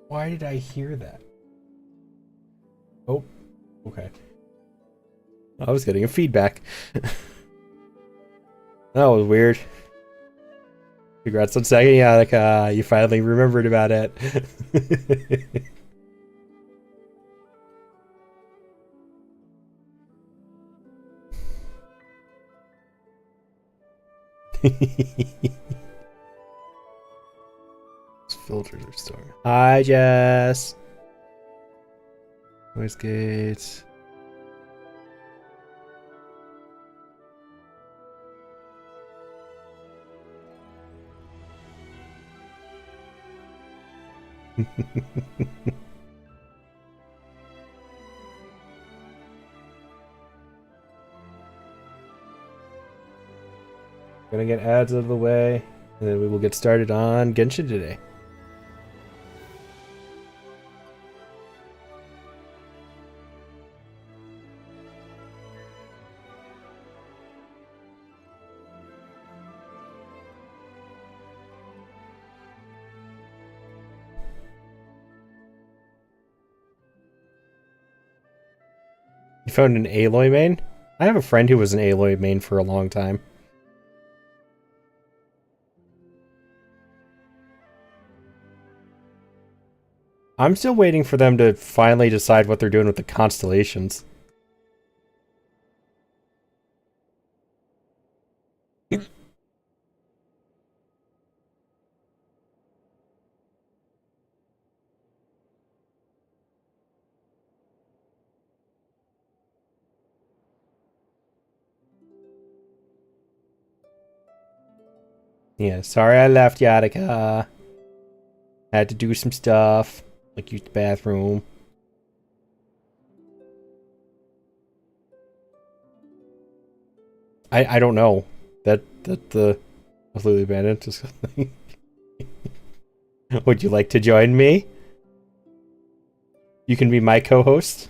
Why did I hear that? Oh, okay. I was getting a feedback. That was weird. Congrats on second Yannicka. You finally remembered about it. Filters are strong. Hi, Jess. Noise gates. Gonna get ads out of the way, and then we will get started on Genshin today. You found an Aloy main? I have a friend who was an Aloy main for a long time. I'm still waiting for them to finally decide what they're doing with the constellations. Yeah, sorry I left, Yadika. Had to do some stuff, like use the bathroom. I don't know. That the completely abandoned. Just would you like to join me? You can be my co-host.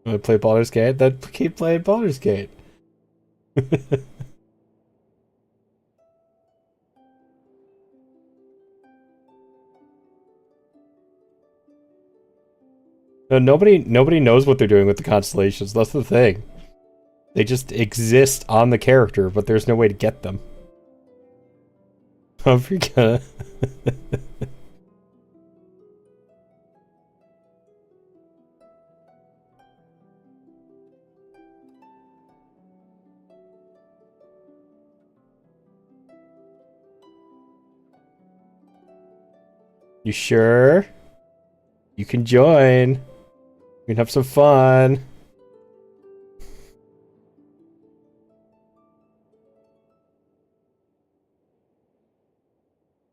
Want to play Baldur's Gate? Then keep playing Baldur's Gate. No, nobody knows what they're doing with the constellations. That's the thing. They just exist on the character, but there's no way to get them. Africa. You sure? You can join. We can have some fun.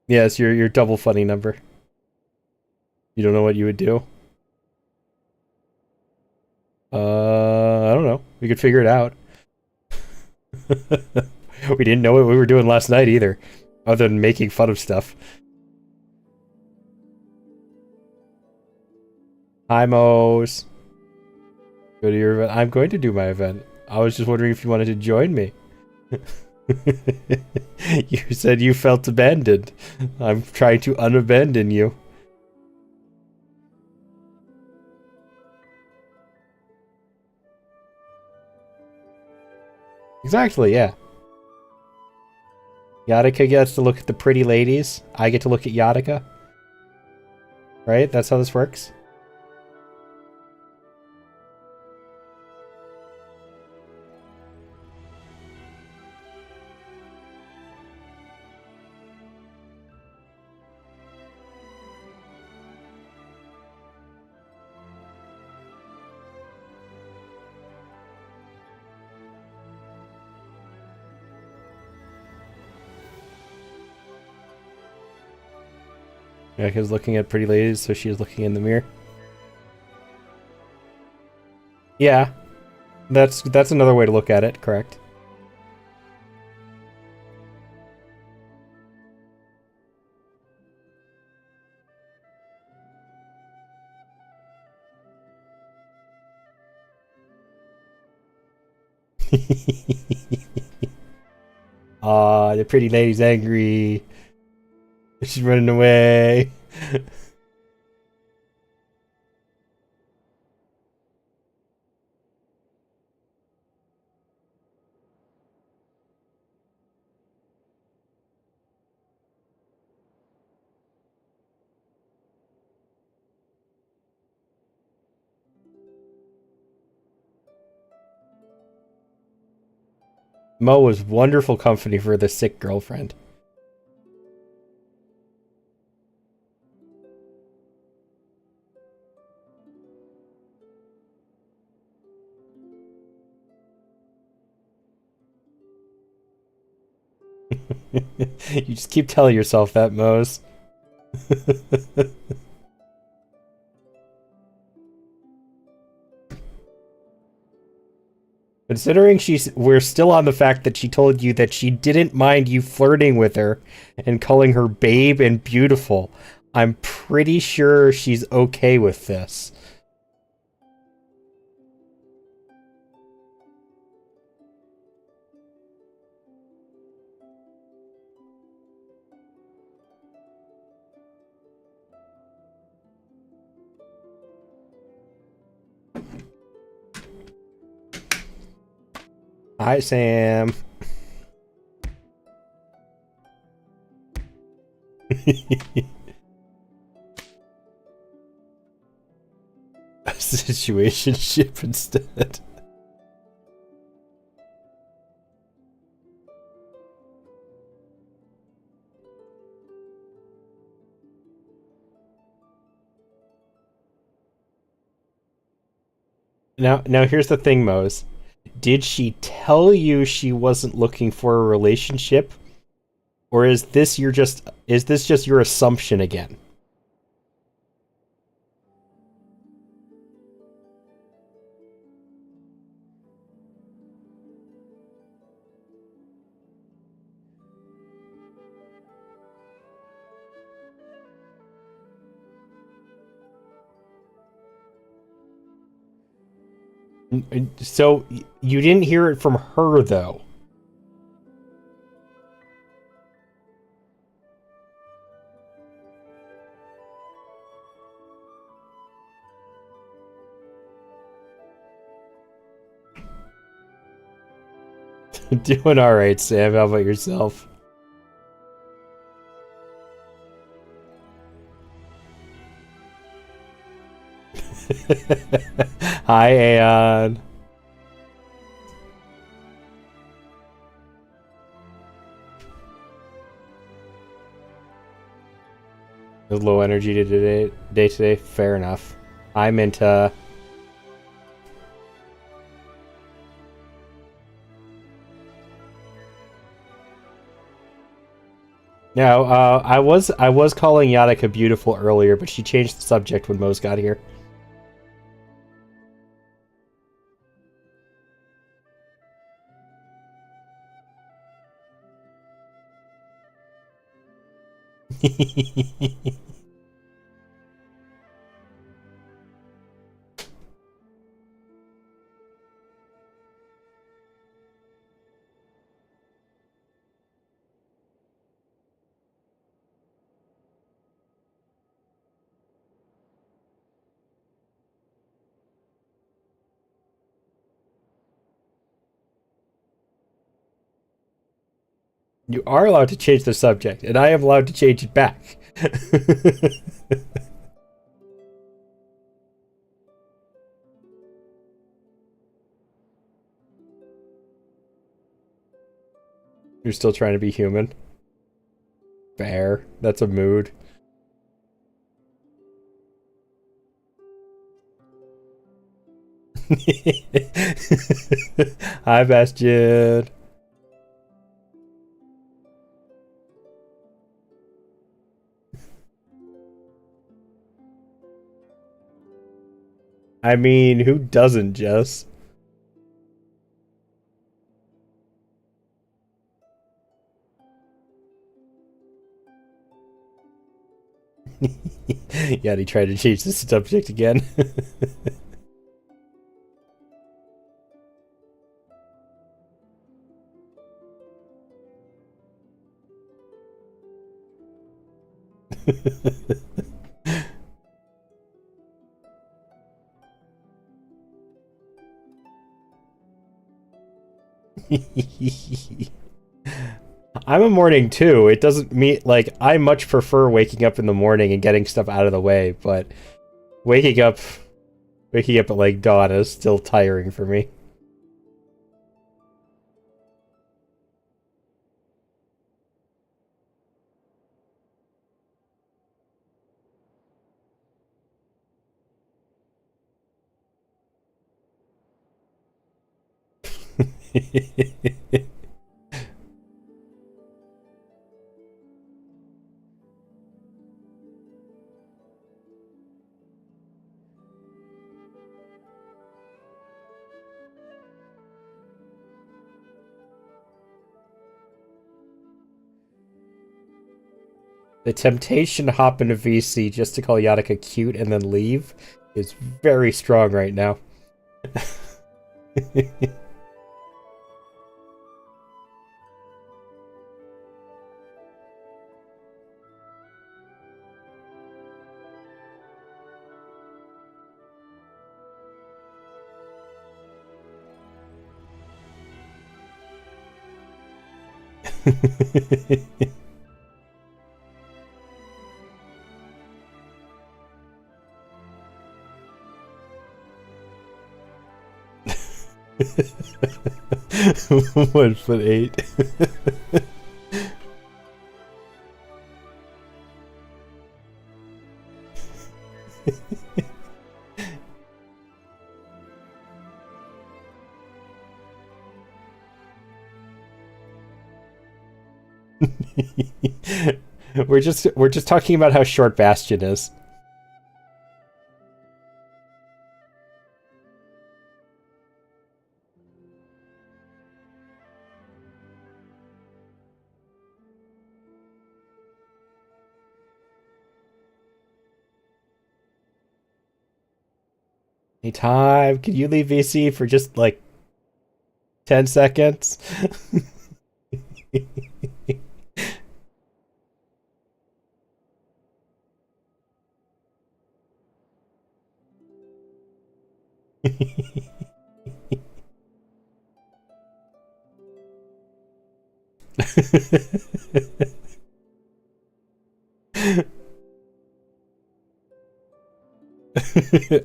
Yes, your double funny number. You don't know what you would do? I don't know. We could figure it out. We didn't know what we were doing last night either, other than making fun of stuff. Hi, Mose. Go to your event. I'm going to do my event. I was just wondering if you wanted to join me. You said you felt abandoned. I'm trying to unabandon you. Exactly, yeah. Yadika gets to look at the pretty ladies. I get to look at Yadika. Right? That's how this works? Yadika's looking at pretty ladies, so she is looking in the mirror. Yeah, that's another way to look at it, correct? Aw, the pretty lady's angry. She's running away. Mo was wonderful company for the sick girlfriend. You just keep telling yourself that, Mose. Considering we're still on the fact that she told you that she didn't mind you flirting with her and calling her babe and beautiful, I'm pretty sure she's okay with this. Hi, Sam. A situationship instead. Now here's the thing, Mose. Did she tell you she wasn't looking for a relationship, or is this just your assumption again? So you didn't hear it from her though. Doing all right, Sam. How about yourself? Hi, Aeon. Low energy today. Fair enough. I'm into. No, I was calling Yadika beautiful earlier, but she changed the subject when Mose got here. You are allowed to change the subject, and I am allowed to change it back. You're still trying to be human. Fair. That's a mood. Hi, Bastion. I mean, who doesn't, Jess? Yeah, he tried to change the subject again. I'm a morning too. It doesn't mean like I much prefer waking up in the morning and getting stuff out of the way, but waking up waking up at like dawn is still tiring for me. The temptation to hop into VC just to call Yatika cute and then leave is very strong right now. One foot eight. We're just talking about how short Bastion is. Hey, time, can you leave VC for just like 10 seconds?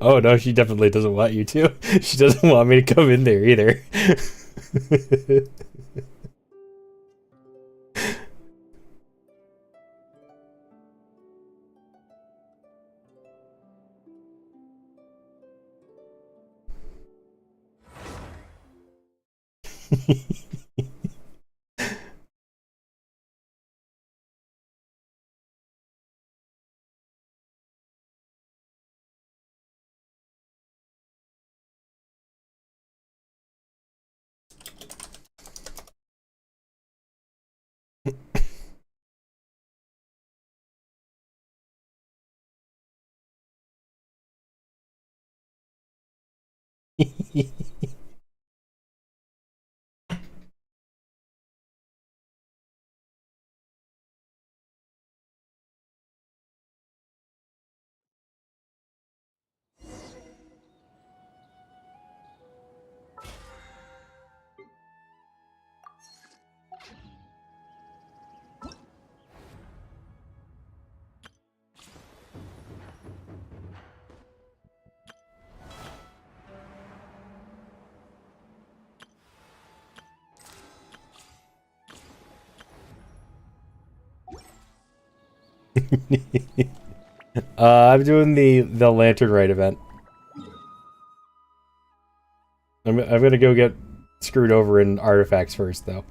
Oh no, she definitely doesn't want you to. She doesn't want me to come in there either. I'm doing the Lantern Rite event. I'm gonna go get screwed over in artifacts first, though.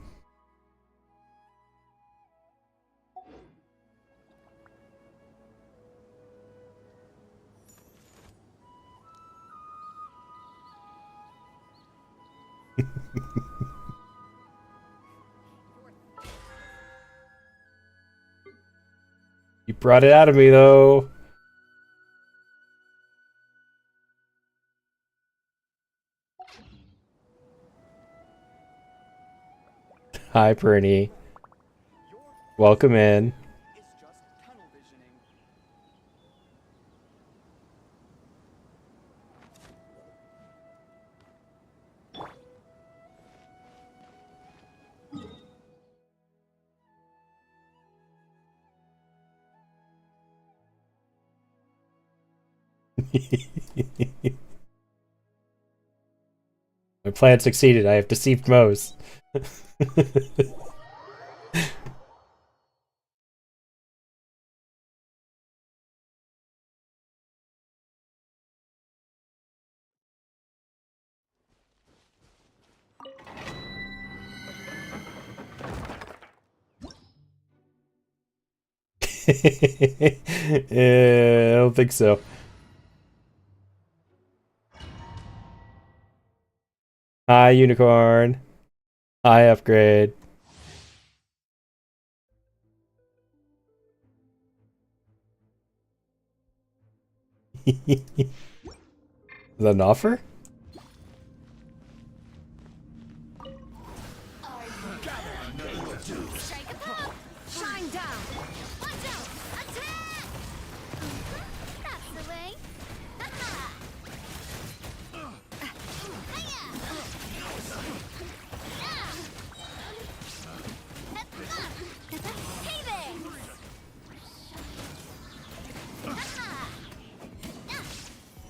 You brought it out of me, though. Hi, Perny. Welcome in. My plan succeeded. I have deceived Mose. I don't think so. Hi, Unicorn. Hi, Upgrade. Is that an offer?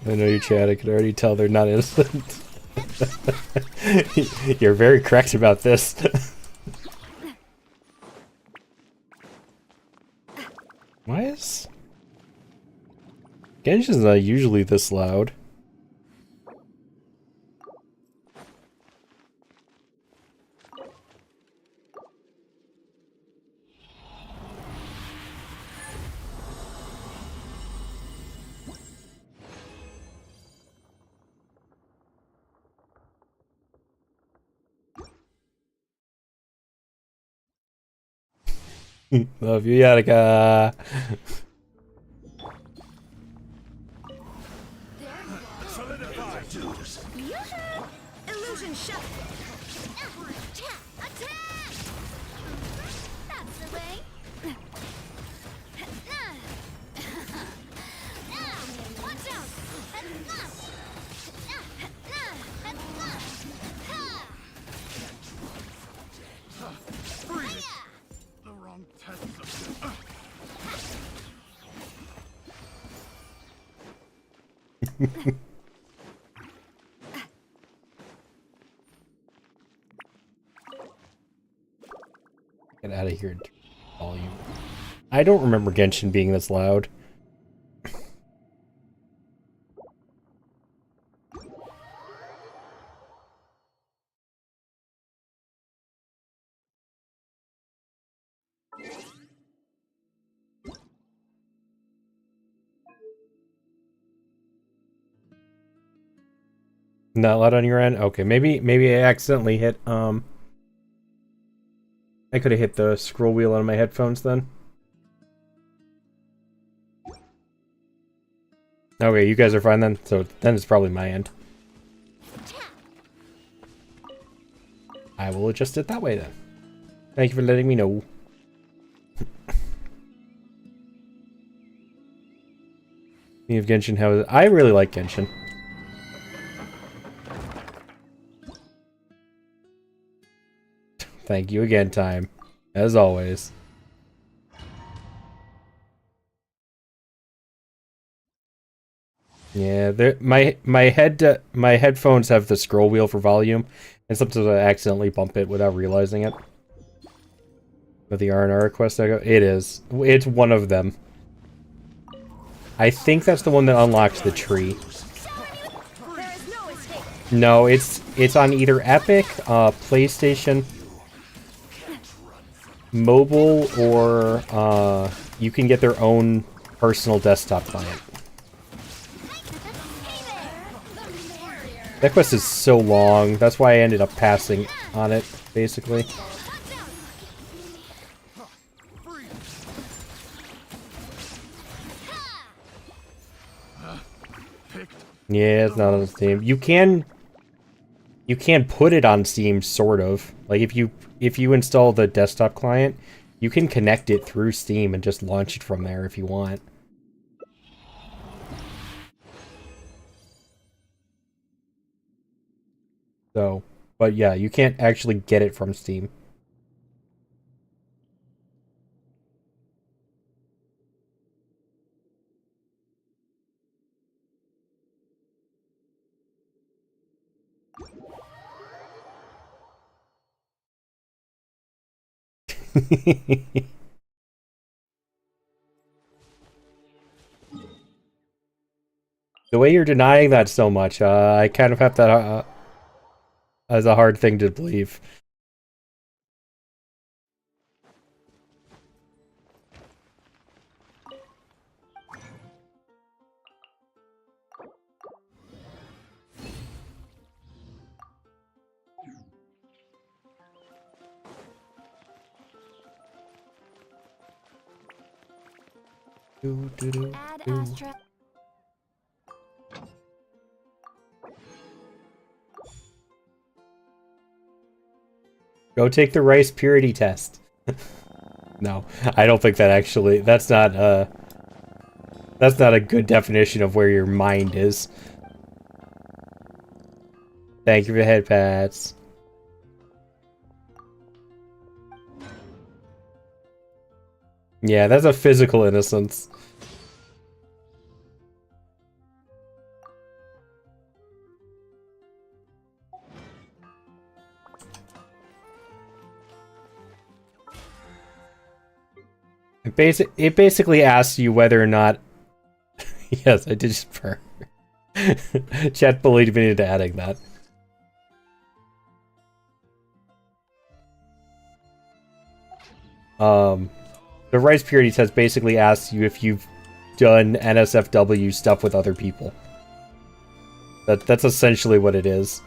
I know you chat, I can already tell they're not innocent. You're very correct about this. Why is... Genshin's not usually this loud. Love you, Yatika. Illusion shot. Attack! That's the way. Watch out! The wrong test. Get out of here and turn the volume. I don't remember Genshin being this loud. Not loud on your end? Okay, maybe I accidentally hit I could have hit the scroll wheel on my headphones then. Okay, you guys are fine then, so then it's probably my end. I will adjust it that way then. Thank you for letting me know. Speaking of Genshin, how is it? I really like Genshin. Thank you again, Time. As always. Yeah, my headphones have the scroll wheel for volume, and sometimes I accidentally bump it without realizing it. With the R&R request I go, it is. It's one of them. I think that's the one that unlocks the tree. No, it's on either Epic, PlayStation, mobile, or you can get their own personal desktop client. That quest is so long. That's why I ended up passing on it, basically. Yeah, it's not on Steam. You can put it on Steam, sort of. Like if you install the desktop client, you can connect it through Steam and just launch it from there if you want. So, but yeah, you can't actually get it from Steam. The way you're denying that so much, I kind of have that as a hard thing to believe. Add Astra. Go take the rice purity test. No, I don't think that actually. That's not a good definition of where your mind is. Thank you for the head pats. Yeah, that's a physical innocence. It basically asks you whether or not. Yes, I did just purr. Chat bullied me into adding that. The rice purity test basically asks you if you've done NSFW stuff with other people. That's essentially what it is.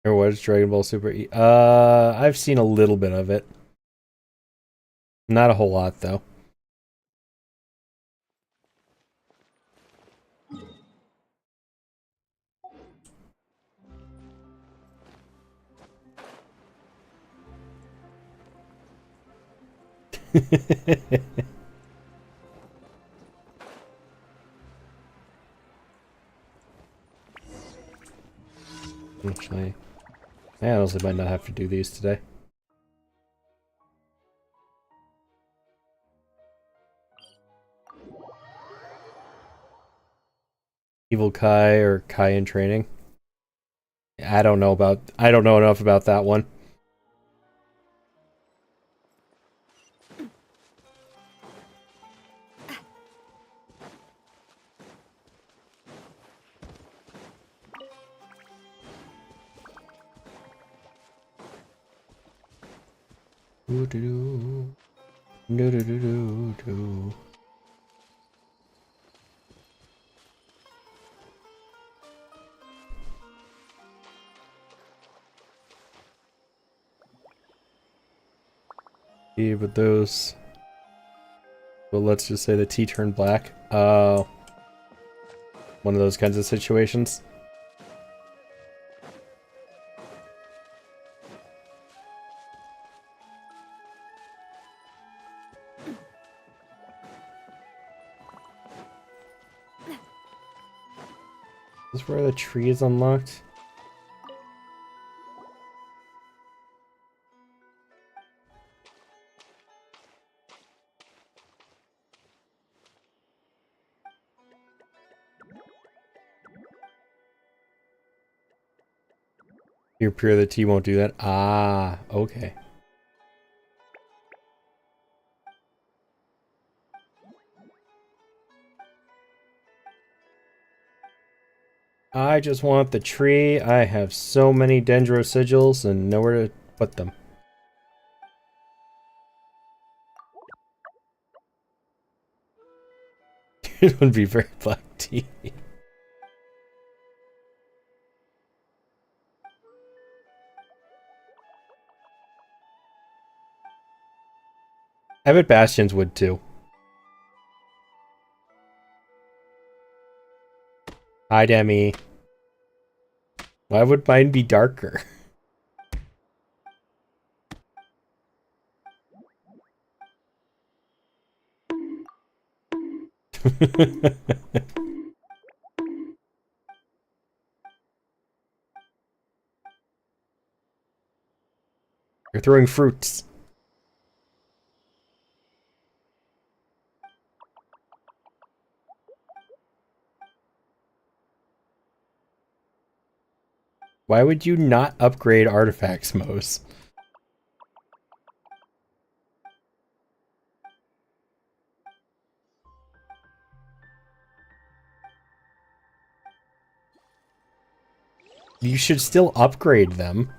Or was Dragon Ball Super E? I've seen a little bit of it. Not a whole lot, though. Actually, I honestly might not have to do these today. Evil Kai or Kai in training. I don't know enough about that one. Do do do do do do do. Yeah, but those. Well, let's just say the tea turned black. One of those kinds of situations. Is this where the tree is unlocked? You're pure the tea won't do that? Ah, okay. I just want the tree. I have so many dendro sigils and nowhere to put them. It would be very black tea. I bet Bastions would too. Hi, Demi. Why would mine be darker? You're throwing fruits. Why would you not upgrade artifacts, Mose? You should still upgrade them.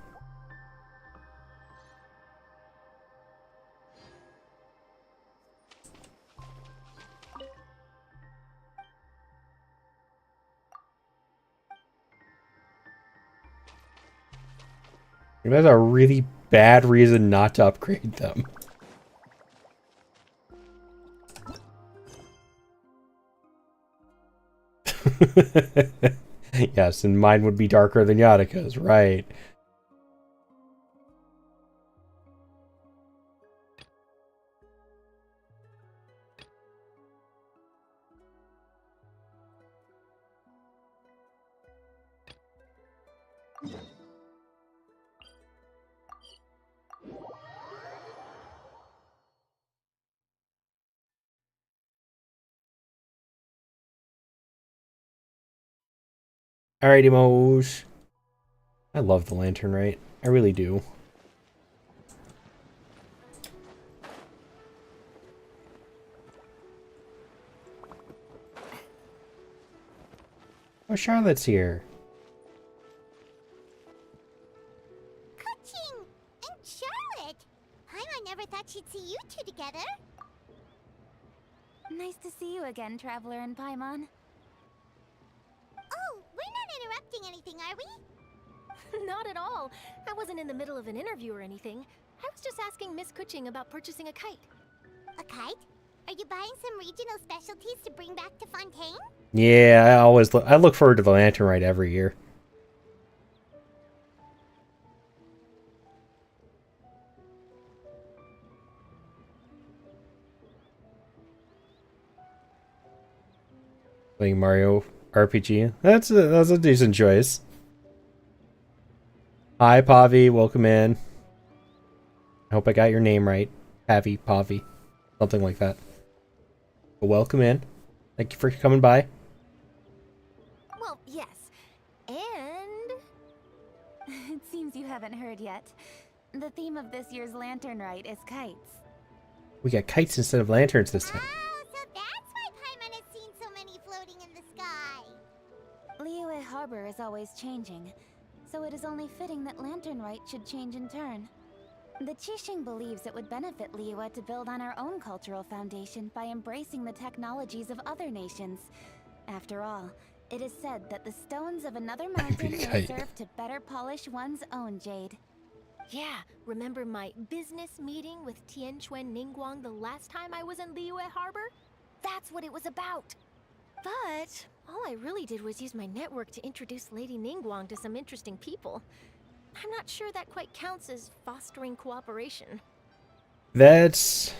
That's a really bad reason not to upgrade them. Yes, and mine would be darker than Yataka's, right. Alrighty, Moj. I love the lantern, right? I really do. Oh, Charlotte's here. Coaching! And Charlotte! I never thought she'd see you two together. Nice to see you again, Traveler and Paimon. Oh, we're not interrupting anything, are we? Not at all. I wasn't in the middle of an interview or anything. I was just asking Miss Kuching about purchasing a kite. A kite? Are you buying some regional specialties to bring back to Fontaine? Yeah, I look forward to the lantern ride every year. Playing Mario RPG. That's a decent choice. Hi, Pavi. Welcome in. I hope I got your name right. Pavi. Something like that. But welcome in. Thank you for coming by. Well, yes. And... It seems you haven't heard yet. The theme of this year's Lantern Rite is kites. We got kites instead of lanterns this time. Oh, so that's why Paimon has seen so many floating in the sky. Liyue Harbor is always changing, so it is only fitting that Lantern Rite should change in turn. The Qixing believes it would benefit Liyue to build on our own cultural foundation by embracing the technologies of other nations. After all, it is said that the stones of another mountain may Kite. serve to better polish one's own jade. Yeah, remember my business meeting with Tianquan Ningguang the last time I was in Liyue Harbor? That's what it was about. But all I really did was use my network to introduce Lady Ningguang to some interesting people. I'm not sure that quite counts as fostering cooperation. That's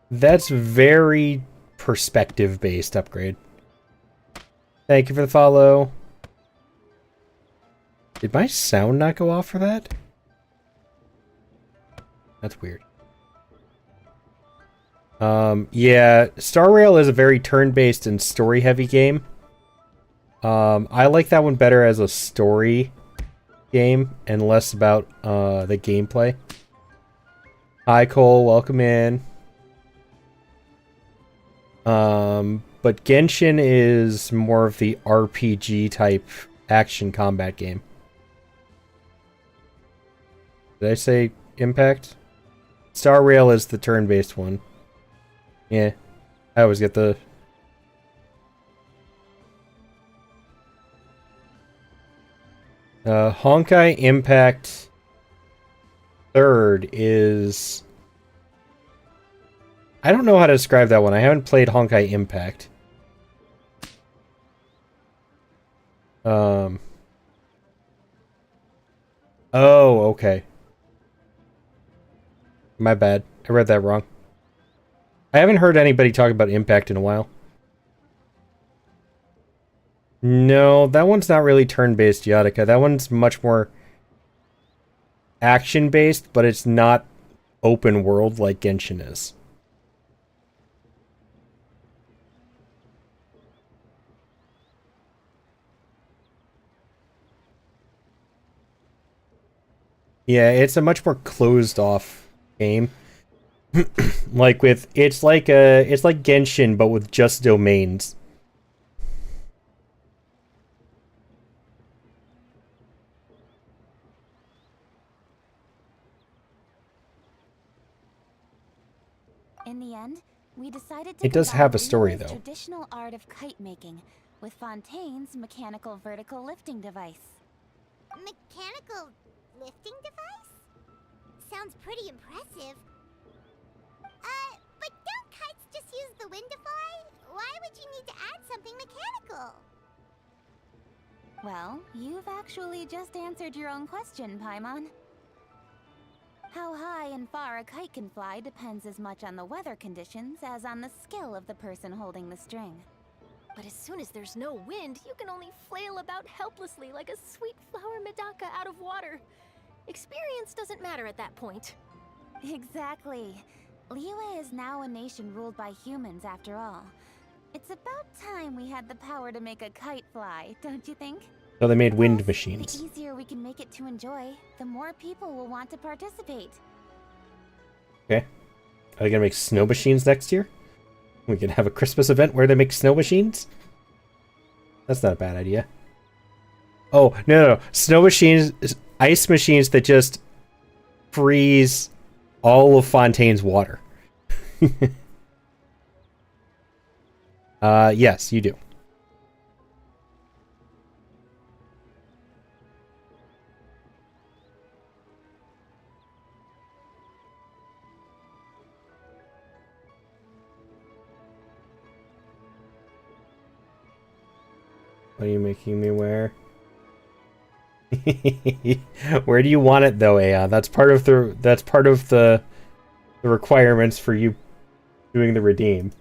very perspective-based upgrade. Thank you for the follow. Did my sound not go off for that? That's weird. Yeah, Star Rail is a very turn-based and story-heavy game. I like that one better as a story game and less about the gameplay. Hi Cole, welcome in. But Genshin is more of the RPG type action combat game. Did I say Impact? Star Rail is the turn-based one. Yeah, I always get the... Honkai Impact third is... I don't know how to describe that one. I haven't played Honkai Impact. Oh, okay. My bad. I read that wrong. I haven't heard anybody talk about Impact in a while. No, that one's not really turn-based Yataka. That one's much more action-based, but it's not open world like Genshin is. Yeah, it's a much more closed-off game. Like with it's like Genshin but with just domains. In the end, we decided to It does combine have a story, Liyue's though. traditional art of kite making with Fontaine's mechanical vertical lifting device. Mechanical lifting device? Sounds pretty impressive. But don't kites just use the wind to fly? Why would you need to add something mechanical? Well, you've actually just answered your own question, Paimon. How high and far a kite can fly depends as much on the weather conditions as on the skill of the person holding the string. But as soon as there's no wind, you can only flail about helplessly like a sweet flower medaka out of water. Experience doesn't matter at that point. Exactly. Liyue is now a nation ruled by humans after all. It's about time we had the power to make a kite fly, don't you think? So they made wind Plus, machines. the easier we can make it to enjoy, the more people will want to participate. Okay. Are they gonna make snow machines next year? We can have a Christmas event where they make snow machines? That's not a bad idea. Oh, no. Snow machines, ice machines that just freeze all of Fontaine's water. Yes, you do. What are you making me wear? Where do you want it though, Aya? That's part of the requirements for you doing the redeem.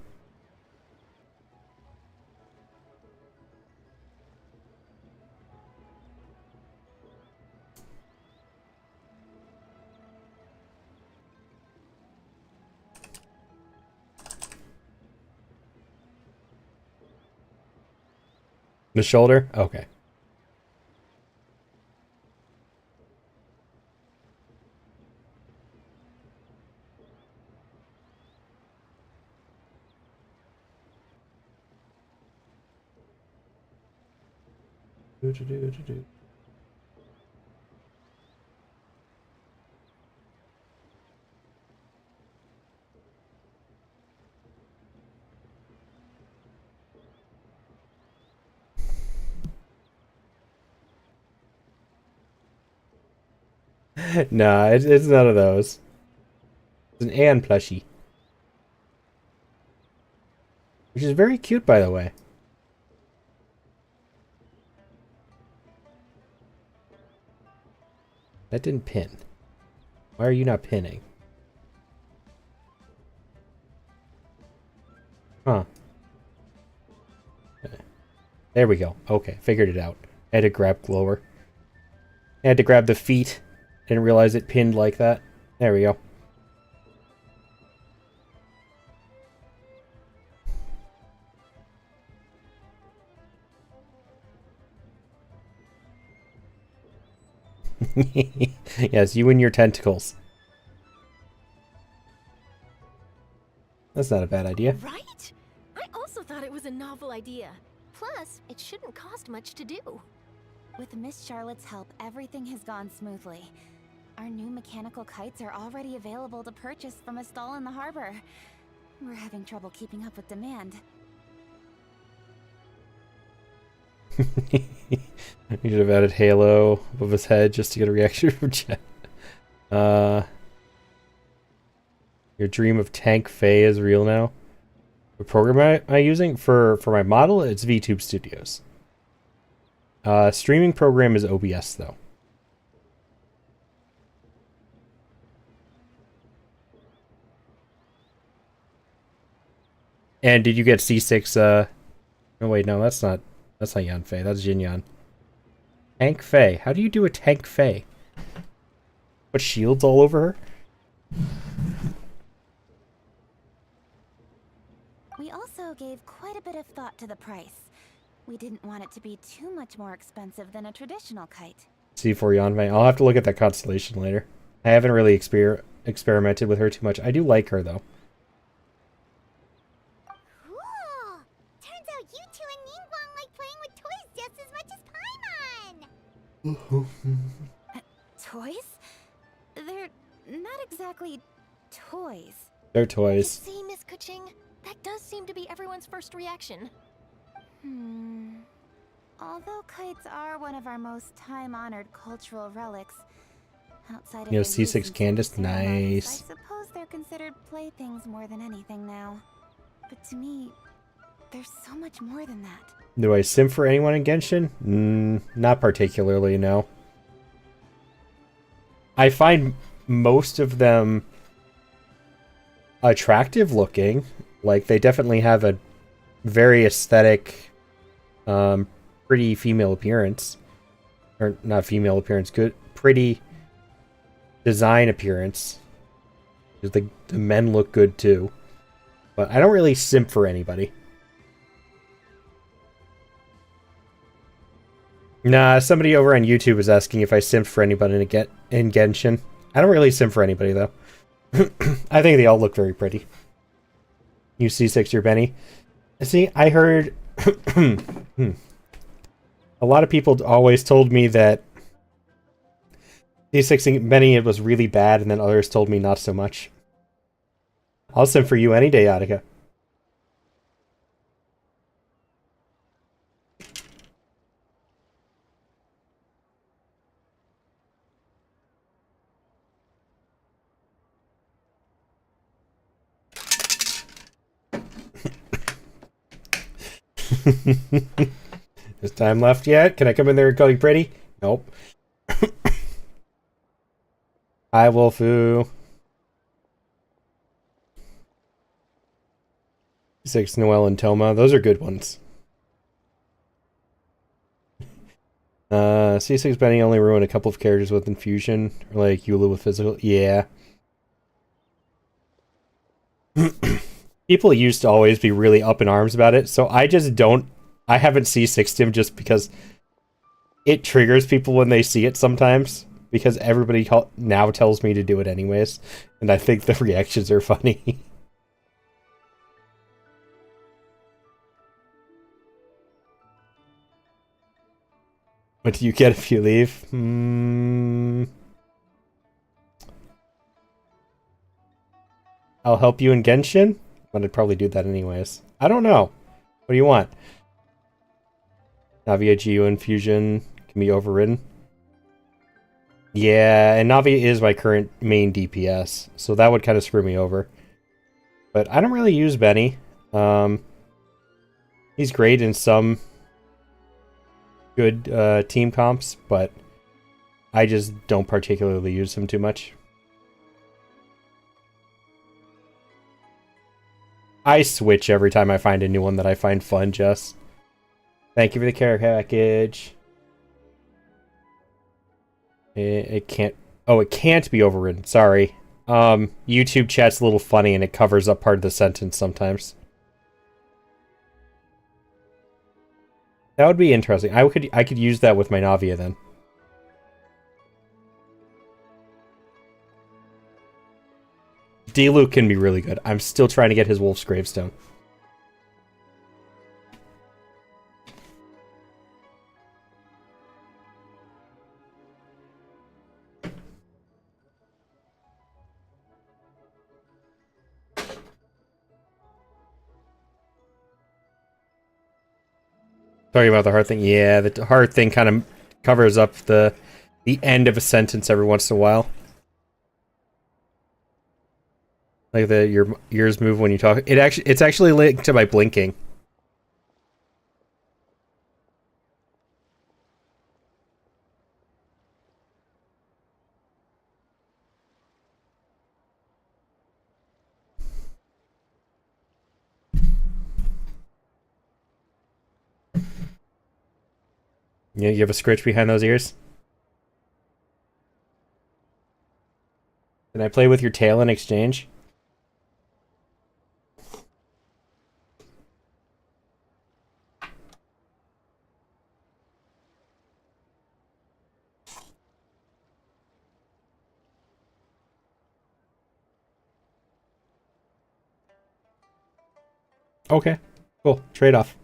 The shoulder? Okay. Do. Nah, it's none of those. It's an Anne plushie. Which is very cute, by the way. That didn't pin. Why are you not pinning? Huh. There we go. Okay, figured it out. I had to grab Glower. I had to grab the feet. Didn't realize it pinned like that. There we go. Yes, you and your tentacles. That's not a bad idea. Right? also thought it was a novel idea. Plus, it shouldn't cost much to do. With Miss Charlotte's help, everything has gone smoothly. Our new mechanical kites are already available to purchase from a stall in the harbor. We're having trouble keeping up with demand. He should have added Halo above his head just to get a reaction from chat. Your dream of Tank Faye is real now. The program am I using for my model? It's VTube Studios. Streaming program is OBS though. And did you get C6? Oh wait, no, that's not Yan Fei. That's Jin Yan. Tank Fei. How do you do a Tank Fei? Put shields all over her? We also gave quite a bit of thought to the price. We didn't want it to be too much more expensive than a traditional kite. C4 Yan Fei. I'll have to look at that constellation later. I haven't really experimented with her too much. I do like her though. Cool! Turns out you two and Ningguang like playing with toys just as much as Paimon! Toys? They're not exactly toys. They're You toys. see, Miss Kuching? That does seem to be everyone's first reaction. Although kites are one of our most time-honored cultural relics, outside of You know, their use in C6 Candace, certain ceremonies, nice. I suppose they're considered playthings more than anything now. But to me, there's so much more than that. Do I sim for anyone in Genshin? Not particularly, no. I find most of them attractive looking. Like, they definitely have a very aesthetic, pretty female appearance. Or, not female appearance, good, pretty design appearance. The men look good, too. But I don't really simp for anybody. Nah, somebody over on YouTube is asking if I simp for anybody in Genshin. I don't really simp for anybody, though. I think they all look very pretty. You C6, you're Benny. See, I heard... A lot of people always told me that C6ing Benny it was really bad, and then others told me not so much. I'll simp for you any day, Attica. Is time left yet? Can I come in there and call you pretty? Nope. Hi, Wolfu. 6 Noelle and Toma. Those are good ones. C6 Benny only ruined a couple of characters with infusion, or like Eula with physical. Yeah. People used to always be really up in arms about it, so I just don't. I haven't C6'd him just because it triggers people when they see it sometimes, because everybody now tells me to do it anyways, and I think the reactions are funny. What do you get if you leave? I'll help you in Genshin? But I'd probably do that anyways. I don't know. What do you want? Navia Geo Infusion can be overridden. Yeah, and Navia is my current main DPS, so that would kind of screw me over. But I don't really use Benny. He's great in some good team comps, but I just don't particularly use him too much. I switch every time I find a new one that I find fun, Jess. Thank you for the care package. It can't... Oh, it can't be overridden. Sorry. YouTube chat's a little funny and it covers up part of the sentence sometimes. That would be interesting. I could use that with my Navia then. D-Luke can be really good. I'm still trying to get his Wolf's Gravestone. Talking about the heart thing. Yeah, the heart thing kind of covers up the end of a sentence every once in a while. Like your ears move when you talk. It's actually linked to my blinking. You have a scritch behind those ears? Can I play with your tail in exchange? Okay, cool. Trade-off.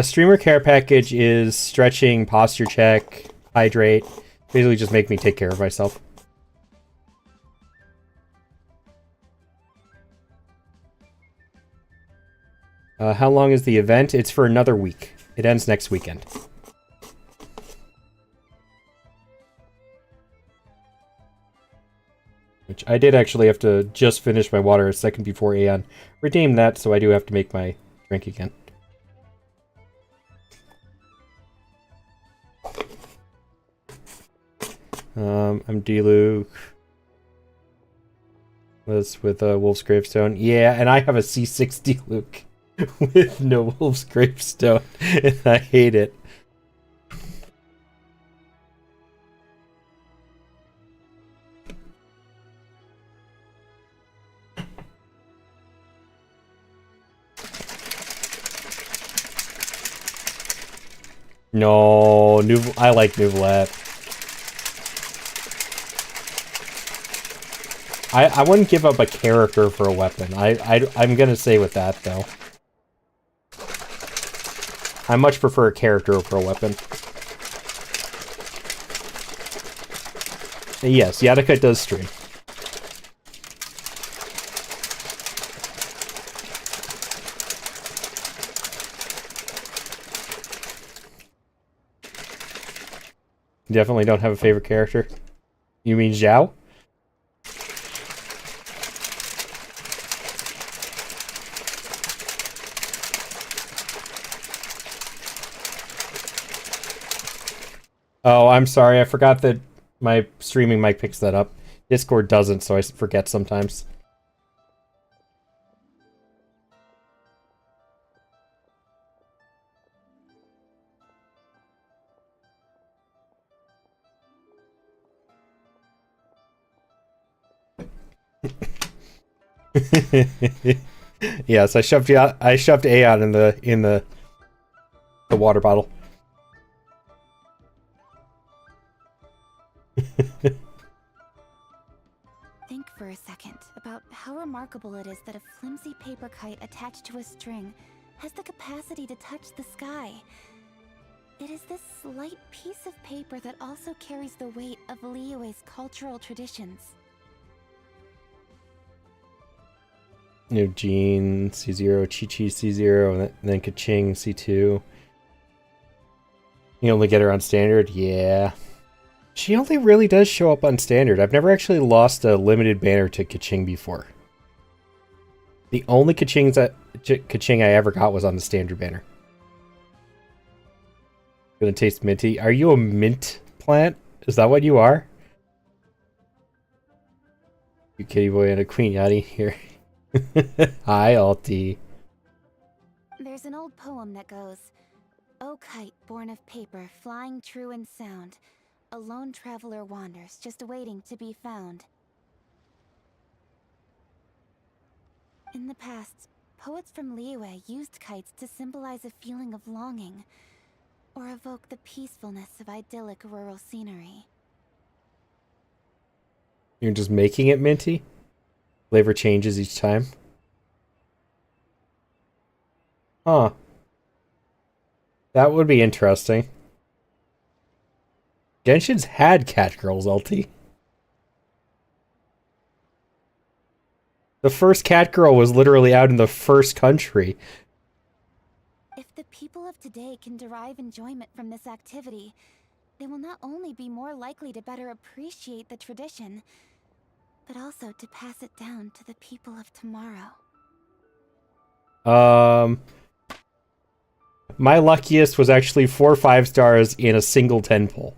Streamer care package is stretching, posture check, hydrate. Basically just make me take care of myself. How long is the event? It's for another week. It ends next weekend. Which I did actually have to just finish my water a second before Aeon redeemed that, so I do have to make my drink again. I'm D-Luke. Was with Wolf's Gravestone. Yeah, and I have a C6 D-Luke with no Wolf's Gravestone, and I hate it. No, I like Nouvelette. I wouldn't give up a character for a weapon. I'm gonna say with that though. I much prefer a character over a weapon. Yes, Yadika does stream. Definitely don't have a favorite character. You mean Zhao? Oh, I'm sorry. I forgot that my streaming mic picks that up. Discord doesn't, so I forget sometimes. Yes, I shoved Aeon in the water bottle. Think for a second about how remarkable it is that a flimsy paper kite attached to a string has the capacity to touch the sky. It is this slight piece of paper that also carries the weight of Liyue's cultural traditions. You know, Jean, C0, Chi-Chi, C0, and then Kaching, C2. You only get her on standard? Yeah. She only really does show up on standard. I've never actually lost a limited banner to Kaching before. The only Kaching I ever got was on the standard banner. Gonna taste minty. Are you a mint plant? Is that what you are? You kitty boy and a queen yachty here. Hi, Alti. There's an old poem that goes, "O kite born of paper, flying true and sound, a lone traveler wanders, just waiting to be found." In the past, poets from Liyue used kites to symbolize a feeling of longing, or evoke the peacefulness of idyllic rural scenery. You're just making it minty? Flavor changes each time? Huh. That would be interesting. Genshin's had cat girls, LT. The first cat girl was literally out in the first country. If the people of today can derive enjoyment from this activity, they will not only be more likely to better appreciate the tradition, but also to pass it down to the people of tomorrow. My luckiest was actually 4 5-stars in a single 10 pull.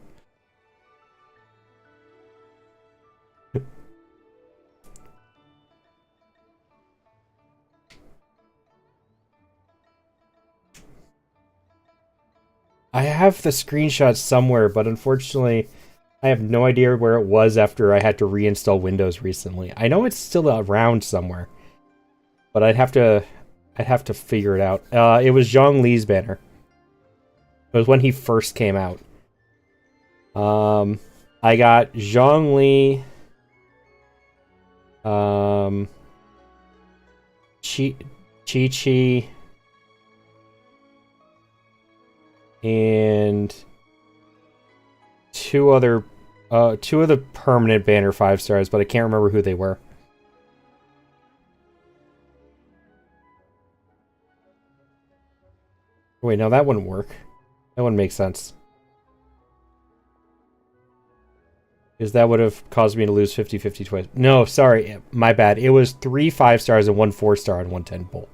I have the screenshot somewhere, but unfortunately, I have no idea where it was after I had to reinstall Windows recently. I know it's still around somewhere, but I'd have to figure it out. It was Zhongli's banner. It was when he first came out. I got Zhongli, Chi-Chi, and two of the permanent banner 5-stars, but I can't remember who they were. Wait, no, that wouldn't work. That wouldn't make sense. Because that would have caused me to lose 50-50 twice. No, sorry, my bad. It was 3 5-stars and 1 4-star and 1 10 pull.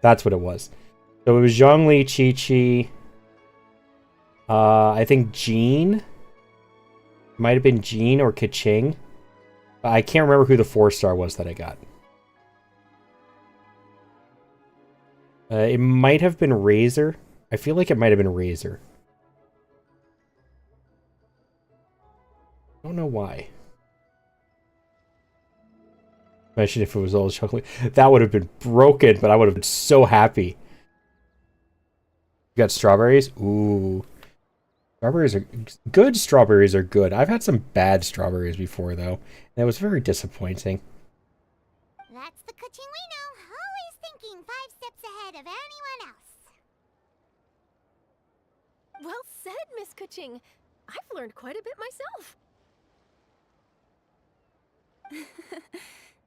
That's what it was. So it was Zhongli, Chi-Chi, I think Jean. Might have been Jean or Kaching. I can't remember who the 4-star was that I got. It might have been Razor. I feel like it might have been Razor. I don't know why. Imagine if it was all chocolate. That would have been broken, but I would have been so happy. You got strawberries? Ooh. Strawberries are good. Strawberries are good. I've had some bad strawberries before, though. And it was very disappointing. That's the coaching we know. Always thinking 5 steps ahead of anyone else. Well said, Miss Kuching. I've learned quite a bit myself.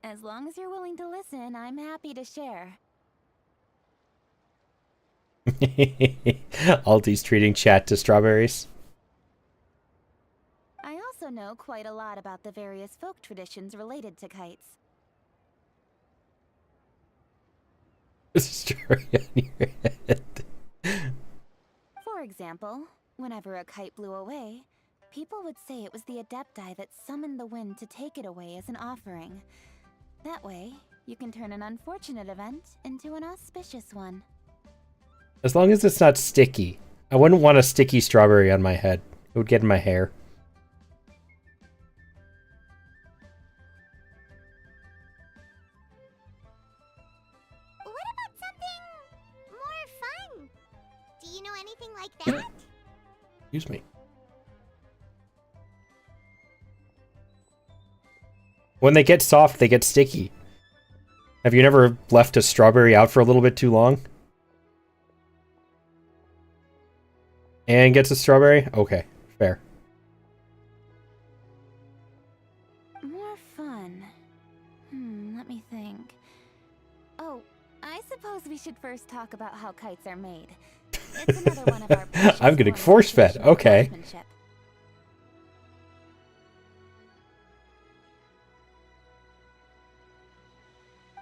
As long as you're willing to listen, I'm happy to share. Alti's treating chat to strawberries. I also know quite a lot about the various folk traditions related to kites. Story on your head. For example, whenever a kite blew away, people would say it was the Adepti that summoned the wind to take it away as an offering. That way, you can turn an unfortunate event into an auspicious one. As long as it's not sticky. I wouldn't want a sticky strawberry on my head. It would get in my hair. What about something more fun? Do you know anything like that? Excuse me. When they get soft, they get sticky. Have you never left a strawberry out for a little bit too long? And gets a strawberry? Okay, fair. More fun. Let me think. Oh, I suppose we should first talk about how kites are made. It's another one of our I'm getting force-fed, okay. craftsmanship.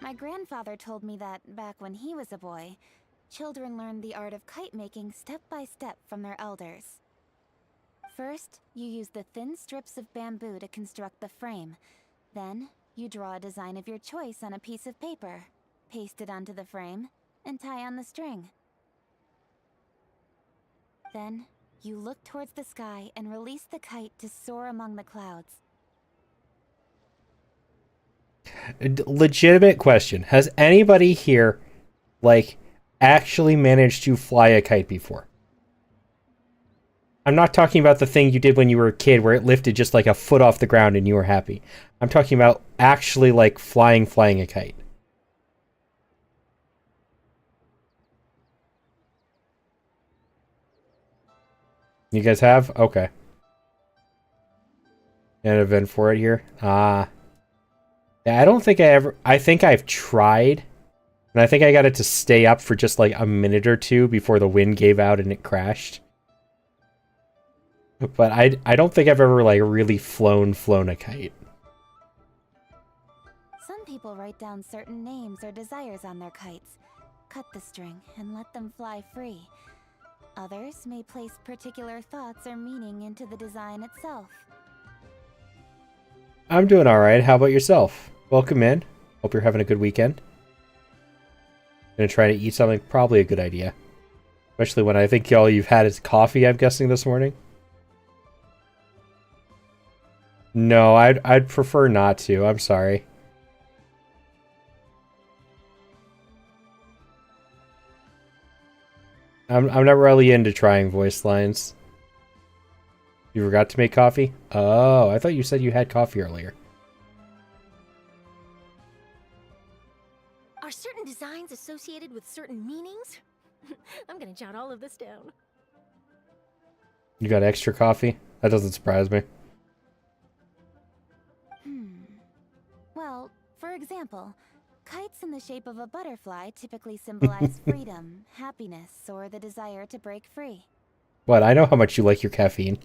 My grandfather told me that, back when he was a boy, children learned the art of kite making step by step from their elders. First, you use the thin strips of bamboo to construct the frame. Then, you draw a design of your choice on a piece of paper, paste it onto the frame, and tie on the string. Then, you look towards the sky and release the kite to soar among the clouds. Legitimate question. Has anybody here, like, actually managed to fly a kite before? I'm not talking about the thing you did when you were a kid where it lifted just like a foot off the ground and you were happy. I'm talking about actually, like, flying a kite. You guys have? Okay. An event for it here? I don't think I think I've tried, And I think I got it to stay up for just like a minute or two before the wind gave out and it crashed. But I don't think I've ever like really flown a kite. Some people write down certain names or desires on their kites, cut the string, and let them fly free. Others may place particular thoughts or meaning into the design itself. I'm doing alright. How about yourself? Welcome in. Hope you're having a good weekend. Gonna try to eat something, probably a good idea. Especially when I think all you've had is coffee, I'm guessing, this morning. No, I'd prefer not to. I'm sorry. I'm not really into trying voice lines. You forgot to make coffee? Oh, I thought you said you had coffee earlier. Are certain designs associated with certain meanings? I'm gonna jot all of this down. You got extra coffee? That doesn't surprise me. Well, for example, kites in the shape of a butterfly typically symbolize freedom, happiness, or the desire to break free. What? I know how much you like your caffeine.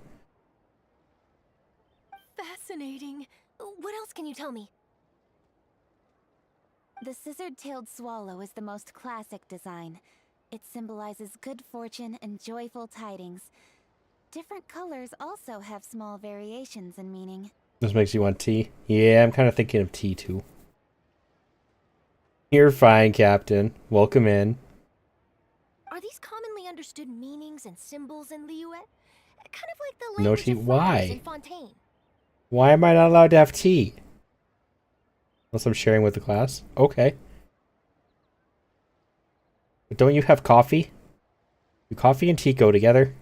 Fascinating. What else can you tell me? The scissored-tailed swallow is the most classic design. It symbolizes good fortune and joyful tidings. Different colors also have small variations in meaning. This makes you want tea? Yeah, I'm kind of thinking of tea too. You're fine, Captain. Welcome in. Are these commonly understood meanings and symbols in Liyue? Kind of like the No language tea? of flowers Why? in Fontaine. Why am I not allowed to have tea? Unless I'm sharing with the class? Okay. But don't you have coffee? Do coffee and tea go together?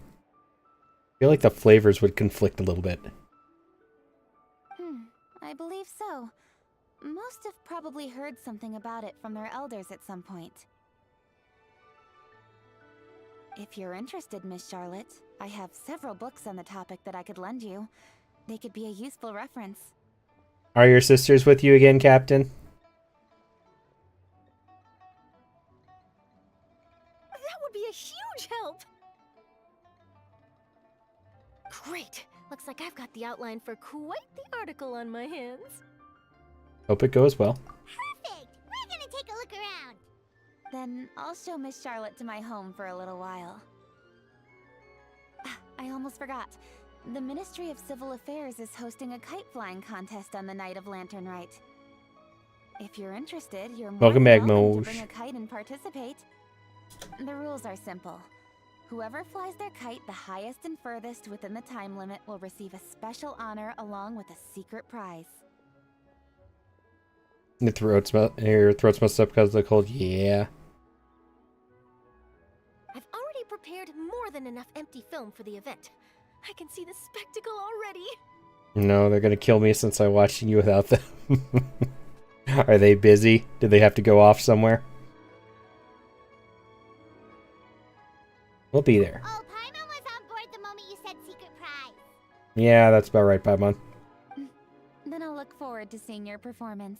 I feel like the flavors would conflict a little bit. I believe so. Most have probably heard something about it from their elders at some point. If you're interested, Miss Charlotte, I have several books on the topic that I could lend you. They could be a useful reference. Are your sisters with you again, Captain? That would be a huge help! Great! Looks like I've got the outline for quite the article on my hands. Hope it goes well. Perfect! We're gonna take a look around. Then I'll show Miss Charlotte to my home for a little while. I almost forgot. The Ministry of Civil Affairs is hosting a kite flying contest on the night of Lantern Rite. If you're interested, you're more Welcome than back, welcome Moj. to bring a kite and participate. The rules are simple. Whoever flies their kite the highest and furthest within the time limit will receive a special honor along with a secret prize. Your throat's messed up because of the cold. Yeah. I've already prepared more than enough empty film for the event. I can see the spectacle already. No, they're gonna kill me since I'm watching you without them. Are they busy? Did they have to go off somewhere? We'll be there. Oh, Paimon was on board the moment you said secret prize. Yeah, that's about right, Paimon. Then I'll look forward to seeing your performance.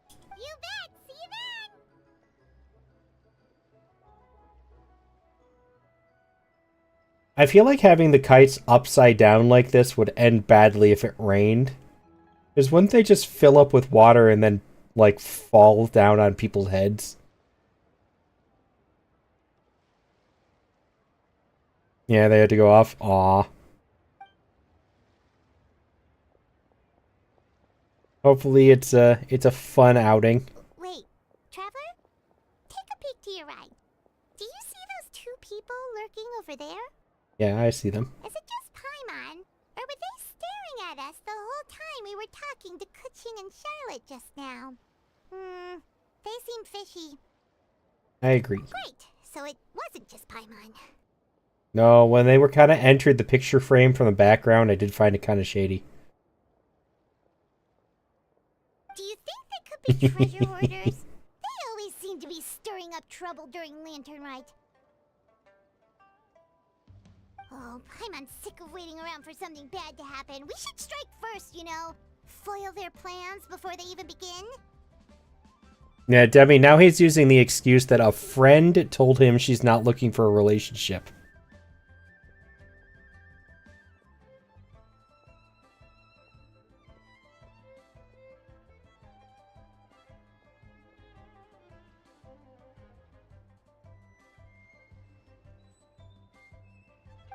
You bet! See you then! I feel like having the kites upside down like this would end badly if it rained. Because wouldn't they just fill up with water and then, like, fall down on people's heads? Yeah, they had to go off. Aw. Hopefully it's a fun outing. Wait, Traveler? Take a peek to your right. Do you see those two people lurking over there? Yeah, I see them. Is it just Paimon? Or were they staring at us the whole time we were talking to Kuching and Charlotte just now? They seem fishy. I agree. Great, so it wasn't just Paimon. No, when they were kind of entered the picture frame from the background, I did find it kind of shady. Do you think they could be treasure hoarders? They always seem to be stirring up trouble during Lantern Rite. Oh, Paimon's sick of waiting around for something bad to happen. We should strike first, you know. Foil their plans before they even begin. Yeah, Demi, now he's using the excuse that a friend told him she's not looking for a relationship.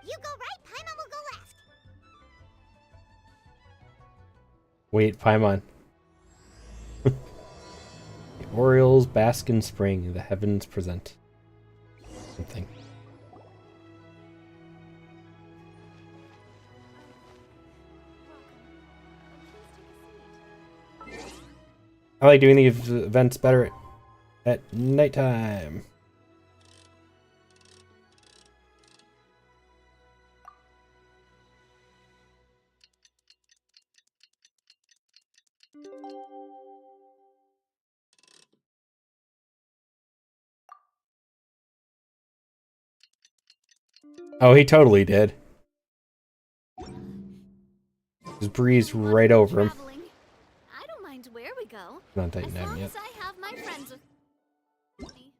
You go right, Paimon will go left. Wait, Paimon. The Orioles bask in spring, the heavens present something. I like doing these events better at nighttime. Oh, he totally did. Just breezed right over him. I don't mind where we go. Not As taking long yet. as I have my friends with me.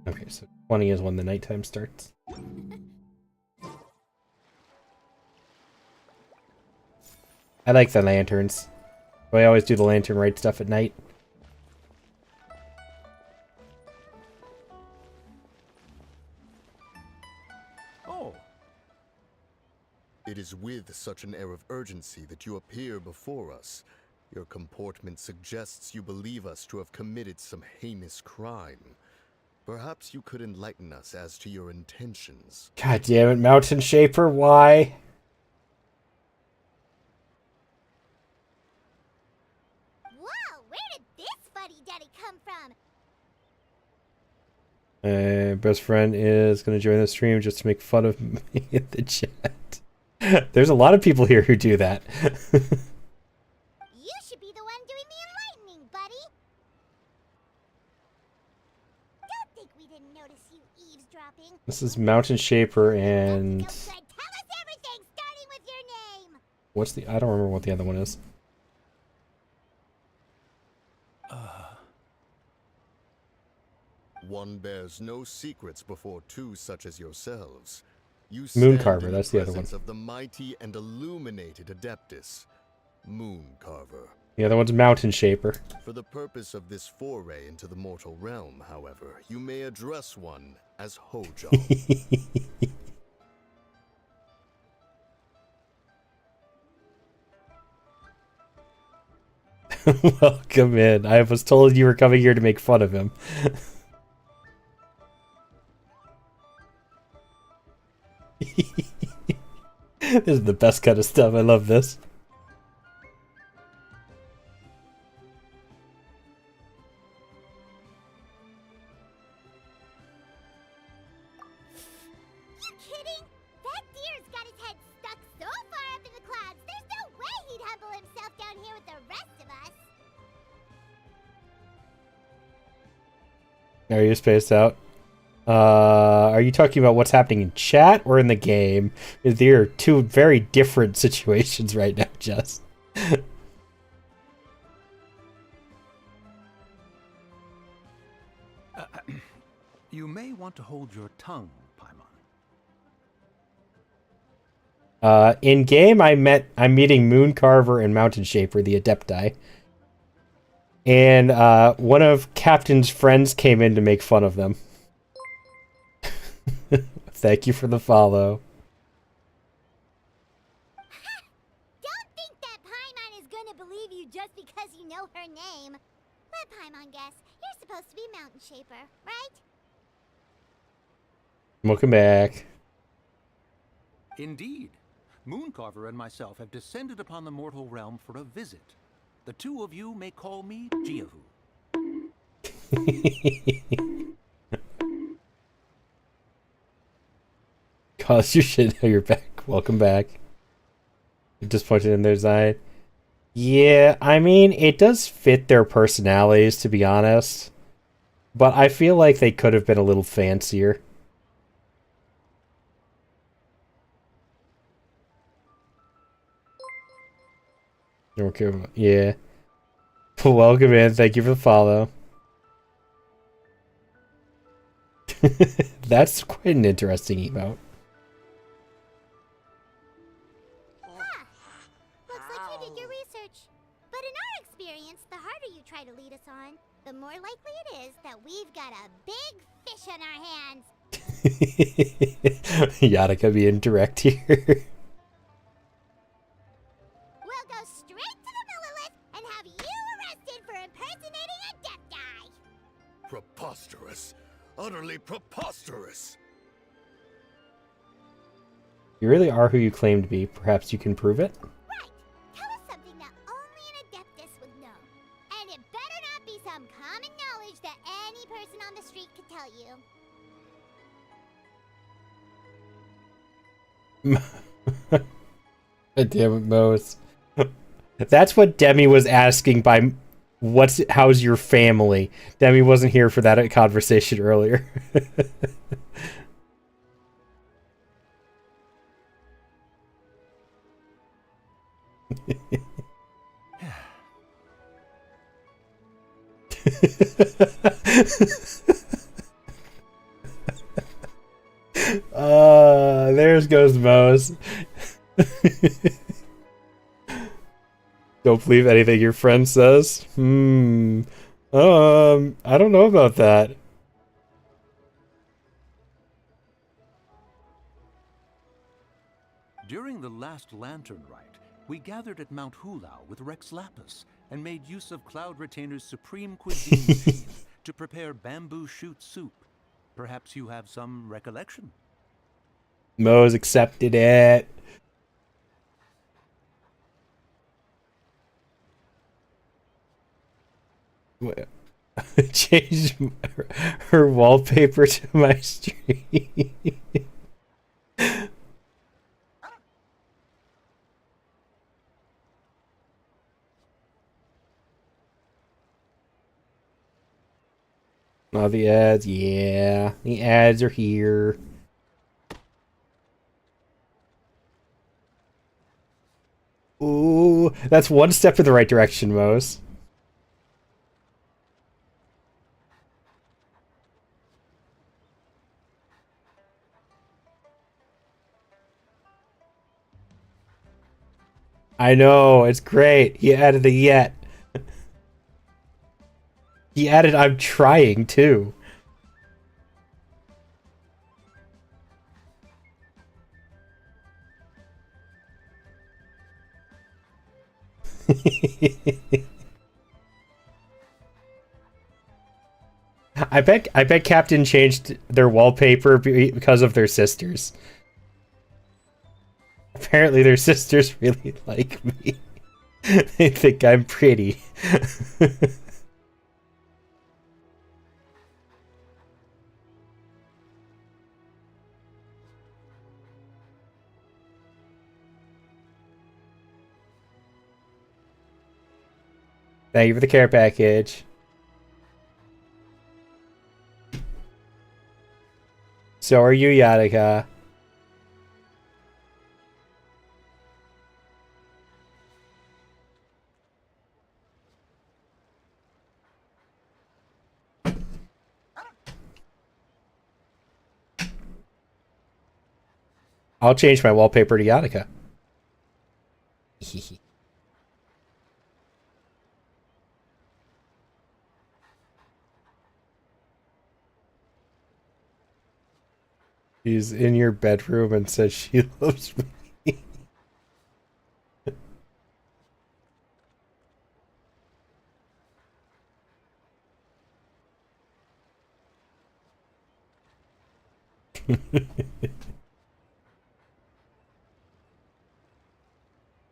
Okay, so 20 is when the nighttime starts. I like the lanterns. I always do the lantern right stuff at night. Oh, It is with such an air of urgency that you appear before us. Your comportment suggests you believe us to have committed some heinous crime. Perhaps you could enlighten us as to your intentions. God damn it, Mountain Shaper, why? Whoa, where did this fuddy-duddy come from? Best friend is gonna join the stream just to make fun of me in the chat. There's a lot of people here who do that. You should be the one doing the enlightening, buddy. Don't think we didn't notice you eavesdropping. This is Mountain Shaper and Don't tell us everything, starting with your name. what's the? I don't remember what the other one is. One bears no secrets before two such as yourselves. You Mooncarver, stand in that's the the other one. presence of the mighty and illuminated Adeptus, Mooncarver. The other one's Mountain Shaper. For the purpose of this foray into the mortal realm, however, you may address one as Hojo. Welcome in. I was told you were coming here to make fun of him. This is the best kind of stuff. I love this. You kidding? That deer's got his head stuck so far up in the clouds, there's no way he'd humble himself down here with the rest of us. Are you spaced out? Are you talking about what's happening in chat or in the game? There are two very different situations right now, Jess. you may want to hold your tongue, Paimon. In game, I'm meeting Mooncarver and Mountain Shaper, the Adepti. And one of Captain's friends came in to make fun of them. Thank you for the follow. Don't think that Paimon is gonna believe you just because you know her name. Let Paimon guess. You're supposed to be Mountain Shaper, right? Welcome back. Indeed. Mooncarver and myself have descended upon the mortal realm for a visit. The two of you may call me Jiahu. Cause you should know you're back. Welcome back. You're disappointed in their design. Yeah, I mean, it does fit their personalities, to be honest. But I feel like they could have been a little fancier. Okay, yeah. Welcome in. Thank you for the follow. That's quite an interesting emote. Looks like you did your research. But in our experience, the harder you try to lead us on, the more likely it is that we've got a big fish on our hands. Yadaka being direct here. We'll go straight to the Millilith and have you arrested for impersonating a death guy. Preposterous. Utterly preposterous. You really are who you claim to be. Perhaps you can prove it? Right. Tell us something that only an Adeptus would know. And it better not be some common knowledge that any person on the street could tell you. Damn it, Mose. That's what Demi was asking by how's your family? Demi wasn't here for that conversation earlier. There's goes Mose. Don't believe anything your friend says. I don't know about that. During the last lantern rite, we gathered at Mount Hulao with Rex Lapis and made use of Cloud Retainer's supreme cuisine machine to prepare bamboo shoot soup. Perhaps you have some recollection? Mose accepted it. Change her wallpaper to my stream. Oh, the ads, yeah. The ads are here. Ooh, that's one step in the right direction, Mose. I know, it's great. He added the yet. He added I'm trying too. I bet Captain changed their wallpaper because of their sisters. Apparently their sisters really like me. They think I'm pretty. Thank you for the care package. So are you, Yadika. I'll change my wallpaper to Yadika. She's in your bedroom and says she loves me.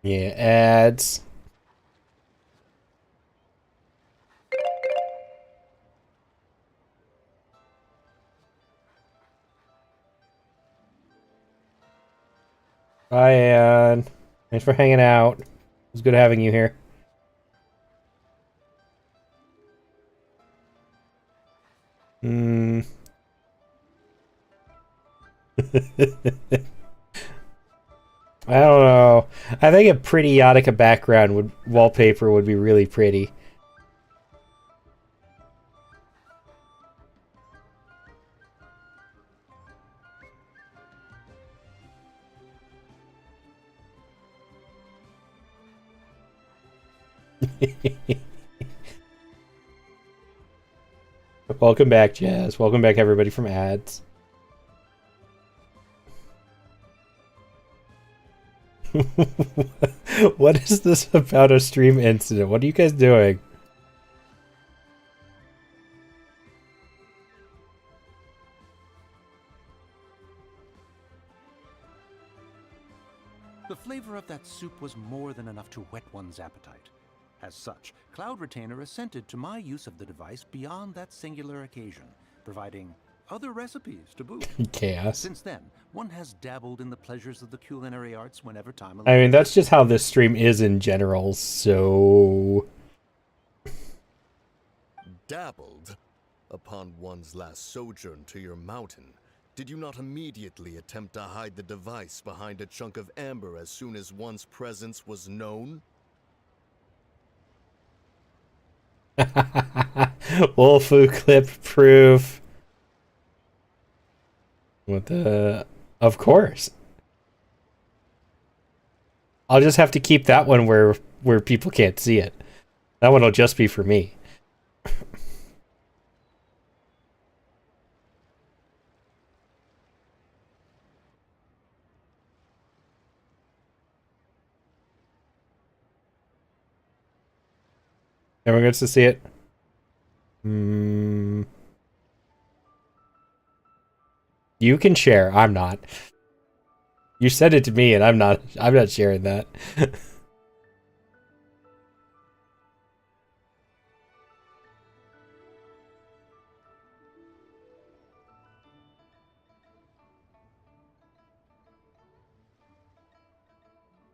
Yeah, ads. Bye, Ann. Thanks for hanging out. It was good having you here. I don't know. I think a pretty Yotica background wallpaper would be really pretty. Welcome back, Jazz. Welcome back, everybody from ads. What is this about a stream incident? What are you guys doing? The flavor of that soup was more than enough to whet one's appetite. As such, Cloud Retainer assented to my use of the device beyond that singular occasion, providing other recipes to boot. Chaos. Since then, one has dabbled in the pleasures of the culinary arts whenever time allows. I mean, that's just how this stream is in general, so... Dabbled? Upon one's last sojourn to your mountain, did you not immediately attempt to hide the device behind a chunk of amber as soon as one's presence was known? Wolfu clip proof. What the... Of course. I'll just have to keep that one where people can't see it. That one will just be for me. Everyone gets to see it. You can share. I'm not. You said it to me, and I'm not sharing that.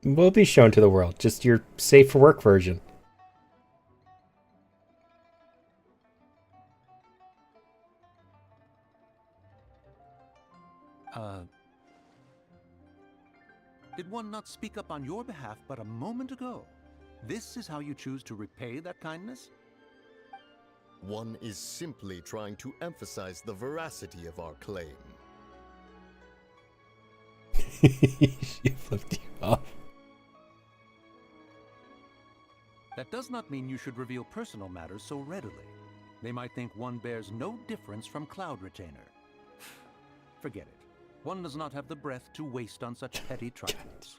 Will be shown to the world. Just your safe for work version. Did one not speak up on your behalf but a moment ago? This is how you choose to repay that kindness? One is simply trying to emphasize the veracity of our claim. She flipped you off. That does not mean you should reveal personal matters so readily. They might think one bears no difference from Cloud Retainer. Forget it. One does not have the breath to waste on such petty trifles.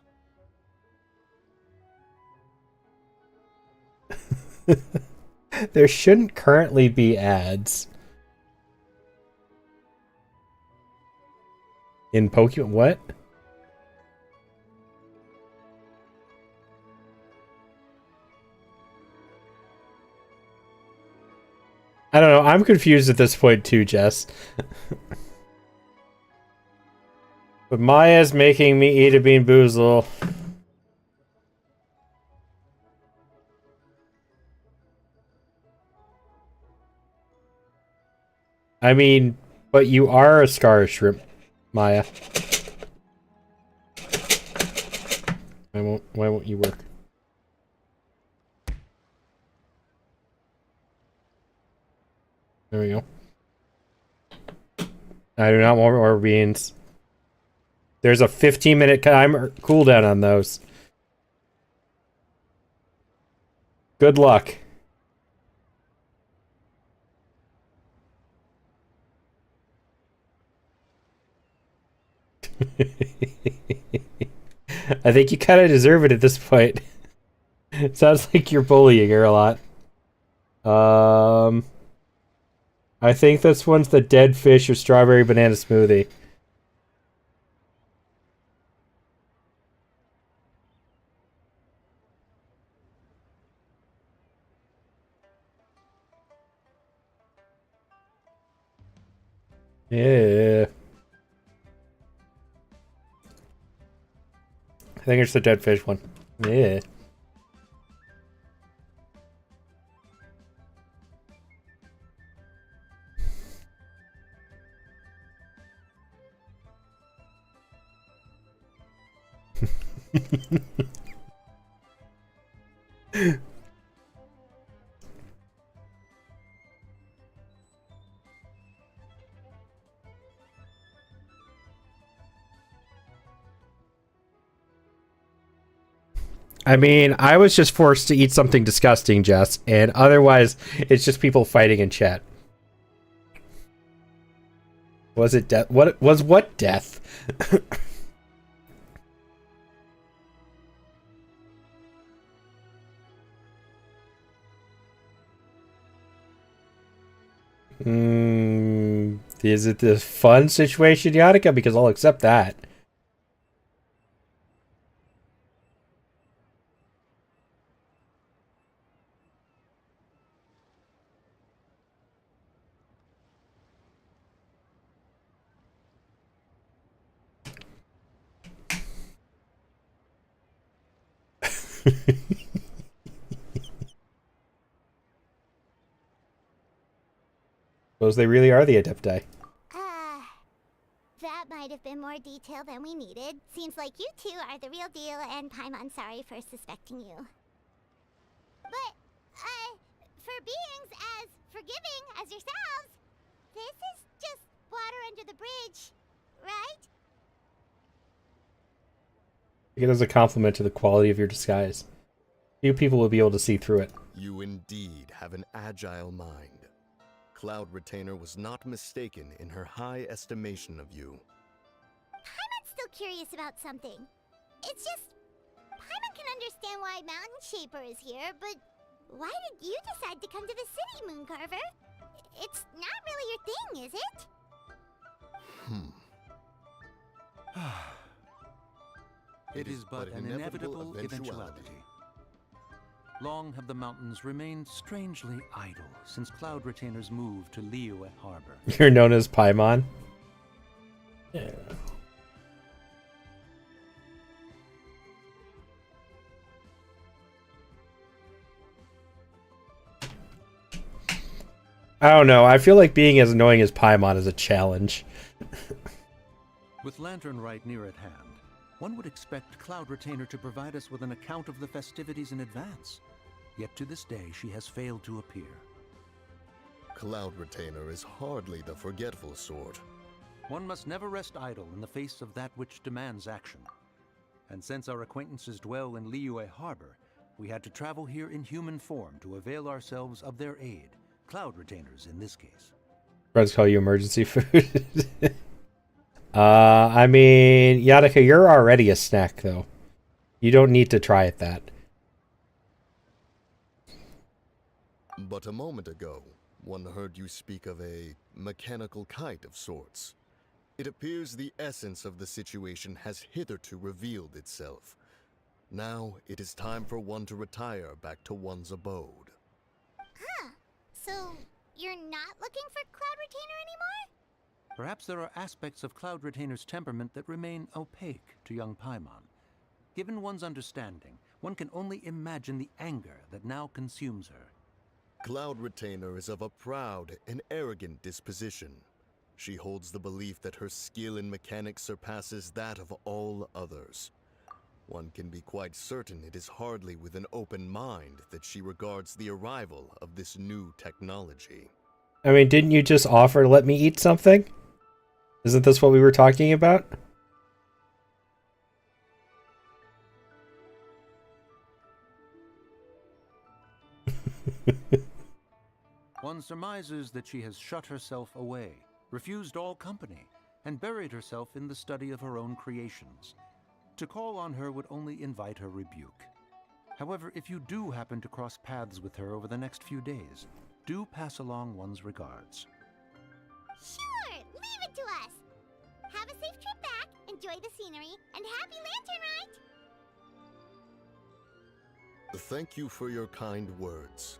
There shouldn't currently be ads. In Pokemon, what? I don't know, I'm confused at this point too, Jess. But Maya's making me eat a Bean Boozle. I mean, but you are a Scar Shrimp, Maya. Why won't you work? There we go. I do not want more beans. There's a 15-minute timer cooldown on those. Good luck. I think you kind of deserve it at this point. It sounds like you're bullying her a lot. I think this one's the dead fish or strawberry banana smoothie. Yeah. I think it's the dead fish one. Yeah. I mean, I was just forced to eat something disgusting, Jess, and otherwise, it's just people fighting in chat. Was it death? What death? Is it the fun situation, Yanika? Because I'll accept that. Suppose they really are the Adepti. That might have been more detail than we needed. Seems like you two are the real deal, and Paimon sorry for suspecting you. But, for beings as forgiving as yourselves, this is just water under the bridge, right? Take it as a compliment to the quality of your disguise. Few people will be able to see through it. You indeed have an agile mind. Cloud Retainer was not mistaken in her high estimation of you. Paimon's still curious about something. It's just, Paimon can understand why Mountain Shaper is here, but why did you decide to come to the city, Mooncarver? It's not really your thing, is it? It is but an inevitable eventuality. Long have the mountains remained strangely idle since Cloud Retainer's move to Liyue Harbor. You're known as Paimon? Yeah. I don't know. I feel like being as annoying as Paimon is a challenge. With Lantern Rite near at hand, one would expect Cloud Retainer to provide us with an account of the festivities in advance. Yet to this day, she has failed to appear. Cloud Retainer is hardly the forgetful sort. One must never rest idle in the face of that which demands action. And since our acquaintances dwell in Liyue Harbor, we had to travel here in human form to avail ourselves of their aid. Cloud Retainers in this case. Friends call you emergency food. I mean, Yanika, you're already a snack, though. You don't need to try at that. But a moment ago, one heard you speak of a mechanical kite of sorts. It appears the essence of the situation has hitherto revealed itself. Now it is time for one to retire back to one's abode. Huh. So, you're not looking for Cloud Retainer anymore? Perhaps there are aspects of Cloud Retainer's temperament that remain opaque to young Paimon. Given one's understanding, one can only imagine the anger that now consumes her. Cloud Retainer is of a proud and arrogant disposition. She holds the belief that her skill in mechanics surpasses that of all others. One can be quite certain it is hardly with an open mind that she regards the arrival of this new technology. I mean, didn't you just offer to let me eat something? Isn't this what we were talking about? One surmises that she has shut herself away, refused all company, and buried herself in the study of her own creations. To call on her would only invite her rebuke. However, if you do happen to cross paths with her over the next few days, do pass along one's regards. Sure, leave it to us. Have a safe trip back, enjoy the scenery, and happy Lantern Rite! Thank you for your kind words.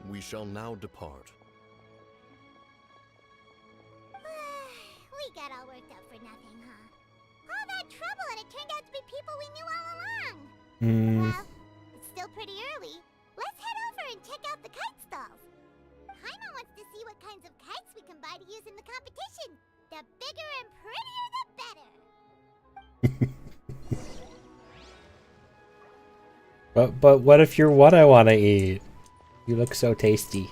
We shall now depart. We got all worked up for nothing, huh? All that trouble and it turned out to be people we knew all along. Well, it's still pretty early. Let's head over and check out the kite stalls. Paimon wants to see what kinds of kites we can buy to use in the competition. The bigger and prettier, the better. But what if you're what I want to eat? You look so tasty.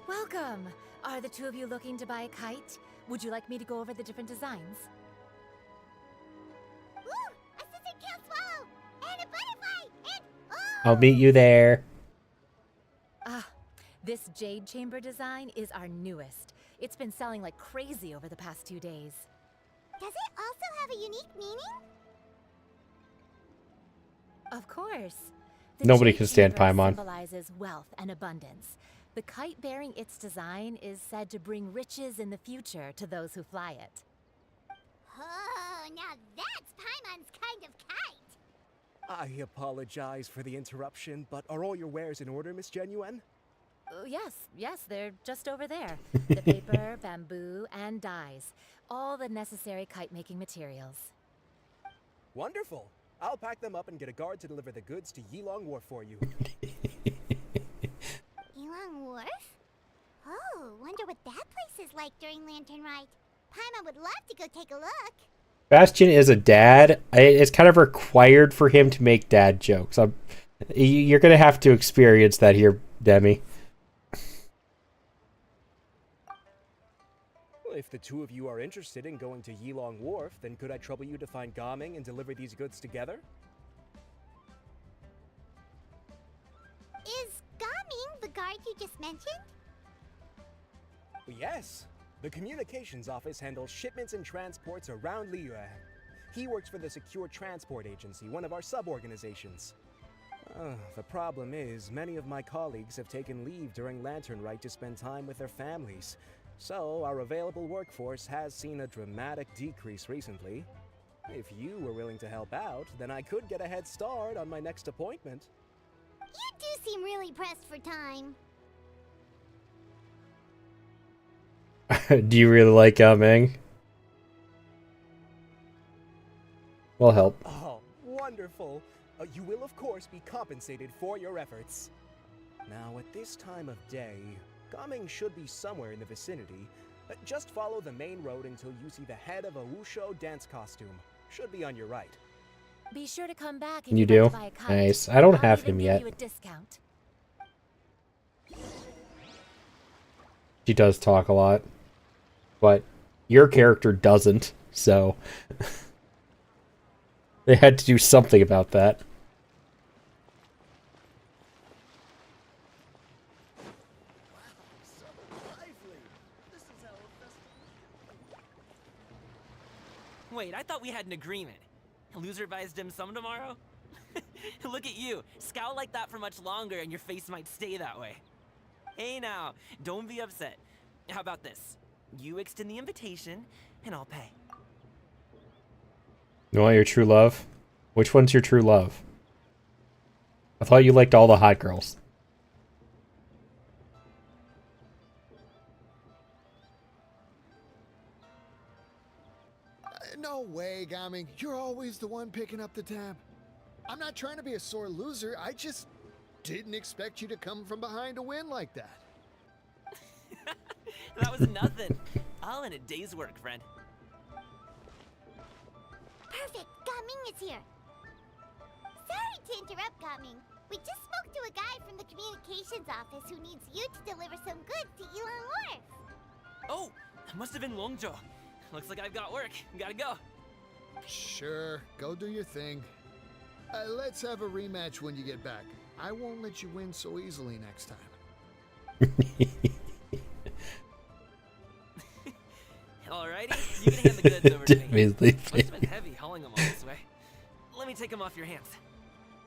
Welcome! Are the two of you looking to buy a kite? Would you like me to go over the different designs? Ooh, a scissor-tail swallow! And a butterfly! And I'll meet you there. Ah, this jade chamber design is our newest. It's been selling like crazy over the past 2 days. does it also have a unique meaning? Of course. Nobody jade can stand chamber Paimon. Symbolizes wealth and abundance. The kite bearing its design is said to bring riches in the future to those who fly it. Oh, now that's Paimon's kind of kite! I apologize for the interruption, but are all your wares in order, Miss Genuine? Yes, they're just over there. The paper, bamboo, and dyes. All the necessary kite-making materials. Wonderful. I'll pack them up and get a guard to deliver the goods to Yilong Wharf for you. Yilong Wharf? Oh, wonder what that place is like during Lantern Rite. Paimon would love to go take a look. Bastion is a dad. It's kind of required for him to make dad jokes. You're gonna have to experience that here, Demi. Well, if the two of you are interested in going to Yilong Wharf, then could I trouble you to find Gaming and deliver these goods together? Is Gaming the guard you just mentioned? Yes. The communications office handles shipments and transports around Liyue. He works for the Secure Transport Agency, one of our sub-organizations. The problem is, many of my colleagues have taken leave during Lantern Rite to spend time with their families. So, our available workforce has seen a dramatic decrease recently. If you were willing to help out, then I could get a head start on my next appointment. You do seem really pressed for time. Do you really like Ming? We'll help. Oh, wonderful. You will, of course, be compensated for your efforts. Now, at this time of day, Gaming should be somewhere in the vicinity. Just follow the main road until you see the head of a Wushu dance costume. Should be on your right. Be sure to come back You if do? you'd like to buy a kite. Nice. I don't I'll have even him give yet. you a discount. She does talk a lot. But your character doesn't, so they had to do something about that. Wait, I thought we had an agreement. Loser buys dim sum tomorrow? Look at you. Scowl like that for much longer and your face might stay that way. Hey now, don't be upset. How about this? You extend the invitation, and I'll pay. You want your true love? Which one's your true love? I thought you liked all the hot girls. No way, Gaming. You're always the one picking up the tab. I'm not trying to be a sore loser. I just didn't expect you to come from behind to win like that. That was nothing. All in a day's work, friend. Perfect, Gaming is here. Sorry to interrupt, Gaming. We just spoke to a guy from the communications office who needs you to deliver some goods to Yilong Wharf. Oh, that must have been Longzhou. Looks like I've got work. Gotta go. Sure, go do your thing. Let's have a rematch when you get back. I won't let you win so easily next time. Alrighty, you can hand the goods over to me. Didn't Must have been heavy hauling them all this way. Let me take them off your hands.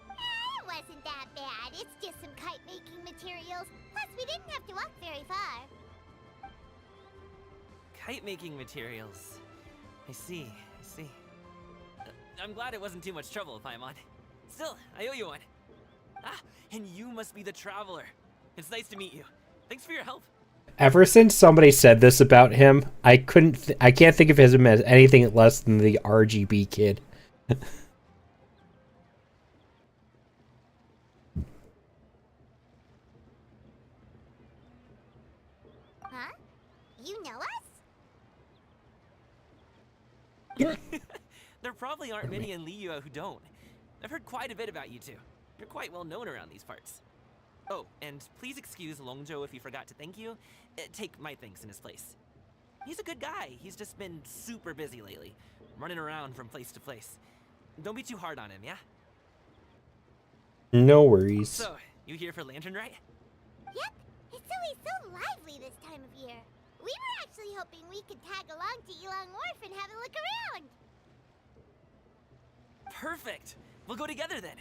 It wasn't that bad. It's just some kite-making materials. Plus, we didn't have to walk very far. Kite-making materials. I see. I'm glad it wasn't too much trouble, Paimon. Still, I owe you one. Ah, and you must be the traveler. It's nice to meet you. Thanks for your help. Ever since somebody said this about him, I can't think of him as anything less than the RGB kid. Huh? You know us? There probably aren't many in Liyue who don't. I've heard quite a bit about you two. You're quite well known around these parts. Oh, and please excuse Longzhou if he forgot to thank you. Take my thanks in his place. He's a good guy. He's just been super busy lately, running around from place to place. Don't be too hard on him, yeah? No worries. So, you here for Lantern Rite? Yep, it's always so lively this time of year. We were actually hoping we could tag along to Elong Wharf and have a look around. Perfect! We'll go together then.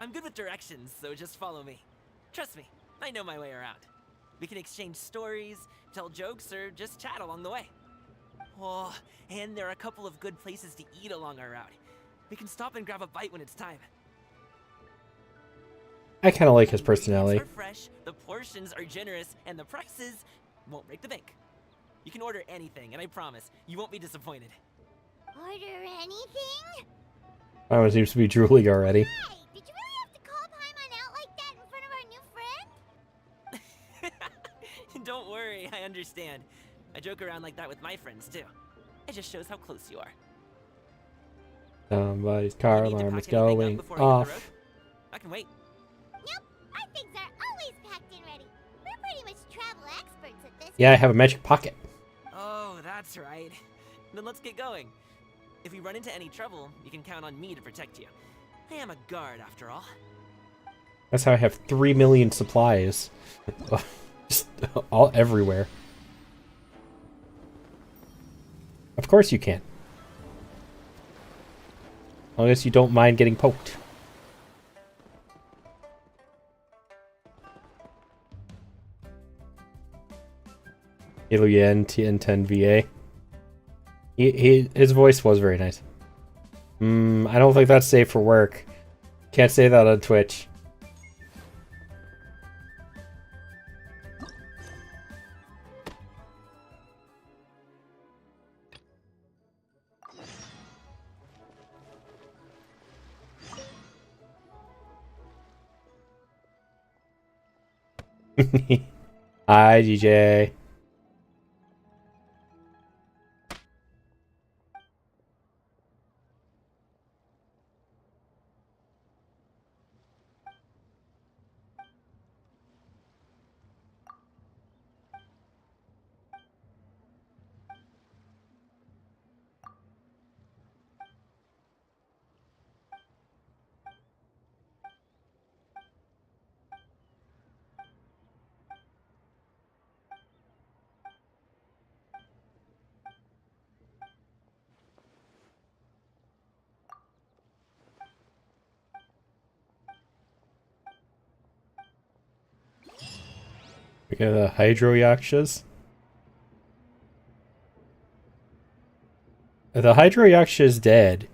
I'm good with directions, so just follow me. Trust me, I know my way around. We can exchange stories, tell jokes, or just chat along the way. Oh, and there are a couple of good places to eat along our route. We can stop and grab a bite when it's time. I kind of like his personality. The ingredients are fresh, the portions are generous, and the prices won't break the bank. You can order anything, and I promise, you won't be disappointed. Order anything? That one seems to be drooling already. Hey, did you really have to call Paimon out like that in front of our new friend? Don't worry, I understand. I joke around like that with my friends, too. It just shows how close you are. Somebody's car You need to alarm is pack anything up going before we hit the road? off. I can wait. Nope, our things are always packed and ready. We're pretty much travel experts at this. Yeah, I have a magic pocket. Oh, that's right. Then let's get going. If we run into any trouble, you can count on me to protect you. I am a guard, after all. That's how I have 3 million supplies. Just all everywhere. Of course you can. As long as you don't mind getting poked. Yen TN10 VA. His voice was very nice. I don't think that's safe for work. Can't say that on Twitch. Hi, DJ. We got the Hydro Yakshas. The Hydro Yaksha is dead.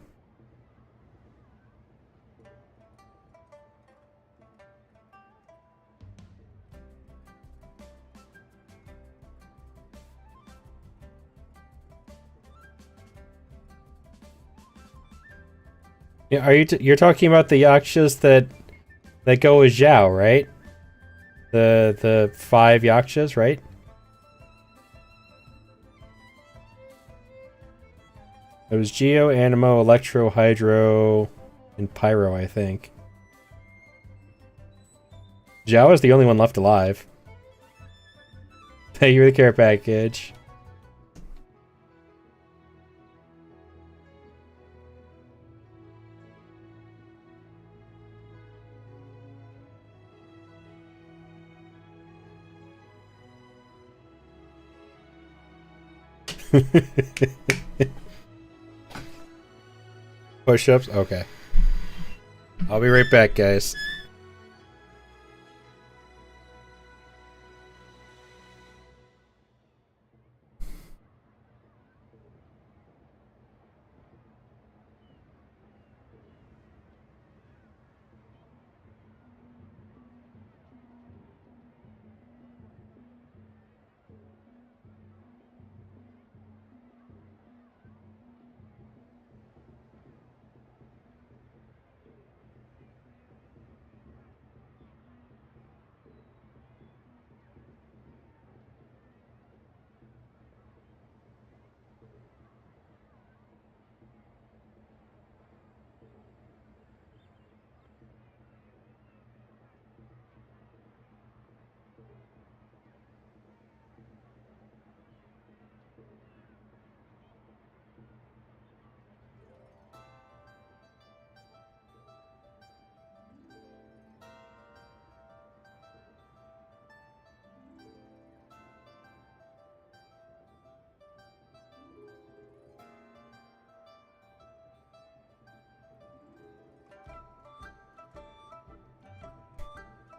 Yeah, are you're talking about the Yakshas that go with Zhao, right? The 5 Yakshas, right? It was Geo, Animo, Electro, Hydro, and Pyro, I think. Zhao is the only one left alive. Thank you for the care package. Push-ups? Okay. I'll be right back, guys.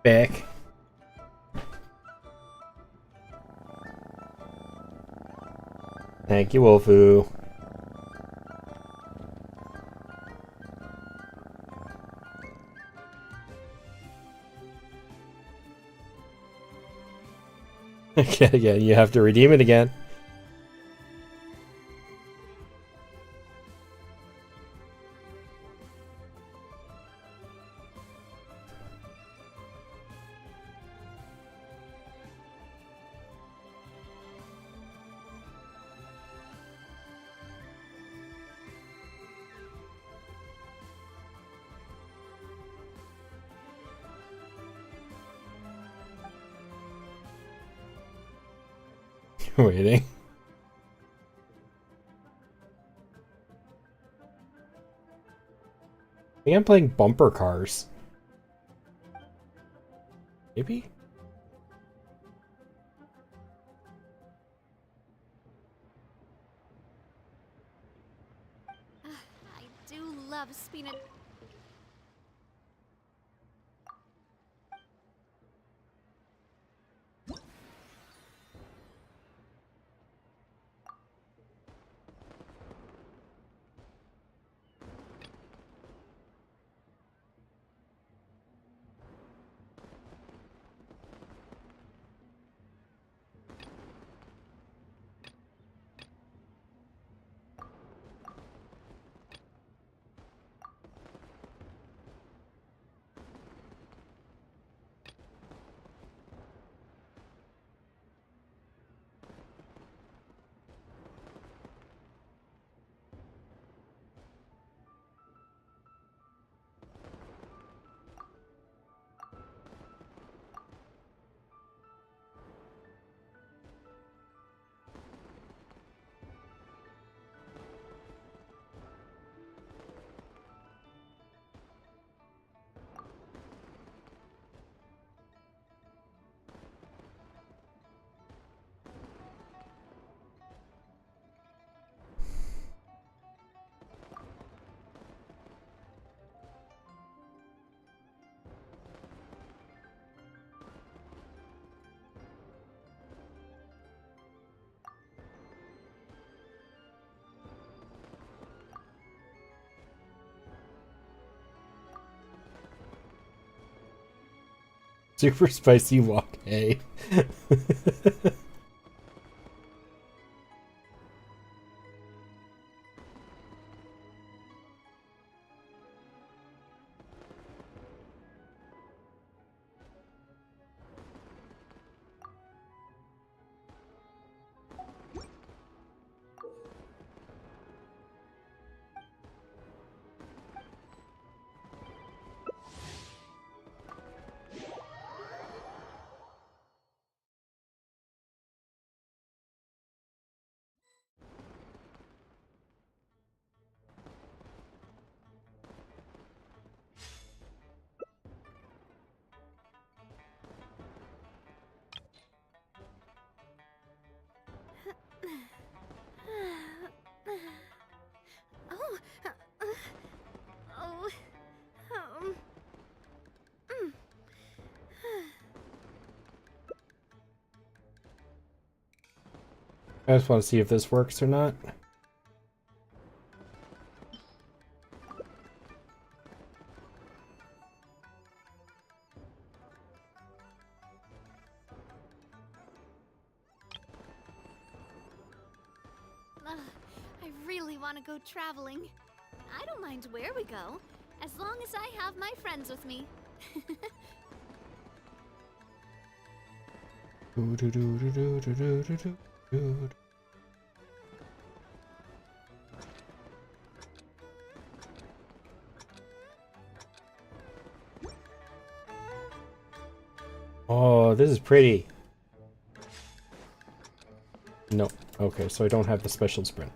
Back. Thank you, Wolfu. Yeah, you have to redeem it again. Waiting. I think I'm playing bumper cars. Maybe? I do love spinach. Super spicy wok. Hey. Oh, oh, I just want to see if this works or not. I really want to go traveling. I don't mind where we go, as long as I have my friends with me. Oh, this is pretty. No. Okay, so I don't have the special sprint.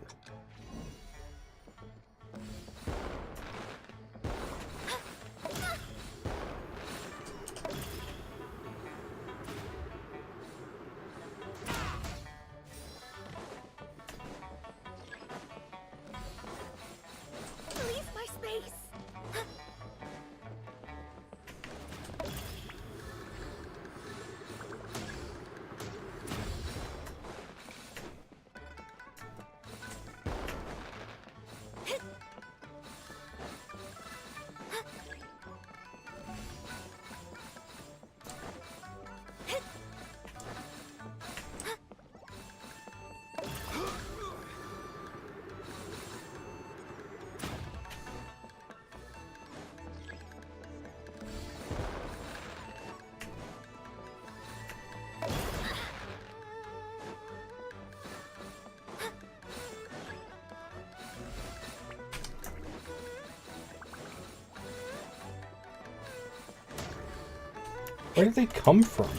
Leave my space! Where did they come from?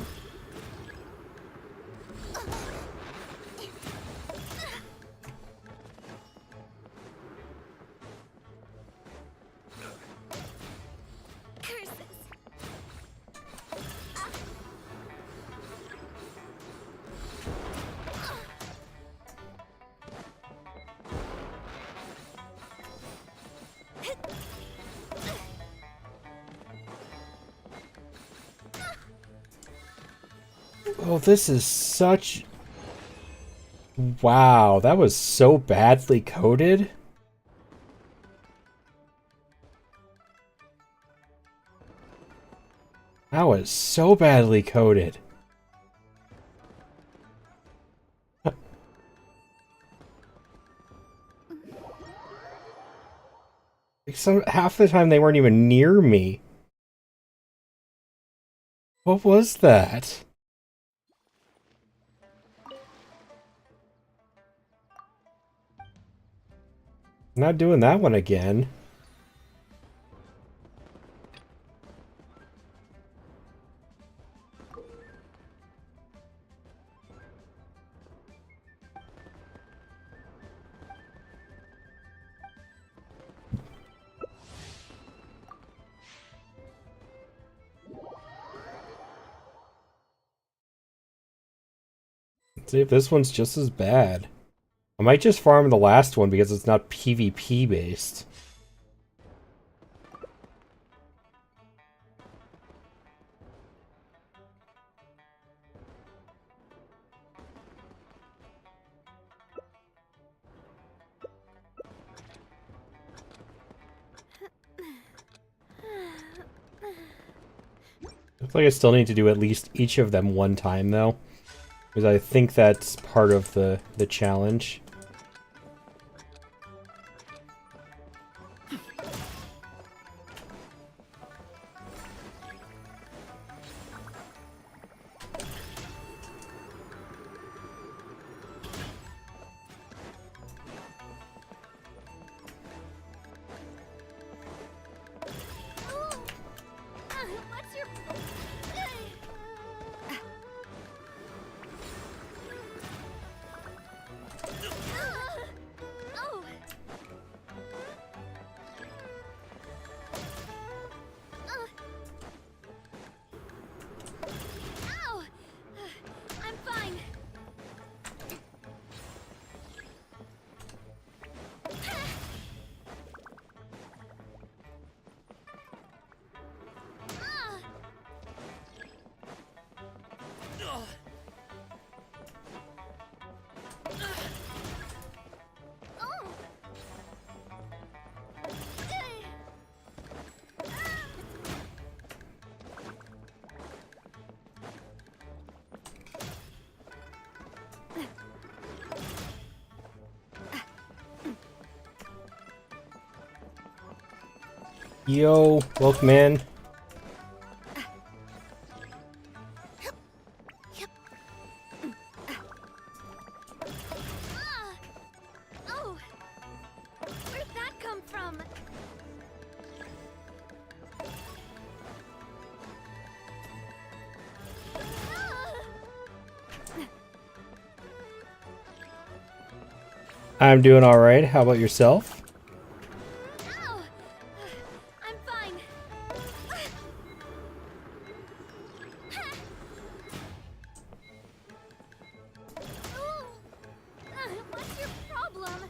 Oh, this is such... Wow, that was so badly coded. That was so badly coded. Half the time they weren't even near me. What was that? Not doing that one again. Let's see if this one's just as bad. I might just farm the last one because it's not PvP based. Looks like I still need to do at least each of them one time though. Because I think that's part of the challenge. What's your... Oh! Ow! I'm fine. Yo, welcome in. Oh! Where'd that come from? I'm doing alright. How about yourself? Ow! I'm fine. What's your problem?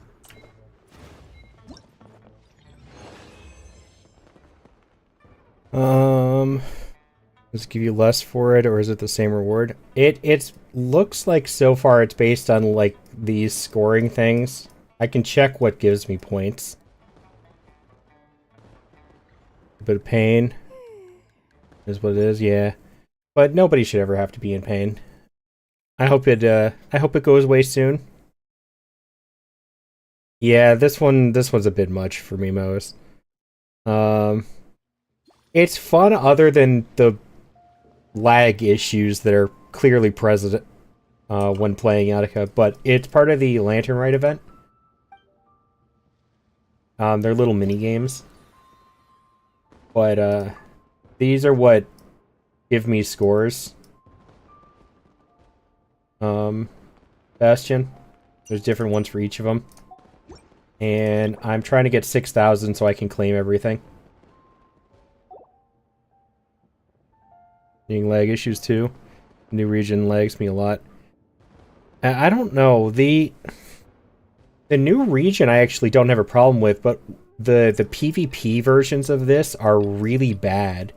Does it give you less for it, or is it the same reward? It looks like so far it's based on like these scoring things. I can check what gives me points. A bit of pain is what it is, yeah. But nobody should ever have to be in pain. I hope it goes away soon. Yeah, this one's a bit much for me, Mose. It's fun other than the lag issues that are clearly present when playing Attica, but it's part of the Lantern Rite event. They're little mini games, but these are what give me scores. Bastion. There's different ones for each of them. And I'm trying to get 6,000 so I can claim everything. Seeing lag issues too. New region lags me a lot. I don't know. The new region I actually don't have a problem with, but the PvP versions of this are really bad.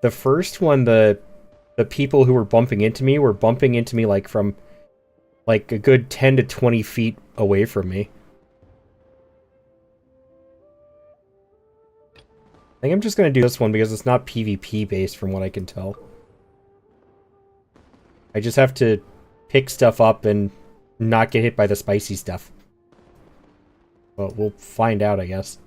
The first one, the people who were bumping into me were bumping into me like from like a good 10 to 20 feet away from me. I think I'm just going to do this one because it's not PvP based from what I can tell. I just have to pick stuff up and not get hit by the spicy stuff. But we'll find out, I guess.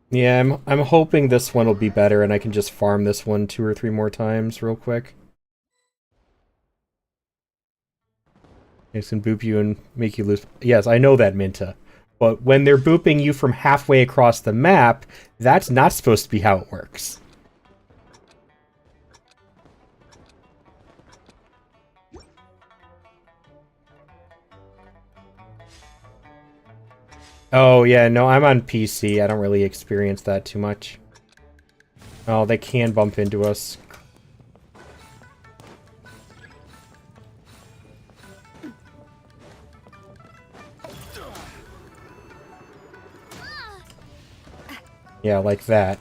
Yeah, I'm hoping this one will be better and I can just farm this one 2 or 3 more times real quick. It can boop you and make you lose. Yes, I know that, Minta. But when they're booping you from halfway across the map, that's not supposed to be how it works. Oh, yeah, no, I'm on PC. I don't really experience that too much. Oh, they can bump into us. Yeah, like that.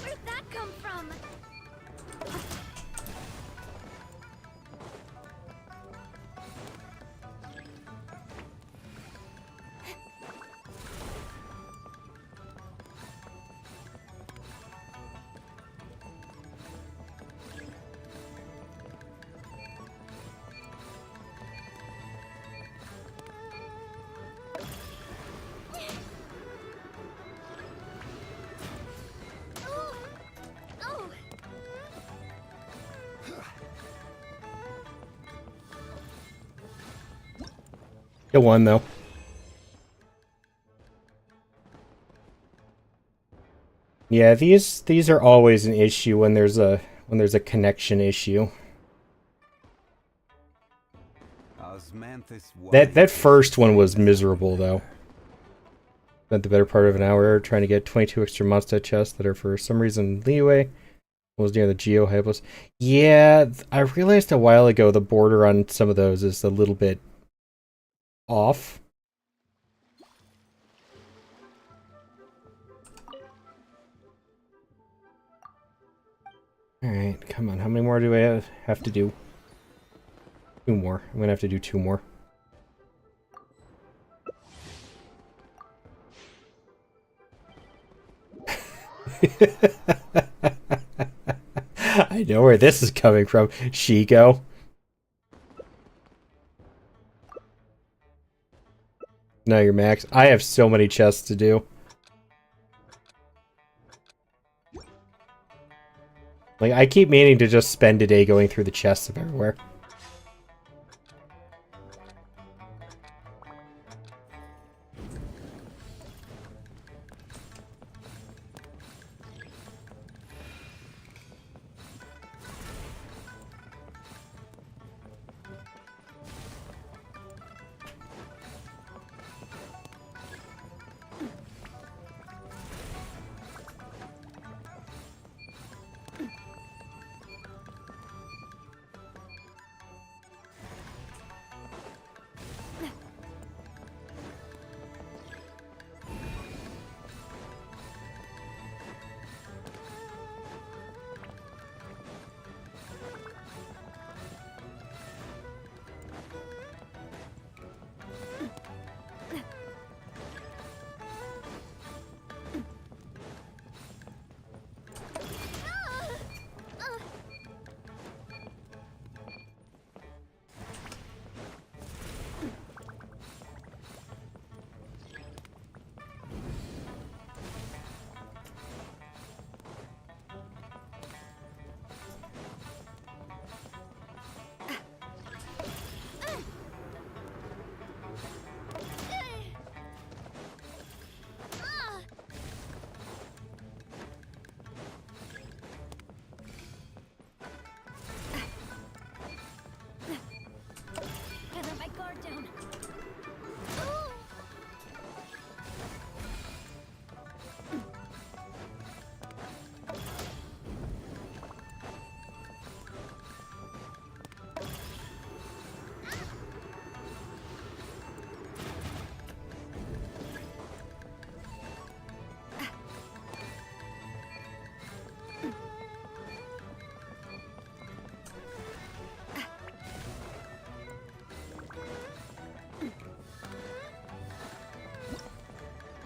Where'd that come from? It won, though. Yeah, these are always an issue when there's a connection issue. That first one was miserable, though. Spent the better part of an hour trying to get 22 extra monster chests that are for some reason leeway. Was near the Geo Hypos. Yeah, I realized a while ago the border on some of those is a little bit off. Alright, come on. How many more do I have to do? 2 more. I'm gonna have to do 2 more. I know where this is coming from, Shigo. No, you're max. I have so many chests to do. Like, I keep meaning to just spend a day going through the chests of everywhere.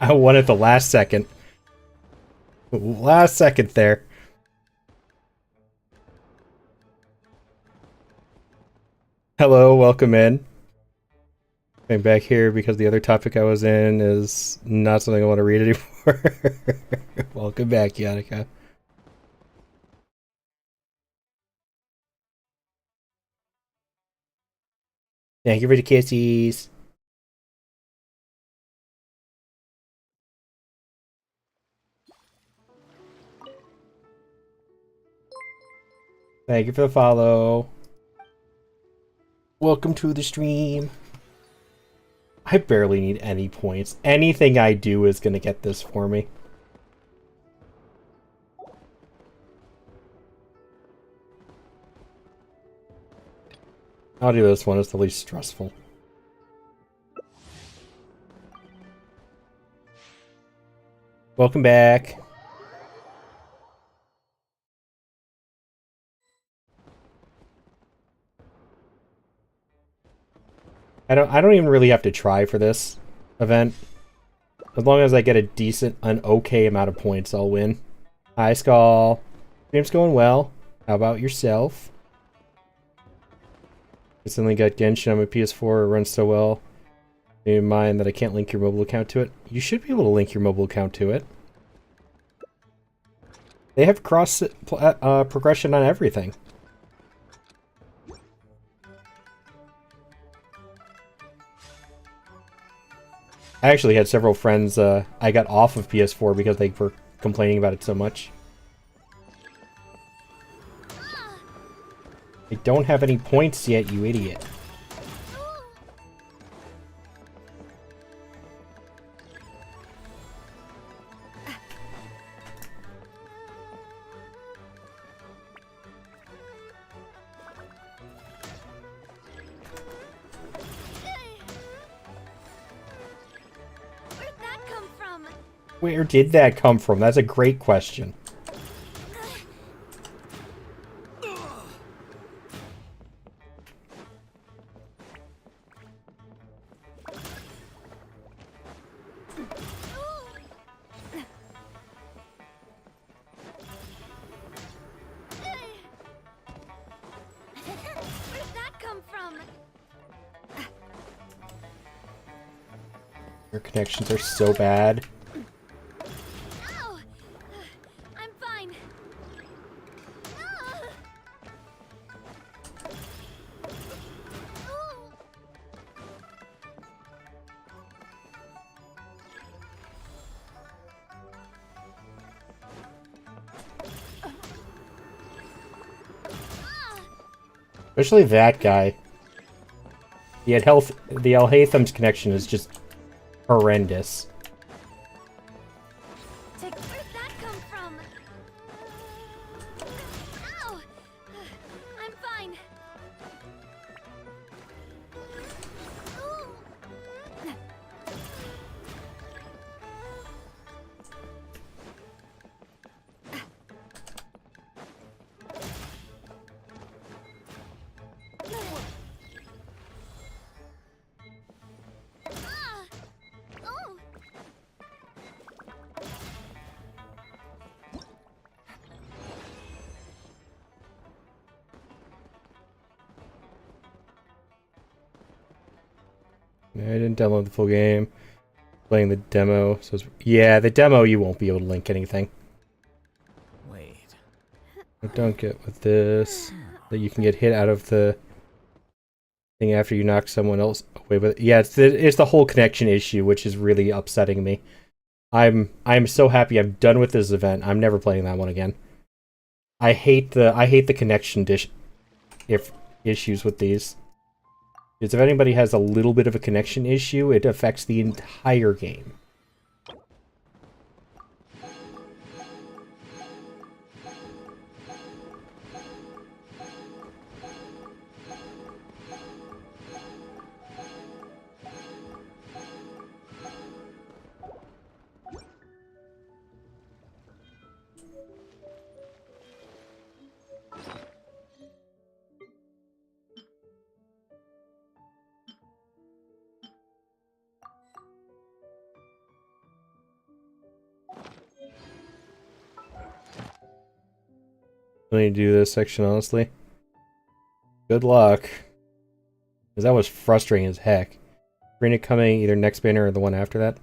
I won at the last second. Last second there. Hello, welcome in. I'm back here because the other topic I was in is not something I want to read anymore. Welcome back, Yannicka. Thank you for the kisses. Thank you for the follow. Welcome to the stream. I barely need any points. Anything I do is going to get this for me. I'll do this one. It's the least stressful. Welcome back. I don't even really have to try for this event. As long as I get an okay amount of points, I'll win. Hi, Skull. Stream's going well. How about yourself? Recently got Genshin on my PS4. It runs so well. Keep in mind that I can't link your mobile account to it. You should be able to link your mobile account to it. They have cross progression on everything. I actually had several friends I got off of PS4 because they were complaining about it so much. I don't have any points yet, you idiot. Where did that come from? That's a great question. Your connections are so bad. Especially that guy. The Alhatham's connection is just horrendous. Where'd that come from? Ow! I'm fine. I didn't download the full game. Playing the demo. So yeah, the demo you won't be able to link anything. Wait. I don't get with this. That you can get hit out of the thing after you knock someone else away. But yeah, it's the whole connection issue, which is really upsetting me. I'm so happy I'm done with this event. I'm never playing that one again. I hate the connection issues with these. Because if anybody has a little bit of a connection issue, it affects the entire game. Let me do this section, honestly. Good luck. Because that was frustrating as heck. Arena coming either next banner or the one after that.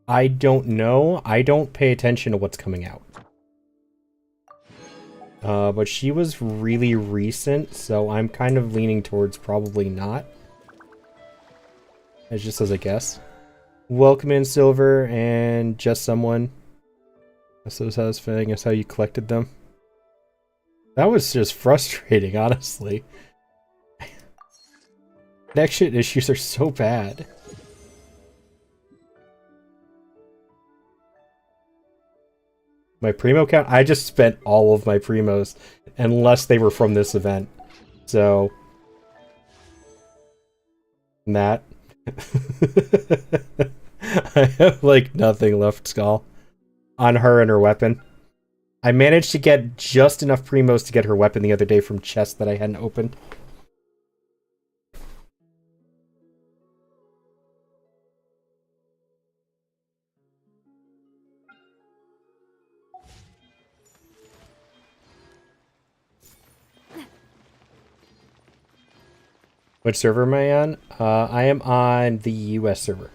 I don't know. I don't pay attention to what's coming out. But she was really recent, so I'm kind of leaning towards probably not. It's just as a guess. Welcome in, Silver, and just someone. That's so satisfying. That's how you collected them. That was just frustrating, honestly. Connection issues are so bad. My Primo count? I just spent all of my Primos, unless they were from this event. So... that. I have, like, nothing left, Skull. On her and her weapon. I managed to get just enough Primos to get her weapon the other day from chests that I hadn't opened. Which server am I on? I am on the US server.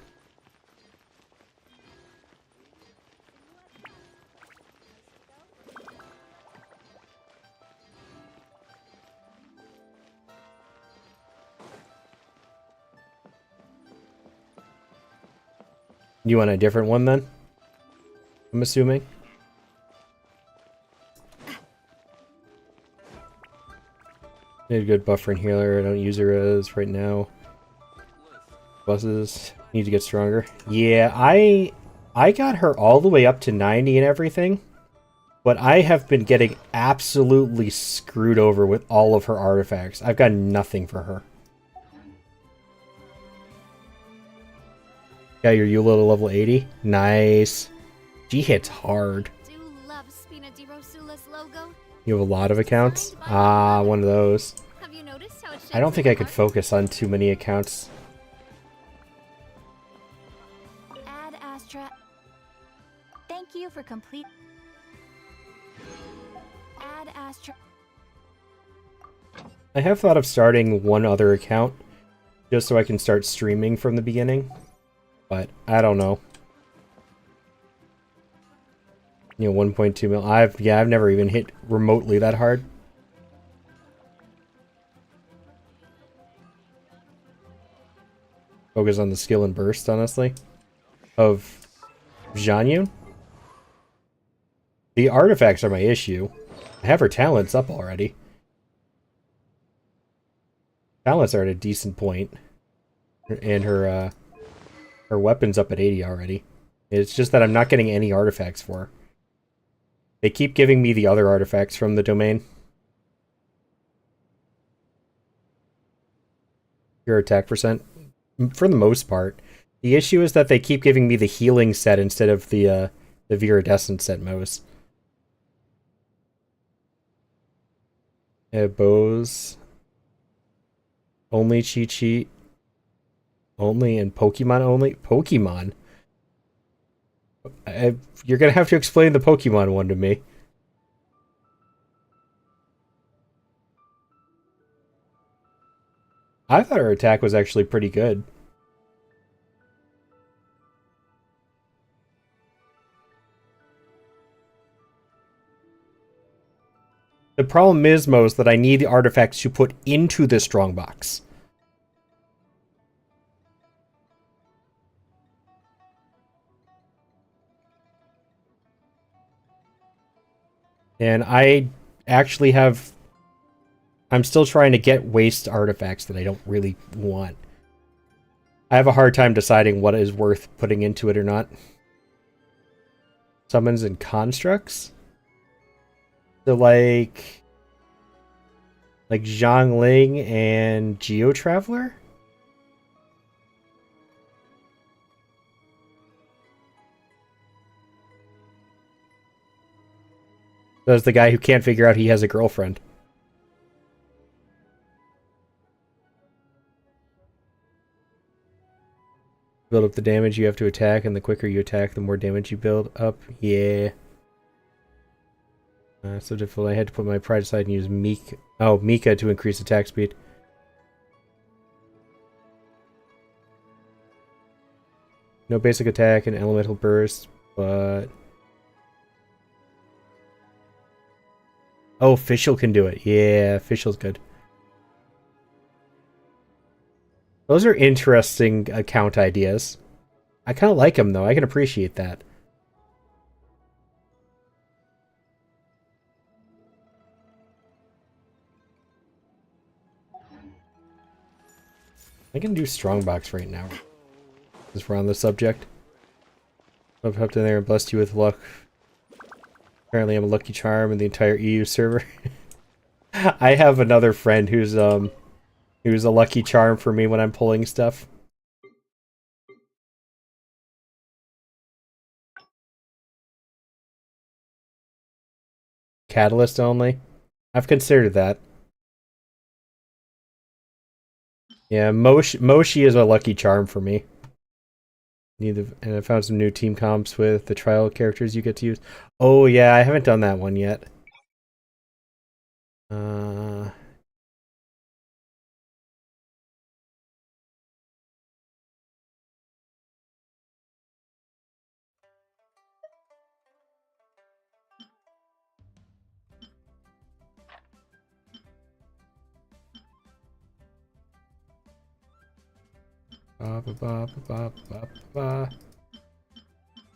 You want a different one then? I'm assuming. Need a good buffer and healer. I don't use her as right now. Buses need to get stronger. Yeah, I got her all the way up to 90 and everything, but I have been getting absolutely screwed over with all of her artifacts. I've got nothing for her. Got your Eula to level 80. Nice. She hits hard. Do love Spina di Rosula's logo. You have a lot of accounts? Ah, one of those. Have you noticed how it I don't think I could focus on too many accounts. Add Astra. Thank you for complete. Add Astra. I have thought of starting one other account just so I can start streaming from the beginning, but I don't know. You know, 1.2 mil. I've never even hit remotely that hard. Focus on the skill and burst, honestly, of Jianyun. The artifacts are my issue. I have her talents up already. Talents are at a decent point, and her weapon's up at 80 already. It's just that I'm not getting any artifacts for her. They keep giving me the other artifacts from the domain. Your attack percent, for the most part. The issue is that they keep giving me the healing set instead of the viridescent set most. Bows. Only Chi-Chi. Only and Pokemon only? Pokemon? You're gonna have to explain the Pokemon one to me. I thought her attack was actually pretty good. The problem is, Mose, that I need the artifacts to put into the strongbox. And I actually have... I'm still trying to get waste artifacts that I don't really want. I have a hard time deciding what is worth putting into it or not. Summons and constructs? So like Zhongling and Geo Traveler? There's the guy who can't figure out he has a girlfriend. Build up the damage you have to attack, and the quicker you attack, the more damage you build up. Yeah. So difficult. I had to put my pride aside and use Mika to increase attack speed. No basic attack and elemental burst, but... Oh, Fischl can do it. Yeah, Fischl's good. Those are interesting account ideas. I kind of like them, though. I can appreciate that. I can do Strongbox right now. Since we're on the subject. I've up in there and blessed you with luck. Apparently I'm a lucky charm in the entire EU server. I have another friend who's a lucky charm for me when I'm pulling stuff. Catalyst only? I've considered that. Yeah, Moshi is a lucky charm for me. And I found some new team comps with the trial characters you get to use. Oh yeah, I haven't done that one yet.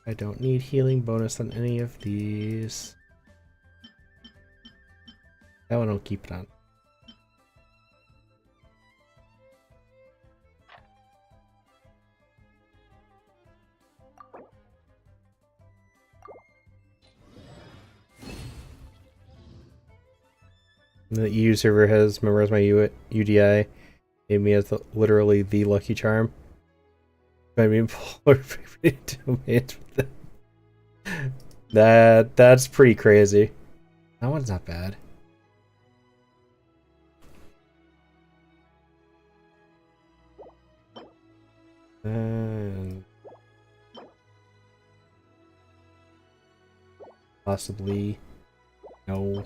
I don't need healing bonus on any of these. That one I'll keep it on. The EU server has memorized my UDI. Made me as literally the lucky charm. I mean, polar favorite domains. That's pretty crazy. That one's not bad. And possibly no.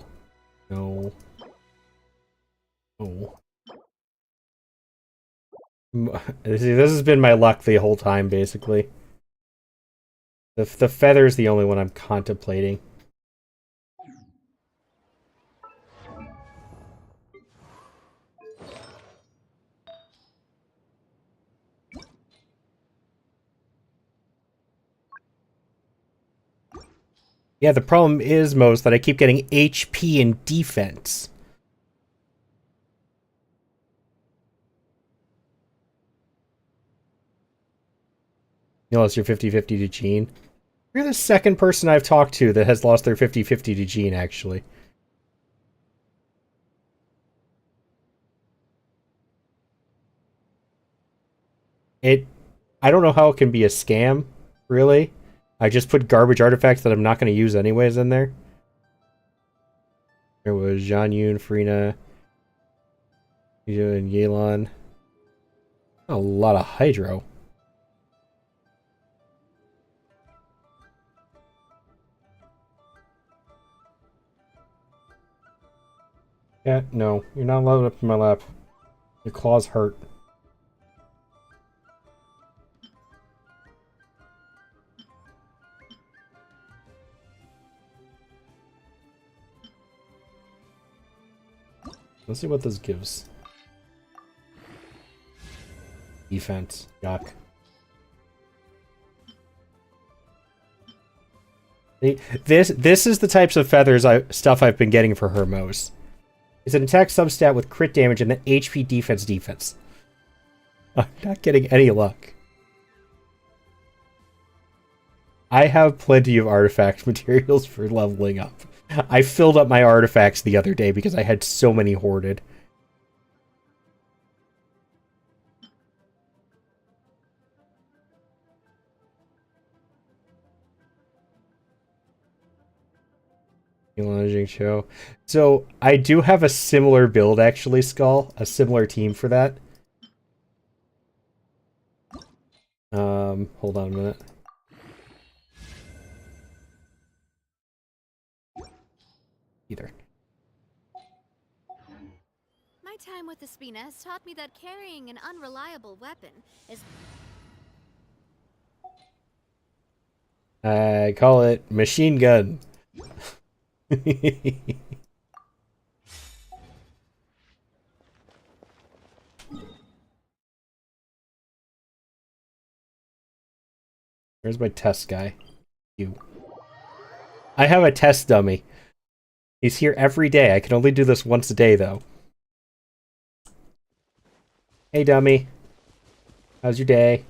Oh. See, this has been my luck the whole time, basically. The feather's the only one I'm contemplating. Yeah, the problem is, Mose, that I keep getting HP and defense. You lost your 50-50 to Gene. You're the second person I've talked to that has lost their 50-50 to Gene, actually. I don't know how it can be a scam, really. I just put garbage artifacts that I'm not going to use anyways in there. There was Zhan Yun, Farina, and Yelan. A lot of Hydro. Yeah, no. You're not allowed up in my lap. Your claws hurt. Let's see what this gives. Defense. Yuck. This is the types of feathers stuff I've been getting for Hermos. It's an attack substat with crit damage and then HP defense. I'm not getting any luck. I have plenty of artifact materials for leveling up. I filled up my artifacts the other day because I had so many hoarded. Show. So I do have a similar build, actually, Skull. A similar team for that. Hold on a minute. either. My time with Espina has taught me that carrying an unreliable weapon is... I call it machine gun. Where's my test guy? You. I have a test dummy. He's here every day. I can only do this once a day, though. Hey, dummy. How's your day?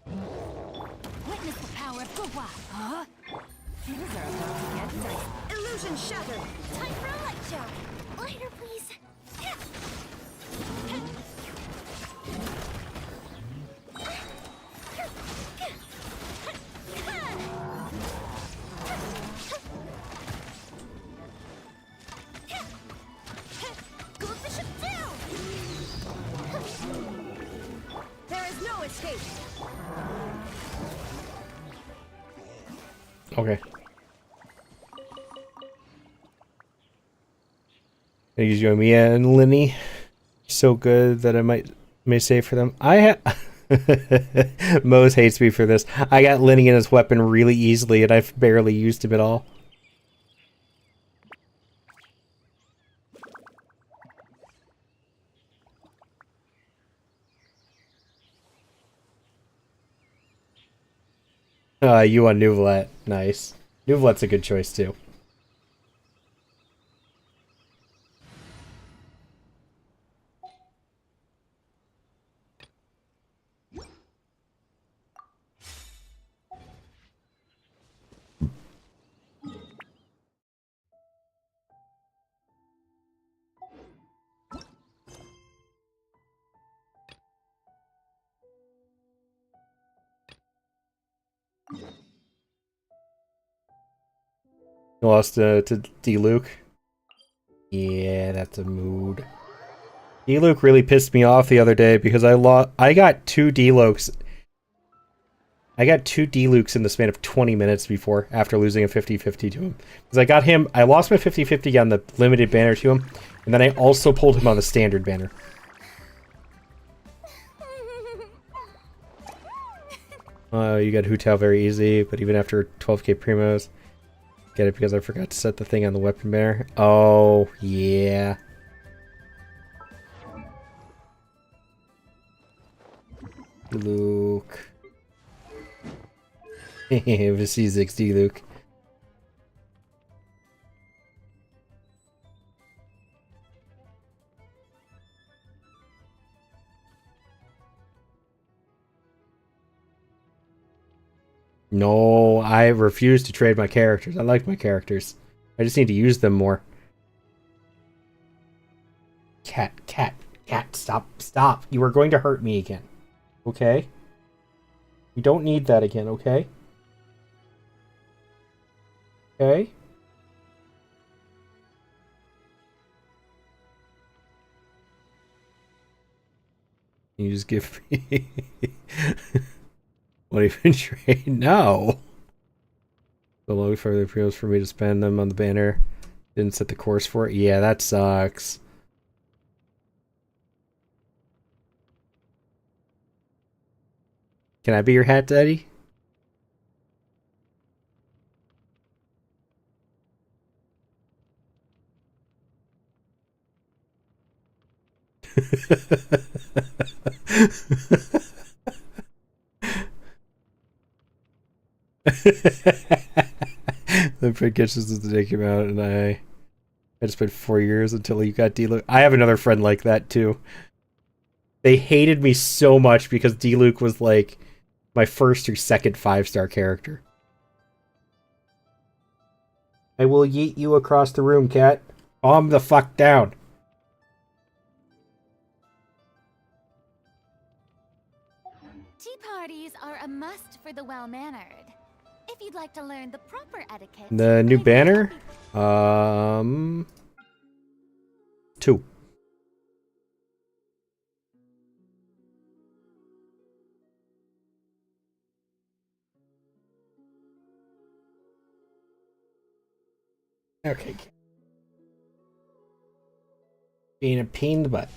Witness the power of Gugwa. Huh? Things are about to get dicey. Illusion shattered. Time for a light show. Lighter, please. Go with the ship down. There is no escape. Okay. I use Yoimiya and Linny. So good that I may save for them. Mose hates me for this. I got Linny and his weapon really easily, and I've barely used him at all. You on Nuvalet. Nice. Nuvalet's a good choice, too. You lost to D-Luke. Yeah, that's a mood. D-Luke really pissed me off the other day because I got two D-Lukes. I got two D-Lukes in the span of 20 minutes before, after losing a 50-50 to him. Because I got him, I lost my 50-50 on the limited banner to him, and then I also pulled him on the standard banner. You got Hu Tao very easy, but even after 12k primos. Get it because I forgot to set the thing on the weapon banner. Oh, yeah. Luke. It was C60, Luke. No, I refuse to trade my characters. I like my characters. I just need to use them more. Cat, stop. You are going to hurt me again. Okay? You don't need that again, okay? Okay? You just give me... What even trade? No! The long further appeals for me to spend them on the banner. Didn't set the course for it. Yeah, that sucks. Can I be your hat daddy? The Pink Kitchens is the day came out, and I had spent 4 years until you got D-Luke. I have another friend like that, too. They hated me so much because D-Luke was, like, my first or second 5-star character. I will yeet you across the room, cat. Calm the fuck down. Tea parties are a must for the well-mannered. If you'd like to learn the proper etiquette... The new I'd be banner? happy- 2. Okay. Being a pain in the butt.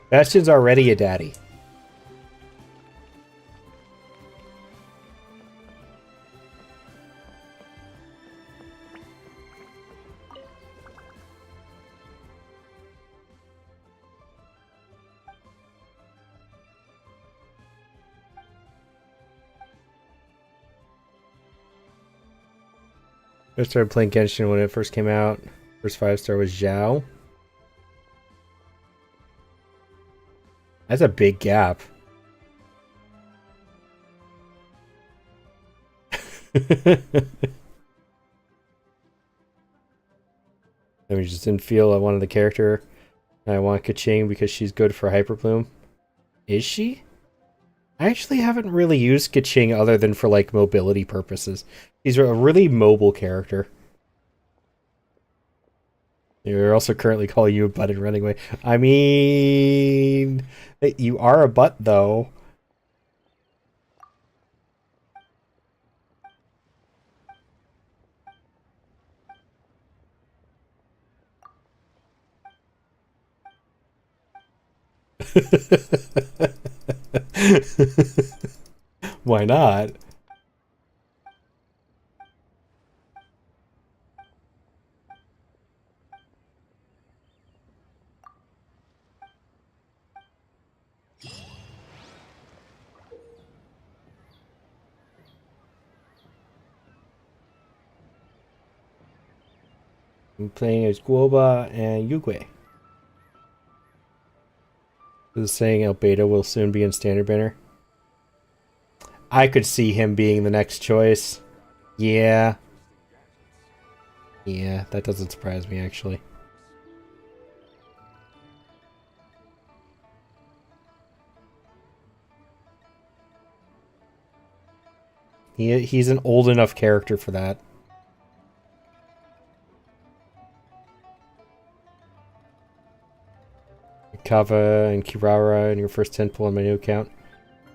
Bastion's already a daddy. I started playing Genshin when it first came out. First 5-star was Zhao. That's a big gap. I mean, just didn't feel I wanted the character. I want Kaching because she's good for Hyperbloom. Is she? I actually haven't really used Kaching other than for like mobility purposes. He's a really mobile character. You're also currently calling you a butt and running away. I mean, you are a butt though. Why not? I'm playing as Guoba and Yugwe. This is saying El Beta will soon be in Standard Banner. I could see him being the next choice. Yeah. Yeah, that doesn't surprise me, actually. He's an old enough character for that. Kava and Kirara in your first 10 pull on my new account.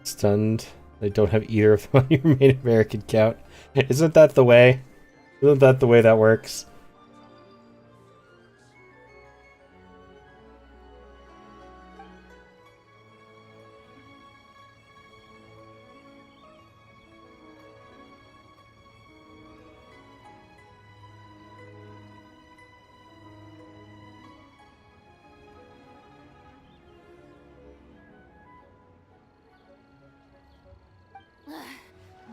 Stunned. I don't have either of them on your main American account. Isn't that the way? Isn't that the way that works?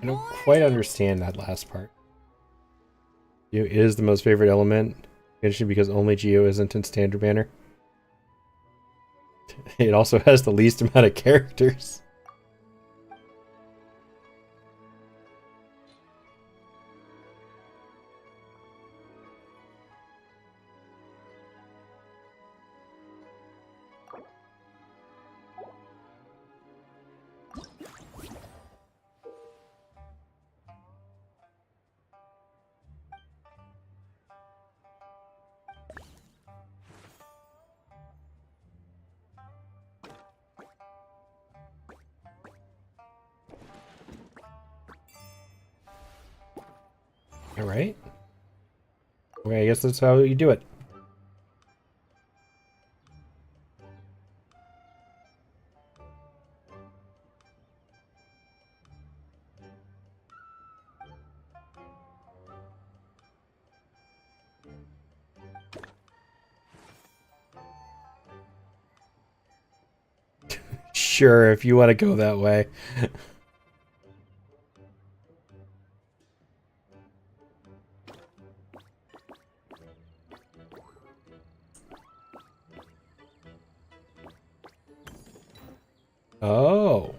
I don't quite understand that last part. Geo is the most favorite element. Because only Geo isn't in Standard Banner. It also has the least amount of characters. Alright. Okay, I guess that's how you do it. Sure, if you want to go that way. Oh.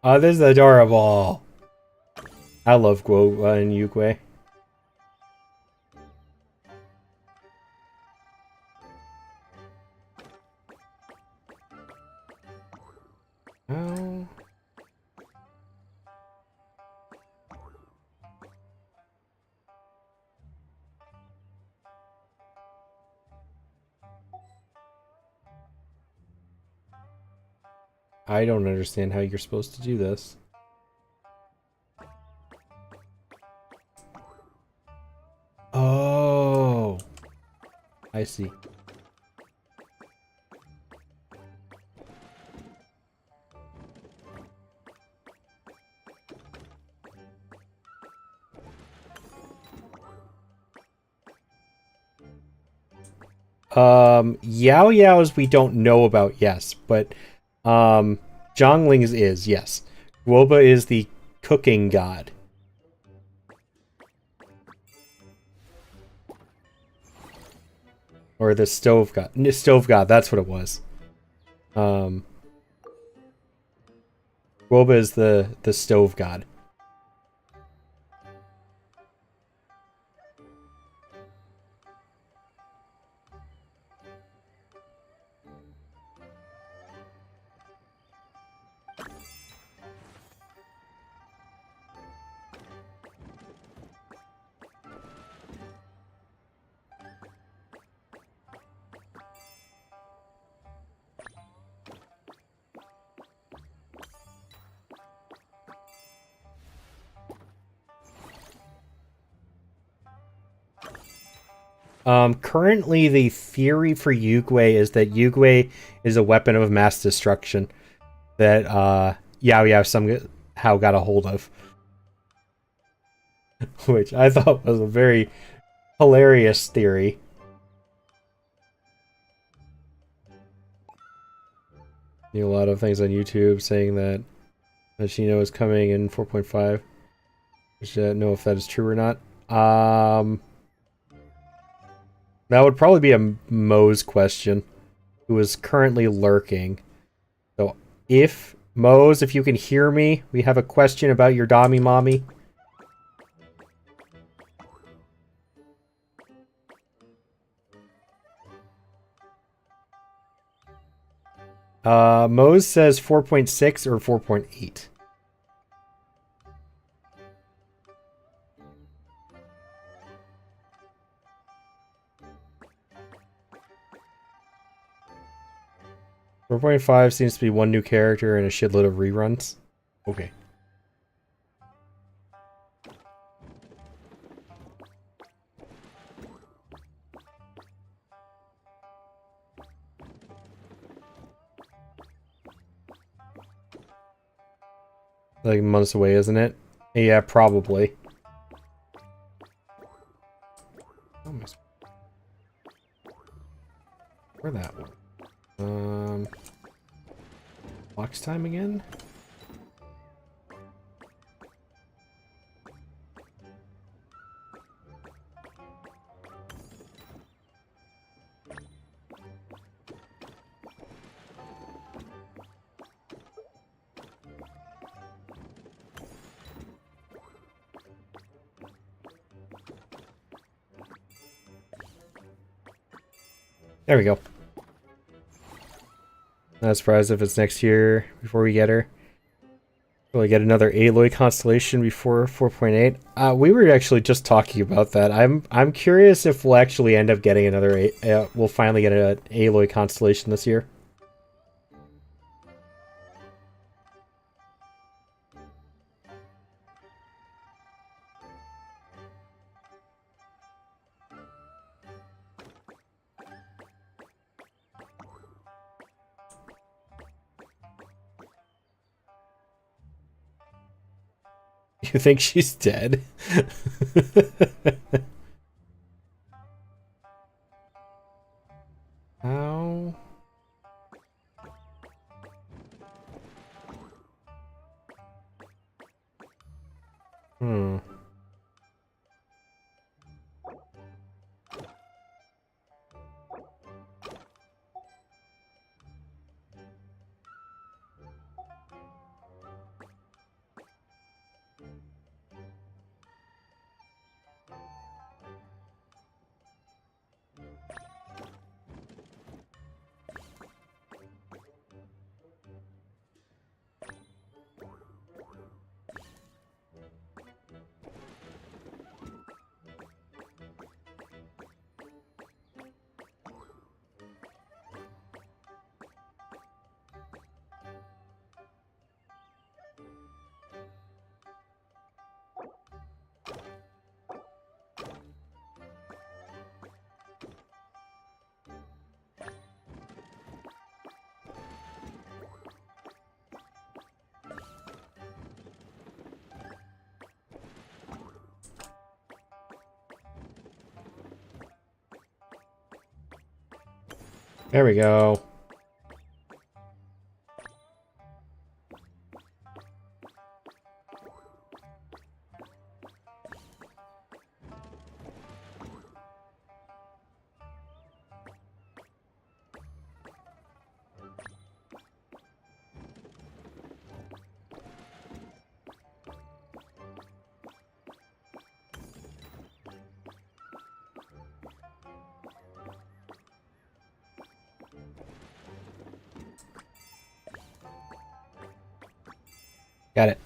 Oh, this is adorable. I love Guo and Yugwe. Oh. I don't understand how you're supposed to do this. Oh, I see. Yao Yao's we don't know about, yes, but Zhongling's is, yes. Guoba is the cooking god. Or the stove god. Stove god, that's what it was. Guoba is the stove god. Currently the theory for Yugui is that Yugui is a weapon of mass destruction that Yao Yao somehow got a hold of. Which I thought was a very hilarious theory. A lot of things on YouTube saying that Machino is coming in 4.5. Which I don't know if that is true or not. That would probably be a Moe's question, who is currently lurking. So, if Moe's, if you can hear me, we have a question about your Dami Mommy. Moe's says 4.6 or 4.8. .5 seems to be one new character and a shitload of reruns. Okay. Like months away, isn't it? Yeah, probably. Where that one? Box time again? There we go. Not surprised if it's next year before we get her. Will I get another Aloy constellation before 4.8? We were actually just talking about that. I'm curious if we'll actually end up getting another. We'll finally get an Aloy constellation this year. You think she's dead? How? Hmm. There we go. Got it.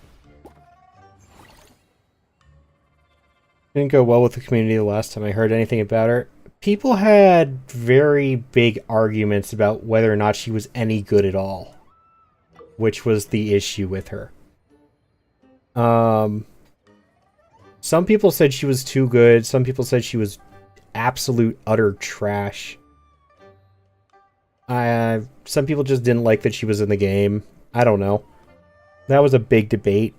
Didn't go well with the community the last time I heard anything about her. People had very big arguments about whether or not she was any good at all, which was the issue with her. Some people said she was too good. Some people said she was absolute utter trash. Some people just didn't like that she was in the game. I don't know. That was a big debate.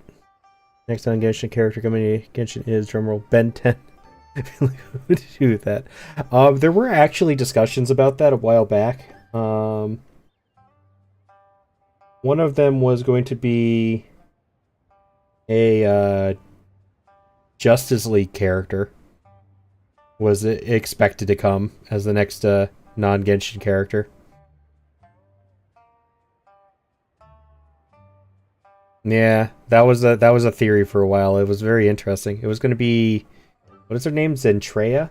Next on Genshin character coming, Genshin is drumroll Ben 10. What to do with that? There were actually discussions about that a while back. One of them was going to be a Justice League character. Was expected to come as the next non-Genshin character. Yeah, that was a theory for a while. It was very interesting. It was going to be, what is her name? Zentreya?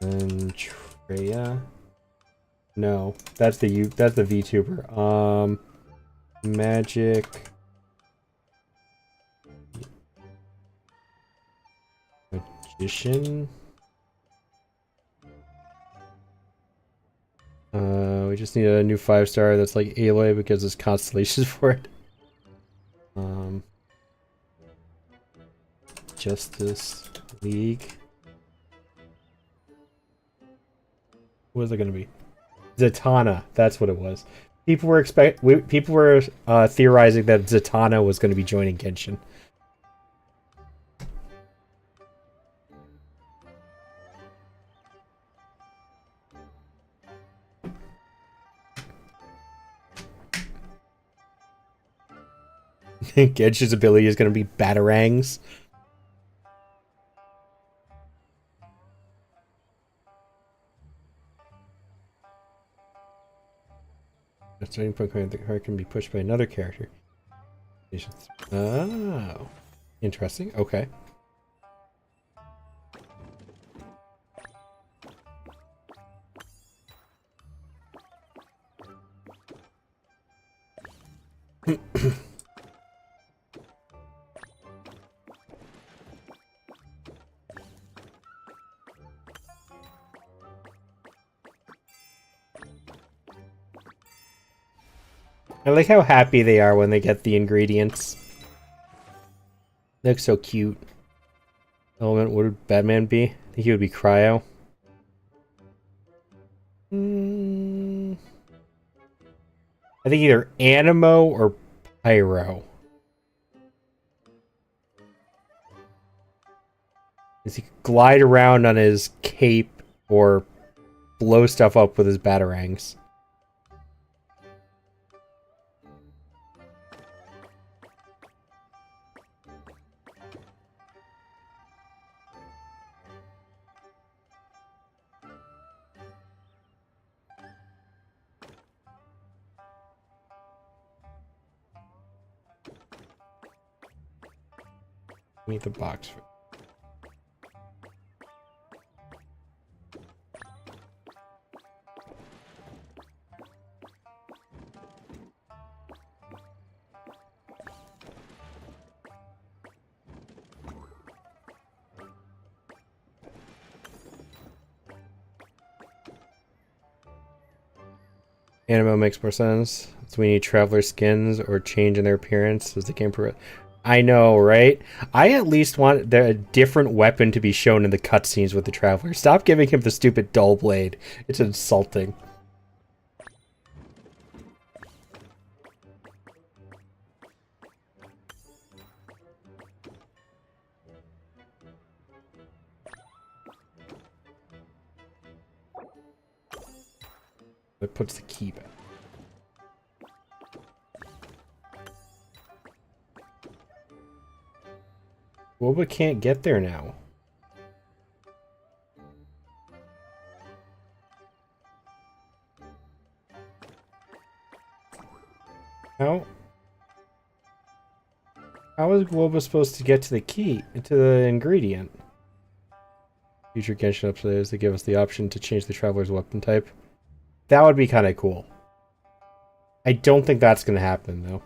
Zentreya? No, that's the VTuber. Magic. Magician. We just need a new 5-star that's like Aloy because there's constellations for it. Justice League. What is it gonna be? Zatanna. That's what it was. People were theorizing that Zatanna was going to be joining Genshin. Genshin's ability is going to be Batarangs. A starting point the card can be pushed by another character. Oh. Interesting. Okay. I like how happy they are when they get the ingredients. They look so cute. Element, what would Batman be? I think he would be Cryo. I think either Animo or Pyro. Does he glide around on his cape or blow stuff up with his batarangs? Need the box. Animo makes more sense. So we need traveler skins or change in their appearance as the game progresses. I know, right? I at least want a different weapon to be shown in the cutscenes with the Traveler. Stop giving him the stupid dull blade. It's insulting. That puts the key back. Woba can't get there now. How? How is Woba supposed to get to the key, to the ingredient? Future Genshin updates that give us the option to change the traveler's weapon type. That would be kind of cool. I don't think that's going to happen, though.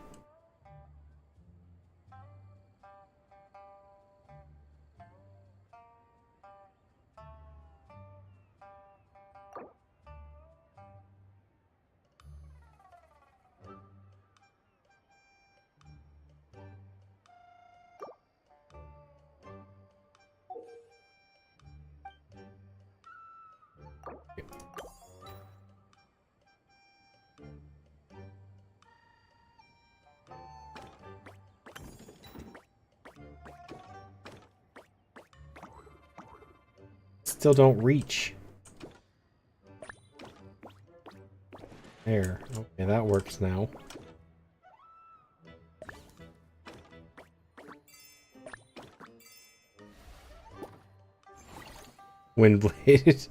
Still don't reach. There. Okay, that works now. Windblade.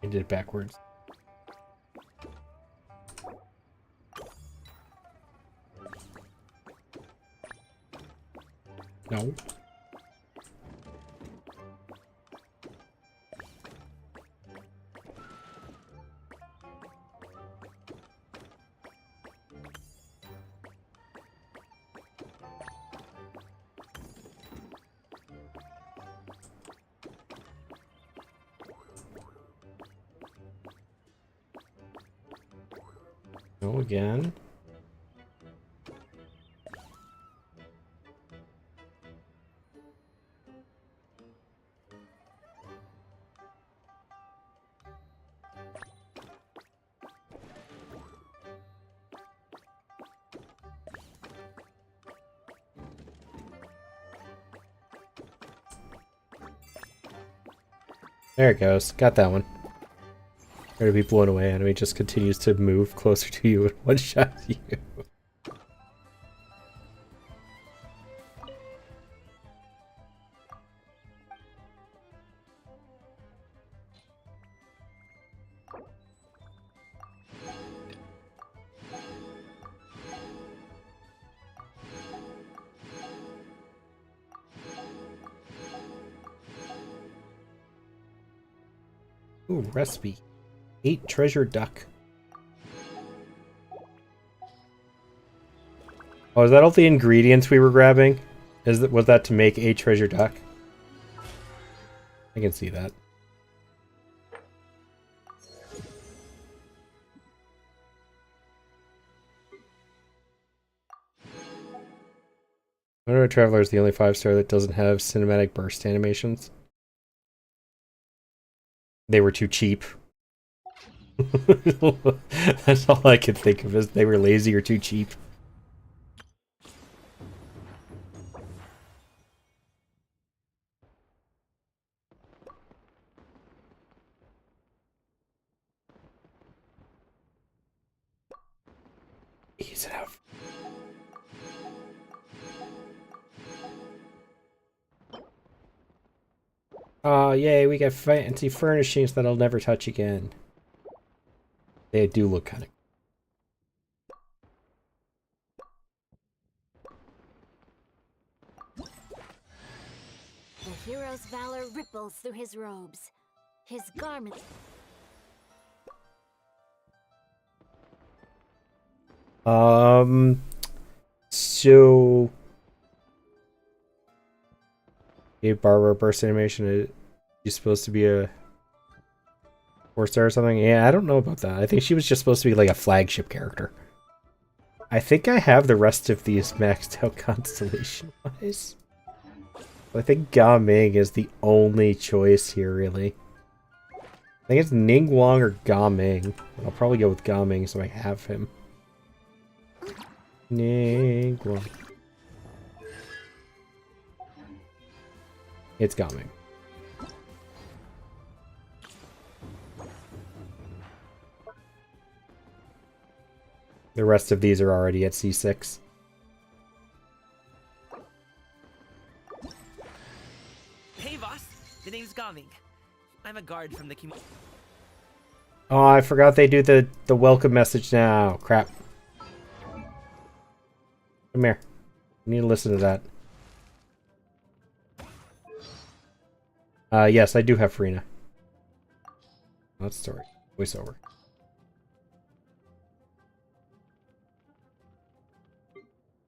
I did it backwards. No. No again. There it goes. Got that one. Try to be blown away. Enemy just continues to move closer to you and one-shot you. Ooh, recipe. 8 treasure duck. Oh, is that all the ingredients we were grabbing? Was that to make a treasure duck? I can see that. Lunar Traveler is the only 5-star that doesn't have cinematic burst animations. They were too cheap. That's all I could think of, is they were lazy or too cheap. Ease it out. Oh, yay, we got fancy furnishings that I'll never touch again. They do look kind of... The hero's valor ripples through his robes. His garments... So... A Barber burst animation. She's supposed to be a 4-star or something. Yeah, I don't know about that. I think she was just supposed to be like a flagship character. I think I have the rest of these maxed out constellation-wise. I think Ga Ming is the only choice here, really. I think it's Ningguang or Ga Ming. I'll probably go with Ga Ming so I have him. Ningguang. It's Ga Ming. The rest of these are already at C6. Hey, boss. The name's Gaming. I'm a guard from the community. Oh, I forgot they do the welcome message now. Crap. Come here. You need to listen to that. Yes, I do have Farina. Not story. Voiceover.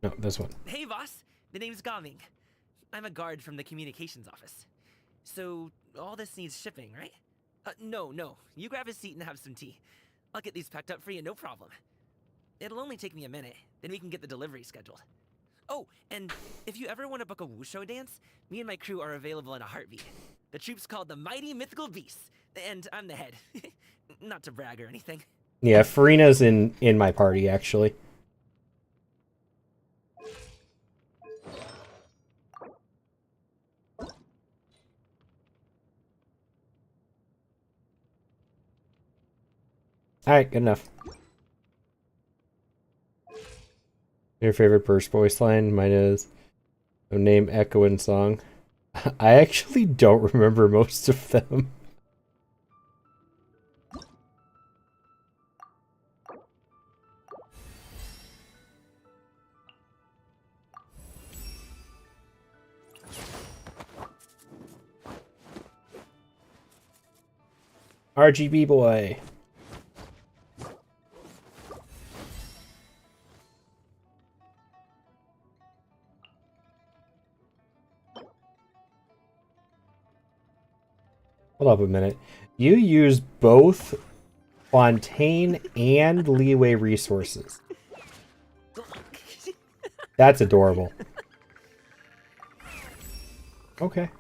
No, this one. Hey, boss. The name's Gaming. I'm a guard from the communications office. So, all this needs shipping, right? No. You grab a seat and have some tea. I'll get these packed up for you, no problem. It'll only take me a minute, then we can get the delivery scheduled. Oh, and if you ever want to book a wushu dance, me and my crew are available in a heartbeat. The troupe's called the Mighty Mythical Beasts, and I'm the head. Not to brag or anything. Yeah, Farina's in my party, actually. Alright, good enough. Your favorite burst voice line? Mine is no name, echo, and song. I actually don't remember most of them. RGB boy. Hold up a minute. You use both Fontaine and Leeway resources. That's adorable. Okay.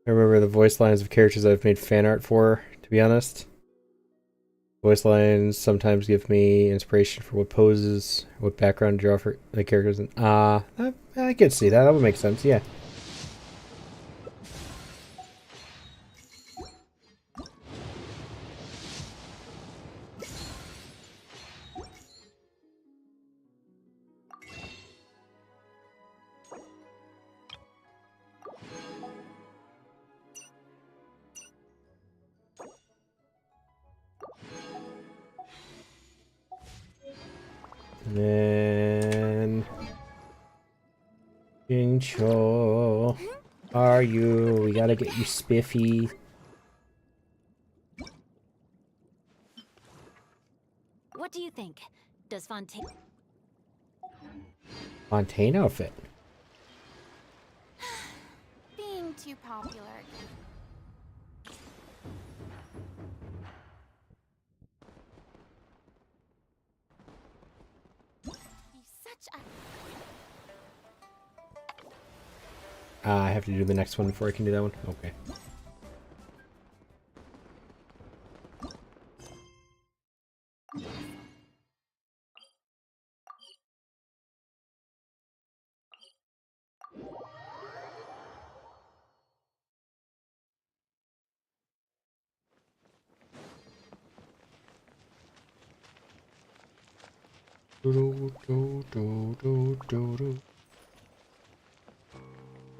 I remember the voice lines of characters I've made fan art for, to be honest. Voice lines sometimes give me inspiration for what poses, what background to draw for the characters. And I could see that. That would make sense, yeah. And then Jincho, are you? We gotta get you spiffy. What do you think? Does Fontaine outfit? Being too popular. I have to do the next one before I can do that one? Okay. Do, do, do, do, do, do.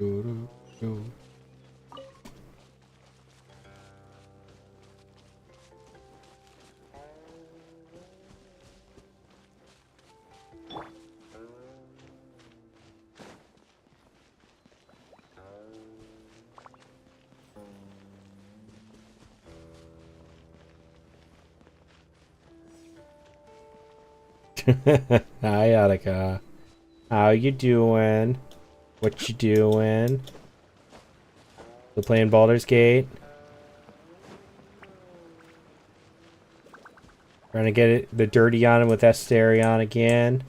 Do, do, do. Hi, Attica. How you doing? What you doing? Still playing Baldur's Gate? Trying to get the dirty on him with Asterion again?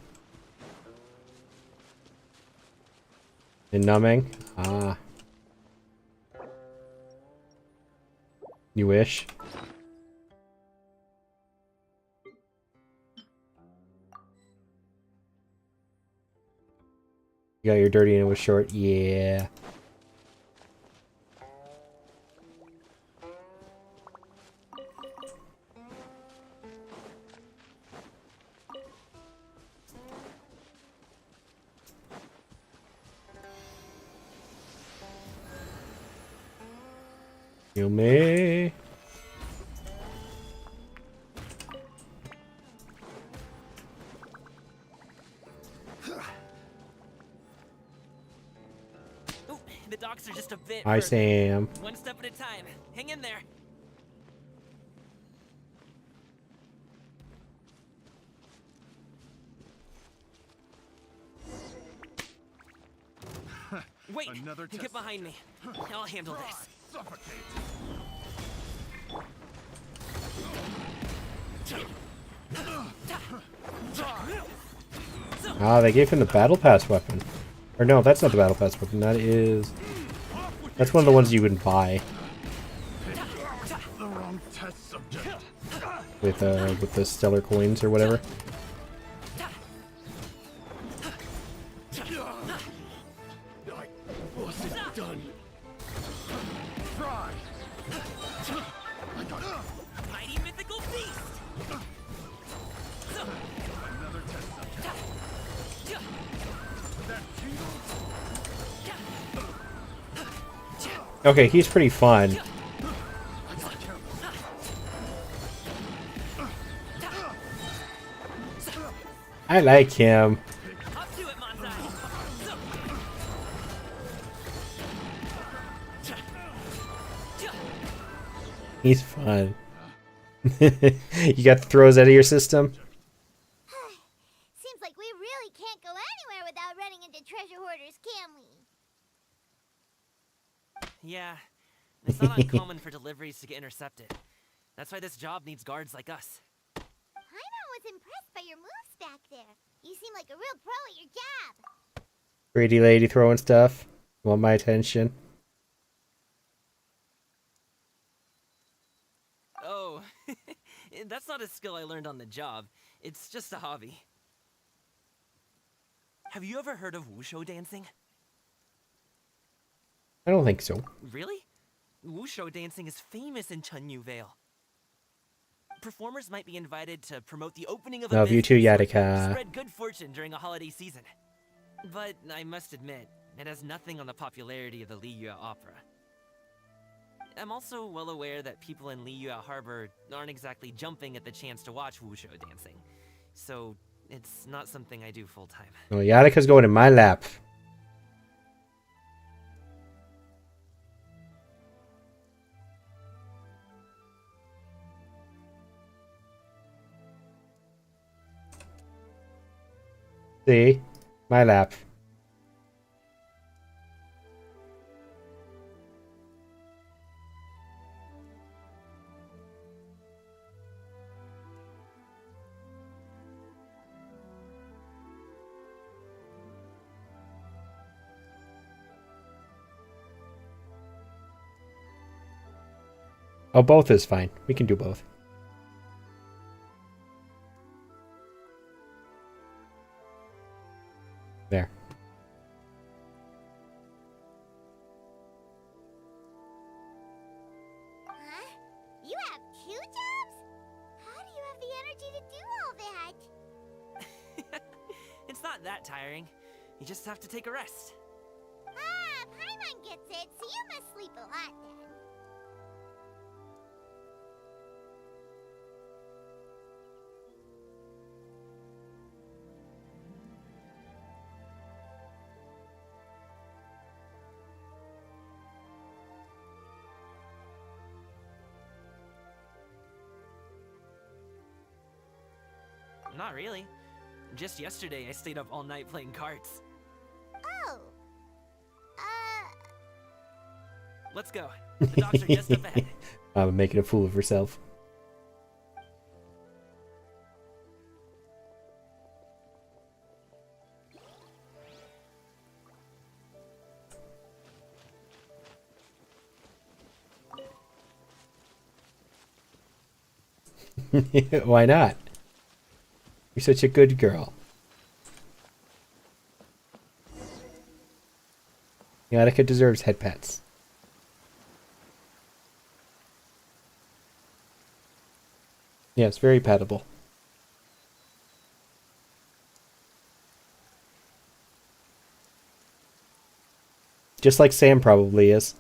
And numbing? Ah. You wish? You got your dirty and it was short? Yeah. You may. Ooh, the docks are just a bit. Hi, further. Sam. One step at a time. Hang in there. Wait, get behind me. I'll handle this. Ah, they gave him the battle pass weapon. Or no, that's not the battle pass weapon. That is... That's one of the ones you would buy. With the stellar coins or whatever. Mighty mythical beast. Okay, he's pretty fun. I like him. He's fun. You got the throws out of your system? Seems like we really can't go anywhere without running into treasure hoarders, can we? Yeah, it's not uncommon for deliveries to get intercepted. That's why this job needs guards like us. Paimon was impressed by your moves back there. You seem like a real pro at your job. Pretty lady throwing stuff. Want my attention? Oh, that's not a skill I learned on the job. It's just a hobby. Have you ever heard of wushu dancing? I don't think so. Really? Wushu dancing is famous in Chunyu Vale. Performers might be invited to promote the opening of a Love you too, business or Yatika. spread good fortune during a holiday season. But I must admit, it has nothing on the popularity of the Liyue opera. I'm also well aware that people in Liyue Harbor aren't exactly jumping at the chance to watch wushu dancing. So, it's not something I do full-time. Oh, Yatika's going in my lap. See? My lap. Oh, both is fine. We can do both. There. Huh? You have 2 jobs? How do you have the energy to do all that? not that tiring. You just have to take a rest. Ah, Paimon gets it, so you must sleep a lot then. Not really. Just yesterday, I stayed up all night playing cards. Oh. Let's go. The docks are just up ahead. I'm making a fool of herself. Why not? You're such a good girl. Yannicka deserves head pats. Yes, very patable. Just like Sam probably is.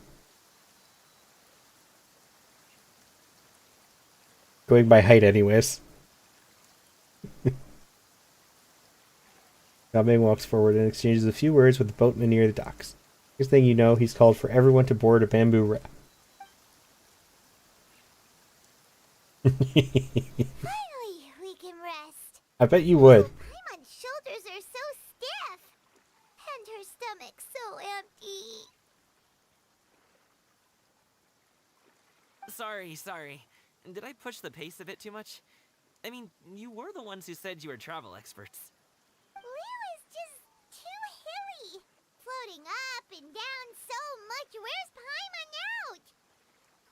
Going by height anyways. Gaming walks forward and exchanges a few words with the boatman near the docks. Next thing you know, he's called for everyone to board a bamboo raft. Finally, we can rest. I bet you would. Paimon's shoulders are so stiff. And her stomach so empty. Sorry. Did I push the pace a bit too much? I mean, you were the ones who said you were travel experts. Liyue is just too hilly. Floating up and down so much. Where's Paimon out?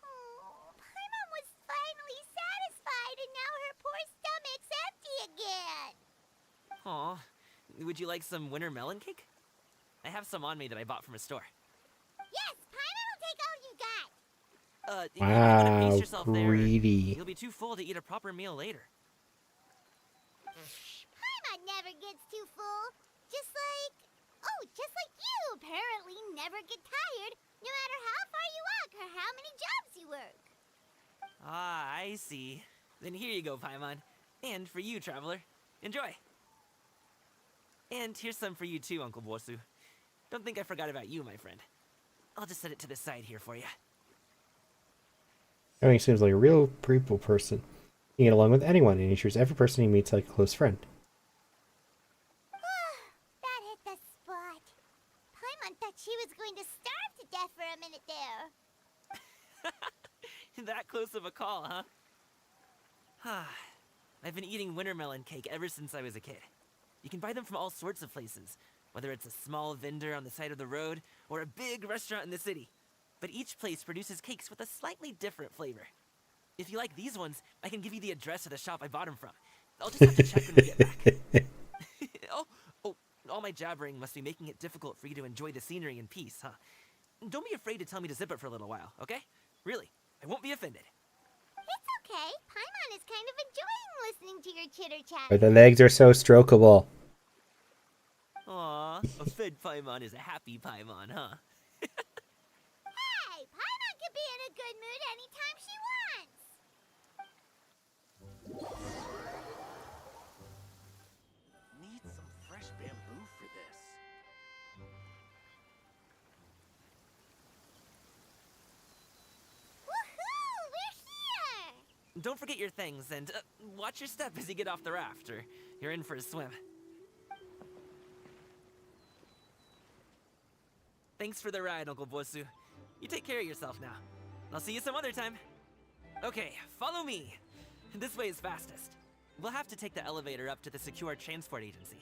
Oh, Paimon was finally satisfied and now her poor stomach's empty again. Aw, would you like some winter melon cake? I have some on me that I bought from a store. Yes, Paimon will take all you got. You might wanna Wow, pace yourself there. greedy. You'll be too full to eat a proper meal later. Paimon never gets too full. Just like you apparently never get tired, no matter how far you walk or how many jobs you work. Ah, I see. Then here you go, Paimon. And for you, traveler. Enjoy. And here's some for you too, Uncle Bosu. Don't think I forgot about you, my friend. I'll just set it to the side here for you. Gaming seems like a real people person. He can get along with anyone, and he treats every person he meets like a close friend. That hit the spot. Paimon thought she was going to starve to death for a minute there. That close of a call, huh? I've been eating winter melon cake ever since I was a kid. You can buy them from all sorts of places, whether it's a small vendor on the side of the road or a big restaurant in the city. But each place produces cakes with a slightly different flavor. If you like these ones, I can give you the address of the shop I bought them from. I'll just have to check when we get back. Oh, all my jabbering must be making it difficult for you to enjoy the scenery in peace, huh? Don't be afraid to tell me to zip it for a little while, okay? Really, I won't be offended. It's okay. Paimon is kind of enjoying listening to your chitter-chatter. But the legs are so strokeable. Aw, a fed Paimon is a happy Paimon, huh? Hey, Paimon can be in a good mood anytime she wants. Need some fresh bamboo for this. Woohoo! We're here! Don't forget your things, and watch your step as you get off the raft, or you're in for a swim. Thanks for the ride, Uncle Bosu. You take care of yourself now. I'll see you some other time. Okay, follow me. This way is fastest. We'll have to take the elevator up to the secure transport agency.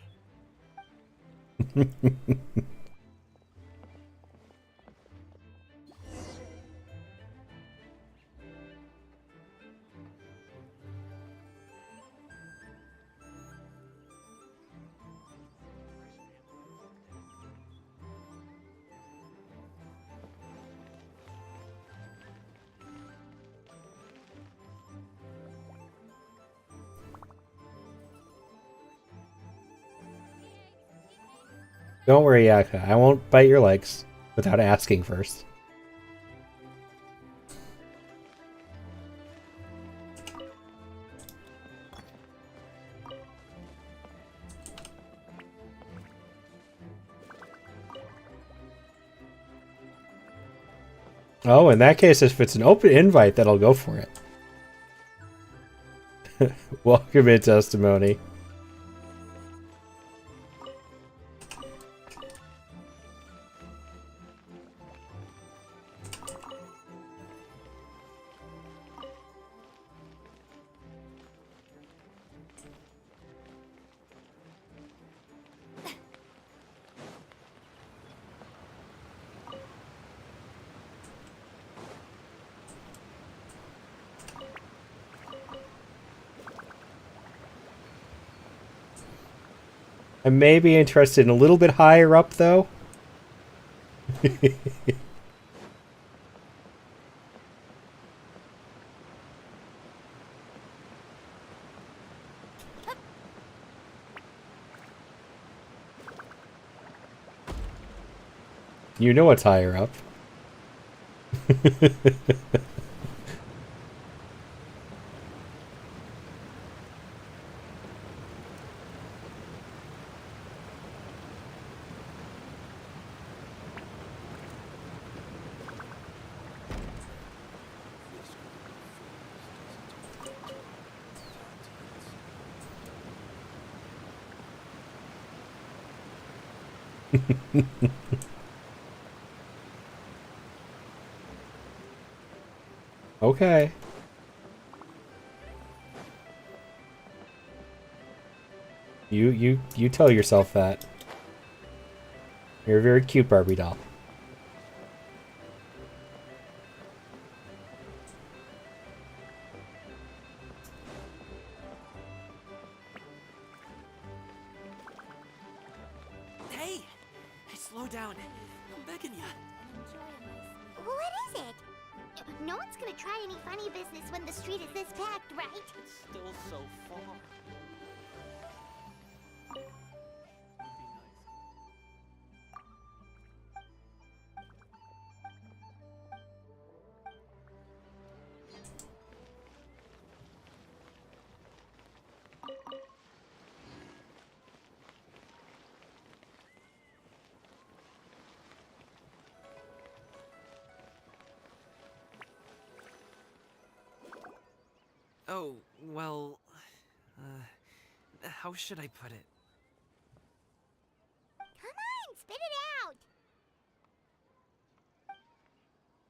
Don't worry, Yaka. I won't bite your legs without asking first. Oh, in that case, if it's an open invite, then I'll go for it. Welcome in, testimony. I may be interested in a little bit higher up, though. You know what's higher up. Okay. You tell yourself that. You're a very cute Barbie doll. Hey! Slow down. I'm begging ya. What is it? No one's gonna try any funny business when the street is this packed, right? It's still so far. Oh, well, how should I put it? Come on, spit it out!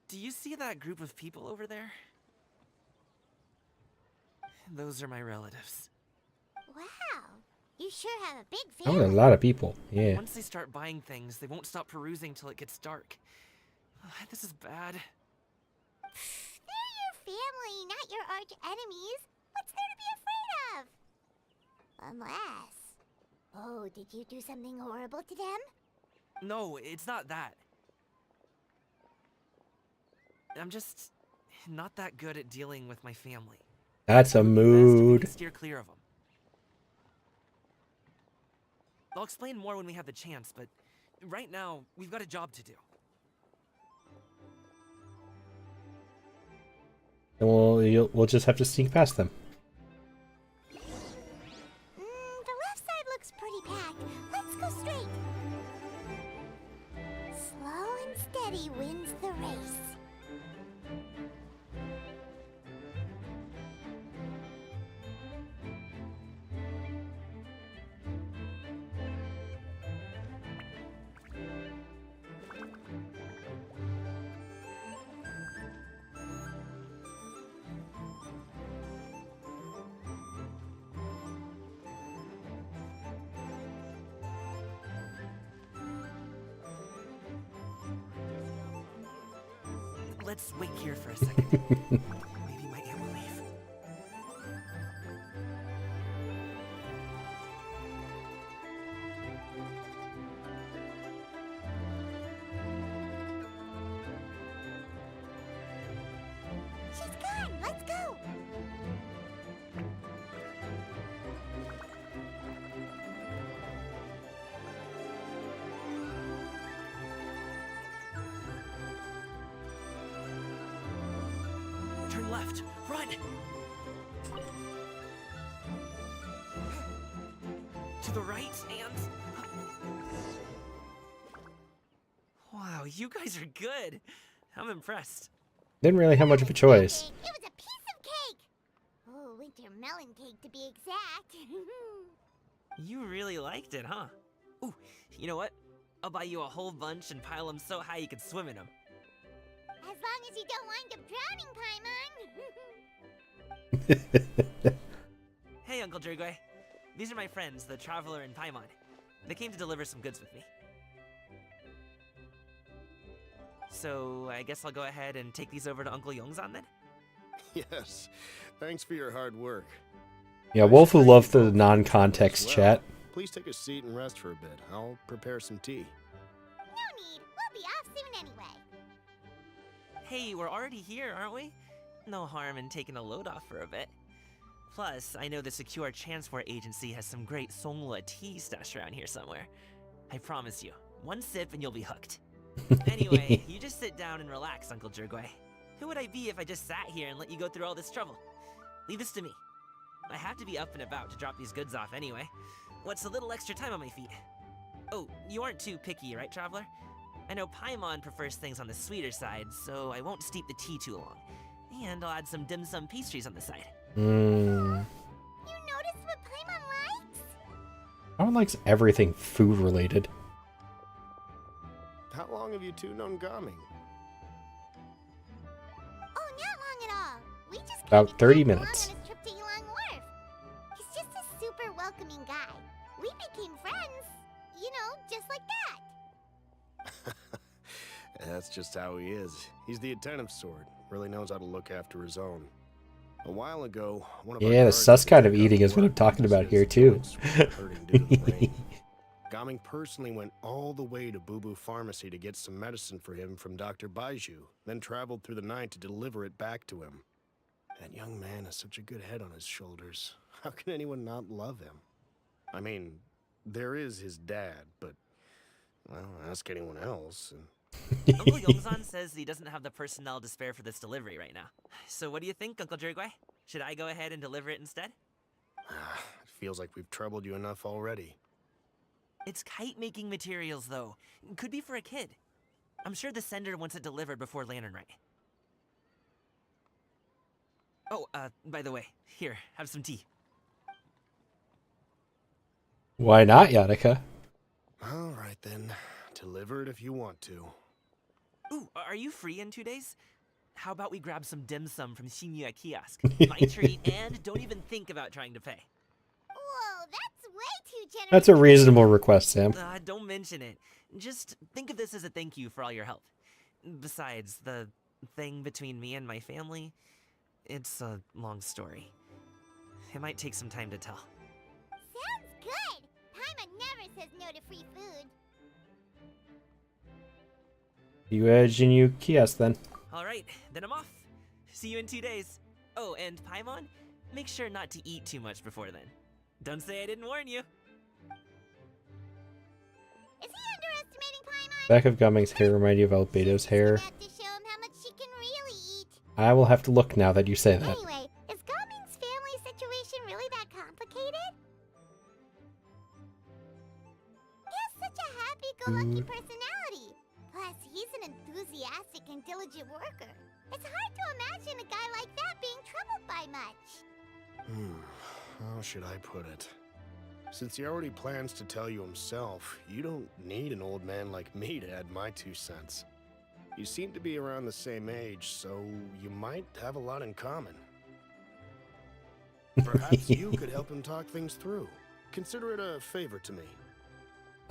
Do you see that group of people over there? Those are my relatives. Wow, you sure have a big Oh, family. a lot of people. Yeah. Once they start buying things, they won't stop perusing till it gets dark. This is bad. They're your family, not your arch enemies. What's there to be afraid of? Unless... Oh, did you do something horrible to them? No, it's not that. I'm just not that good at dealing with my family. That's a Best if we mood. can steer clear of them. I'll explain more when we have the chance, but right now, we've got a job to do. And we'll just have to sneak past them. The left side looks pretty packed. Let's go straight. Slow and steady wins the race. Let's wait here for a second. Maybe my aunt will leave. She's gone. Let's go. left. Run! To the right and... Wow, you guys are good. I'm impressed. Didn't really have much of a choice. It was a piece of cake. Oh, winter melon cake to be exact. You really liked it, huh? Ooh, you know what? I'll buy you a whole bunch and pile them so high you can swim in them. As long as you don't wind up drowning, Paimon. Hey, Uncle Jirgwe. These are my friends, the Traveler and Paimon. They came to deliver some goods with me. So, I guess I'll go ahead and take these over to Uncle Yongzan then? Yes. Thanks for your hard work. Yeah, Wolfu loved the non-context chat. Please take a seat and rest for a bit. I'll prepare some tea. No need. We'll be off soon anyway. Hey, we're already here, aren't we? No harm in taking a load off for a bit. Plus, I know the Secure Transport Agency has some great Songhua tea stashed around here somewhere. I promise you, one sip and you'll be hooked. Anyway, you just sit down and relax, Uncle Jirgwe. Who would I be if I just sat here and let you go through all this trouble? Leave this to me. I have to be up and about to drop these goods off anyway. What's a little extra time on my feet? Oh, you aren't too picky, right, Traveler? I know Paimon prefers things on the sweeter side, so I won't steep the tea too long. And I'll add some dim sum pastries on the side. You noticed what Paimon likes? Paimon likes everything food related. How long have you two known Gaming? Oh, not long at all. We just About 30 along minutes. on his trip to Yulong Wharf. He's just a super welcoming guy. We became friends. You know, just like that. That's just how he is. He's the attentive sort. Really knows how to look after his own. A while ago, one of our Yeah, the guards sus kind of picked up eating is what I'm work talking about because here too. his joints were hurting due to the rain. Gaming personally went all the way to Boo Boo Pharmacy to get some medicine for him from Dr. Baiju, then traveled through the night to deliver it back to him. That young man has such a good head on his shoulders. How can anyone not love him? I mean, there is his dad, but, well, ask anyone else. And Uncle Yongzan says he doesn't have the personnel to spare for this delivery right now. So what do you think, Uncle Jirgwe? Should I go ahead and deliver it instead? it feels like we've troubled you enough already. It's kite-making materials, though. Could be for a kid. I'm sure the sender wants it delivered before Lantern Rite. Oh, by the way, here, have some tea. Why not, Yannicka? All right, then. Deliver it if you want to. Ooh, are you free in 2 days? How about we grab some dim sum from Shinya Kiosk? My treat, and don't even think about trying to pay. Whoa, that's way too generous. That's a reasonable request, Sam. Don't mention it. Just think of this as a thank you for all your help. Besides, the thing between me and my family, it's a long story. It might take some time to tell. Sounds good. Paimon never says no to free food. You edging you kiosk then. Alright, then I'm off. See you in 2 days. Oh, and Paimon, make sure not to eat too much before then. Don't say I didn't warn you. Is he underestimating Paimon? Back of Gaming's hair remind you of Albedo's hair. About to show him how much she can really eat. I will have to look now that you say that. Anyway, is Gaming's family situation really that complicated? He has such a happy-go-lucky personality. Plus, he's an enthusiastic and diligent worker. It's hard to imagine a guy like that being troubled by much. How should I put it? Since he already plans to tell you himself, you don't need an old man like me to add my 2 cents. You seem to be around the same age, so you might have a lot in common. Perhaps you could help him talk things through. Consider it a favor to me.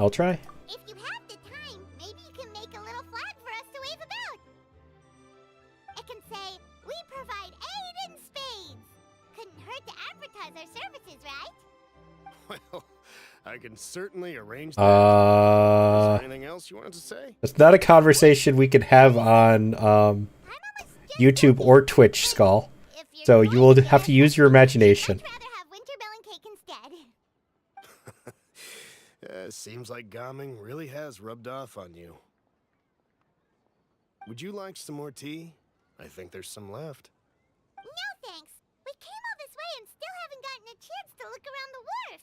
I'll try. If you have the time, maybe you can make a little flag for us to wave about. It can say, "We provide aid in spades." Couldn't hurt to advertise our services, right? Well, I can certainly arrange that. Is there anything else you wanted to say? It's not a conversation we can have on YouTube or Twitch, Skull. So you will have to use your imagination. I'd rather have winter melon cake instead. Seems like Gaming really has rubbed off on you. Would you like some more tea? I think there's some left. and still haven't gotten a chance to look around the wharf.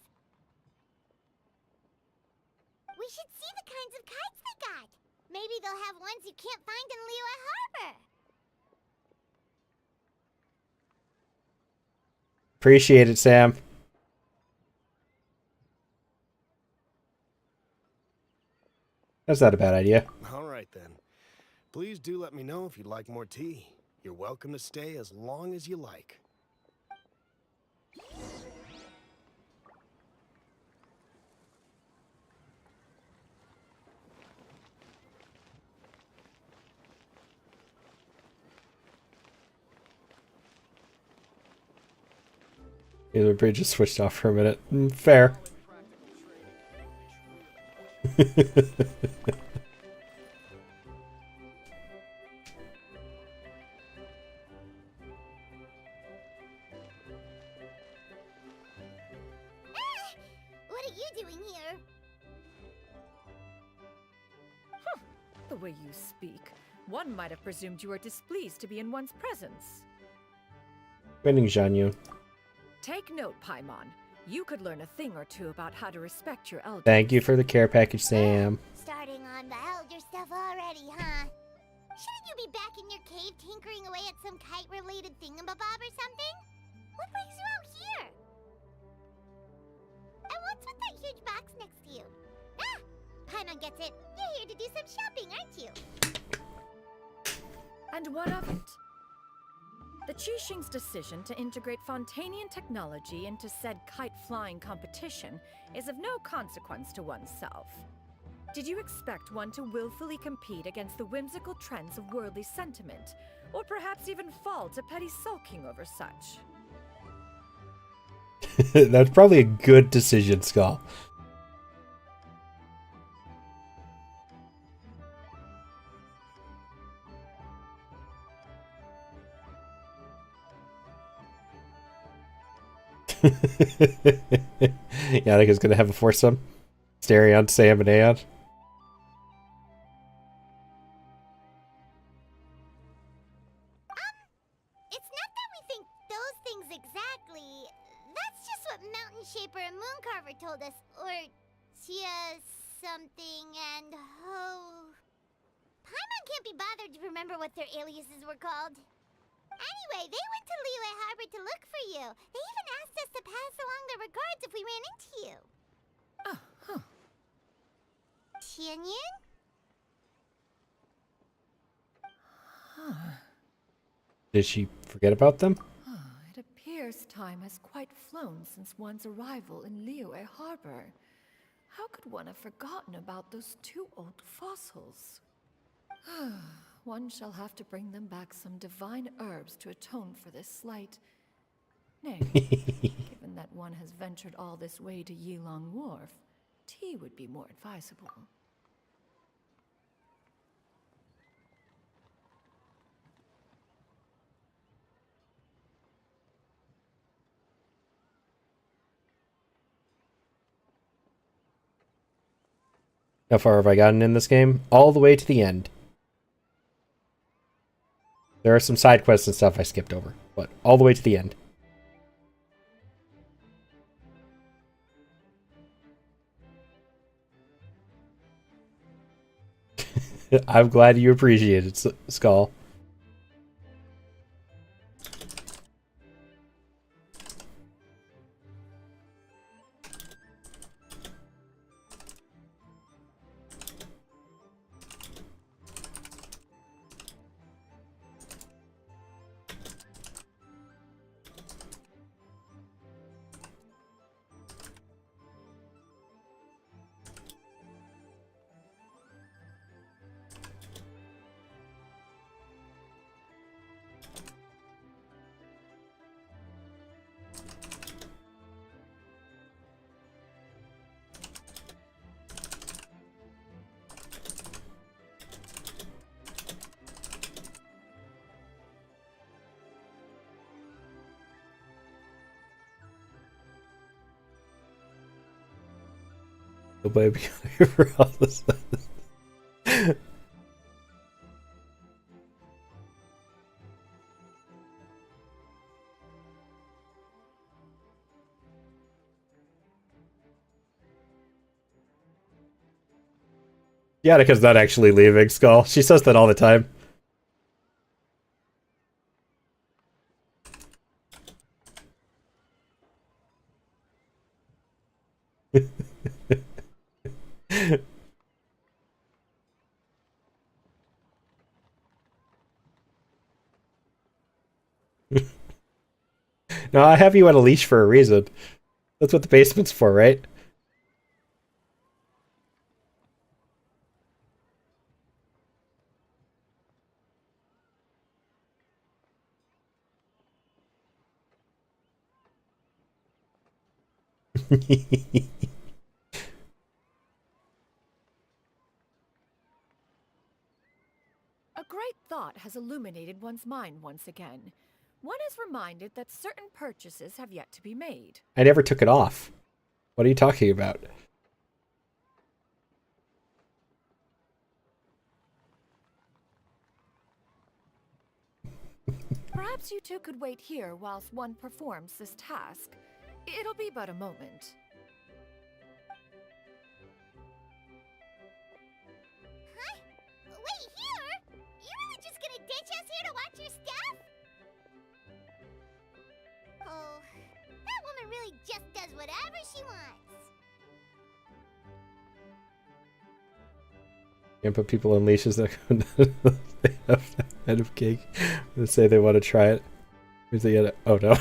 We should see the kinds of kites they got. Maybe they'll have ones you can't find in Liyue Harbor. Appreciate it, Sam. That's not a bad idea. All right, then. Please do let me know if you'd like more tea. You're welcome to stay as long as you like. Yeah, the bridge just switched off for a minute. Fair. What are you doing here? The way you speak, one might have presumed you were displeased to be in one's presence. Winning Zhanyu. Take note, Paimon. You could learn a thing or two about how to respect your elders. Thank you for the care package, Sam. Starting on the elder stuff already, huh? Shouldn't you be back in your cave tinkering away at some kite-related thingamabob or something? What brings you out here? And what's with that huge box next to you? Ah! Paimon gets it. You're here to do some shopping, aren't you? And what of it? The Qixing's decision to integrate Fontanian technology into said kite-flying competition is of no consequence to oneself. Did you expect one to willfully compete against the whimsical trends of worldly sentiment, or perhaps even fall to petty sulking over such? That's probably a good decision, Skull. Yannika's gonna have a foursome. Staring on Sam and Aeon. It's not that we think those things exactly. That's just what Mountain Shaper and Mooncarver told us. Or Chia something and Ho. Paimon can't be bothered to remember what their aliases were called. Anyway, they went to Liyue Harbor to look for you. They even asked us to pass along their regards if we ran into you. Oh, huh. Tianyin? Did she forget about them? It appears time has quite flown since one's arrival in Liyue Harbor. How could one have forgotten about those two old fossils? One shall have to bring them back some divine herbs to atone for this slight. Nay, given that one has ventured all this way to Yilong Wharf, tea would be more advisable. How far have I gotten in this game? All the way to the end. There are some side quests and stuff I skipped over, but all the way to the end. I'm glad you appreciate it, Skull. The baby for all this. Yataka's not actually leaving, Skull. She says that all the time. No, I have you on a leash for a reason. That's what the basement's for, right? A great thought has illuminated one's mind once again. One is reminded that certain purchases have yet to be made. I never took it off. What are you talking about? Perhaps you two could wait here whilst one performs this task. It'll be but a moment. Huh? Wait, here? You really just gonna ditch us here to watch your stuff? Oh, that woman really just does whatever she wants. Can't put people on leashes that they have that kind of cake. They say they want to try it. Who's they get? Oh no.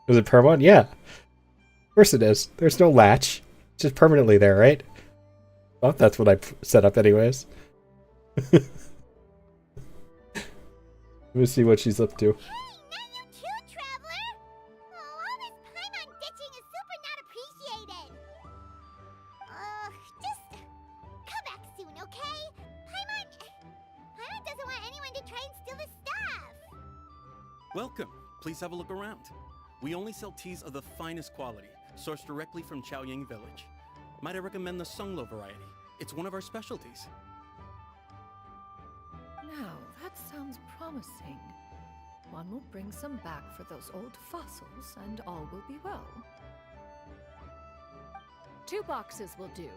Is it permanent? Yeah. Of course it is. There's no latch. It's just permanently there, right? Well, that's what I set up anyways. Let me see what she's up to. Hey, not you too, traveler! Oh, all this Paimon ditching is super not appreciated. Just come back soon, okay? Paimon doesn't want anyone to try and steal his stuff. Welcome. Please have a look around. We only sell teas of the finest quality, sourced directly from Chaoying Village. Might I recommend the Sunglo variety? It's one of our specialties. Now, that sounds promising. One will bring some back for those old fossils, and all will be well. 2 boxes will do.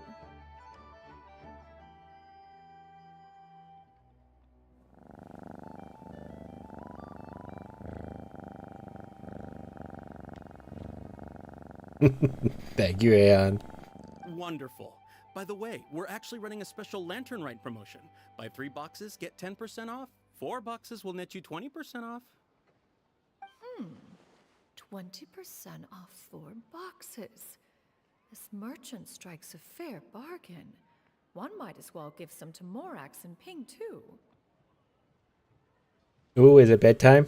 Thank you, Aeon. Wonderful. By the way, we're actually running a special Lantern Rite promotion. Buy 3 boxes, get 10% off. 4 boxes will net you 20% off. 20% off 4 boxes. This merchant strikes a fair bargain. One might as well give some to Morax and Ping, too. Ooh, is it bedtime?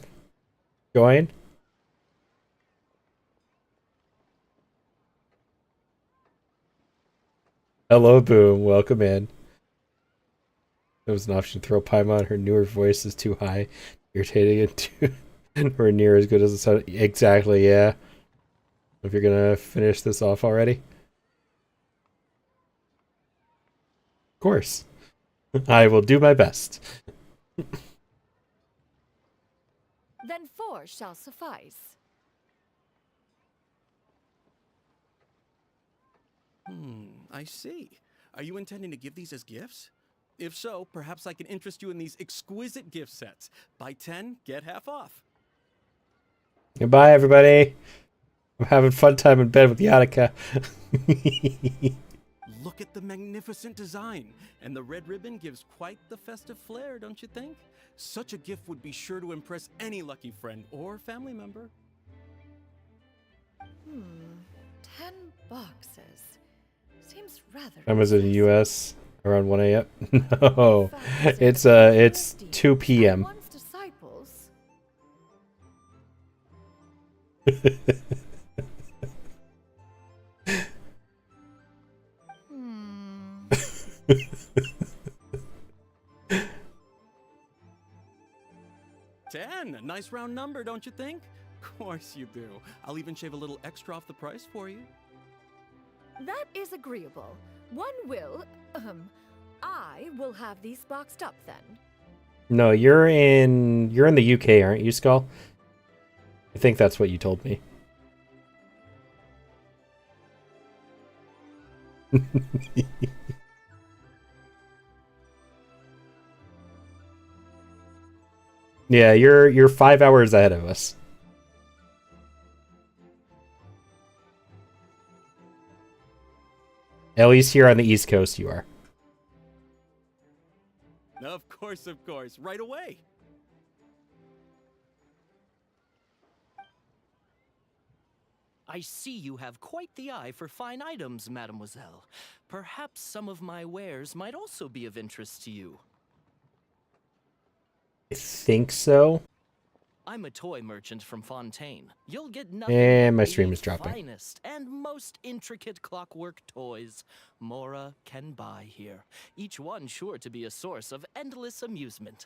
Join? Hello, Boom. Welcome in. There was an option to throw Paimon. Her newer voice is too high, irritating and too or near as good as the sound. Exactly, yeah. If you're gonna finish this off already. Of course. I will do my best. Then 4 shall suffice. I see. Are you intending to give these as gifts? If so, perhaps I can interest you in these exquisite gift sets. Buy 10, get half off. Goodbye, everybody. I'm having fun time in bed with Yataka. Look at the magnificent design. And the red ribbon gives quite the festive flair, don't you think? Such a gift would be sure to impress any lucky friend or family member. 10 boxes. Seems rather... Time is in the US around 1 a.m. No, it's 2 p.m. One's disciples. $10, a nice round number, don't you think? Of course you do. I'll even shave a little extra off the price for you. That is agreeable. One will, I will have these boxed up then. No, you're in the UK, aren't you, Skull? I think that's what you told me. Yeah, you're 5 hours ahead of us. At least here on the East Coast, you are. Of course, right away. I see you have quite the eye for fine items, mademoiselle. Perhaps some of my wares might also be of interest to you. I think so. I'm a toy merchant from Fontaine. You'll get nothing but My the stream is dropping. finest and most intricate clockwork toys Mora can buy here. Each one sure to be a source of endless amusement.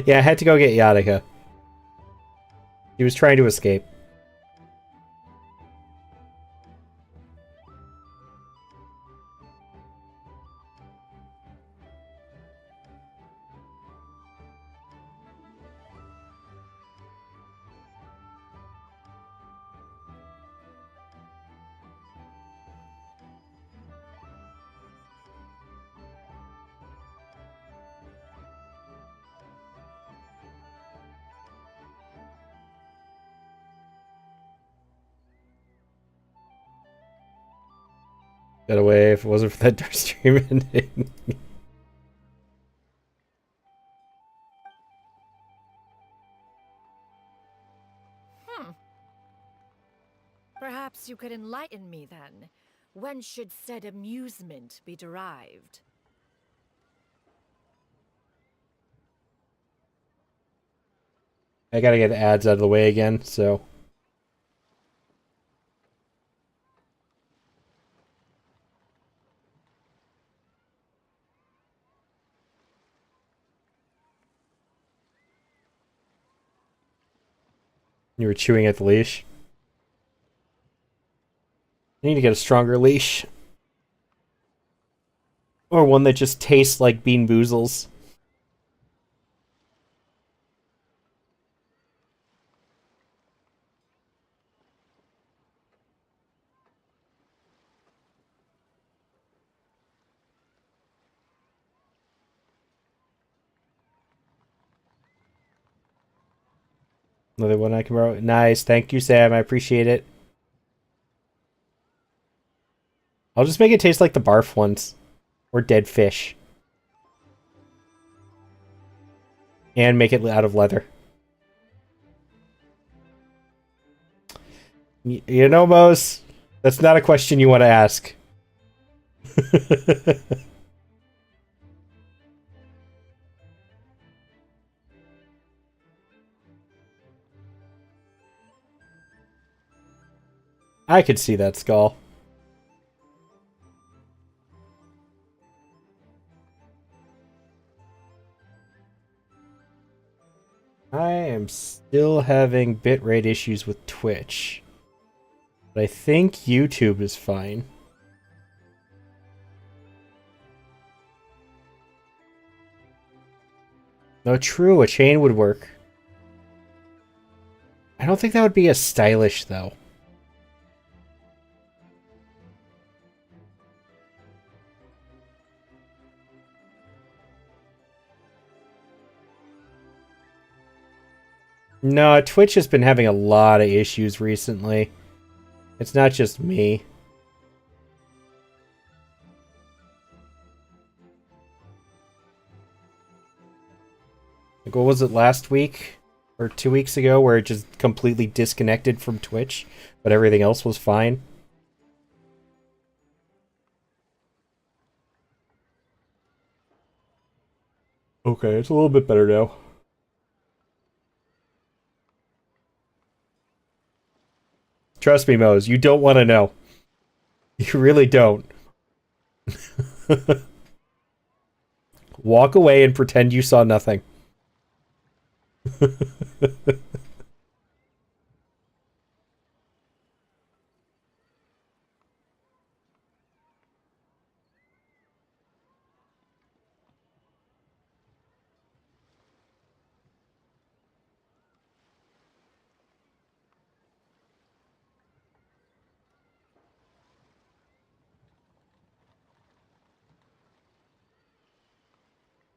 Yeah, I had to go get Yadika. He was trying to escape. Got away if it wasn't for that dark stream ending. Perhaps you could enlighten me then. When should said amusement be derived? I gotta get the ads out of the way again, so. You were chewing at the leash. I need to get a stronger leash. Or one that just tastes like Bean Boozles. Another one I can borrow. Nice. Thank you, Sam. I appreciate it. I'll just make it taste like the barf ones. Or dead fish. And make it out of leather. You know, Mose, that's not a question you want to ask. I could see that skull. I am still having bitrate issues with Twitch. But I think YouTube is fine. No, true, a chain would work. I don't think that would be as stylish, though. No, Twitch has been having a lot of issues recently. It's not just me. Like, what was it, last week? Or 2 weeks ago, where it just completely disconnected from Twitch, but everything else was fine? Okay, it's a little bit better now. Trust me, Mose, you don't want to know. You really don't. Walk away and pretend you saw nothing.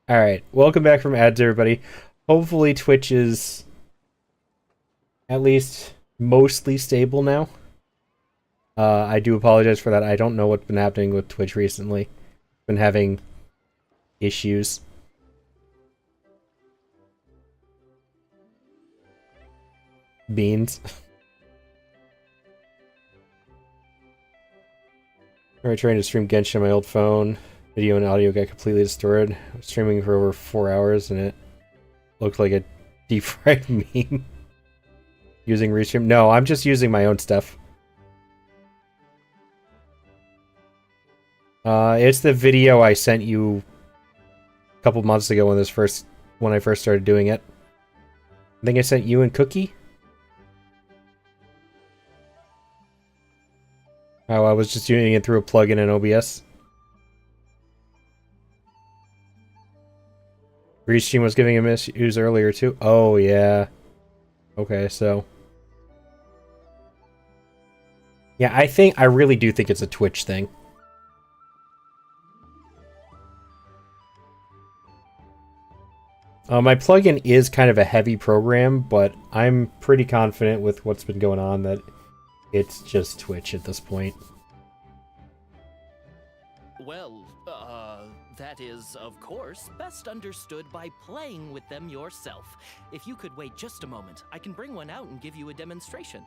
Alright, welcome back from ads, everybody. Hopefully Twitch is at least mostly stable now. I do apologize for that. I don't know what's been happening with Twitch recently. Been having issues. Beans. Alright, trying to stream Genshin on my old phone. Video and audio got completely distorted. I was streaming for over 4 hours and it looked like a deep fried meme. Using Restream? No, I'm just using my own stuff. It's the video I sent you a couple months ago when I first started doing it. I think I sent you and Cookie. Oh, I was just doing it through a plugin in OBS. Restream was giving him issues earlier too. Oh yeah. Okay, so yeah, I really do think it's a Twitch thing. My plugin is kind of a heavy program, but I'm pretty confident with what's been going on that it's just Twitch at this point. Well, that is, of course, best understood by playing with them yourself. If you could wait just a moment, I can bring one out and give you a demonstration.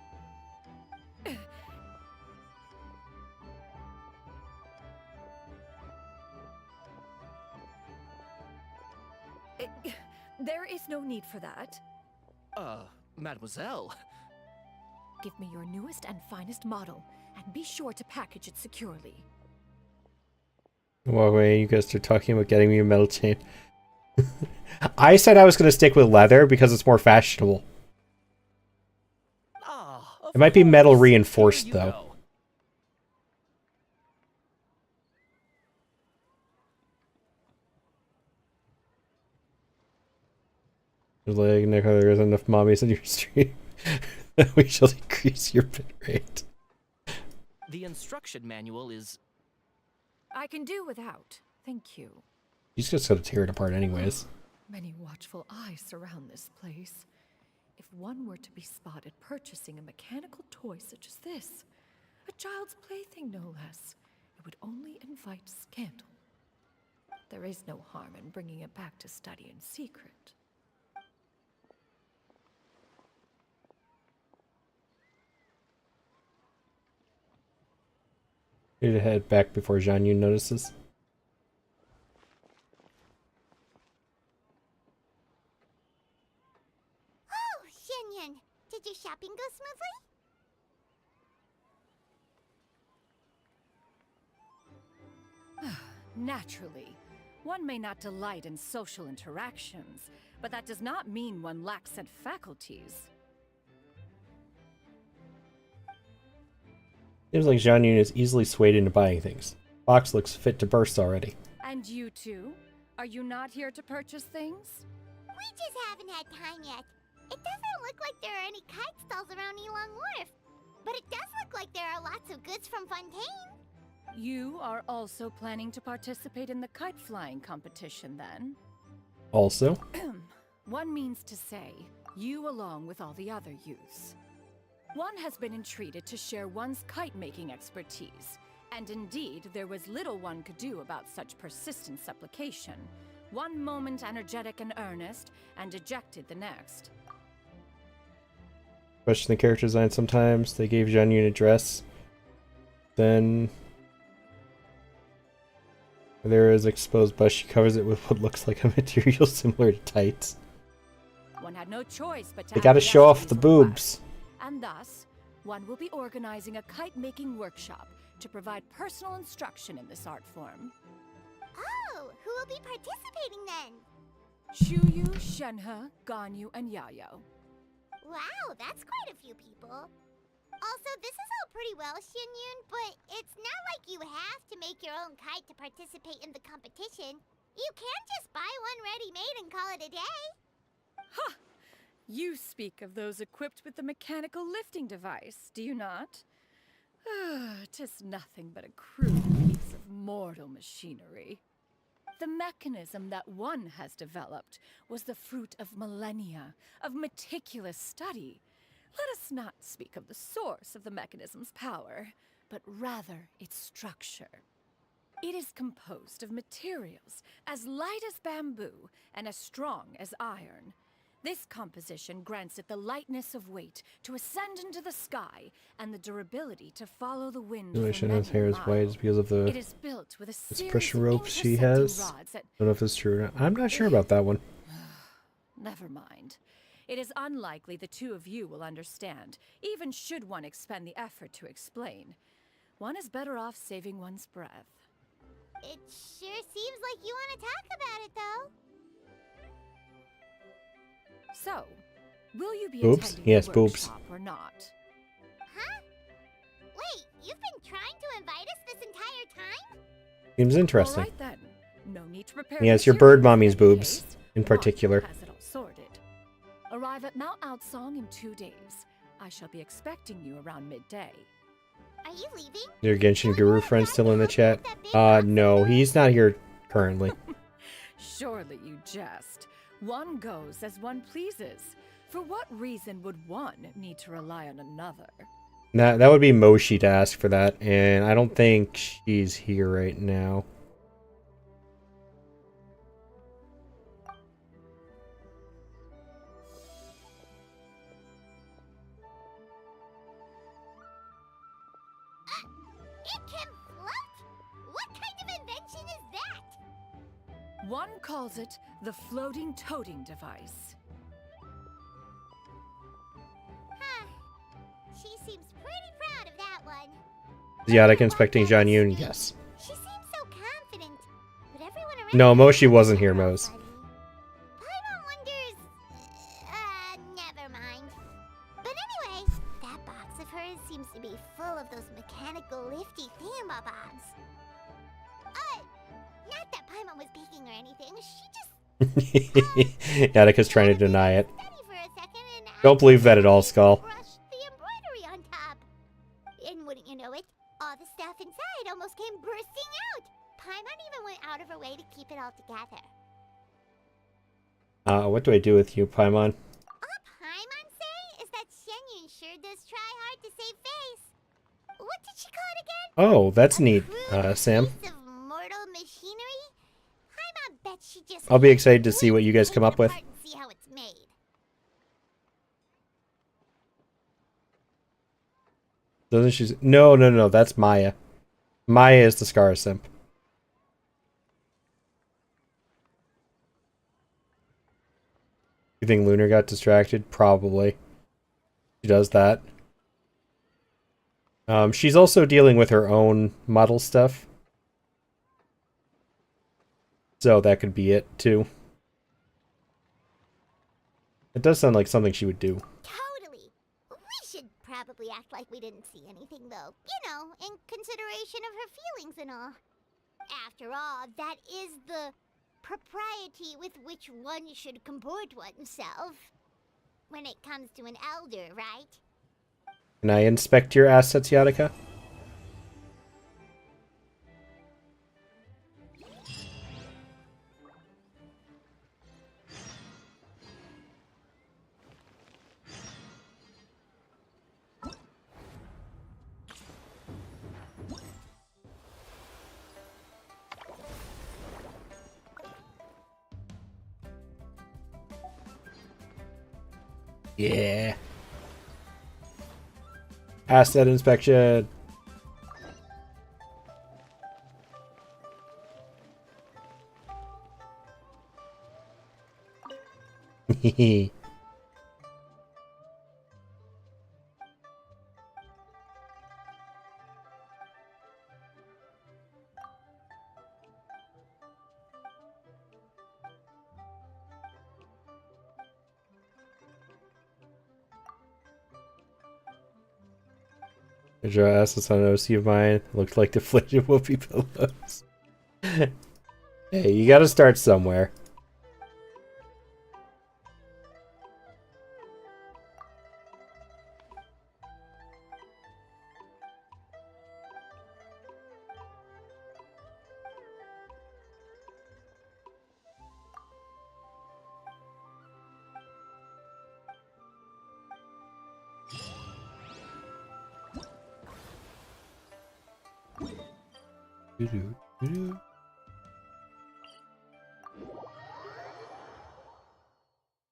There is no need for that. Mademoiselle. Give me your newest and finest model, and be sure to package it securely. Well, wait, you guys are talking about getting me a metal chain. I said I was going to stick with leather because it's more fashionable. It might be metal reinforced, though. Like, Nick, there isn't enough mommies in your stream. We shall decrease your bitrate. The instruction manual is... I can do without, thank you. He's just gonna tear it apart anyways. Many watchful eyes surround this place. If one were to be spotted purchasing a mechanical toy such as this, a child's plaything no less, it would only invite scandal. There is no harm in bringing it back to study in secret. Need to head back before Zhan Yun notices. Oh, Shen, did your shopping go smoothly? Naturally. One may not delight in social interactions, but that does not mean one lacks said faculties. Seems like Zhan Yun is easily swayed into buying things. Box looks fit to burst already. And you two? Are you not here to purchase things? We just haven't had time yet. It doesn't look like there are any kite stalls around Elong Wharf, but it does look like there are lots of goods from Fontaine. You are also planning to participate in the kite flying competition, then? Also, One means to say, you along with all the other youths. One has been entreated to share one's kite-making expertise, and indeed, there was little one could do about such persistent supplication. One moment energetic and earnest, and dejected the next. question the character design sometimes. They gave Jian Yun a dress. Then there is exposed bust. She covers it with what looks like a material similar to tights. One had no choice but to They gotta acquiesce show to off these the requests. boobs. And thus, one will be organizing a kite-making workshop to provide personal instruction in this art form. Oh, who will be participating then? Shuyu, Shenhe, Ganyu, and Yayo. Wow, that's quite a few people. Also, this is all pretty well, Xianyun, but it's not like you have to make your own kite to participate in the competition. You can just buy one ready-made and call it a day. Ha! You speak of those equipped with the mechanical lifting device, do you not? 'Tis nothing but a crude piece of mortal machinery. The mechanism that one has developed was the fruit of millennia of meticulous study. Let us not speak of the source of the mechanism's power, but rather its structure. It is composed of materials as light as bamboo and as strong as iron. This composition grants it the lightness of weight to ascend into the sky and the durability to follow the wind The for reason many his hair is white is because of It the is built with a series pressure of ropes she intersecting has. rods that... Don't know if that's true or not. I'm not sure about that one. Never mind. It is unlikely the two of you will understand, even should one expend the effort to explain. One is better off saving one's breath. It sure seems like you want to talk about it, though. So, will you be Boobs? attending Yes, the boobs. workshop or not? Huh? Wait, you've been trying to invite us this entire time? Seems interesting. All right then. No need to prepare. Yes, your materials bird mommy's in any boobs, case. in One particular. has it all sorted. Arrive at Mount Outsong in 2 days. I shall be expecting you around midday. Are you leaving? Your Genshin Guru friend still in the chat? No, he's not here currently. Surely you jest. One goes as one pleases. For what reason would one need to rely on another? That would be Moshi to ask for that, and I don't think she's here right now. It can float? What kind of invention is that? One calls it the floating toting device. Huh. She seems pretty proud of that one. Ziotic inspecting Jian Yun, yes. She seems so confident, but everyone around No, Moshi wasn't here, Mose. Paimon wonders... never mind. But anyway, that box of hers seems to be full of those mechanical lifty thingamabobs. Not that Paimon was peeking or anything, she just... Yatika's trying to deny it. study for a second and Don't believe that at all, Skull. brushed the embroidery on top. And wouldn't you know it, all the stuff inside almost came bursting out. Paimon even went out of her way to keep it all together. What do I do with you, Paimon? All Paimon say is that Xianyun sure does try hard to save face. What did she call it again? Oh, that's neat, Sam. Piece of mortal machinery? Paimon bet she just... I'll be excited to see what you guys come up with. and see how it's made. Doesn't she? No, that's Maya. Maya is the Scar Simp. You think Lunar got distracted? Probably. She does that. She's also dealing with her own model stuff. So that could be it, too. It does sound like something she would do. Totally. We should probably act like we didn't see anything, though. You know, in consideration of her feelings and all. After all, that is the propriety with which one should comport oneself. when it comes to an elder, right? Can I inspect your assets, Yadika? Yeah. Asset inspection. Hehe. I draw assets on an OC of mine. Looked like deflated whoopee pillows. Hey, you gotta start somewhere.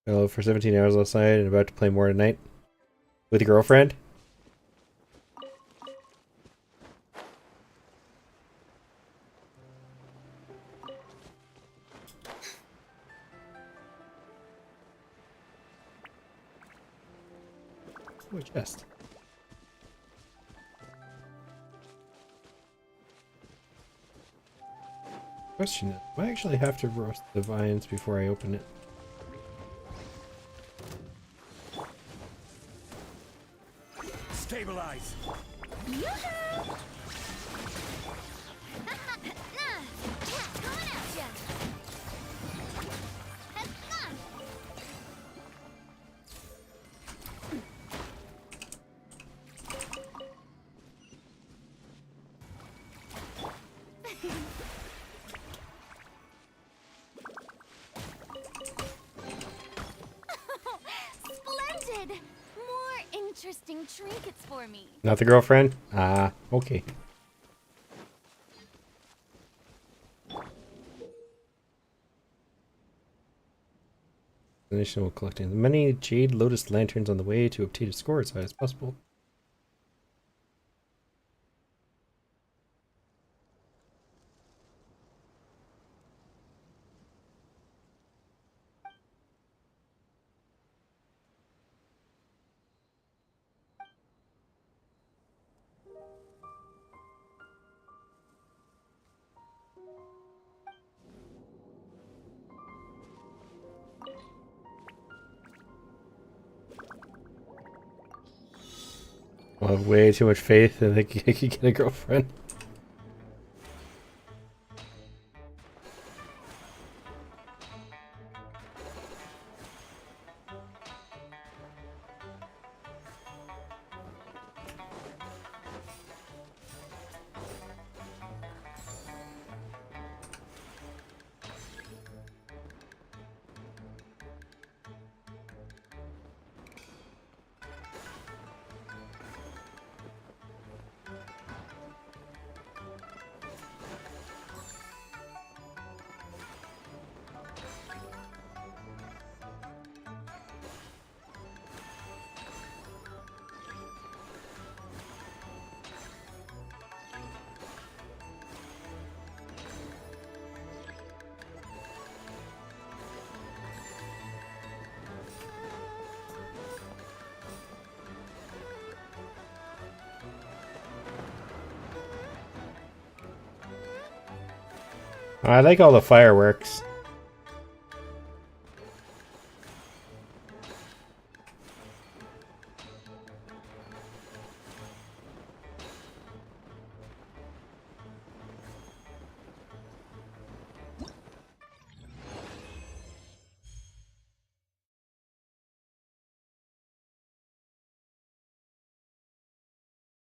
Hello for 17 hours last night and about to play more tonight. With your girlfriend? Oh, a chest. Question: do I actually have to roast the vines before I open it? Stabilize. Splendid! More interesting trinkets for me. Not the girlfriend? Ah, okay. Destination while collecting as many Jade Lotus lanterns on the way to obtain a score as high as possible. I have way too much faith in think I could get a girlfriend. I like all the fireworks.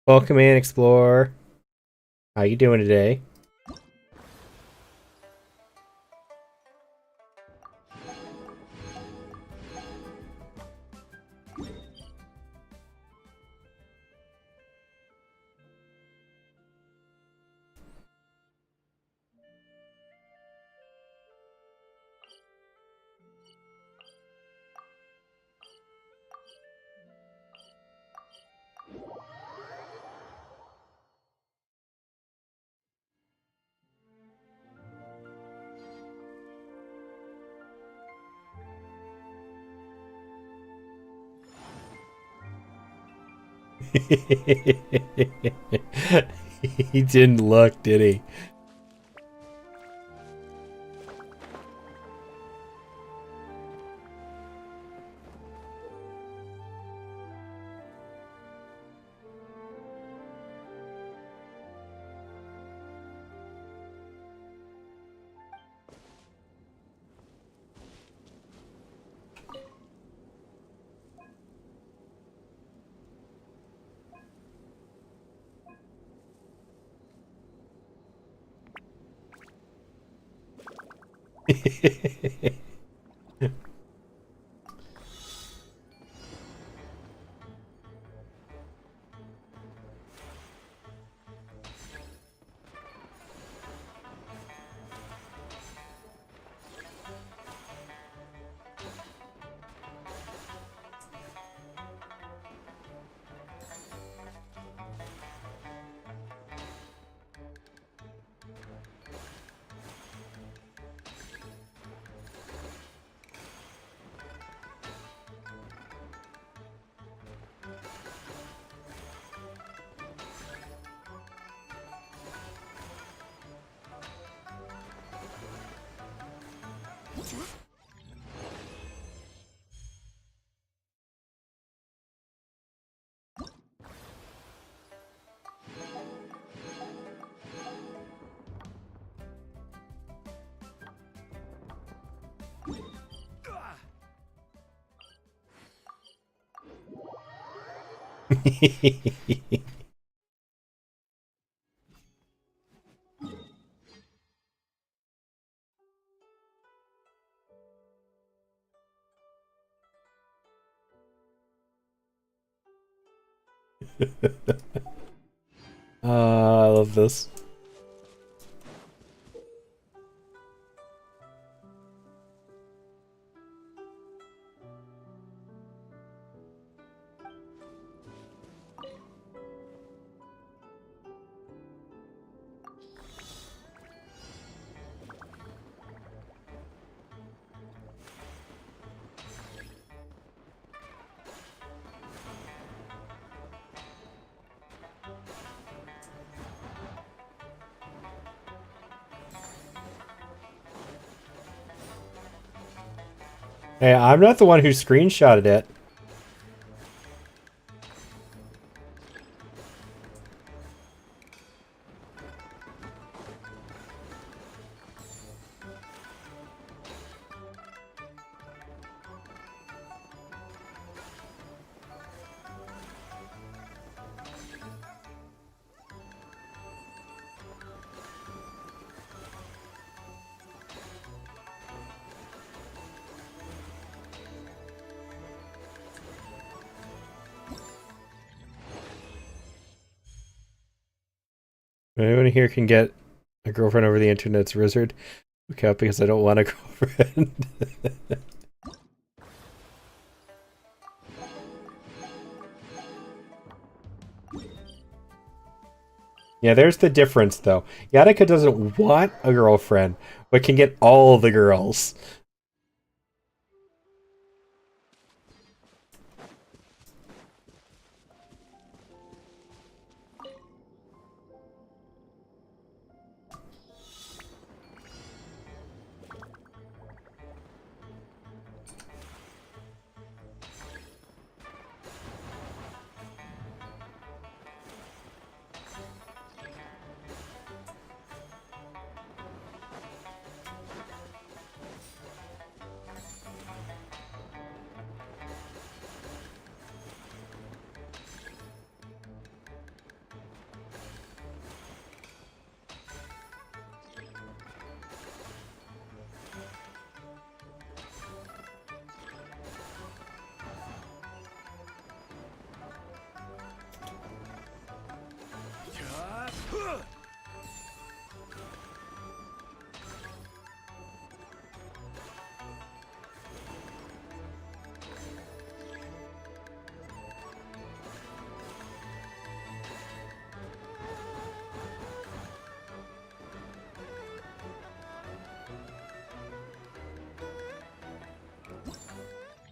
Welcome in, Explorer. How you doing today? He didn't look, did he? I love this. Hey, I'm not the one who screenshotted it. Anyone here can get a girlfriend over the internet's wizard. Look out, because I don't want a girlfriend. Yeah, there's the difference, though. Yadika doesn't want a girlfriend, but can get all the girls.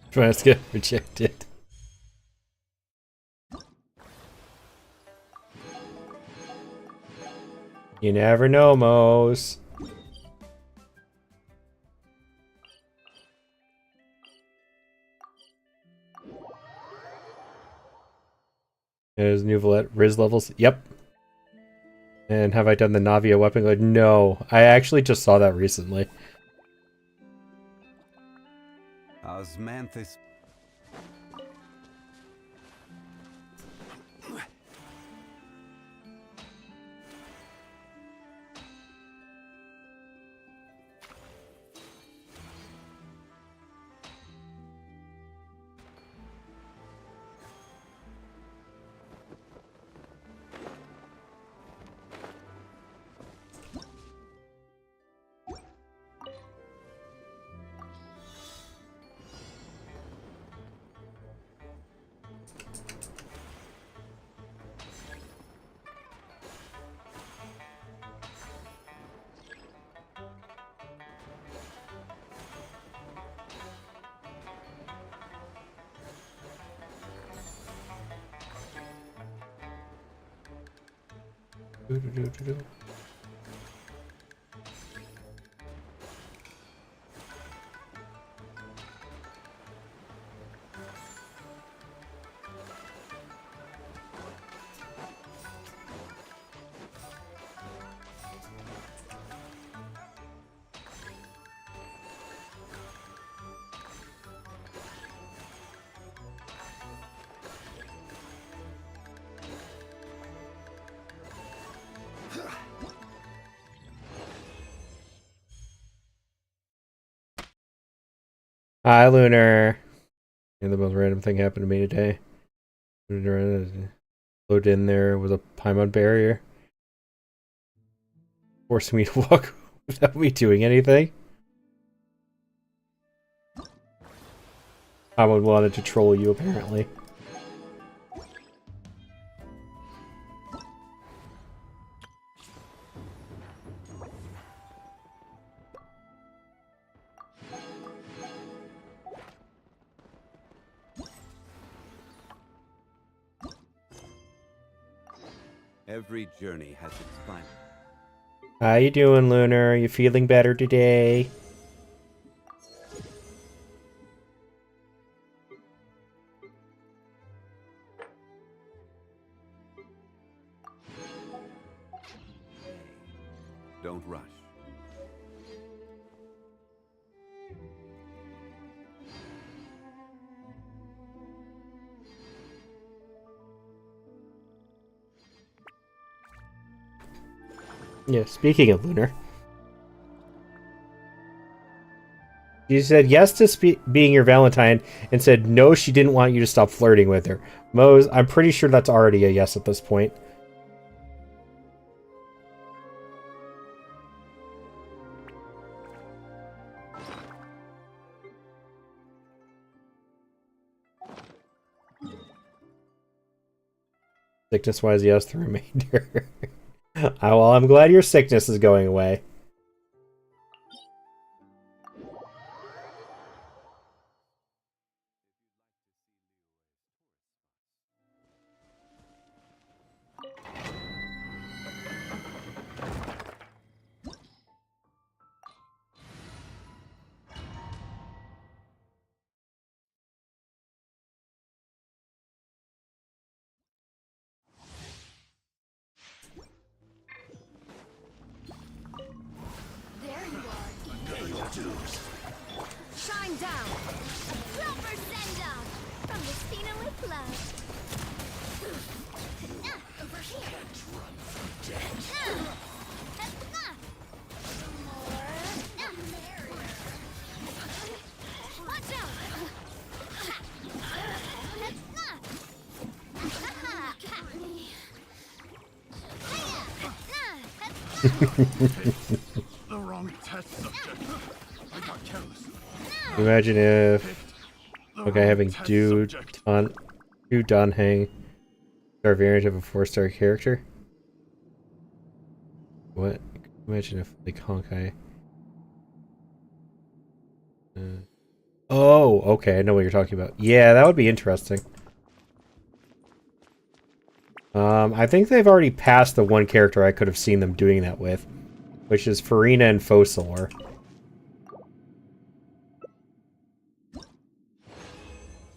Trying to get rejected. You never know, Mose. There's new Riz levels. Yep. And have I done the Navia weapon glide? No. I actually just saw that recently. Osmanthus. Hi, Lunar. And the most random thing happened to me today. Loaded in there was a Paimon barrier. Forcing me to walk without me doing anything. Paimon wanted to troll you, apparently. Every journey has its climb. How you doing, Lunar? You feeling better today? Don't rush. Yeah, speaking of Lunar. She said yes to being your Valentine and said no, she didn't want you to stop flirting with her. Mose, I'm pretty sure that's already a yes at this point. Sickness-wise, yes, the remainder. Well, I'm glad your sickness is going away. Shine down! A proper send-off from Justina with love. Over here. Watch out! The wrong test subject. I got careless. Imagine if okay, having two Danheng star variant of a 4-star character. What? Imagine if like Honkai. Oh, okay, I know what you're talking about. Yeah, that would be interesting. I think they've already passed the one character I could have seen them doing that with, which is Farina and Focalor.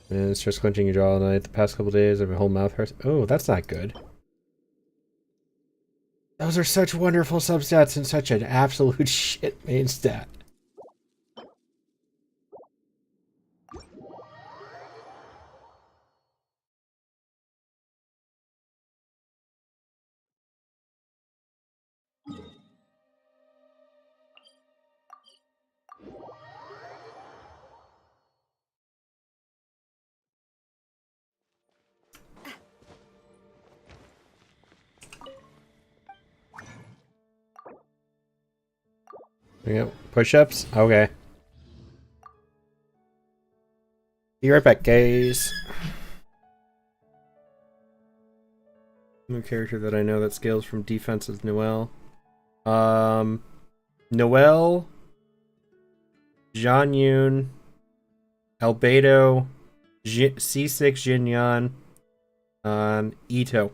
And it's just clenching your jaw all night. The past couple days, my whole mouth hurts. Oh, that's not good. Those are such wonderful substats and such an absolute shit main stat. Yep, push-ups? Okay. Be right back, guys. New character that I know that scales from defense is Noelle. Noelle, Zhan Yun, Albedo, C6 Jinyan, Ito.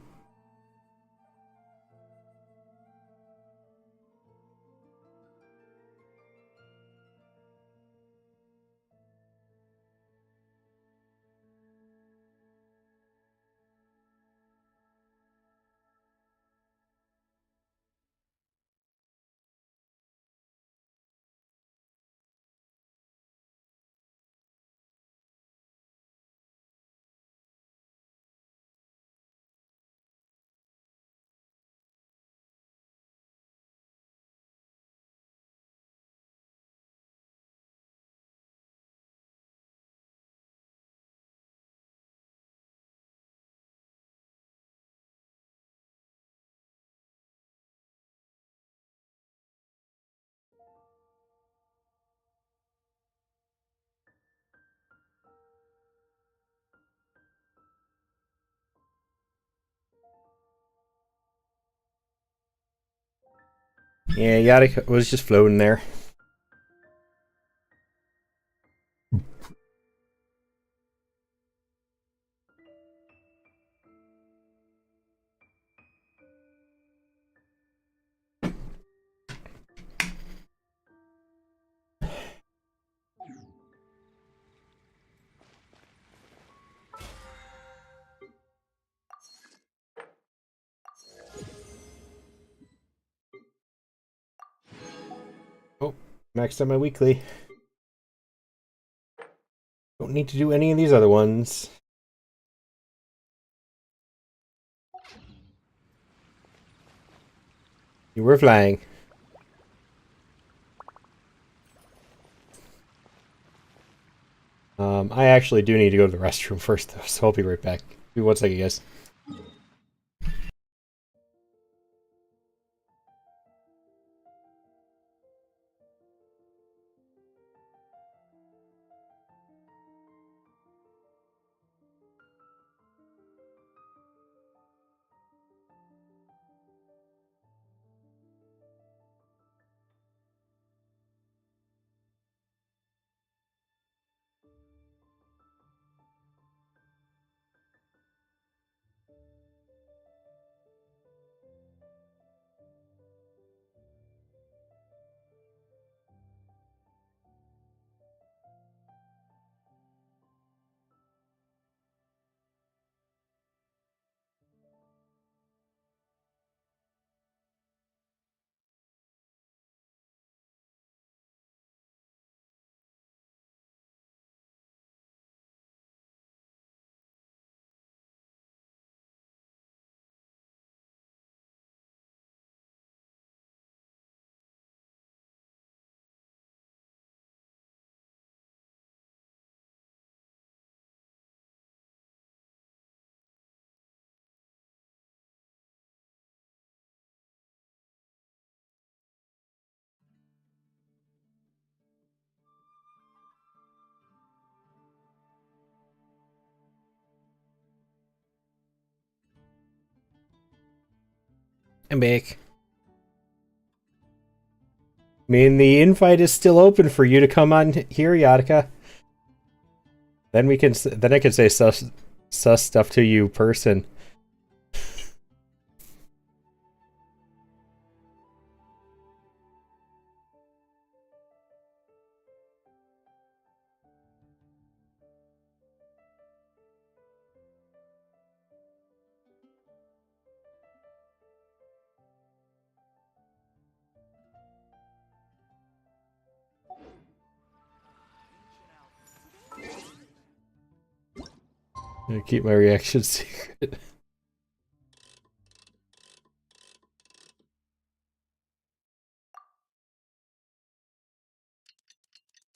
Yeah, Yada was just floating there. Oh, maxed out my weekly. Don't need to do any of these other ones. You were flying. I actually do need to go to the restroom first, though, so I'll be right back. Give me 1 second, guys. I'm back. I mean, the invite is still open for you to come on here, Yadika. Then I can say sus stuff to you, person. I keep my reaction secret.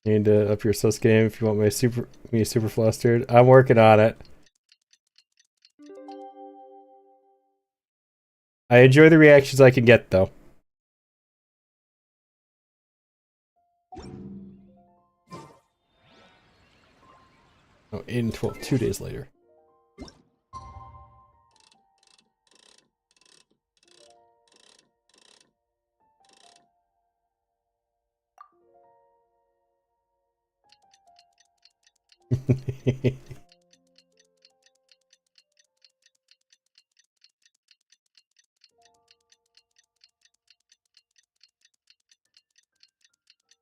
Need to up your sus game if you want me super flustered. I'm working on it. I enjoy the reactions I can get though. Oh, 8 and 12, 2 days later.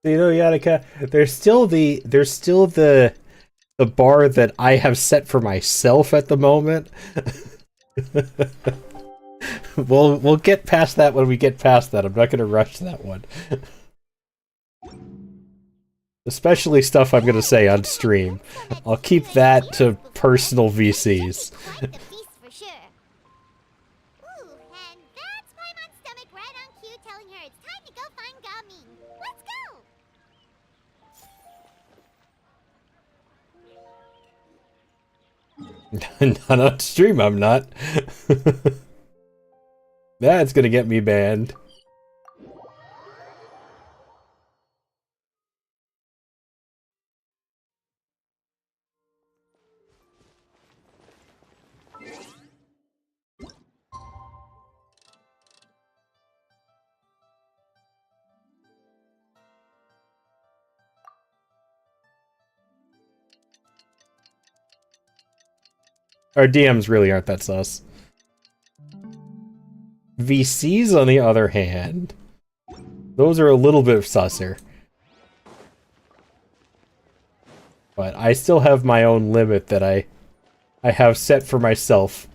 You know, Yannicka, there's still the bar that I have set for myself at the moment. We'll get past that when we get past that. I'm not gonna rush that one. Especially stuff I'm gonna say on stream. I'll keep that to personal VCs. For sure. Ooh, and that's Paimon's stomach right on cue telling her it's time to go find Gaming. Let's go! Not on stream, I'm not. That's gonna get me banned. Our DMs really aren't that sus. VCs, on the other hand, those are a little bit susser. But I still have my own limit that I have set for myself.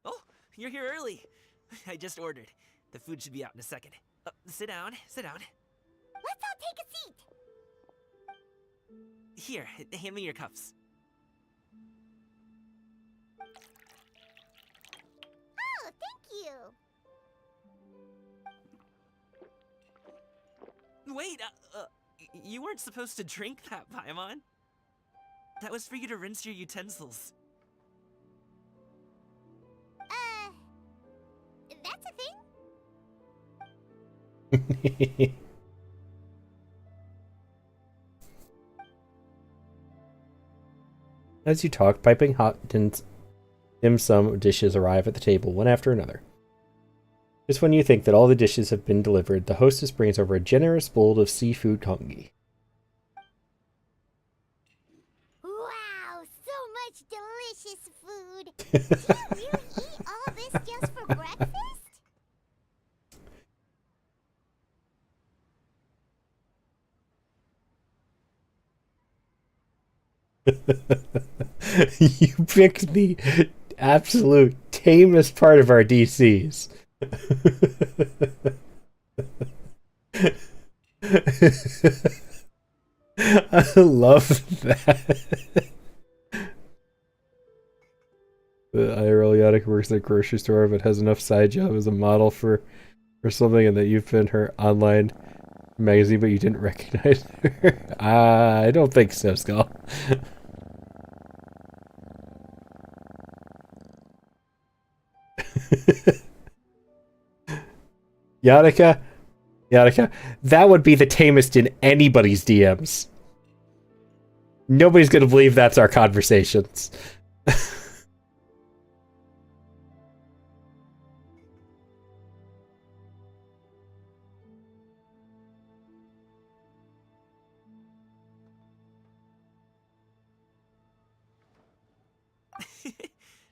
Oh, you're here early. I just ordered. The food should be out in a second. Sit down, sit down. Let's all take a seat. Here, hand me your cups. Oh, thank you. Wait, you weren't supposed to drink that, Paimon. That was for you to rinse your utensils. That's a thing? As you talk, piping hot dim sum dishes arrive at the table one after another. Just when you think that all the dishes have been delivered, the hostess brings over a generous bowl of seafood congee. Wow, so much delicious food. Did you really eat all this just for breakfast? You picked the absolute tamest part of our DCs. I love that. The IRL Yannick works at a grocery store but has enough side job as a model for something, and that you've been her online magazine but you didn't recognize her. I don't think so, Skull. Yannicka, that would be the tamest in anybody's DMs. Nobody's gonna believe that's our conversations.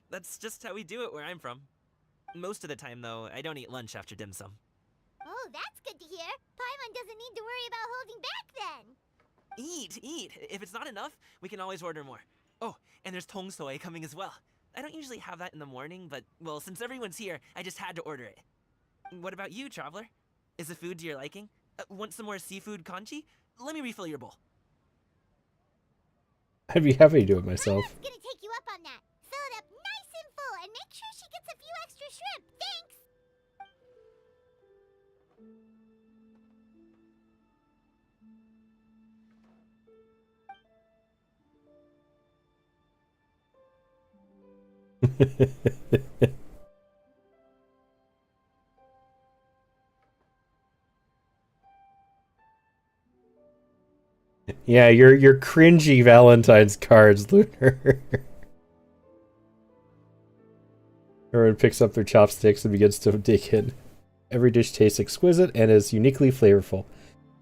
That's just how we do it where I'm from. Most of the time, though, I don't eat lunch after dim sum. Oh, that's good to hear. Paimon doesn't need to worry about holding back then. Eat! If it's not enough, we can always order more. Oh, and there's tong soy coming as well. I don't usually have that in the morning, but, well, since everyone's here, I just had to order it. What about you, traveler? Is the food to your liking? Want some more seafood congee? Let me refill your bowl. I'd be happy to do it myself. Paimon's gonna take you up on that. Fill it up nice and full and make sure she gets a few extra shrimp. Thanks! Yeah, your cringy Valentine's cards, Lunar. Everyone picks up their chopsticks and begins to dig in. Every dish tastes exquisite and is uniquely flavorful.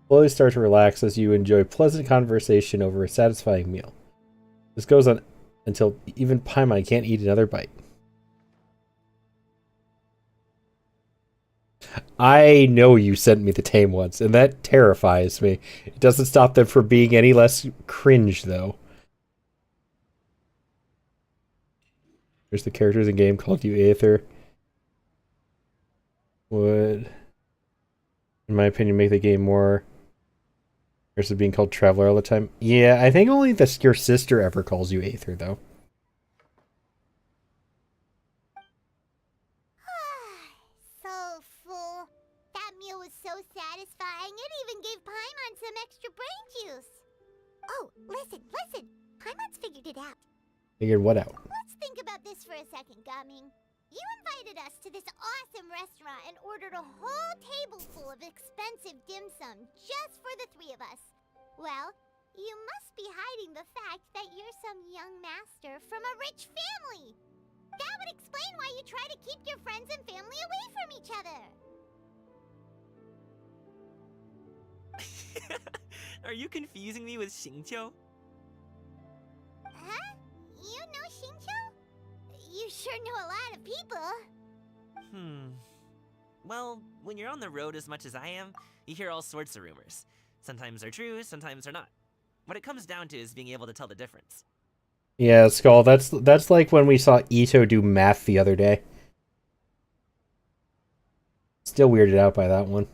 Slowly start to relax as you enjoy pleasant conversation over a satisfying meal. This goes on until even Paimon can't eat another bite. I know you sent me the tame once, and that terrifies me. It doesn't stop them from being any less cringe, though. There's the characters in game called you Aether. Would, in my opinion, make the game more versus being called Traveler all the time. Yeah, I think only your sister ever calls you Aether, though. So full. That meal was so satisfying, it even gave Paimon some extra brain juice. Oh, listen. Paimon's figured it out. Figured what out? Let's think about this for a second, Gaming. You invited us to this awesome restaurant and ordered a whole table full of expensive dim sum just for the three of us. Well, you must be hiding the fact that you're some young master from a rich family. That would explain why you try to keep your friends and family away from each other. Are you confusing me with Xingqiu? Huh? You know Xingqiu? You sure know a lot of people. Well, when you're on the road as much as I am, you hear all sorts of rumors. Sometimes they're true, sometimes they're not. What it comes down to is being able to tell the difference. Yeah, Skull, that's like when we saw Ito do math the other day. Still weirded out by that one.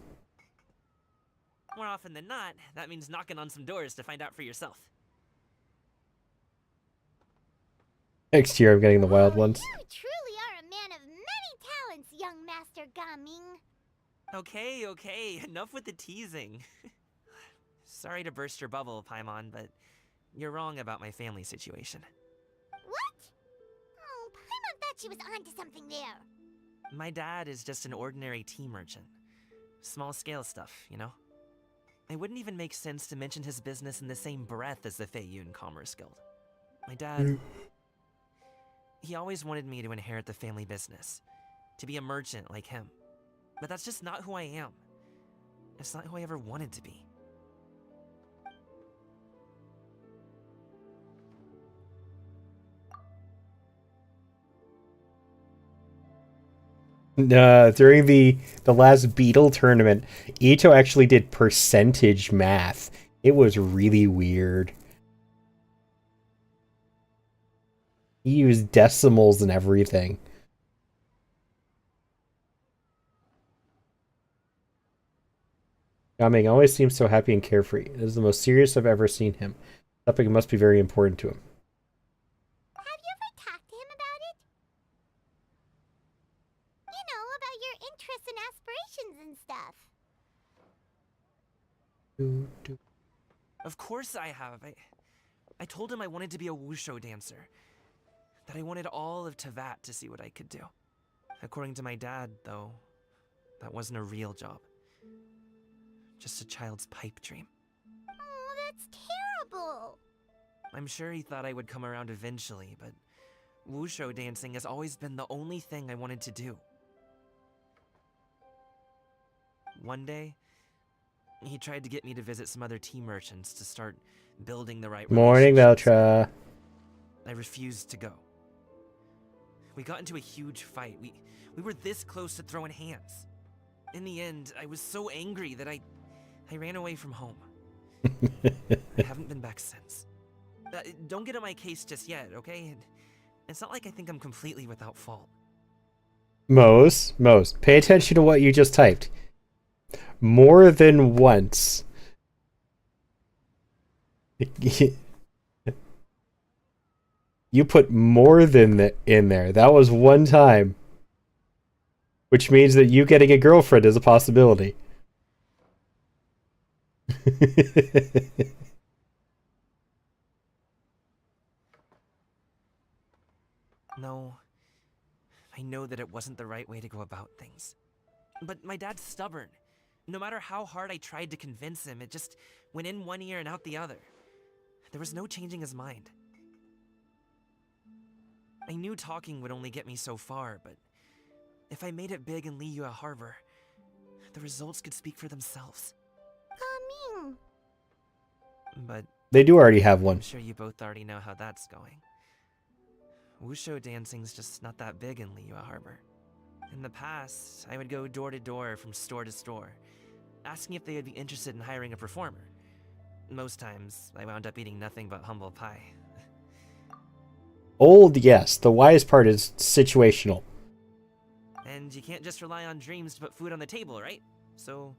More often than not, that means knocking on some doors to find out for yourself. Next year I'm getting the wild ones. You truly are a man of many talents, young Master Gaming. Okay, enough with the teasing. Sorry to burst your bubble, Paimon, but you're wrong about my family situation. What? Oh, Paimon thought she was onto something there. My dad is just an ordinary tea merchant. Small scale stuff, you know? It wouldn't even make sense to mention his business in the same breath as the Feiyun Commerce Guild. My dad... He always wanted me to inherit the family business. To be a merchant like him. But that's just not who I am. It's not who I ever wanted to be. During the last Beetle tournament, Ito actually did percentage math. It was really weird. He used decimals and everything. Gaming always seems so happy and carefree. It is the most serious I've ever seen him. Something must be very important to him. Have you ever talked to him about it? You know, about your interests and aspirations and stuff. Of course I have. I told him I wanted to be a wushu dancer. That I wanted all of Tevat to see what I could do. According to my dad, though, That wasn't a real job. Just a child's pipe dream. Oh, that's terrible. I'm sure he thought I would come around eventually, but wushu dancing has always been the only thing I wanted to do. One day, he tried to get me to visit some other tea merchants to start building the right Morning, relationships. Veltra. I refused to go. We got into a huge fight. We were this close to throwing hands. In the end, I was so angry that I ran away from home. I haven't been back since. Don't get on my case just yet, okay? It's not like I think I'm completely without fault. Mose, pay attention to what you just typed. More than once. You put more than in there. That was one time. Which means that you getting a girlfriend is a possibility. No, I know that it wasn't the right way to go about things. But my dad's stubborn. No matter how hard I tried to convince him, it just went in one ear and out the other. There was no changing his mind. I knew talking would only get me so far, but if I made it big in Liyue Harbor, the results could speak for themselves. Coming. But they do already have one. I'm sure you both already know how that's going. Wushu dancing's just not that big in Liyue Harbor. In the past, I would go door to door from store to store, asking if they would be interested in hiring a performer. Most times, I wound up eating nothing but humble pie. Old, yes. The wise part is situational. And you can't just rely on dreams to put food on the table, right? So,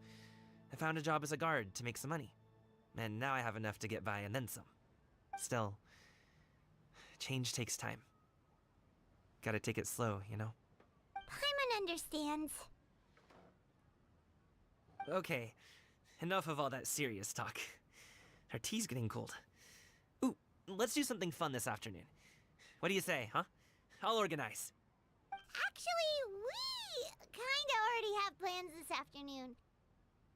I found a job as a guard to make some money. And now I have enough to get by and then some. Still, change takes time. Gotta take it slow, you know? Paimon understands. Okay, enough of all that serious talk. Our tea's getting cold. Ooh, let's do something fun this afternoon. What do you say, huh? I'll organize. Actually, we kinda already have plans this afternoon.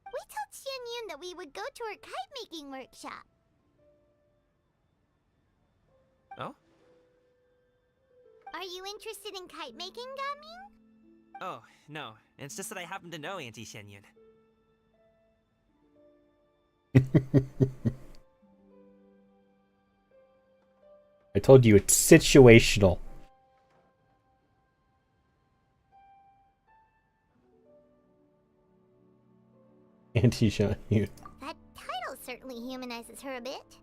We told Xianyun that we would go to her kite-making workshop. Oh? Are you interested in kite-making, Gaming? Oh, no. It's just that I happen to know Auntie Xianyun. I told you it's situational. Auntie Xianyun. That title certainly humanizes her a bit.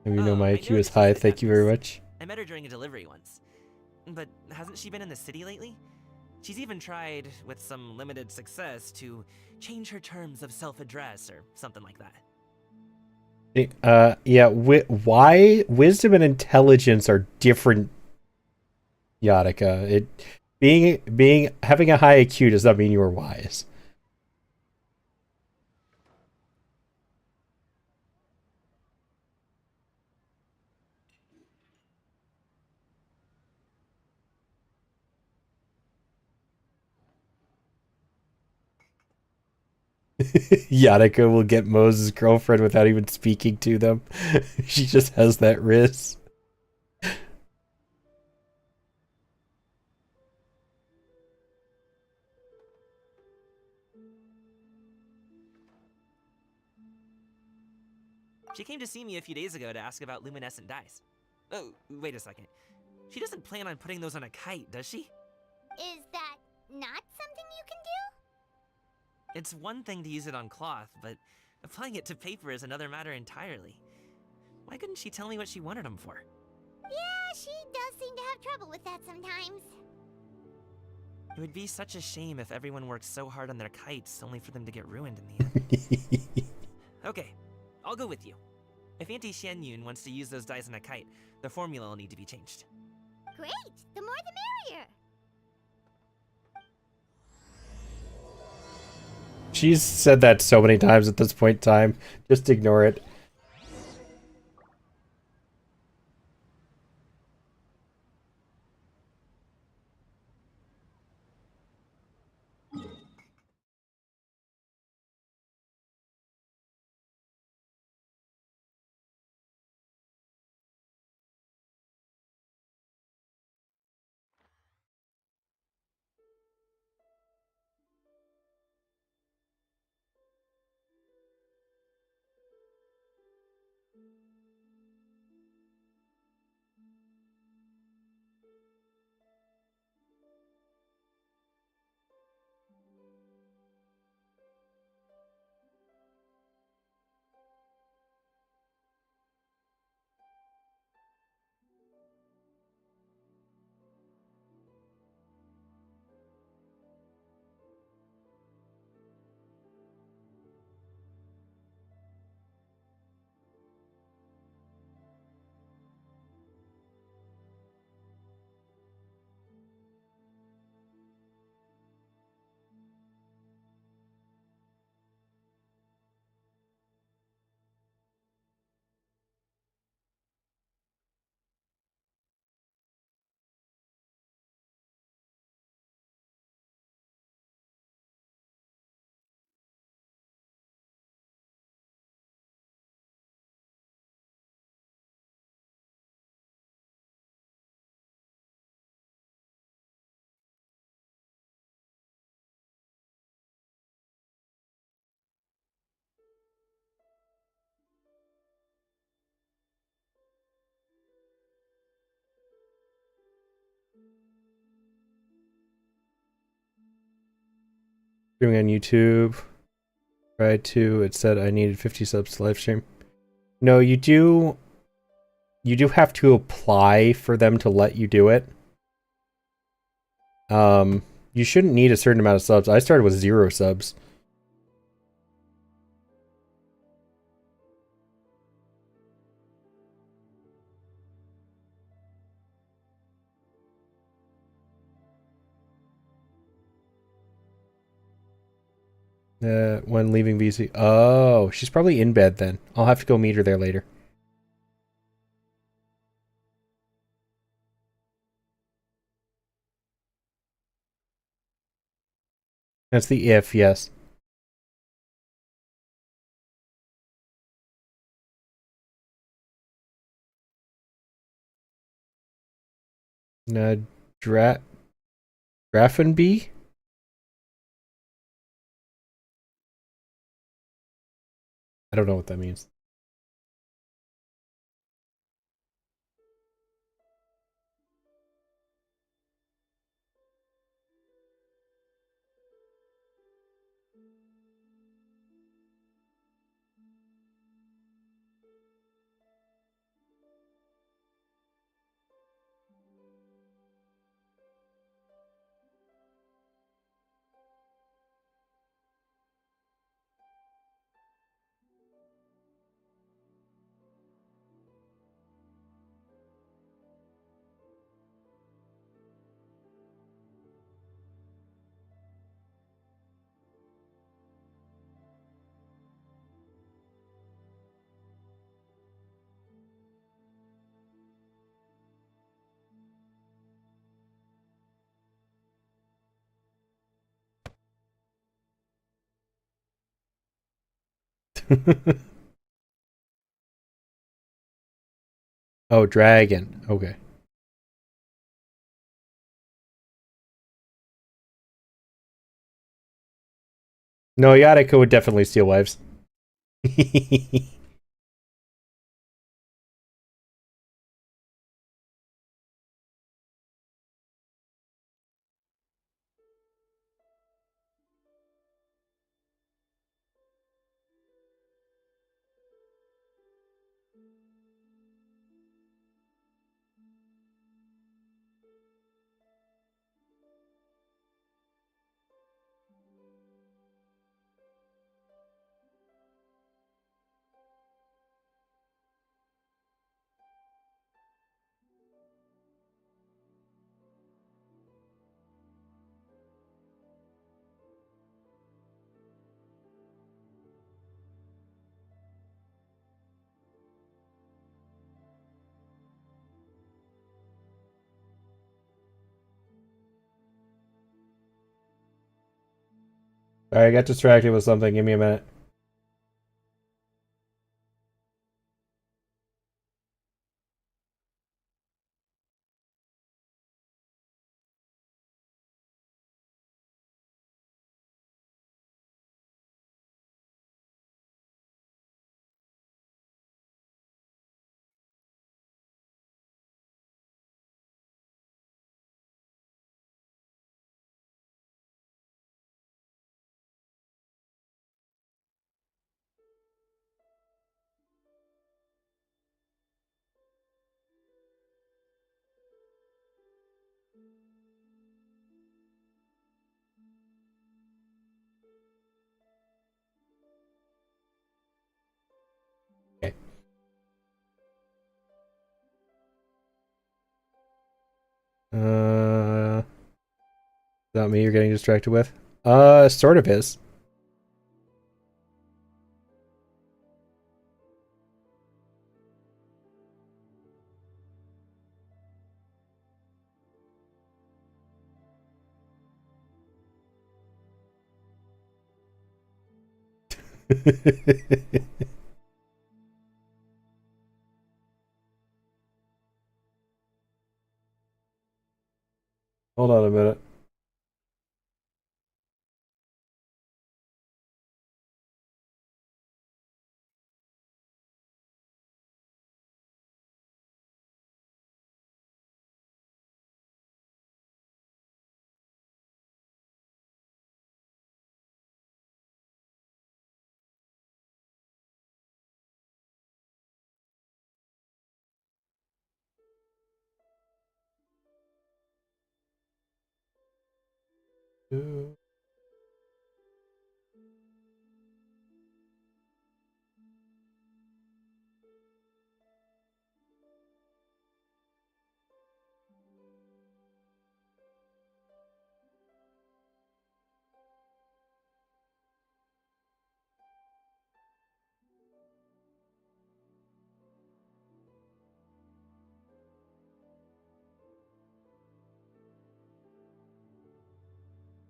Have you know my IQ is high, thank you very much. I met her during a delivery once. But hasn't she been in the city lately? She's even tried, with some limited success, to change her terms of self-address or something like that. Yeah, why wisdom and intelligence are different, Yadika. Having a high IQ does not mean you are wise. Yadika will get Moses' girlfriend without even speaking to them. She just has that riz. She came to see me a few days ago to ask about luminescent dyes. Oh, wait a second. She doesn't plan on putting those on a kite, does she? Is that not something you can do? It's one thing to use it on cloth, but applying it to paper is another matter entirely. Why couldn't she tell me what she wanted them for? Yeah, she does seem to have trouble with that sometimes. It would be such a shame if everyone worked so hard on their kites only for them to get ruined in the end. Okay, I'll go with you. If Auntie Xianyun wants to use those dyes on a kite, the formula will need to be changed. Great! The more the merrier! She's said that so many times at this point in time. Just ignore it. Streaming on YouTube. Tried to. It said I needed 50 subs to live stream. No, you do. You do have to apply for them to let you do it. You shouldn't need a certain amount of subs. I started with 0 subs. When leaving VC. Oh, she's probably in bed then. I'll have to go meet her there later. That's the if, yes. Grafenby? I don't know what that means. Oh, dragon. Okay. No, Yadiko would definitely steal wives. Sorry, I got distracted with something. Give me a minute. Okay. Is that me you're getting distracted with? Sort of is. Hold on a minute.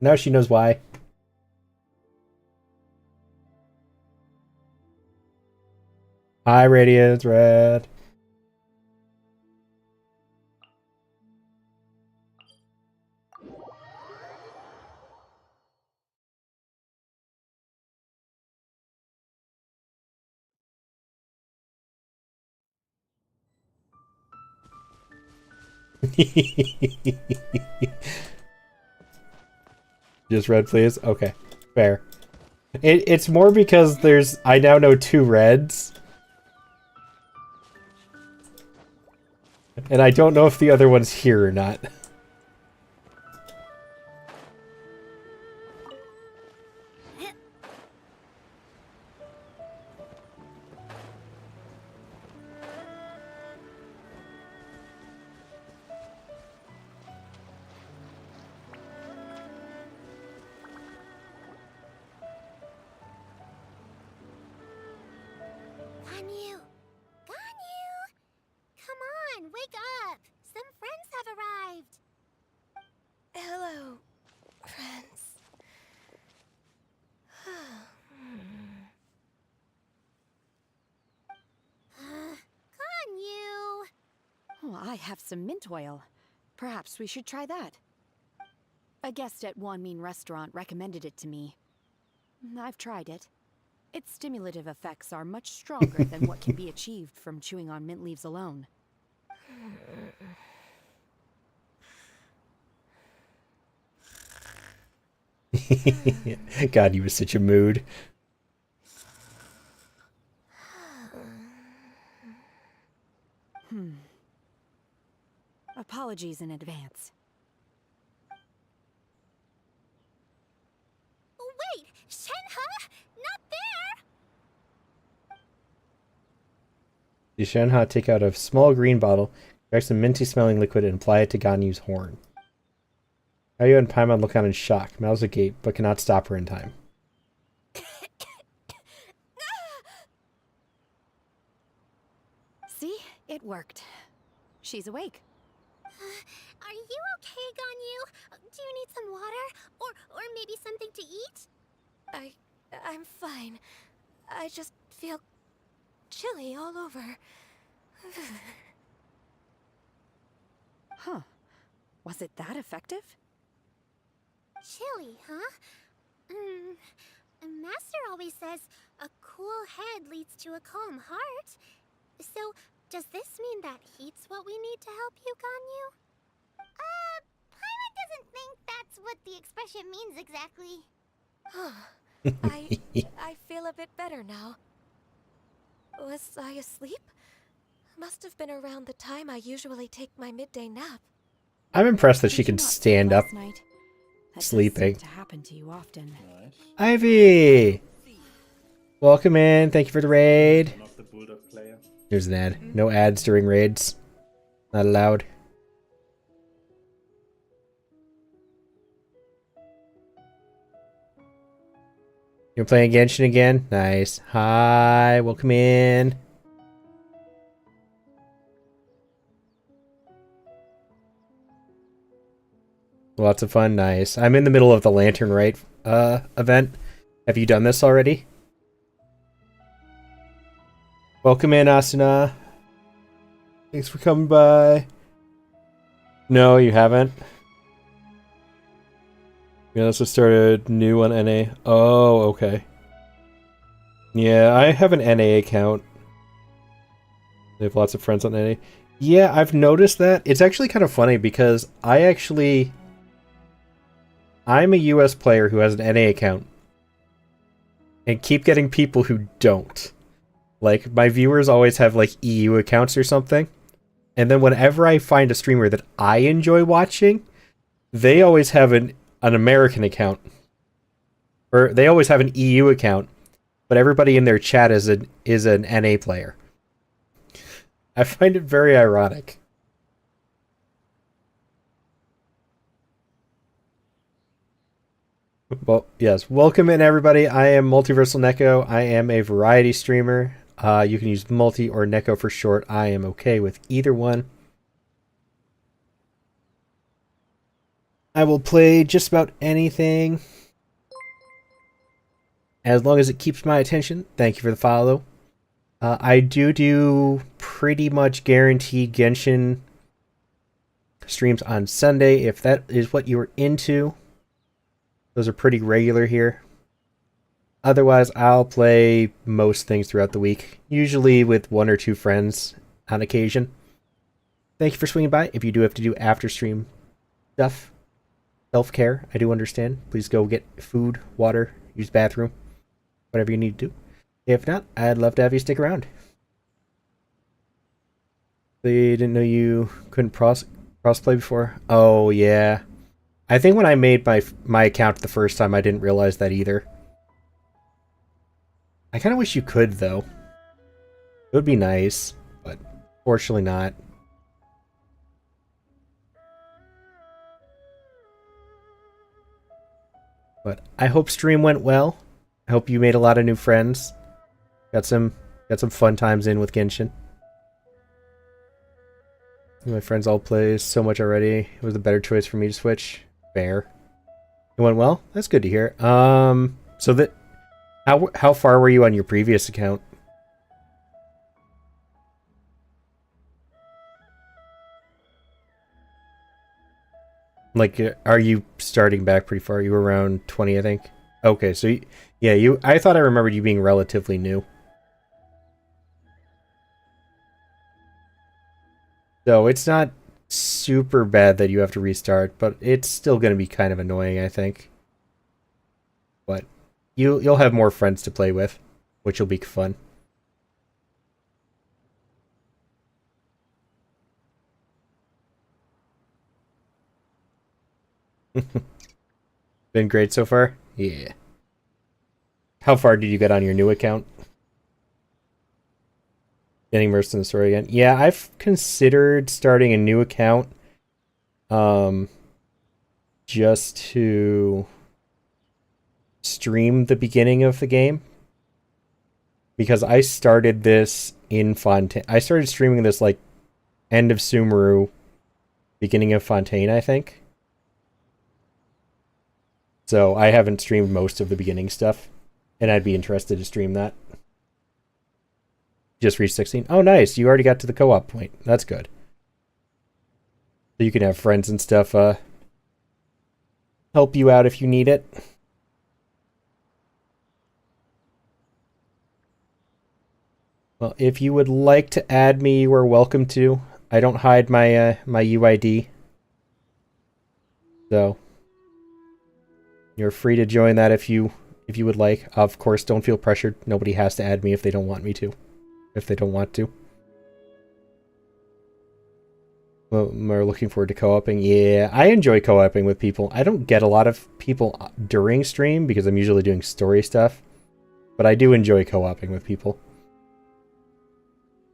Now she knows why. Hi, Radiance Red. Just red, please. Okay, fair. It's more because I now know 2 reds. And I don't know if the other one's here or not. Ganyu! Ganyu! Come on, wake up! Some friends have arrived! Hello, friends. Ganyu! Oh, I have some mint oil. Perhaps we should try that. A guest at Wanmin Restaurant recommended it to me. I've tried it. Its stimulative effects are much stronger than what can be achieved from chewing on mint leaves alone. God, you were such a mood. Apologies in advance. Wait! Shenhe? Not there! The Shenhe take out a small green bottle, extract some minty smelling liquid, and apply it to Ganyu's horn. Kaio and Paimon look on in shock, mouths agape, but cannot stop her in time. See? It worked. She's awake. Are you okay, Ganyu? Do you need some water? Or maybe something to eat? I'm fine. I just feel chilly all over. Huh. Was it that effective? Chilly, huh? Master always says a cool head leads to a calm heart. So, does this mean that heat's what we need to help you, Ganyu? Paimon doesn't think that's what the expression means exactly. I feel a bit better now. Was I asleep? Must have been around the time I usually take my midday nap. I'm impressed that she can stand up sleeping. To happen to you often. Ivy! Welcome in. Thank you for the raid. Here's an ad. No ads during raids. Not allowed. You're playing Genshin again? Nice. Hi, welcome in. Lots of fun, nice. I'm in the middle of the Lantern Rite event. Have you done this already? Welcome in, Asuna. Thanks for coming by. No, you haven't. Yeah, let's just start a new on NA. Oh, okay. Yeah, I have an NA account. They have lots of friends on NA. Yeah, I've noticed that. It's actually kind of funny because I'm a US player who has an NA account. And keep getting people who don't. Like, my viewers always have, like, EU accounts or something. And then whenever I find a streamer that I enjoy watching, they always have an an American account. Or they always have an EU account, but everybody in their chat is an NA player. I find it very ironic. Well, yes. Welcome in, everybody. I am Multiversal Neko. I am a variety streamer. You can use Multi or Neko for short. I am okay with either one. I will play just about anything, as long as it keeps my attention. Thank you for the follow. I do pretty much guaranteed Genshin streams on Sunday, if that is what you were into. Those are pretty regular here. Otherwise, I'll play most things throughout the week, usually with 1 or 2 friends on occasion. Thank you for swinging by. If you do have to do after-stream stuff, self-care, I do understand. Please go get food, water, use the bathroom, whatever you need to do. If not, I'd love to have you stick around. They didn't know you couldn't crossplay before? Oh, yeah. I think when I made my account the first time, I didn't realize that either. I kind of wish you could, though. It would be nice, but fortunately not. But I hope stream went well. I hope you made a lot of new friends. Got some fun times in with Genshin. My friends all play so much already. It was a better choice for me to switch. Fair. It went well? That's good to hear. So that how far were you on your previous account? Like, are you starting back pretty far? You were around 20, I think. Okay, so yeah, I thought I remembered you being relatively new. So it's not super bad that you have to restart, but it's still going to be kind of annoying, I think. But you'll have more friends to play with, which will be fun. Been great so far? Yeah. How far did you get on your new account? Getting immersed in the story again? Yeah, I've considered starting a new account. Just to stream the beginning of the game. Because I started this in Fontaine. I started streaming this like end of Sumeru, beginning of Fontaine, I think. So I haven't streamed most of the beginning stuff, and I'd be interested to stream that. Just reached 16. Oh, nice. You already got to the co-op point. That's good. So you can have friends and stuff help you out if you need it. Well, if you would like to add me, you are welcome to. I don't hide my my UID. So you're free to join that if you would like. Of course, don't feel pressured. Nobody has to add me if they don't want me to. If they don't want to. Well, we're looking forward to co-oping. Yeah, I enjoy co-oping with people. I don't get a lot of people during stream because I'm usually doing story stuff. But I do enjoy co-oping with people.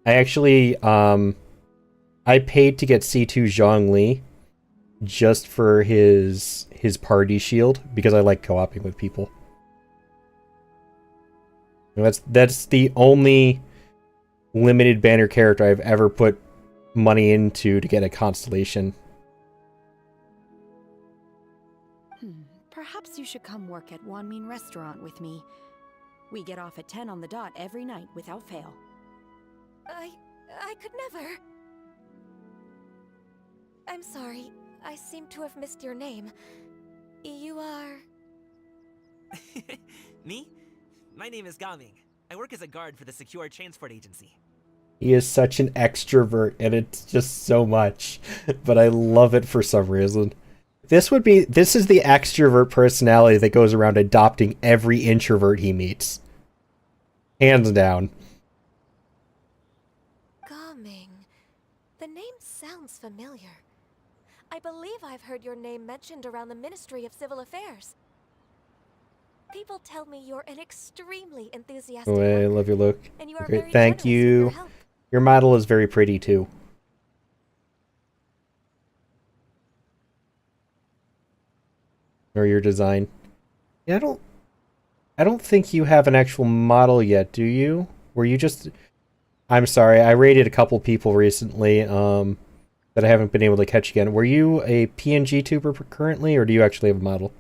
I actually, I paid to get C2 Zhongli just for his party shield because I like co-oping with people. And that's the only limited banner character I've ever put money into to get a constellation. Perhaps you should come work at Wanmin Restaurant with me. We get off at 10 on the dot every night without fail. I could never. I'm sorry. I seem to have missed your name. You are... Me? My name is Gaming. I work as a guard for the Secure Transport Agency. He is such an extrovert, and it's just so much. But I love it for some reason. This is the extrovert personality that goes around adopting every introvert he meets. Hands down. Gaming. The name sounds familiar. I I believe I've heard your name mentioned around the Ministry of Civil Affairs. People tell me you're an extremely enthusiastic Oh, I worker, love your look. and you are Great. very Thank generous with your you. help. Your model is very pretty too. Or your design. Yeah, I don't think you have an actual model yet, do you? Were you just... I'm sorry, I rated a couple people recently, that I haven't been able to catch again. Were you a PNG tuber currently, or do you actually have a model?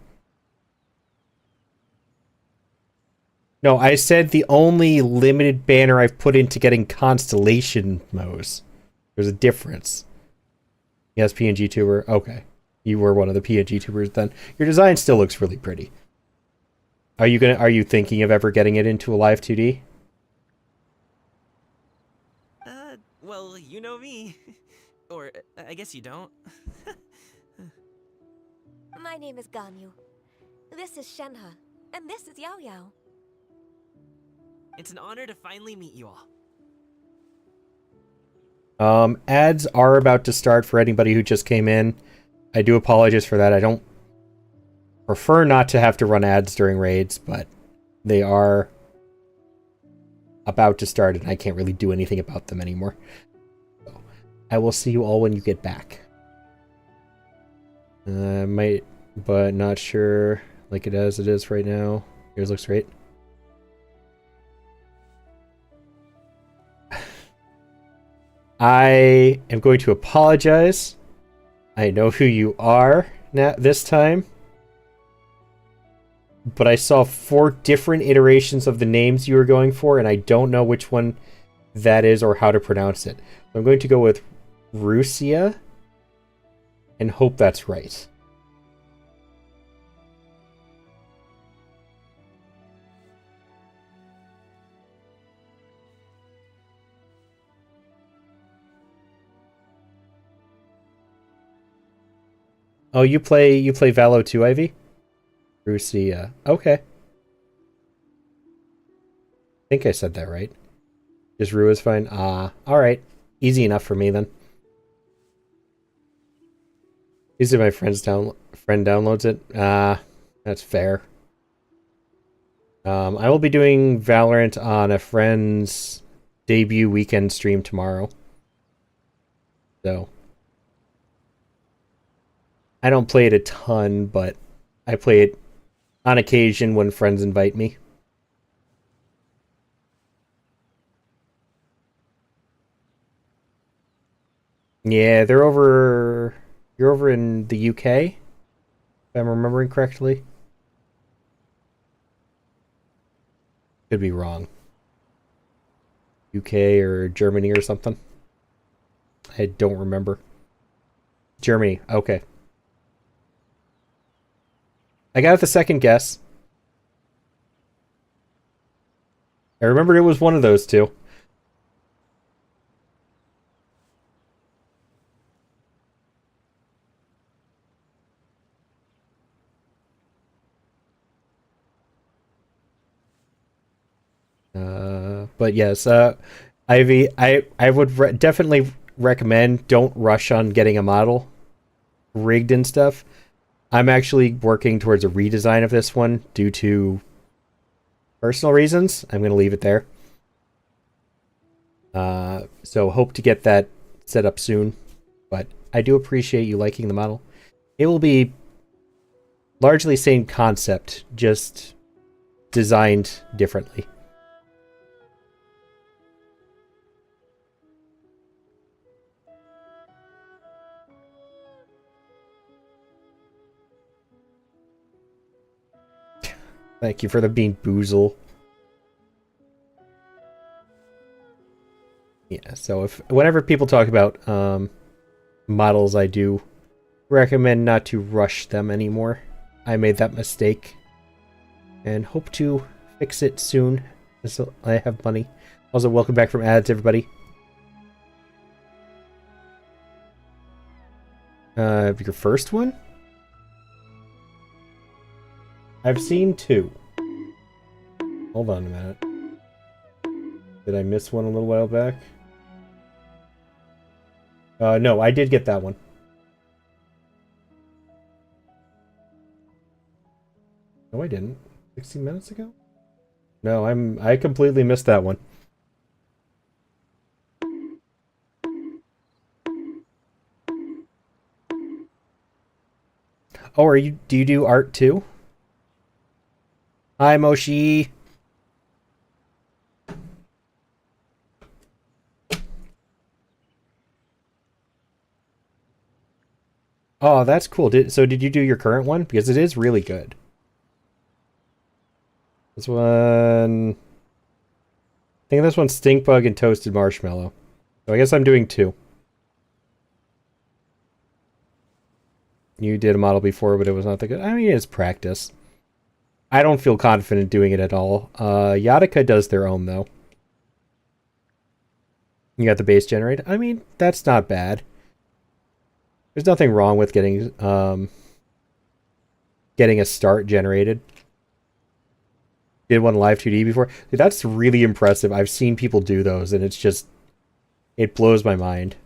No, I said the only limited banner I've put into getting constellation modes. There's a difference. Yes, PNG tuber. Okay. You were one of the PNG tubers then. Your design still looks really pretty. Are you thinking of ever getting it into a live 2D? Well, you know me. Or, I guess you don't. My name is Ganyu. This is Shenhe, and this is Yao Yao. It's an honor to finally meet you all. Ads are about to start for anybody who just came in. I do apologize for that. I don't prefer not to have to run ads during raids, but they are about to start, and I can't really do anything about them anymore. So, I will see you all when you get back. Might, but not sure. Like it as it is right now. Yours looks great. I am going to apologize. I know who you are now this time. But I saw 4 different iterations of the names you were going for, and I don't know which one that is or how to pronounce it. I'm going to go with Rusia and hope that's right. Oh, you play Valo too, Ivy? Rusia. Okay. I think I said that right. Just Ru is fine. Alright. Easy enough for me then. These are my friend downloads it. That's fair. I will be doing Valorant on a friend's debut weekend stream tomorrow. So I don't play it a ton, but I play it on occasion when friends invite me. Yeah, they're over... You're over in the UK? If I'm remembering correctly. Could be wrong. UK or Germany or something. I don't remember. Germany, okay. I got the second guess. I remembered it was one of those two. But yes, Ivy, I would definitely recommend don't rush on getting a model rigged and stuff. I'm actually working towards a redesign of this one due to personal reasons. I'm going to leave it there. So hope to get that set up soon. But I do appreciate you liking the model. It will be largely same concept, just designed differently. Thank you for the bean boozle. Yeah, so whenever people talk about models, I do recommend not to rush them anymore. I made that mistake and hope to fix it soon as I have money. Also, welcome back from ads, everybody. Your first one? I've seen 2. Hold on a minute. Did I miss one a little while back? No, I did get that one. No, I didn't. 16 minutes ago? No, I completely missed that one. Oh, do you do art too? Hi, Moshi. Oh, that's cool. So did you do your current one? Because it is really good. This one... I think this one's Stink Bug and Toasted Marshmallow. So I guess I'm doing 2. You did a model before, but it was not that good. I mean, it's practice. I don't feel confident doing it at all. Yataka does their own, though. You got the base generated? I mean, that's not bad. There's nothing wrong with getting a start generated. Did one live 2D before. Dude, that's really impressive. I've seen people do those, and it's just... It blows my mind.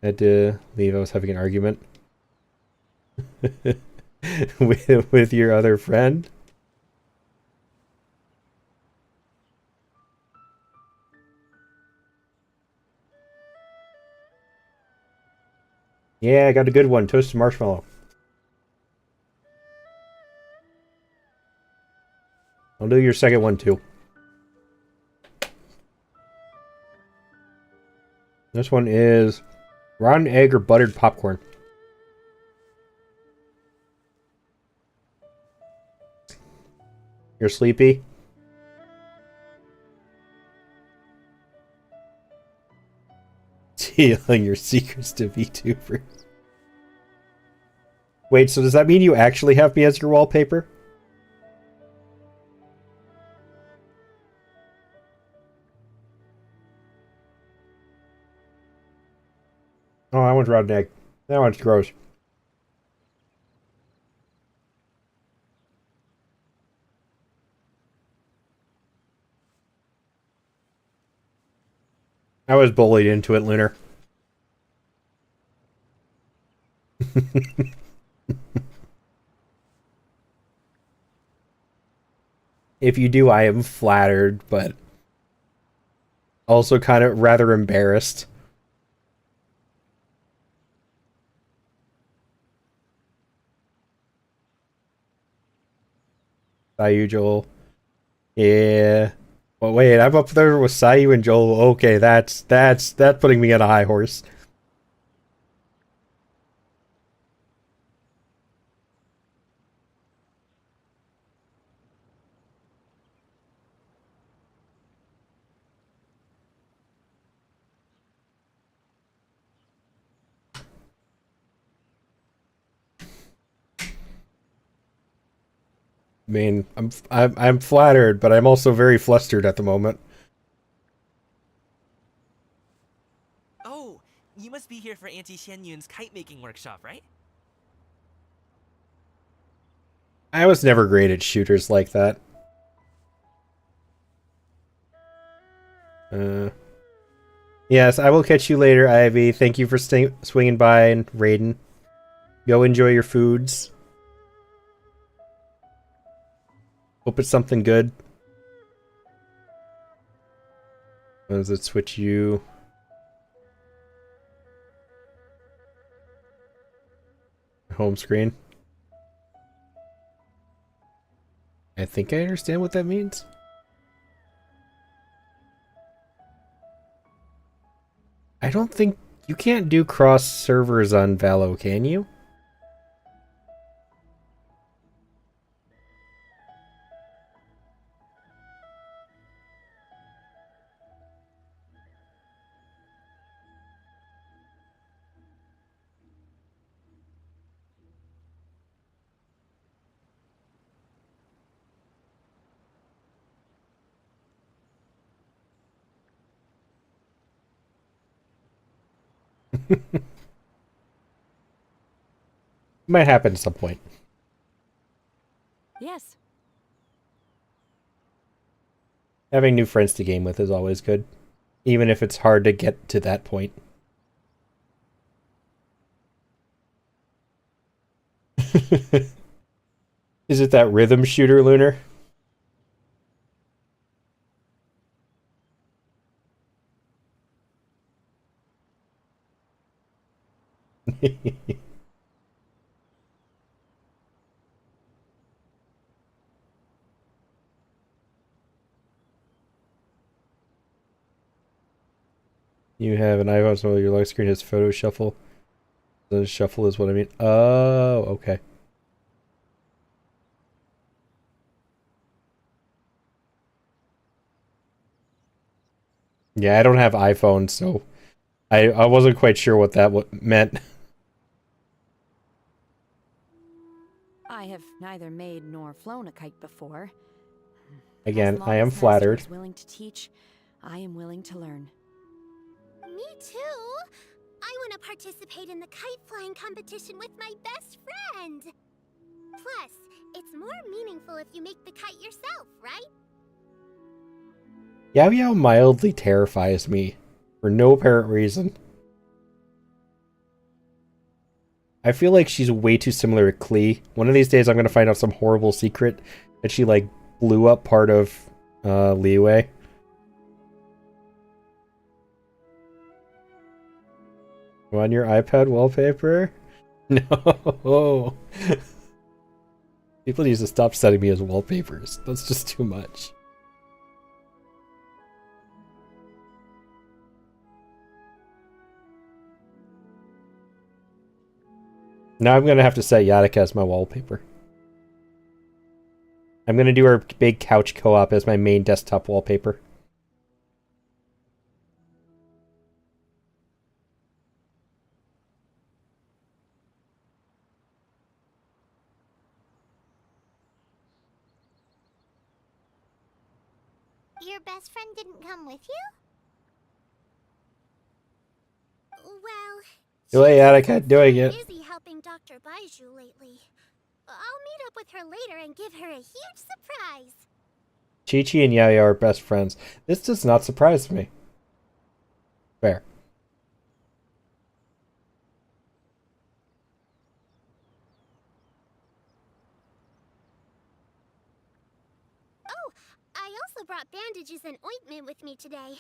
I had to leave. I was having an argument. with your other friend? Yeah, I got a good one. Toasted marshmallow. I'll do your second one too. This one is rotten egg or buttered popcorn. You're sleepy? Telling your secrets to VTubers. Wait, so does that mean you actually have me as your wallpaper? Oh, I want rotten egg. That one's gross. I was bullied into it, Lunar. If you do, I am flattered, but also kind of rather embarrassed. Sayu, Joel. Yeah. Well, wait, I'm up there with Sayu and Joel. Okay, that's putting me on a high horse. I mean, I'm flattered, but I'm also very flustered at the moment. Oh, you must be here for Auntie Xianyun's kite making workshop, right? I was never great at shooters like that. Yes, I will catch you later, Ivy. Thank you for swinging by, and Raiden. Go enjoy your foods. Hope it's something good. Does it switch you? Home screen. I think I understand what that means. I don't think you can't do cross servers on Valo, can you? Might happen at some point. Yes. Having new friends to game with is always good, even if it's hard to get to that point. Is it that rhythm shooter, Lunar? You have an iPhone, so your lock screen has photo shuffle. The shuffle is what I mean. Oh, okay. Yeah, I don't have iPhone, so I wasn't quite sure what that meant. I have neither made nor flown a kite before. Again, I am flattered. Is willing to teach, I am willing to learn. Me too. I want to participate in the kite flying competition with my best friend. Plus, it's more meaningful if you make the kite yourself, right? Yao Yao mildly terrifies me for no apparent reason. I feel like she's way too similar to Klee. One of these days I'm going to find out some horrible secret that she like blew up part of Liyue. On your iPad wallpaper? No. People need to stop setting me as wallpapers. That's just too much. Now I'm going to have to set Yatika as my wallpaper. I'm going to do our big couch co-op as my main desktop wallpaper. Your best friend didn't come with you? Well, Hey, Yatika, doing it. busy helping Dr. Baiju lately. I'll meet up with her later and give her a huge surprise. Chi-Chi and Yao Yao are best friends. This does not surprise me. Fair. Oh, I also brought bandages and ointment with me today.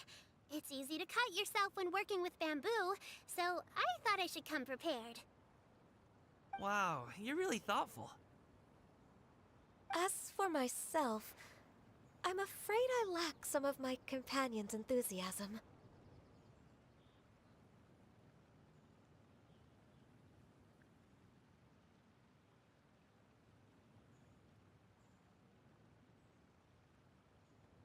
It's easy to cut yourself when working with bamboo, so I thought I should come prepared. Wow, you're really thoughtful. As for myself, I'm afraid I lack some of my companion's enthusiasm.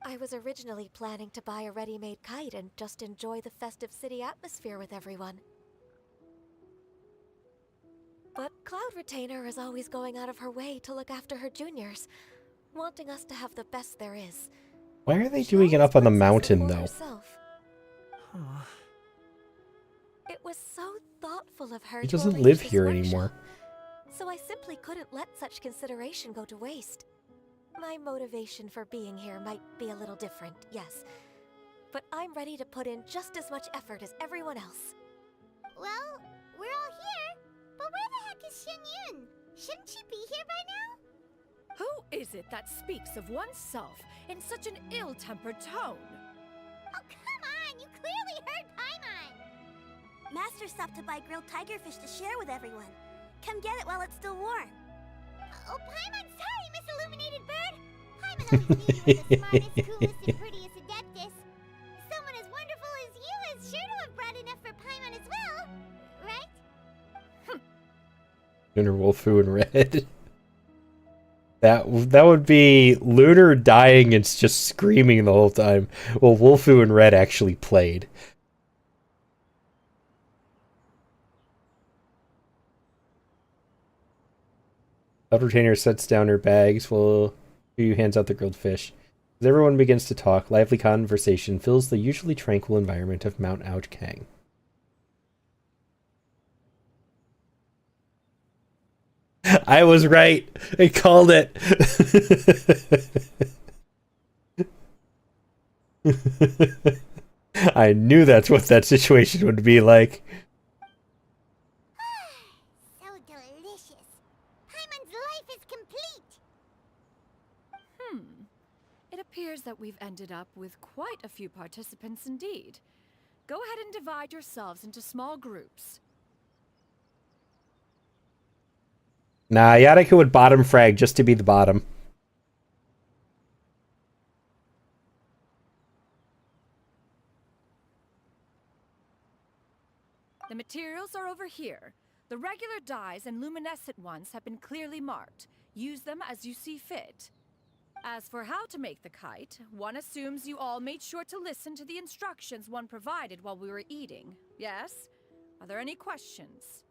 I was originally planning to buy a ready-made kite and just enjoy the festive city atmosphere with everyone. But Cloud Retainer is always going out of her way to look after her juniors, wanting us to have the best there is. Why are they doing it up on the mountain, though? It was so thoughtful of her He to doesn't arrange live this here workshop, anymore. so I simply couldn't let such consideration go to waste. My motivation for being here might be a little different, yes, but I'm ready to put in just as much effort as everyone else. Well, we're all here, but where the heck is Xin Yun? Shouldn't she be here by now? Who is it that speaks of oneself in such an ill-tempered tone? Oh, come on! You clearly heard Paimon! Master stopped to buy grilled tigerfish to share with everyone. Come get it while it's still warm. Oh, Paimon, sorry, Miss Illuminated Bird! Paimon always knew you were the smartest, coolest, and prettiest Adeptus. Someone as wonderful as you is sure to have brought enough for Paimon as well, right? Lunar, Wolfu, and Red. That would be Lunar dying and just screaming the whole time, while Wolfu and Red actually played. Cloud Retainer sets down her bags while Yu hands out the grilled fish. As everyone begins to talk, lively conversation fills the usually tranquil environment of Mount Aochkang. I was right. I called it. I knew that's what that situation would be like. So delicious. Paimon's life is complete. appears that we've ended up with quite a few participants indeed. Go ahead and divide yourselves into small groups. Nah, Yadika would bottom frag just to be the bottom. The materials are over here. The regular dyes and luminescent ones have been clearly marked. Use them as you see fit. As for how to make the kite, one assumes you all made sure to listen to the instructions one provided while we were eating. Yes? Are there any questions?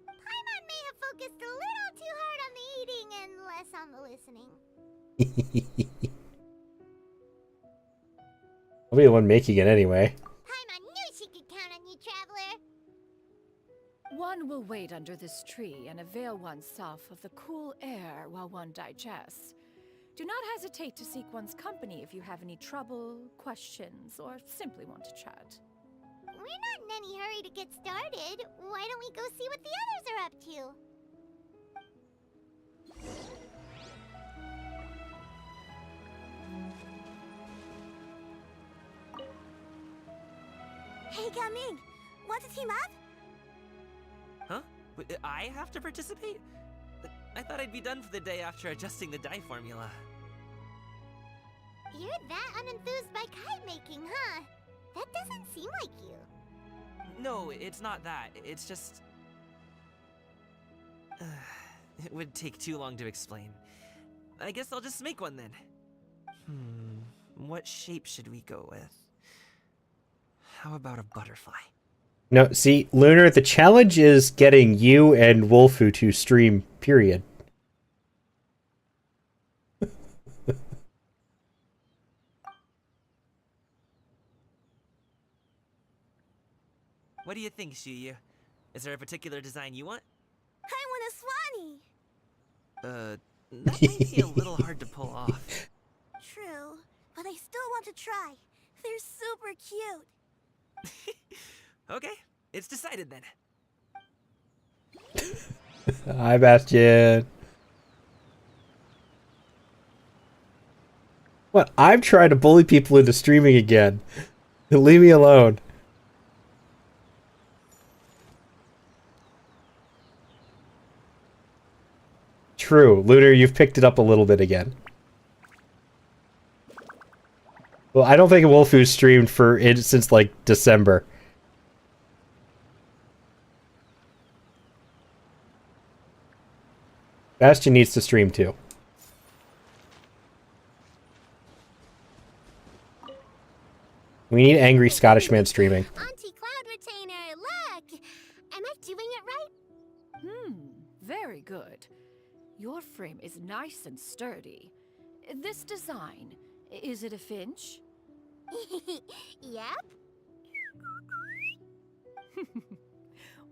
Paimon may have focused a little too hard on the eating and less on the listening. I'll be the one making it anyway. Paimon knew she could count on you, Traveler. One will wait under this tree and avail oneself of the cool air while one digests. Do not hesitate to seek one's company if you have any trouble, questions, or simply want to chat. We're not in any hurry to get started. Why don't we go see what the others are up to? Hey, Gaming! Want to team up? Huh? I have to participate? I thought I'd be done for the day after adjusting the dye formula. You're that unenthused by kite making, huh? That doesn't seem like you. No, it's not that. It's just... it would take too long to explain. I guess I'll just make one then. What shape should we go with? How about a butterfly? No, see, Lunar, the challenge is getting you and Wolfu to stream, period. What do you think, Shuyu? Is there a particular design you want? I want a swanee! That might be a little hard to pull off. True, but I still want to try. They're super cute. Okay, it's decided then. Hi, Bastion. What? I'm trying to bully people into streaming again. Leave me alone. True. Lunar, you've picked it up a little bit again. Well, I don't think Wolfu's streamed for it since, like, December. Bastion needs to stream, too. We need angry Scottish man streaming. Auntie Cloud Retainer, look! Am I doing it right? Very good. Your frame is nice and sturdy. This design, is it a finch? Yep.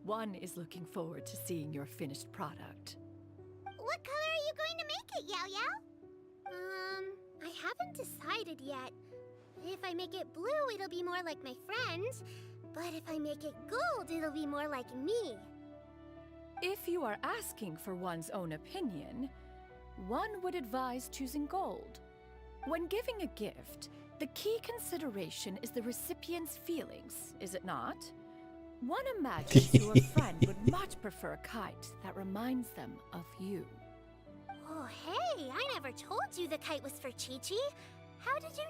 One is looking forward to seeing your finished product. What color are you going to make it, Yao Yao? I haven't decided yet. If I make it blue, it'll be more like my friends. But if I make it gold, it'll be more like me. If you are asking for one's own opinion, one would advise choosing gold. When giving a gift, the key consideration is the recipient's feelings, is it not? One imagines your friend would much prefer a kite that reminds them of you. Oh, hey, I never told you the kite was for Chi-Chi. How did you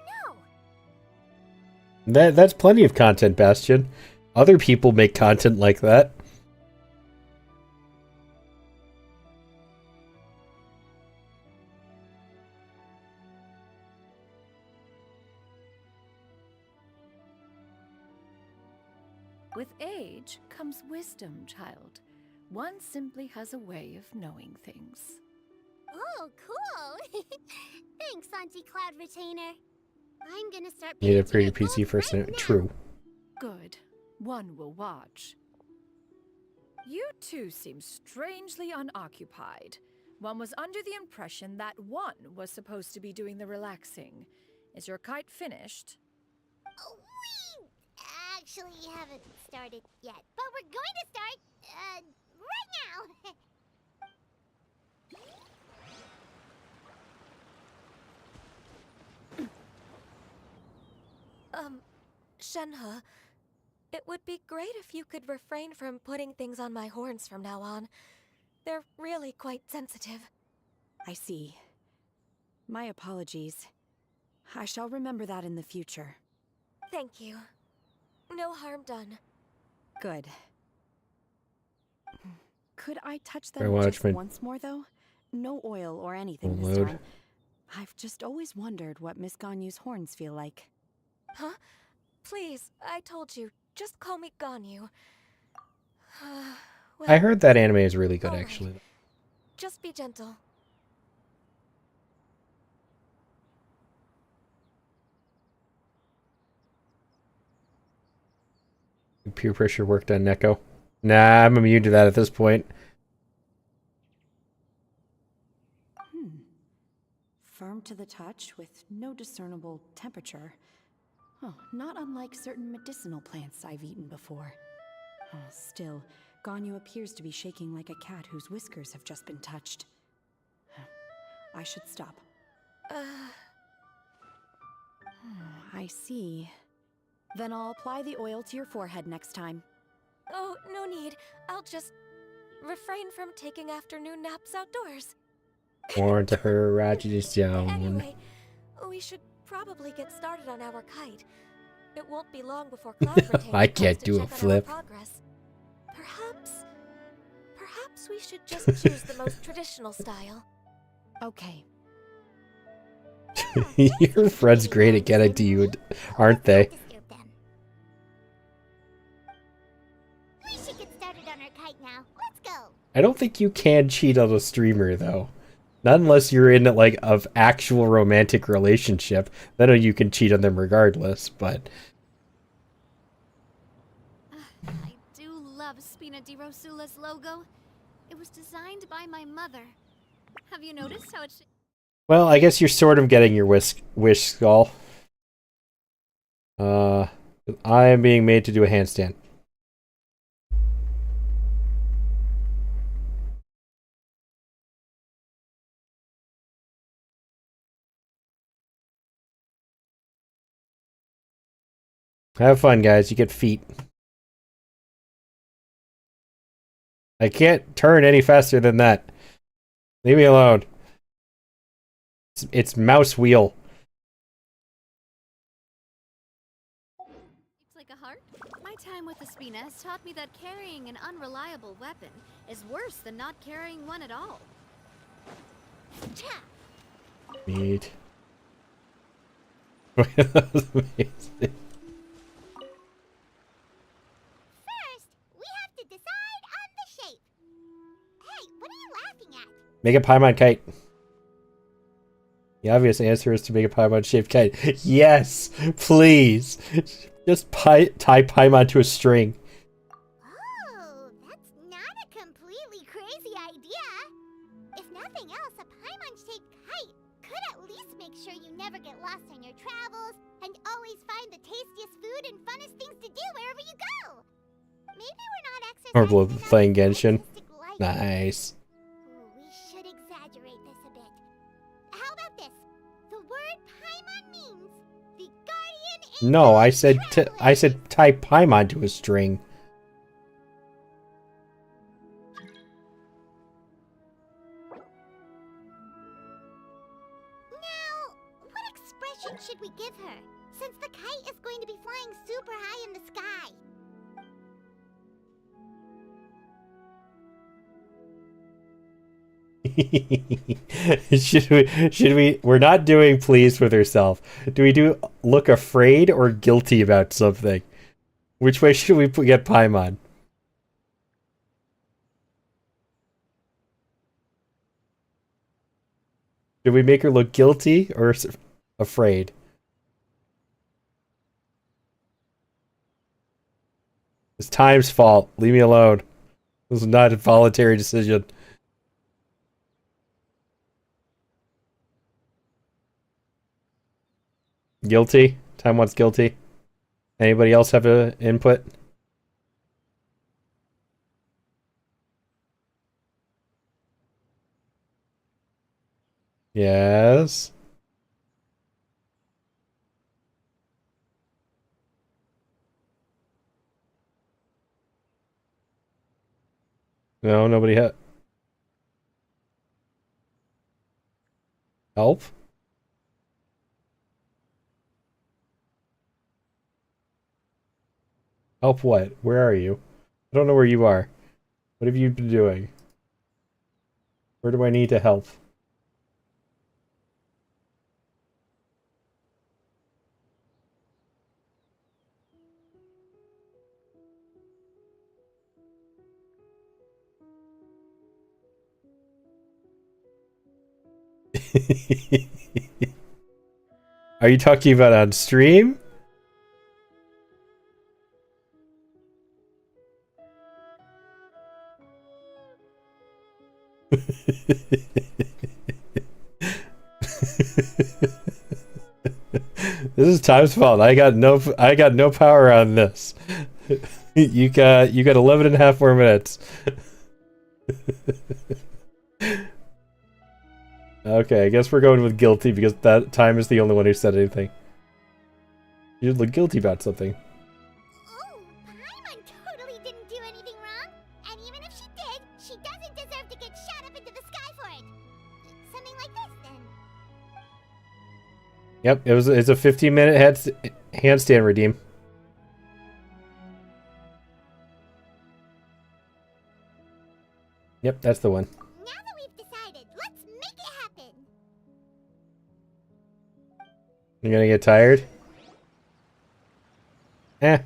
know? That's plenty of content, Bastion. Other people make content like that. With age comes wisdom, child. One simply has a way of knowing things. Oh, cool! Thanks, Auntie Cloud Retainer. I'm gonna start Need a painting pretty it PC gold first. right now. True. Good. One will watch. You two seem strangely unoccupied. One was under the impression that one was supposed to be doing the relaxing. Is your kite finished? We actually haven't started yet, but we're going to start, right now. Shenhe, it would be great if you could refrain from putting things on my horns from now on. They're really quite sensitive. I see. My apologies. I shall remember that in the future. Thank you. No harm done. Good. Could I touch Very them much, just man. once more, though? No oil or anything this Load. time. I've just always wondered what Miss Ganyu's horns feel like. Huh? Please, I told you. Just call me Ganyu. Well, I heard that anime is really good, all right. actually. Just be gentle. Peer pressure worked on Neko. Nah, I'm immune to that at this point. Firm to the touch with no discernible temperature. Oh, not unlike certain medicinal plants I've eaten before. Oh, still, Ganyu appears to be shaking like a cat whose whiskers have just been touched. I should stop. I see. Then I'll apply the oil to your forehead next time. Oh, no need. I'll just refrain from taking afternoon naps outdoors. Warn to her, Ratchet is down. Anyway, we should probably get started on our kite. It won't be long before Cloud Retainer I comes can't to do a check on our flip. progress. Perhaps we should just choose the most traditional style. Okay. Your friends great at getting to you, aren't they? We should get started on our kite now. Let's go. I don't think you can cheat on a streamer, though. Not unless you're in, like, an actual romantic relationship. Then you can cheat on them regardless, but... I do love Spina di Rosula's logo. It was designed by my mother. Have you noticed how it's... Well, I guess you're sort of getting your wish, Skull. I am being made to do a handstand. Have fun, guys. You get feet. I can't turn any faster than that. Leave me alone. It's mouse wheel. It's like a heart? My time with the Spina has taught me that carrying an unreliable weapon is worse than not carrying one at all. Neat. That was amazing. First, we have to decide on the shape. Hey, what are you laughing at? Make a Paimon kite. The obvious answer is to make a Paimon-shaped kite. Yes! Please! Just tie Paimon to a string. Oh, that's not a completely crazy idea. If nothing else, a Paimon-shaped kite could at least make sure you never get lost on your travels and always find the tastiest food and funnest things to do wherever you go. Maybe we're not exercising Or playing Genshin. life. Nice. Ooh, we should exaggerate this a bit. How about this? The word Paimon means the guardian. No, I said tie Paimon to a string. Now, what expression should we give her? Since the kite is going to be flying super high in the sky. We're not doing pleased with herself. Do we do look afraid or guilty about something? Which way should we get Paimon? Do we make her look guilty or afraid? It's time's fault. Leave me alone. This is not a voluntary decision. Guilty? Time wants guilty. Anybody else have an input? Yes. No, nobody had. Help? Help what? Where are you? I don't know where you are. What have you been doing? Where do I need to help? Are you talking about on stream? This is Time's fault. I got no power on this. You got 11 and a half more minutes. Okay, I guess we're going with guilty because that Time is the only one who said anything. You look guilty about something. Oh, Paimon totally didn't do anything wrong. And even if she did, she doesn't deserve to get shot up into the sky for it. Something like this, then. Yep, it's a 15-minute handstand redeem. Yep, that's the one. Now that we've decided, let's make it happen. You're gonna get tired? Eh. It's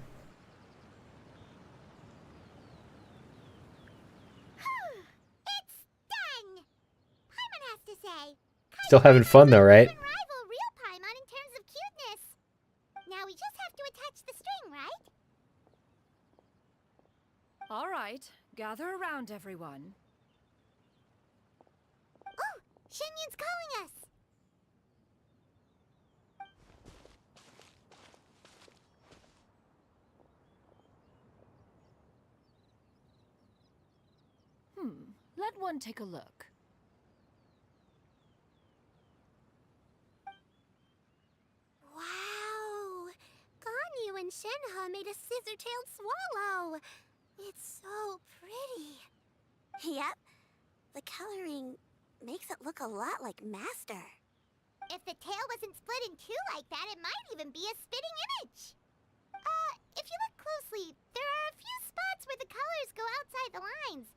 done. Paimon has to say. Still having fun though, right? Rival real Paimon in terms of cuteness. Now we just have to attach the string, right? All right, gather around, everyone. Oh, Shenyun's calling us. Let one take a look. Wow! Ganyu and Shenhe made a scissor-tailed swallow. It's so pretty. Yep. The coloring makes it look a lot like Master. If the tail wasn't split in two like that, it might even be a spitting image. If you look closely, there are a few spots where the colors go outside the lines.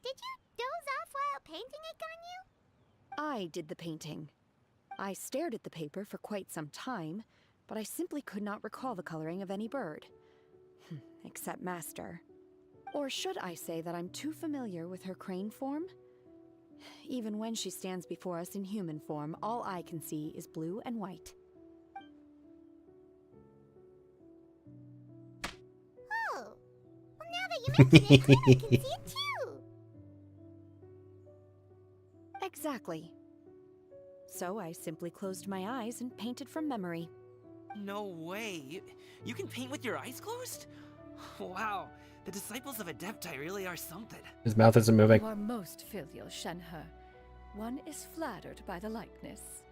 Did you doze off while painting it, Ganyu? I did the painting. I stared at the paper for quite some time, but I simply could not recall the coloring of any bird. Except Master. Or should I say that I'm too familiar with her crane form? Even when she stands before us in human form, all I can see is blue and white. Oh, well now that you mention it, I can see it too. Exactly. So I simply closed my eyes and painted from memory. No way. You can paint with your eyes closed? Wow. The disciples of Adepti really are something. His mouth isn't moving. You are most filial, Shenhe. One is flattered by the likeness.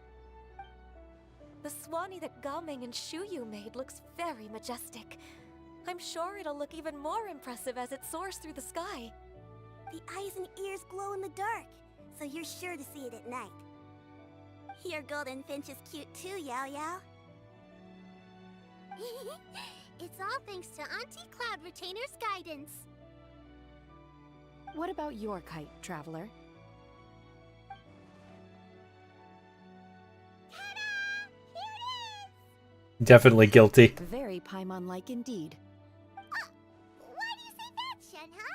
The Swanee that Gaming and Shuyu made looks very majestic. I'm sure it'll look even more impressive as it soars through the sky. The eyes and ears glow in the dark, so you're sure to see it at night. Your golden finch is cute too, Yao Yao. It's all thanks to Auntie Cloud Retainer's guidance. What about your kite, Traveler? Ta-da! Here it is! Definitely guilty. Very Paimon-like indeed. Why do you say that, Shenhe?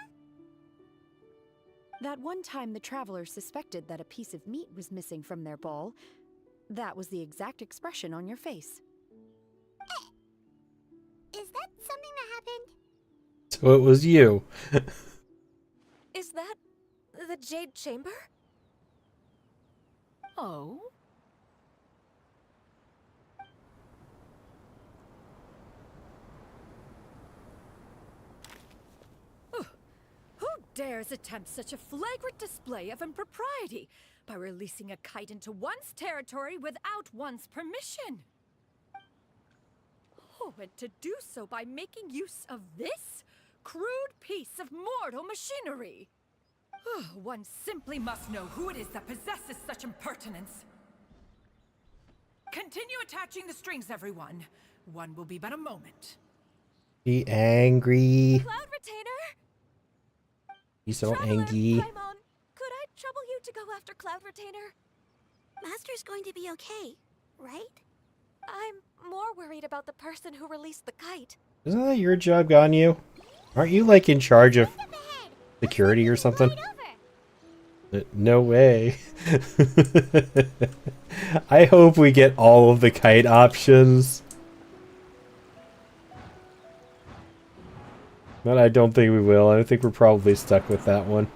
That one time the Traveler suspected that a piece of meat was missing from their bowl, that was the exact expression on your face. Is that something that happened? So it was you. Is that the Jade Chamber? Oh? Who dares attempt such a flagrant display of impropriety by releasing a kite into one's territory without one's permission? Oh, and to do so by making use of this crude piece of mortal machinery. One simply must know who it is that possesses such impertinence. Continue attaching the strings, everyone. One will be but a moment. Be angry. Cloud Retainer! He's so Traveler, angry. Paimon, could I trouble you to go after Cloud Retainer? Master's going to be okay, right? I'm more worried about the person who released the kite. Isn't that your job, Ganyu? Aren't you like in charge of security or something? No way. I hope we get all of the kite options. But I don't think we will. I think we're probably stuck with that one.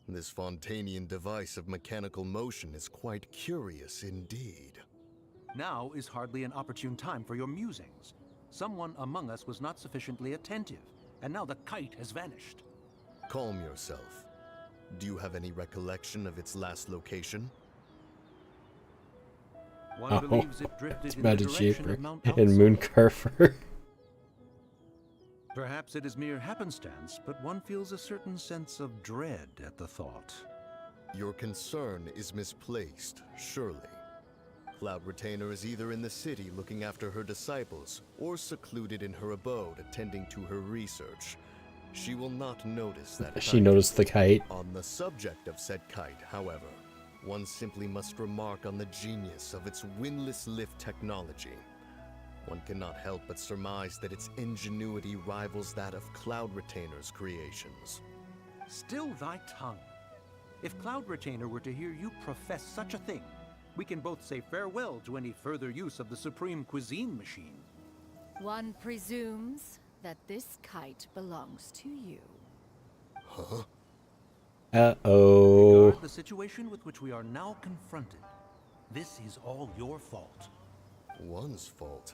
This Fontanian device of mechanical motion is quite curious indeed. Now is hardly an opportune time for your musings. Someone among us was not sufficiently attentive, and now the kite has vanished. Calm yourself. Do you have any recollection of its last location? One believes it drifted it's in the Magic direction Shaper of Mount and Alsa. Mooncarver. Perhaps it is mere happenstance, but one feels a certain sense of dread at the thought. Your concern is misplaced, surely. Cloud Retainer is either in the city looking after her disciples, or secluded in her abode attending to her research. She will not notice that She kite. noticed the kite. On the subject of said kite, however, one simply must remark on the genius of its windless lift technology. One cannot help but surmise that its ingenuity rivals that of Cloud Retainer's creations. Still thy tongue. If Cloud Retainer were to hear you profess such a thing, we can both say farewell to any further use of the Supreme Cuisine machine. One presumes that this kite belongs to you. Huh? Uh-oh. Regard the situation with which we are now confronted. This is all your fault. One's fault?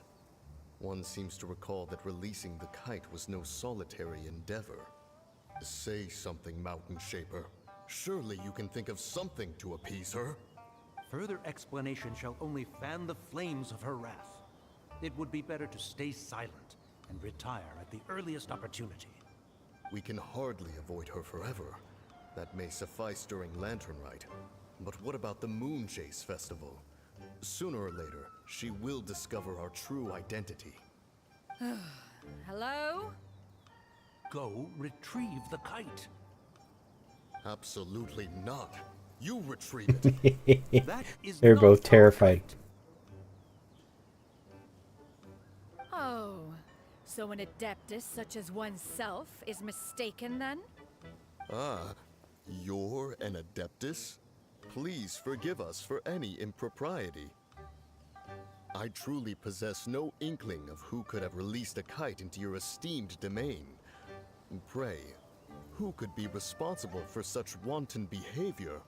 One seems to recall that releasing the kite was no solitary endeavor. Say something, Mountain Shaper. Surely you can think of something to appease her. Further explanation shall only fan the flames of her wrath. It would be better to stay silent and retire at the earliest opportunity. We can hardly avoid her forever. That may suffice during Lantern Rite. But what about the Moon Chase Festival? Sooner or later, she will discover our true identity. Hello? Go retrieve the kite. Absolutely not. You retrieve it. That is They're not both our terrified. kite. Oh, so an adeptus such as oneself is mistaken then? Ah, you're an Adeptus? Please forgive us for any impropriety. I truly possess no inkling of who could have released a kite into your esteemed domain. Pray, who could be responsible for such wanton behavior?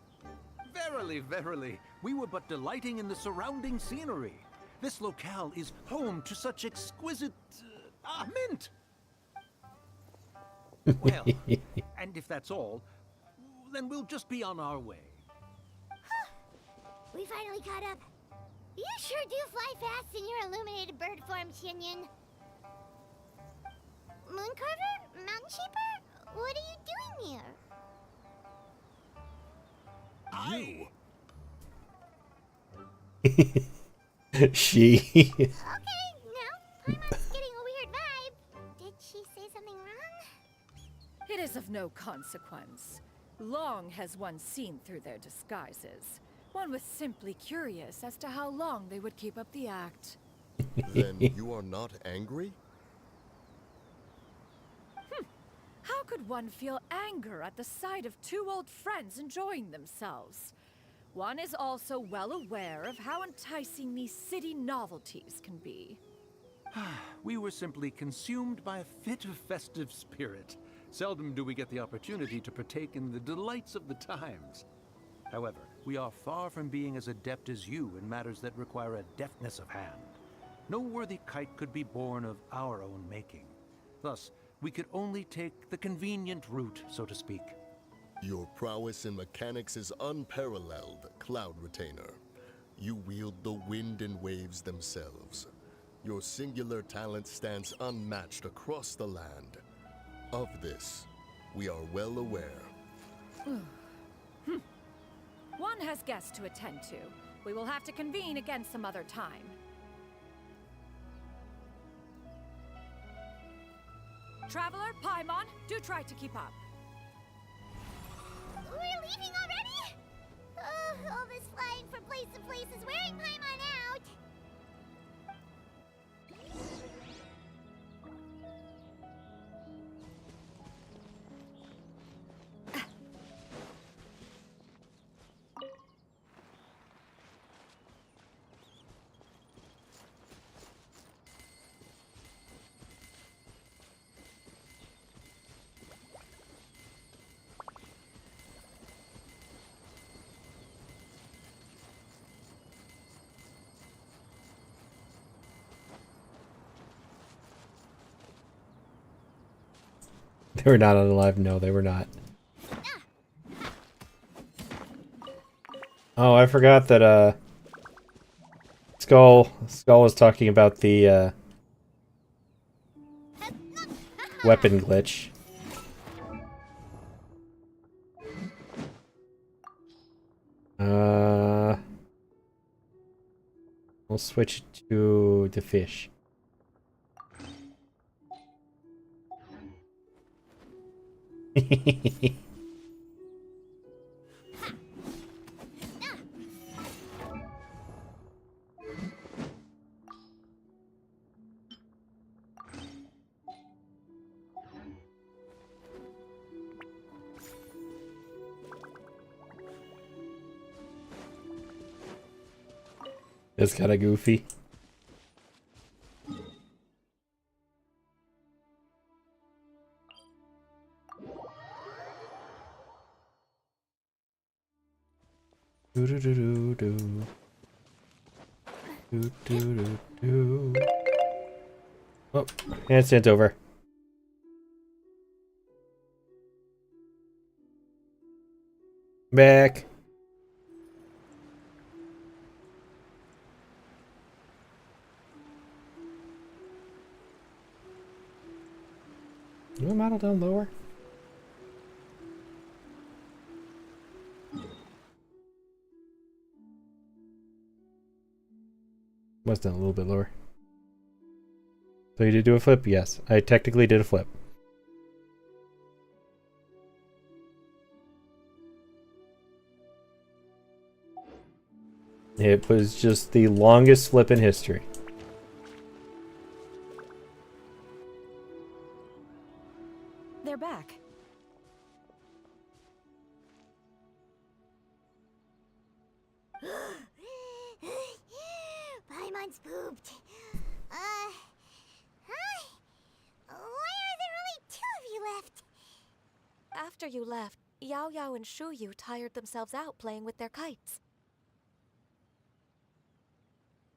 Verily, verily, we were but delighting in the surrounding scenery. This locale is home to such exquisite... mint! Well, and if that's all, then we'll just be on our way. We finally caught up. You sure do fly fast in your illuminated bird form, Shinyan. Mooncarver? Mountain Shaper? What are you doing here? She. Okay, now Paimon's getting a weird vibe. Did she say something wrong? It is of no consequence. Long has one seen through their disguises. One was simply curious as to how long they would keep up the act. Then you are not angry? How could one feel anger at the sight of two old friends enjoying themselves? One is also well aware of how enticing these city novelties can be. We were simply consumed by a fit of festive spirit. Seldom do we get the opportunity to partake in the delights of the times. However, we are far from being as adept as you in matters that require a deftness of hand. No worthy kite could be born of our own making. Thus, we could only take the convenient route, so to speak. Your prowess in mechanics is unparalleled, Cloud Retainer. You wield the wind and waves themselves. Your singular talent stands unmatched across the land. Of this, we are well aware. One has guests to attend to. We will have to convene again some other time. Traveler, Paimon, do try to keep up. We're leaving already? All this flying from place to place is wearing Paimon out. They were not unalive. No, they were not. Oh, I forgot that Skull was talking about the weapon glitch. We'll switch to the fish. It's kind of goofy. Do do do do do. Do do do do. Oh, handstand's over. Back. You want model down lower? Was down a little bit lower. So you did do a flip? Yes, I technically did a flip. It was just the longest flip in history. They're back. Paimon's pooped. Hi. Why are there only 2 of you left? After you left, Yao Yao and Shu Yu tired themselves out playing with their kites.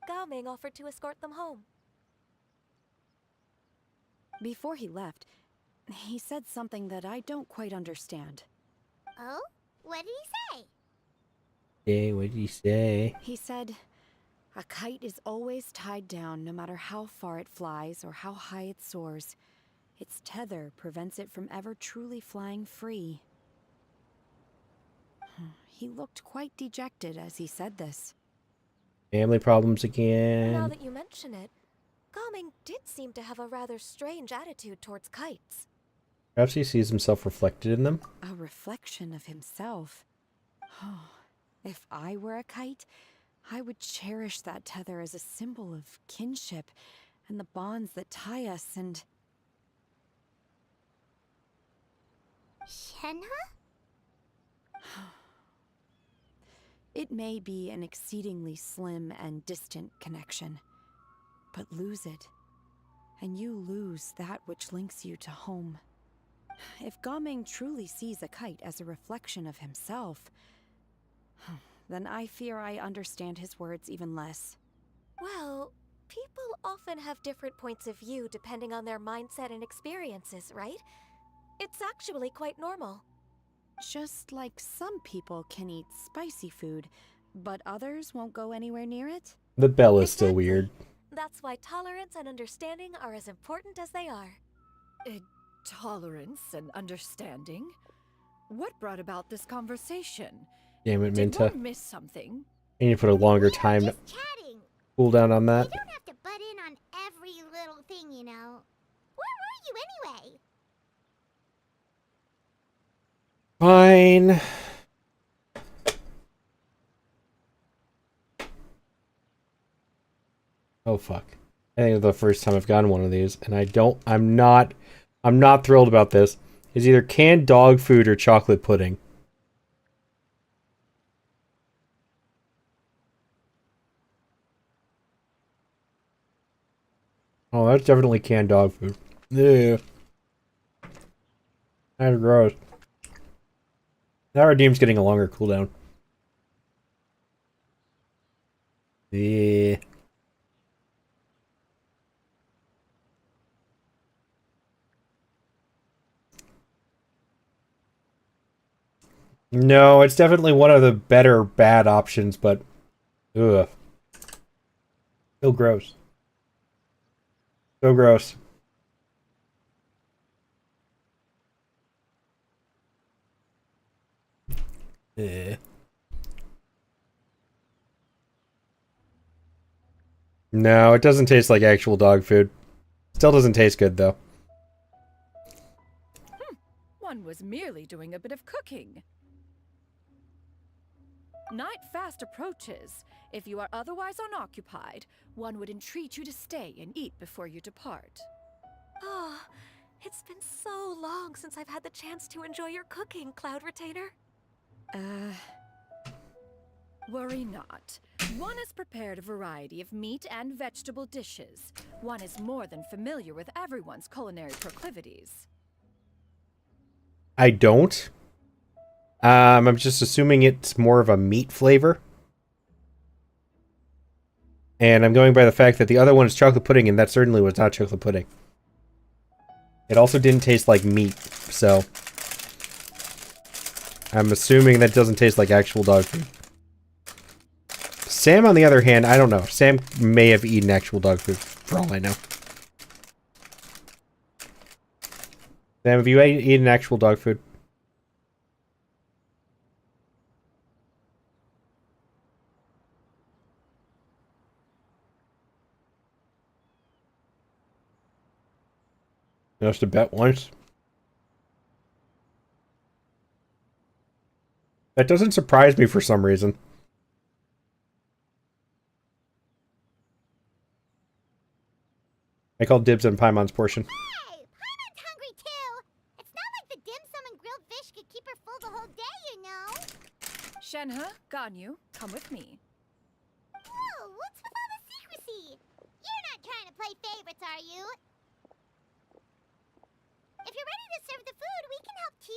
Gao Ming offered to escort them home. Before he left, he said something that I don't quite understand. Oh? What did he say? Hey, what did he say? He said, a kite is always tied down no matter how far it flies or how high it soars. Its tether prevents it from ever truly flying free. He looked quite dejected as he said this. Family problems again. Now that you mention it, Gao Ming did seem to have a rather strange attitude towards kites. Perhaps he sees himself reflected in them. A reflection of himself. Oh, if I were a kite, I would cherish that tether as a symbol of kinship and the bonds that tie us and... Shenhe? It may be an exceedingly slim and distant connection, but lose it, and you lose that which links you to home. If Gao Ming truly sees a kite as a reflection of himself, then I fear I understand his words even less. Well, people often have different points of view depending on their mindset and experiences, right? It's actually quite normal. Just like some people can eat spicy food, but others won't go anywhere near it? The bell is still weird. That's why tolerance and understanding are as important as they are. Tolerance and understanding? What brought about this conversation? Damn it, Did Minta. one miss something? I need to put a longer time cooldown on that. You don't have to butt in on every little thing, you know. Where were you anyway? Fine. Oh fuck. I think it's the first time I've gotten one of these, and I'm not thrilled about this. It's either canned dog food or chocolate pudding. Oh, that's definitely canned dog food. Yeah. That's gross. Now our game's getting a longer cooldown. Yeah. No, it's definitely one of the better bad options, but ugh. So gross. So gross. Yeah. No, it doesn't taste like actual dog food. Still doesn't taste good, though. One was merely doing a bit of cooking. Night fast approaches. If you are otherwise unoccupied, one would entreat you to stay and eat before you depart. Oh, it's been so long since I've had the chance to enjoy your cooking, Cloud Retainer. Worry not. One has prepared a variety of meat and vegetable dishes. One is more than familiar with everyone's culinary proclivities. I don't. I'm just assuming it's more of a meat flavor. And I'm going by the fact that the other one is chocolate pudding, and that certainly was not chocolate pudding. It also didn't taste like meat, so I'm assuming that doesn't taste like actual dog food. Sam, on the other hand, I don't know. Sam may have eaten actual dog food, for all I know. Sam, have you eaten actual dog food? Just a bet once. That doesn't surprise me for some reason. I call dibs on Paimon's portion. Hey, Paimon's hungry too. It's not like the dim sum and grilled fish could keep her full the whole day, you know. Shenhe, Ganyu, come with me. Whoa, what's with all the secrecy? You're not trying to play favorites, are you? If you're ready to serve the food, we can help too.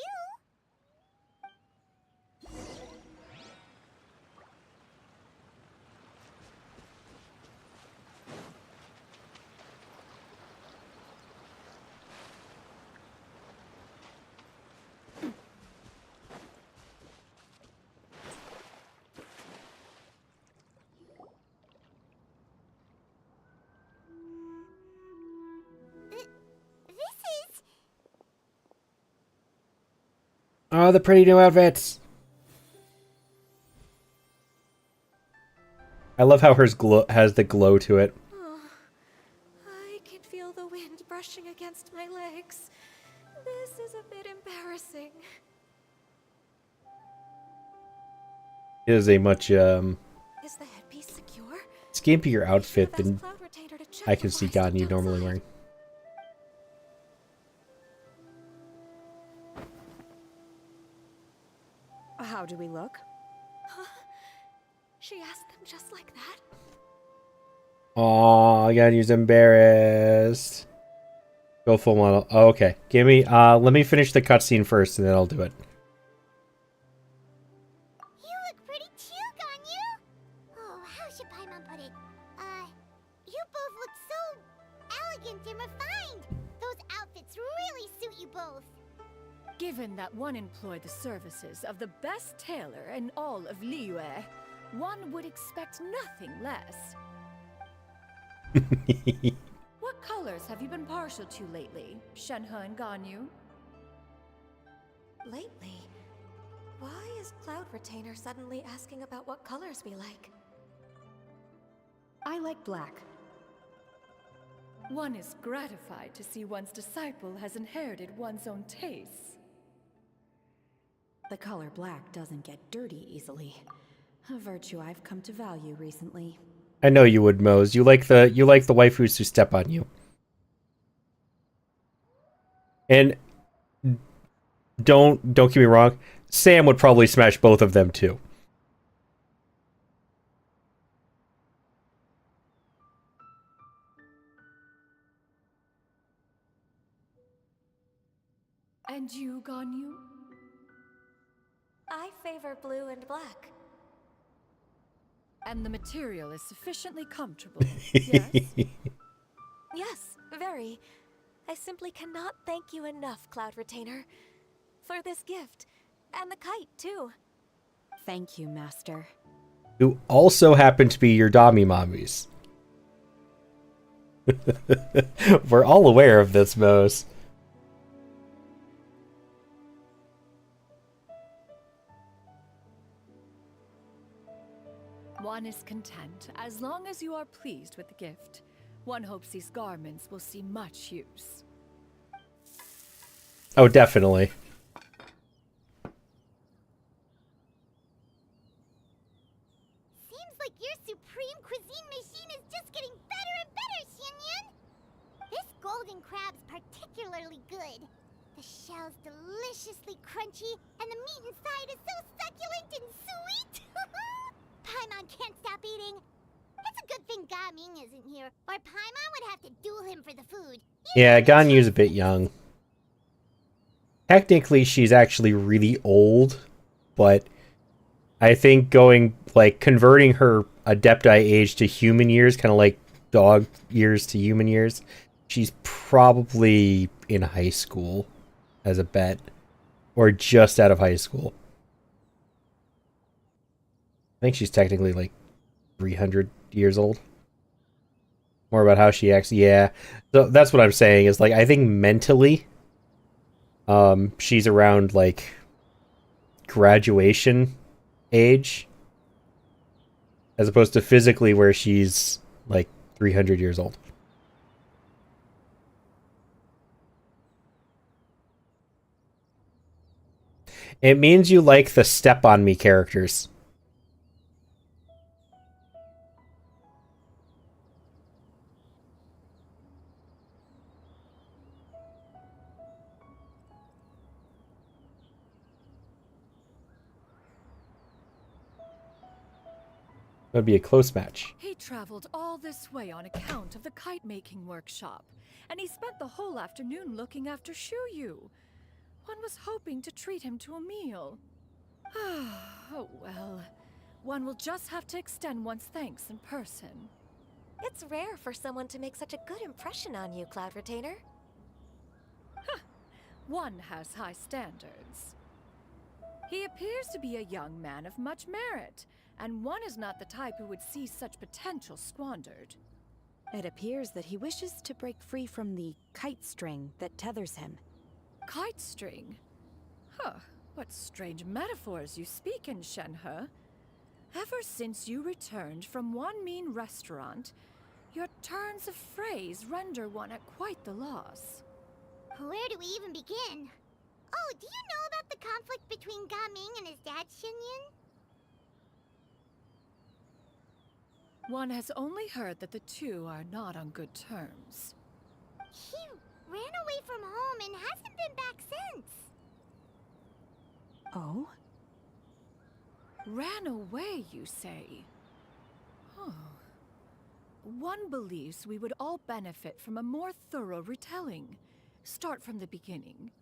Oh, the pretty new outfits. I love how hers has the glow to it. Oh, I can feel the wind brushing against my legs. This is a bit embarrassing. It is a much Is the headpiece secure? skimpier outfit than I can see Ganyu normally wearing. How do we look? Huh? She asked them just like that? Aw, Ganyu's embarrassed. Go full model. Oh, okay. Give me, let me finish the cutscene first and then I'll do it. You look pretty too, Given that one employed the services of the best tailor in all of Liyue, one would expect nothing less. What colors have you been partial to lately, Shenhe and Ganyu? Lately? Why is Cloud Retainer suddenly asking about what colors we like? I like black. One is gratified to see one's disciple has inherited one's own tastes. The color black doesn't get dirty easily. A virtue I've come to value recently. I know you would, Mose. You like the waifus who step on you. And don't get me wrong, Sam would probably smash both of them too. And you, Ganyu? I favor blue and black. And the material is sufficiently comfortable, yes? Yes, very. I simply cannot thank you enough, Cloud Retainer, for this gift. And the kite, too. Thank you, Master. Who also happen to be your Dami mommies. We're all aware of this, Mose. One is content as long as you are pleased with the gift. One hopes these garments will see much use. Oh, definitely. Seems like your supreme cuisine machine is just getting better and better, Xianyun! This golden crab's particularly good. The shell's deliciously crunchy, and the meat inside is so succulent and sweet! Paimon can't stop eating. It's a good thing Gaming isn't here, or Paimon would have to duel him for the food. Yeah, Ganyu's a bit young. Technically, she's actually really old, but I think converting her Adepti age to human years, kind of like dog years to human years, she's probably in high school as a bet, or just out of high school. I think she's technically like 300 years old. More about how she acts. Yeah. So that's what I'm saying is, like, I think mentally, she's around like graduation age, as opposed to physically where she's like 300 years old. It means you like the Step on Me characters. That'd be a close match. He traveled all this way on account of the kite-making workshop, and he spent the whole afternoon looking after Shuyu. One was hoping to treat him to a meal. Oh well. One will just have to extend one's thanks in person. It's rare for someone to make such a good impression on you, Cloud Retainer. One has high standards. He appears to be a young man of much merit, and one is not the type who would see such potential squandered. It appears that he wishes to break free from the kite string that tethers him. Kite string? Huh, what strange metaphors you speak in, Shenhe. Ever since you returned from one mean restaurant, your turns of phrase render one at quite the loss. Where do we even begin? Oh, do you know about the conflict between Gaming and his dad, Xianyun? One has only heard that the two are not on good terms. He ran away from home and hasn't been back since. Oh? Ran away, you say? Oh. One believes we would all benefit from a more thorough retelling. Start from the beginning.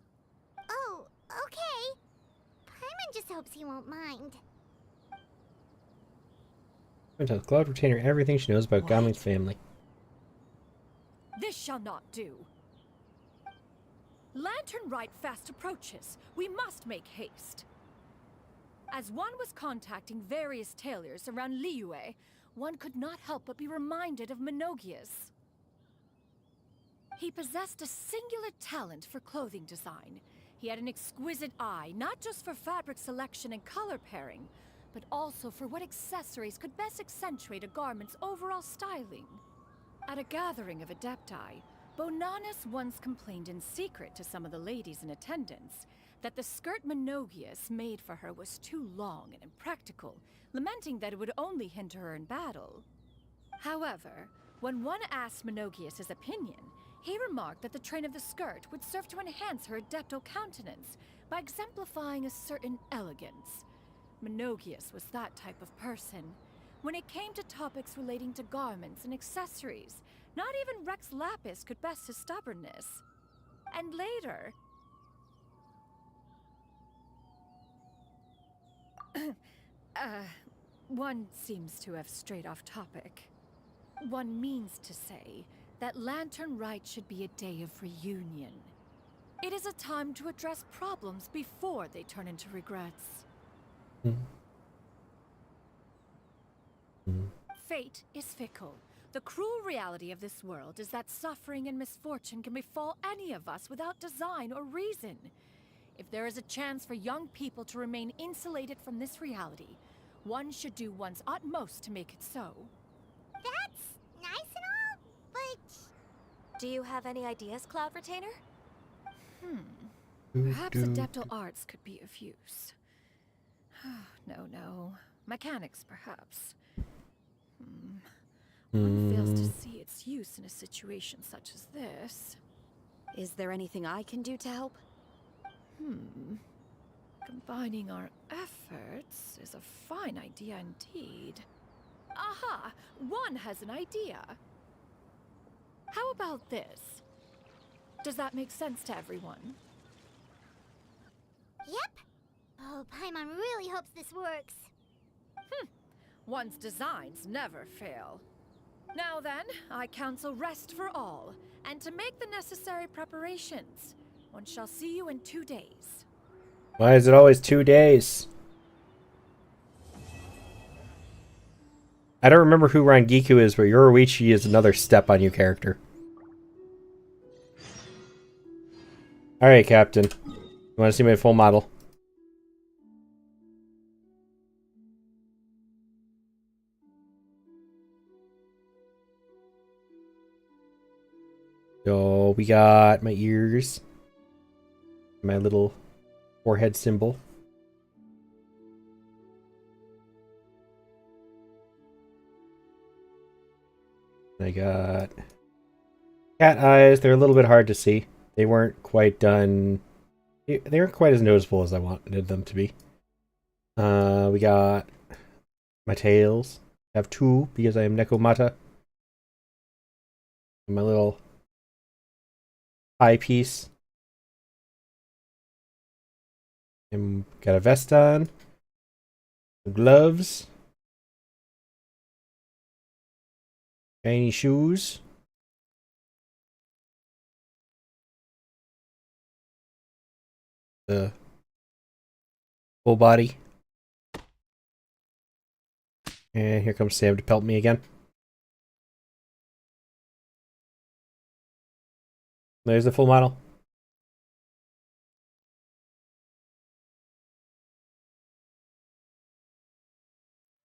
Oh, okay. Paimon just hopes he won't mind. I'm going to tell Cloud Retainer everything she knows about Gaming's family. This shall not do. Lantern Rite fast approaches. We must make haste. As one was contacting various tailors around Liyue, one could not help but be reminded of Menogias. He possessed a singular talent for clothing design. He had an exquisite eye, not just for fabric selection and color pairing, but also for what accessories could best accentuate a garment's overall styling. At a gathering of Adepti, Bonanis once complained in secret to some of the ladies in attendance that the skirt Menogias made for her was too long and impractical, lamenting that it would only hinder her in battle. However, when one asked Menogias' opinion, he remarked that the train of the skirt would serve to enhance her adeptal countenance by exemplifying a certain elegance. Menogias was that type of person. When it came to topics relating to garments and accessories, not even Rex Lapis could best his stubbornness. And later... one seems to have strayed off topic. One means to say that Lantern Rite should be a day of reunion. It is a time to address problems before they turn into regrets. Fate is fickle. The cruel reality of this world is that suffering and misfortune can befall any of us without design or reason. If there is a chance for young people to remain insulated from this reality, one should do one's utmost to make it so. That's nice and all, but... Do you have any ideas, Cloud Retainer? Perhaps adeptal arts could be of use. No. Mechanics, perhaps. One fails to see its use in a situation such as this. Is there anything I can do to help? Combining our efforts is a fine idea indeed. Aha! One has an idea. How about this? Does that make sense to everyone? Yep. Oh, Paimon really hopes this works. One's designs never fail. Now then, I counsel rest for all, and to make the necessary preparations. One shall see you in 2 days. Why is it always 2 days? I don't remember who Rangiku is, but Yoruichi is another step on your character. Alright, Captain. You want to see my full model? So we got my ears, my little forehead symbol. I got cat eyes. They're a little bit hard to see. They weren't quite done. They weren't quite as noticeable as I wanted them to be. We got my tails. I have 2 because I am Nekomata. And my little eyepiece. And got a vest on. Gloves. Shiny shoes. The full body. And here comes Sam to pelt me again. There's the full model.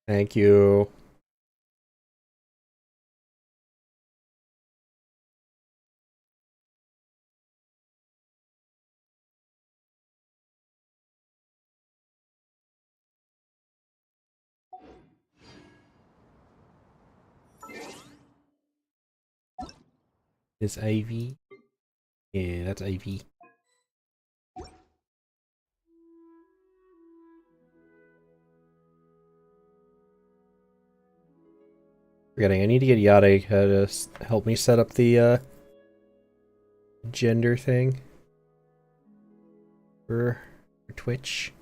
Thank you. Is Ivy? Yeah, that's Ivy. Forgetting, I need to get Yada to help me set up the gender thing for Twitch.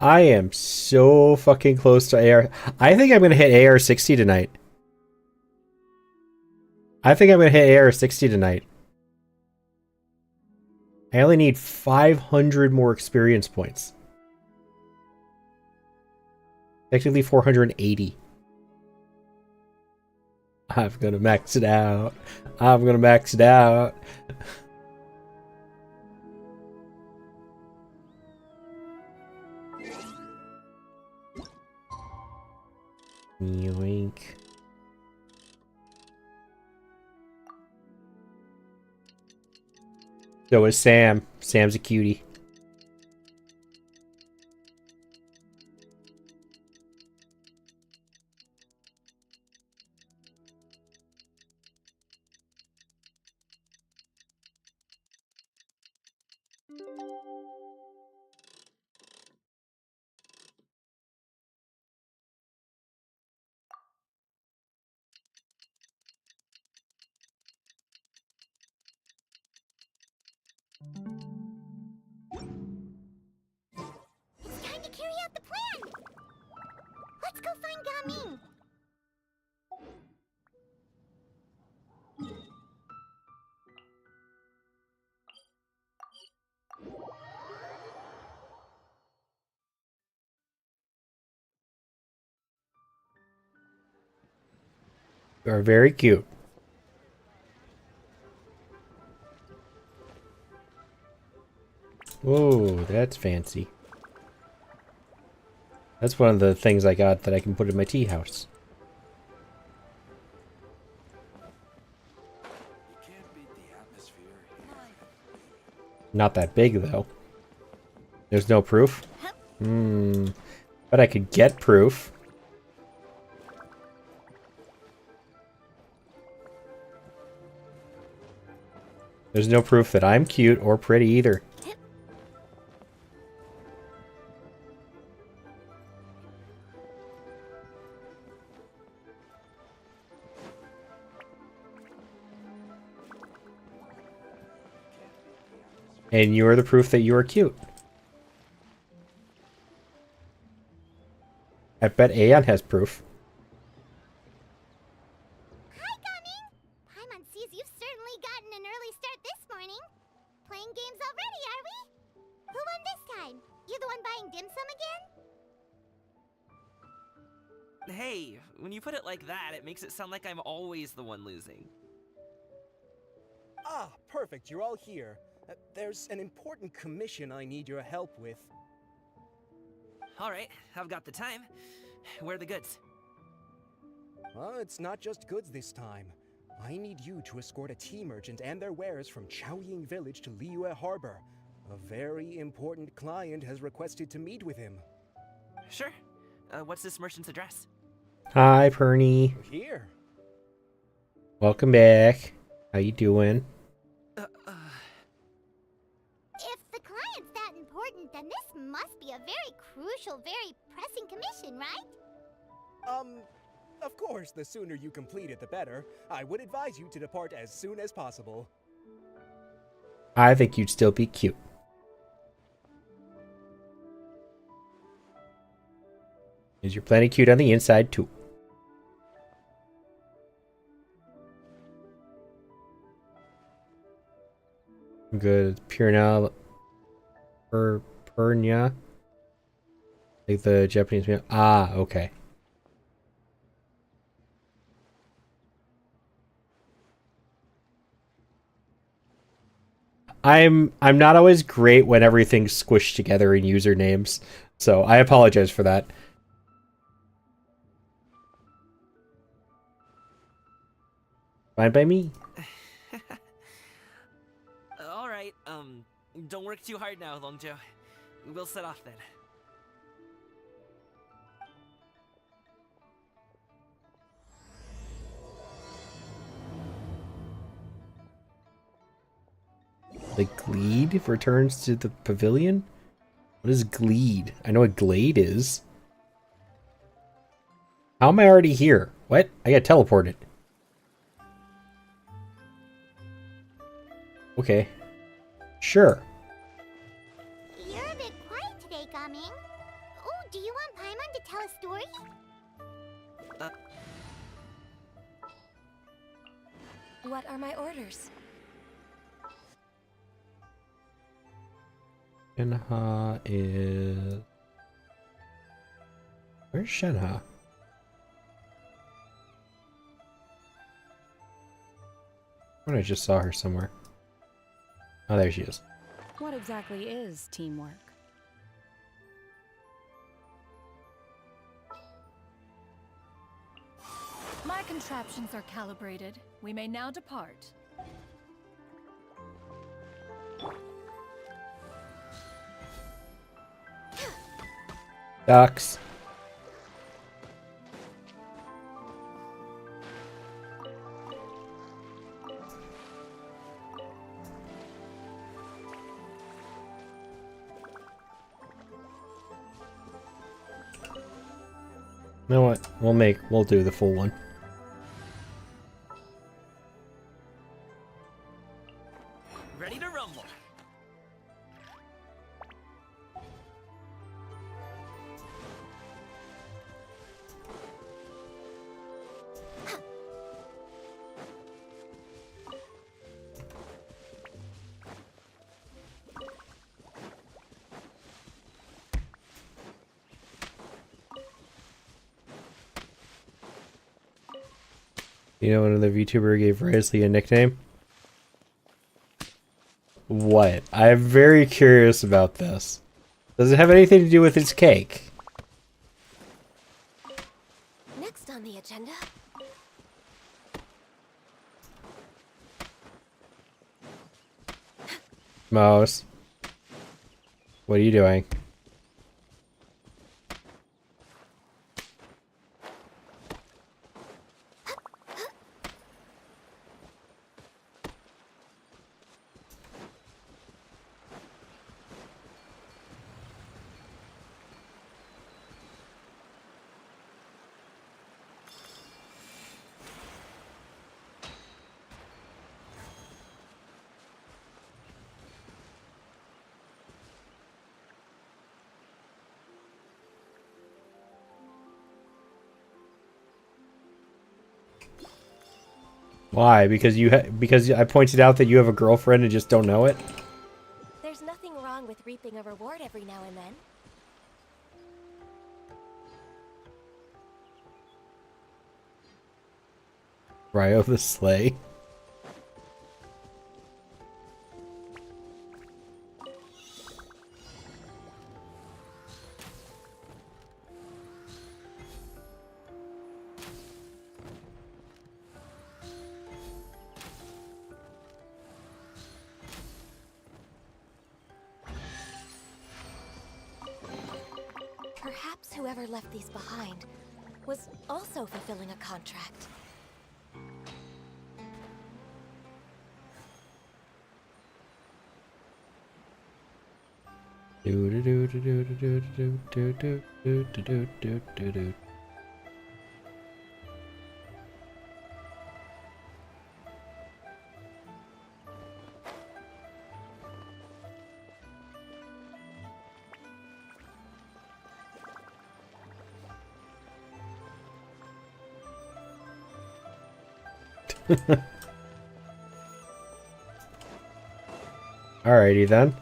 I am so fucking close to AR. I think I'm gonna hit AR 60 tonight. I think I'm gonna hit AR 60 tonight. I only need 500 more experience points. Technically 480. I'm gonna max it out. I'm gonna max it out. Yoink. So is Sam. Sam's a cutie. It's time to carry out the plan! Let's go find Gaming! You are very cute. Whoa, that's fancy. That's one of the things I got that I can put in my tea house. Not that big, though. There's no proof? But I could get proof. There's no proof that I'm cute or pretty either. And you're the proof that you are cute. I bet Aeon has proof. Hi, Gaming! Paimon sees you've certainly gotten an early start this morning. Playing games already, are we? Who won this time? You the one buying dim sum again? Hey, when you put it like that, it makes it sound like I'm always the one losing. Ah, perfect. You're all here. There's an important commission I need your help with. All right, I've got the time. Where are the goods? It's not just goods this time. I need you to escort a tea merchant and their wares from Chaoying Village to Liyue Harbor. A very important client has requested to meet with him. Sure. What's this merchant's address? Hi, Perny. Here. Welcome back. How you doing? If the client's that important, then this must be a very crucial, very pressing commission, right? Of course, the sooner you complete it, the better. I would advise you to depart as soon as possible. I think you'd still be cute. Is you're plenty cute on the inside, too. Good. Purna. Pernya. Like the Japanese meal. Ah, okay. I'm not always great when everything's squished together in usernames, so I apologize for that. Fine by me. All right, don't work too hard now, Longjo. We'll set off then. The Glede returns to the pavilion? What is Glede? I know what Glade is. How am I already here? What? I got teleported. Okay. Sure. You're a bit quiet today, Gaming. Oh, do you want Paimon to tell a story? What are my orders? Shenhe is... Where's Shenhe? I just saw her somewhere. Oh, there she is. What exactly is teamwork? My contraptions are calibrated. We may now depart. Ducks. You know what? We'll do the full one. Ready to rumble. You know, another VTuber gave Risley a nickname? What? I'm very curious about this. Does it have anything to do with its cake? Next on the agenda. Mouse. What are you doing? Why? Because because I pointed out that you have a girlfriend and just don't know it? There's nothing wrong with reaping a reward every now and then. Ryo the Slay. Perhaps whoever left these behind was also fulfilling a contract. Do do do do do do do do do do do do do do. Alrighty then.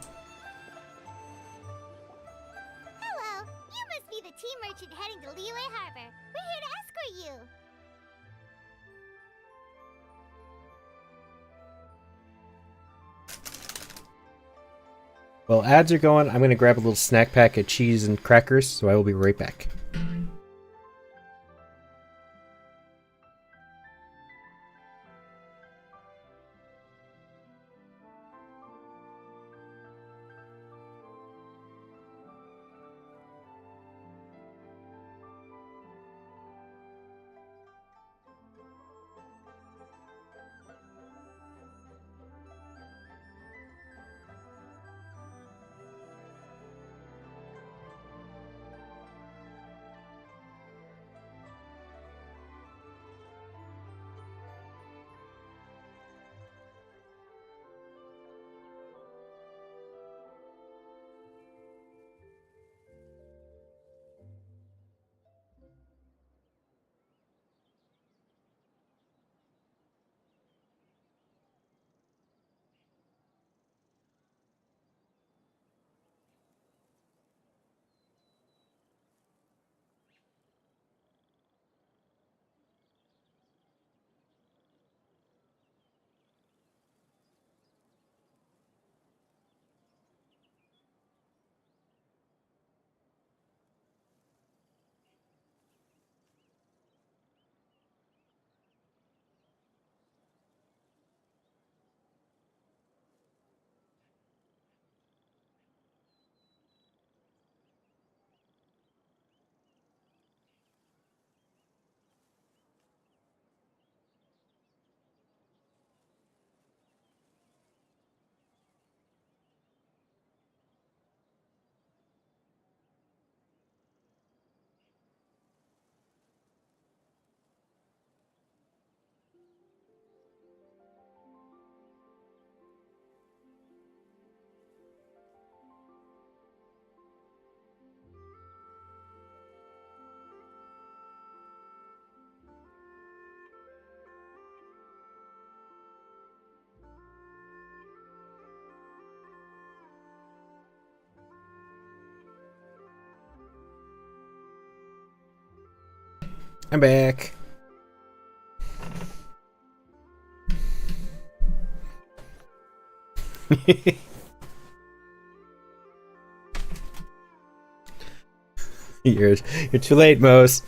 Hello, you must be the tea merchant heading to Liyue Harbor. We're here to escort you. Well, ads are going. I'm going to grab a little snack pack of cheese and crackers, so I will be right back. I'm back. You're too late, Mose.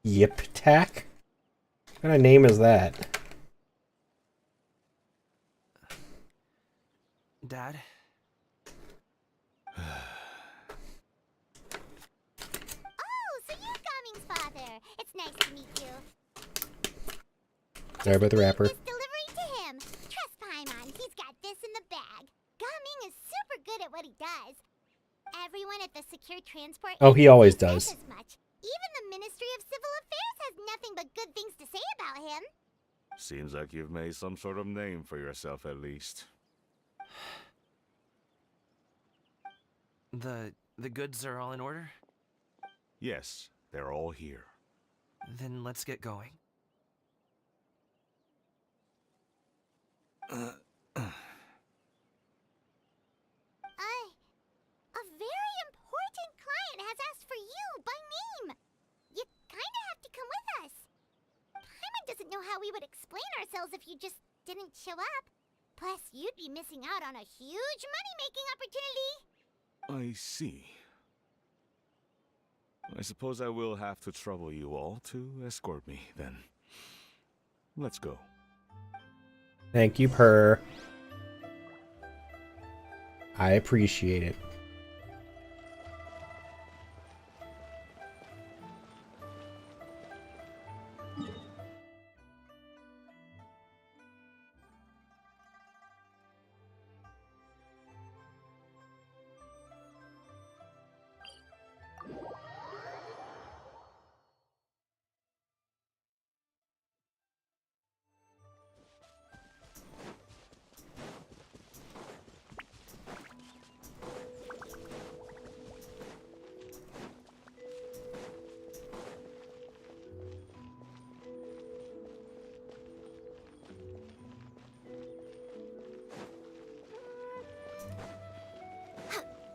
Yip Tack? What kind of name is that? Dad? Oh, so you're Gaming's father. It's nice to meet you. Sorry about the rapper. This delivery to him. Trust Paimon, he's got this in the bag. Gaming is super good at what he does. Everyone at the Secure Transport Oh, he always Agency does. says as much. Even the Ministry of Civil Affairs has nothing but good things to say about him. Seems like you've made some sort of name for yourself at least. The goods are all in order? Yes, they're all here. Then let's get going. A very important client has asked for you by name. You kinda have to come with us. Paimon doesn't know how we would explain ourselves if you just didn't show up. Plus, you'd be missing out on a huge money-making opportunity. I see. I suppose I will have to trouble you all to escort me, then. Let's go. Thank you, Purr. I appreciate it.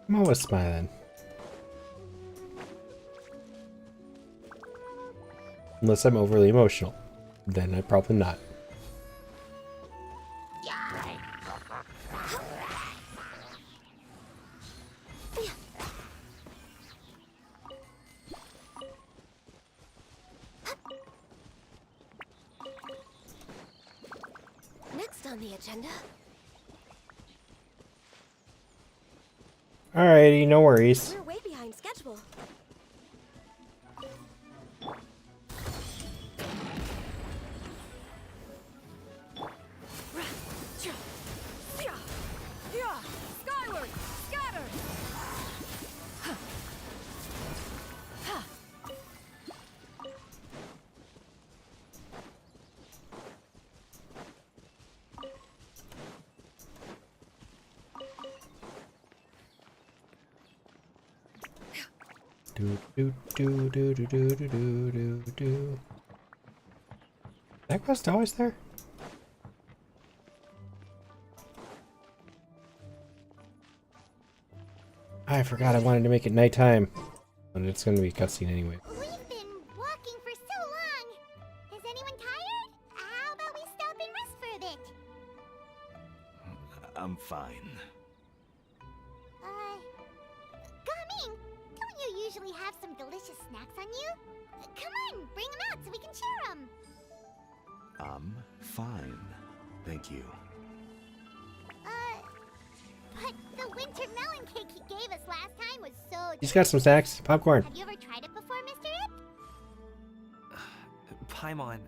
I'm always smiling. Unless I'm overly emotional. Then I'm probably not. Next on the agenda. Alrighty, no worries. We're way behind schedule. Skyward! Scatter! Do do do do do do do do do do. That quest always there? I forgot I wanted to make it nighttime. But it's gonna be a cutscene anyway. We've been walking for so long. Is anyone tired? How about we stop and rest for a bit? I'm fine. Gaming, don't you usually have some delicious snacks on you? Come on, bring them out so we can share them. I'm fine. Thank you. But the winter melon cake he gave us last time was so He's got some snacks. Popcorn. Have you ever tried it before, Mr. Ip? Paimon.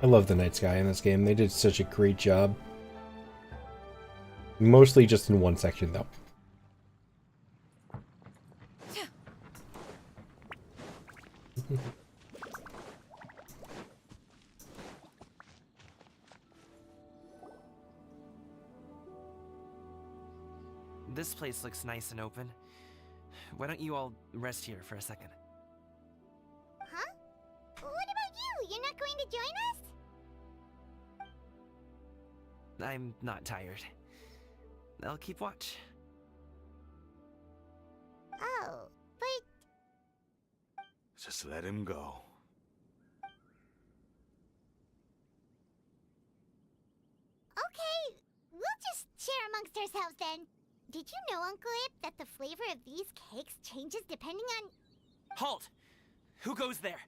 I love the night sky in this game. They did such a great job. Mostly just in one section, though. This place looks nice and open. Why don't you all rest here for a second? Huh? What about you? You're not going to join us? I'm not tired. I'll keep watch. Oh, but... Just let him go. Okay, we'll just share amongst ourselves then. Did you know, Uncle Ip, that the flavor of these cakes changes depending on... Halt! Who goes there?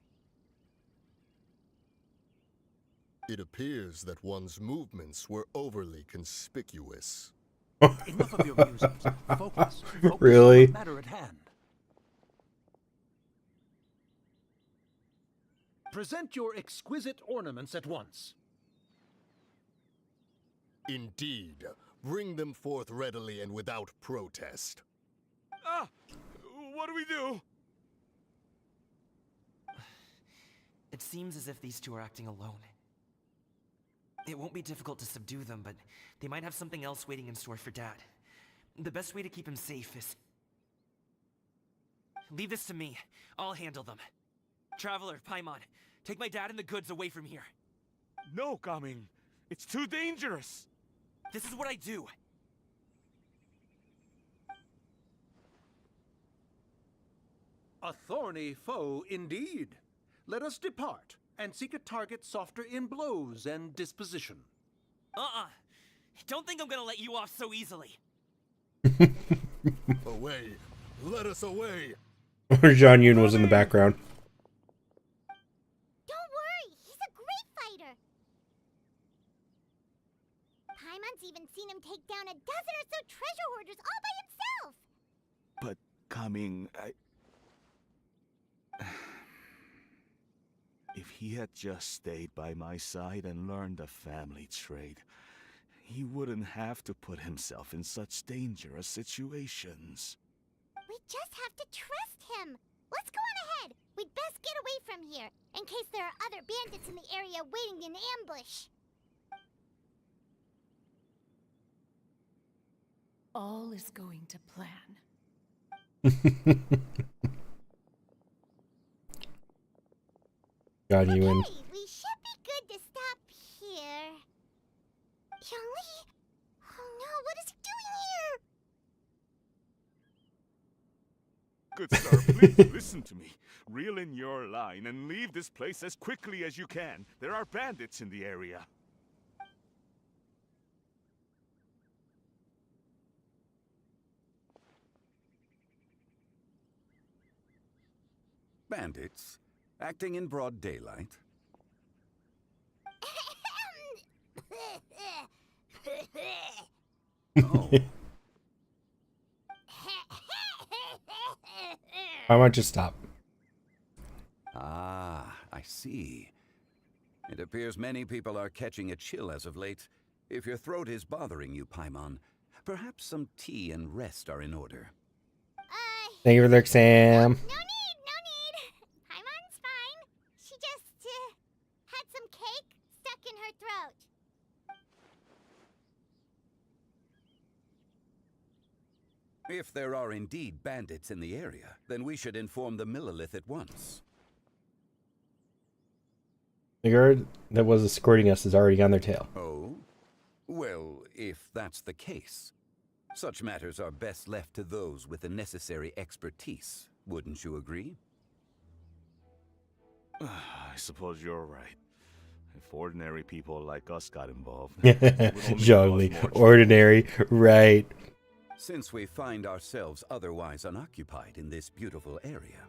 It appears that one's movements were overly conspicuous. Enough of your musings. Focus. Focus Really? on the matter at hand. Present your exquisite ornaments at once. Indeed. Bring them forth readily and without protest. Ah! What do we do? It seems as if these two are acting alone. It won't be difficult to subdue them, but they might have something else waiting in store for Dad. The best way to keep him safe is... Leave this to me. I'll handle them. Traveler, Paimon, take my dad and the goods away from here. No, Gaming. It's too dangerous. This is what I do. A thorny foe indeed. Let us depart and seek a target softer in blows and disposition. Don't think I'm gonna let you off so easily. Away! Let us away! Zhang Yun was in the background. Don't worry, he's a great fighter. Paimon's even seen him take down a dozen or so treasure hoarders all by himself. But, Gaming, if he had just stayed by my side and learned the family trade, he wouldn't have to put himself in such dangerous situations. We just have to trust him. Let's go on ahead. We'd best get away from here, in case there are other bandits in the area waiting in ambush. All is going to plan. Zhang Yun. Okay, we should be good to stop here. Yongli? Oh no, what is he doing here? Good sir, please listen to me. Reel in your line and leave this place as quickly as you can. There are bandits in the area. Bandits? Acting in broad daylight? Oh. I might just stop. Ah, I see. It appears many people are catching a chill as of late. If your throat is bothering you, Paimon, perhaps some tea and rest are in order. Thank you for the Sam. No need. Paimon's fine. She just, had some cake stuck in her throat. If there are indeed bandits in the area, then we should inform the Millilith at once. The guard that was escorting us is already on their tail. Oh? Well, if that's the case, such matters are best left to those with the necessary expertise. Wouldn't you agree? I suppose you're right. If ordinary people like us got involved, it would only cause Jolly, more ordinary, right. Since we find ourselves otherwise unoccupied in this beautiful area,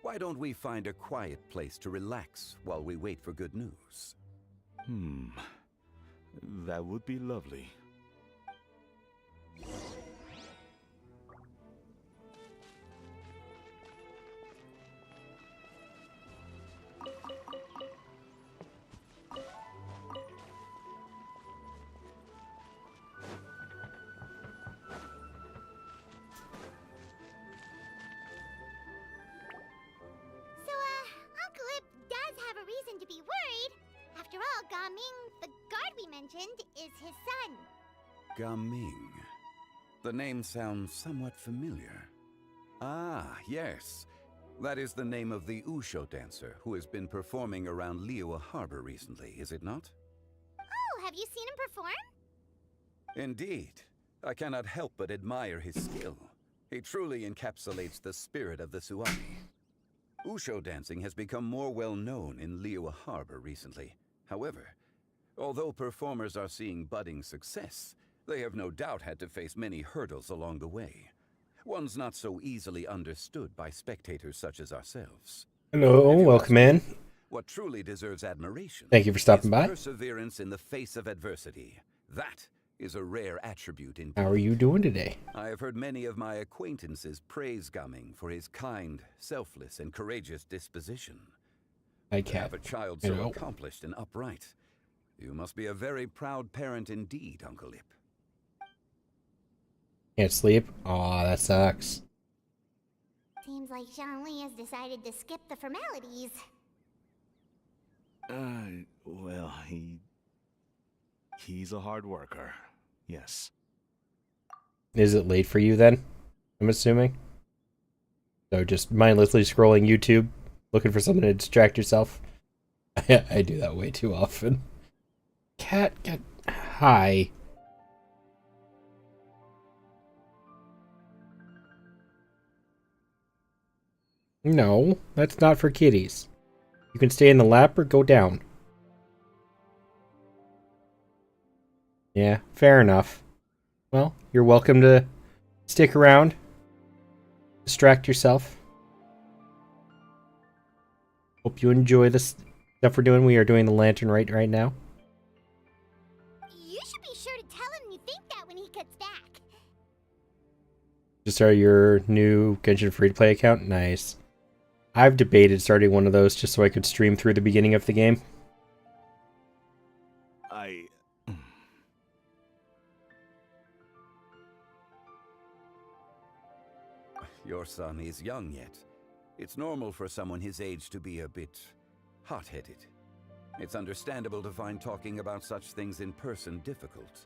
why don't we find a quiet place to relax while we wait for good news? That would be lovely. After all, Gaming, the guard we mentioned, is his son. Gaming. The name sounds somewhat familiar. Ah, yes. That is the name of the Usho dancer who has been performing around Liyue Harbor recently, is it not? Oh, have you seen him perform? Indeed. I cannot help but admire his skill. He truly encapsulates the spirit of the Suami. Usho dancing has become more well known in Liyue Harbor recently. However, although performers are seeing budding success, they have no doubt had to face many hurdles along the way. One's not so easily understood by spectators such as ourselves. Hello, welcome in. What truly deserves admiration. Thank you for stopping by. Perseverance in the face of adversity. That is a rare attribute in. How are you doing today? I have heard many of my acquaintances praise Gaming for his kind, selfless, and courageous disposition. I To have a child so accomplished and upright. You must be a very proud parent indeed, Uncle Lip. Can't sleep? Aw, that sucks. Seems like Zhongli has decided to skip the formalities. Well, he's a hard worker. Yes. Is it late for you then? I'm assuming. So just mindlessly scrolling YouTube, looking for something to distract yourself. I do that way too often. Cat, hi. No, that's not for kitties. You can stay in the lap or go down. Yeah, fair enough. Well, you're welcome to stick around. Distract yourself. Hope you enjoy this stuff we're doing. We are doing the lantern right now. You should be sure to tell him you think that when he gets back. Just start your new Genshin free-to-play account? Nice. I've debated starting one of those just so I could stream through the beginning of the game. Your son is young yet. It's normal for someone his age to be a bit hot-headed. It's understandable to find talking about such things in person difficult.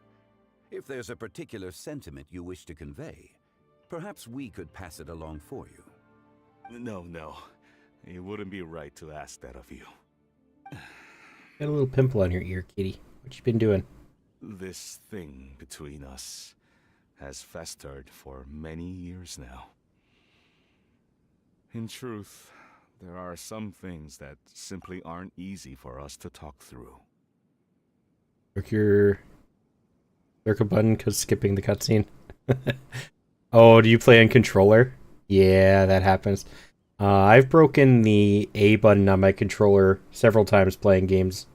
If there's a particular sentiment you wish to convey, perhaps we could pass it along for you. No. It wouldn't be right to ask that of you. Got a little pimple on your ear, kitty. What you been doing? This thing between us has festered for many years now. In truth, there are some things that simply aren't easy for us to talk through. Click your circle button because skipping the cutscene. Oh, do you play on controller? Yeah, that happens. I've broken the A button on my controller several times playing games.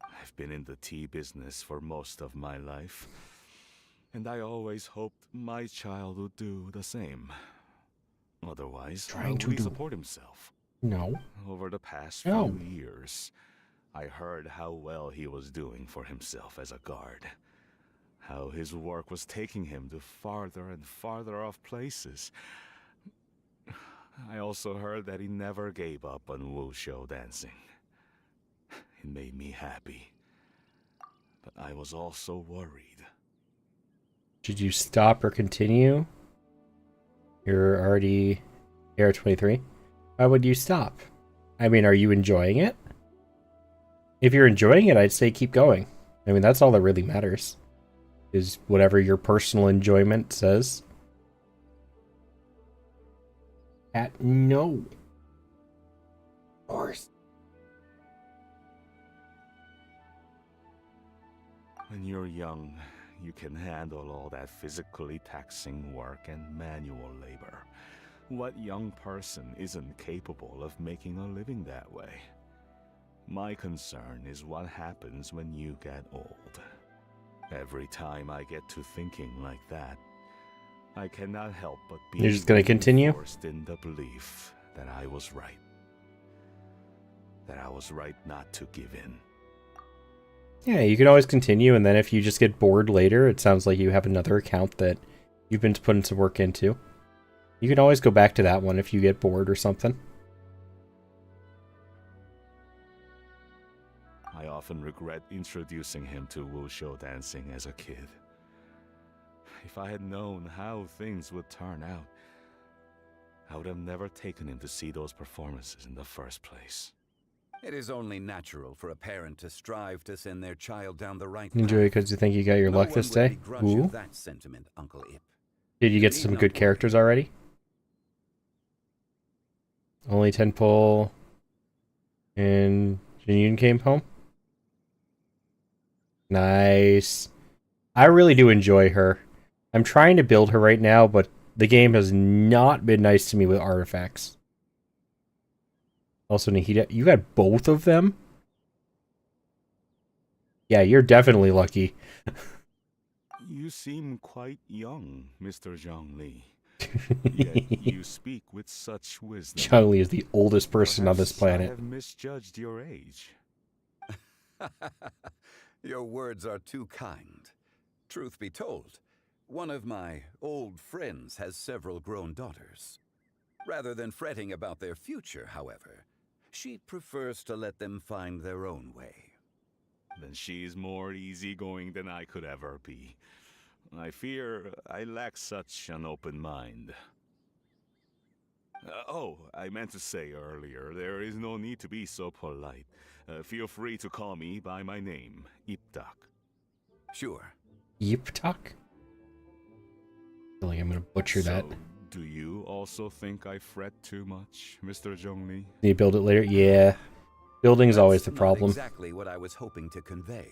I've been in the tea business for most of my life, and I always hoped my child would do the same. Otherwise, how would he support himself? No. Over the past few years, I heard how well he was doing for himself as a guard. How his work was taking him to farther and farther off places. I also heard that he never gave up on Wushu dancing. It made me happy. But I was also worried. Should you stop or continue? You're already AR 23. Why would you stop? I mean, are you enjoying it? If you're enjoying it, I'd say keep going. I mean, that's all that really matters. Is whatever your personal enjoyment says. No. Of course. When you're young, you can handle all that physically taxing work and manual labor. What young person isn't capable of making a living that way? My concern is what happens when you get old. Every time I get to thinking like that, I cannot help but be You're just gonna continue? forced in the belief that I was right. That I was right not to give in. Yeah, you can always continue, and then if you just get bored later, it sounds like you have another account that you've been putting some work into. You can always go back to that one if you get bored or something. I often regret introducing him to wushou dancing as a kid. If I had known how things would turn out, I would have never taken him to see those performances in the first place. It is only natural for a parent to strive to send their child down the right Enjoy path. because you think you got your luck No this one would day. begrudge you Ooh. that sentiment, Uncle Ip. Did you get some good characters already? Only 10 pull and Jinyun came home? Nice. I really do enjoy her. I'm trying to build her right now, but the game has not been nice to me with artifacts. Also, Nahida, you got both of them? Yeah, you're definitely lucky. You seem quite young, Mr. Zhongli. Yet you speak with such wisdom. Zhongli is the oldest person on this Perhaps planet. I have misjudged your age. Your words are too kind. Truth be told, one of my old friends has several grown daughters. Rather than fretting about their future, however, she prefers to let them find their own way. Then she's more easygoing than I could ever be. I fear I lack such an open mind. Oh, I meant to say earlier, there is no need to be so polite. Feel free to call me by my name, Iptak. Sure. Iptak? I feel like I'm gonna butcher that. Do you also think I fret too much, Mr. Zhongli? Can you build it later? Yeah. Building's always the problem. Not exactly what I was hoping to convey.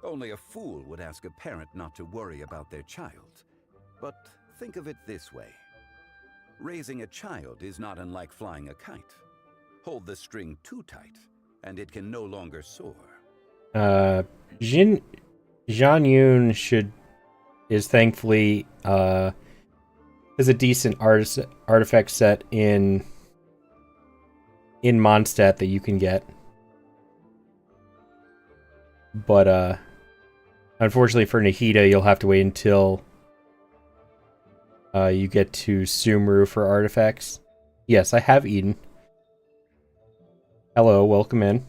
Only a fool would ask a parent not to worry about their child. But think of it this way. Raising a child is not unlike flying a kite. Hold the string too tight, and it can no longer soar. Zhan Yun is thankfully is a decent artifact set in Mondstadt that you can get. But unfortunately for Nahida, you'll have to wait until you get to Sumru for artifacts. Yes, I have Eden. Hello, welcome in.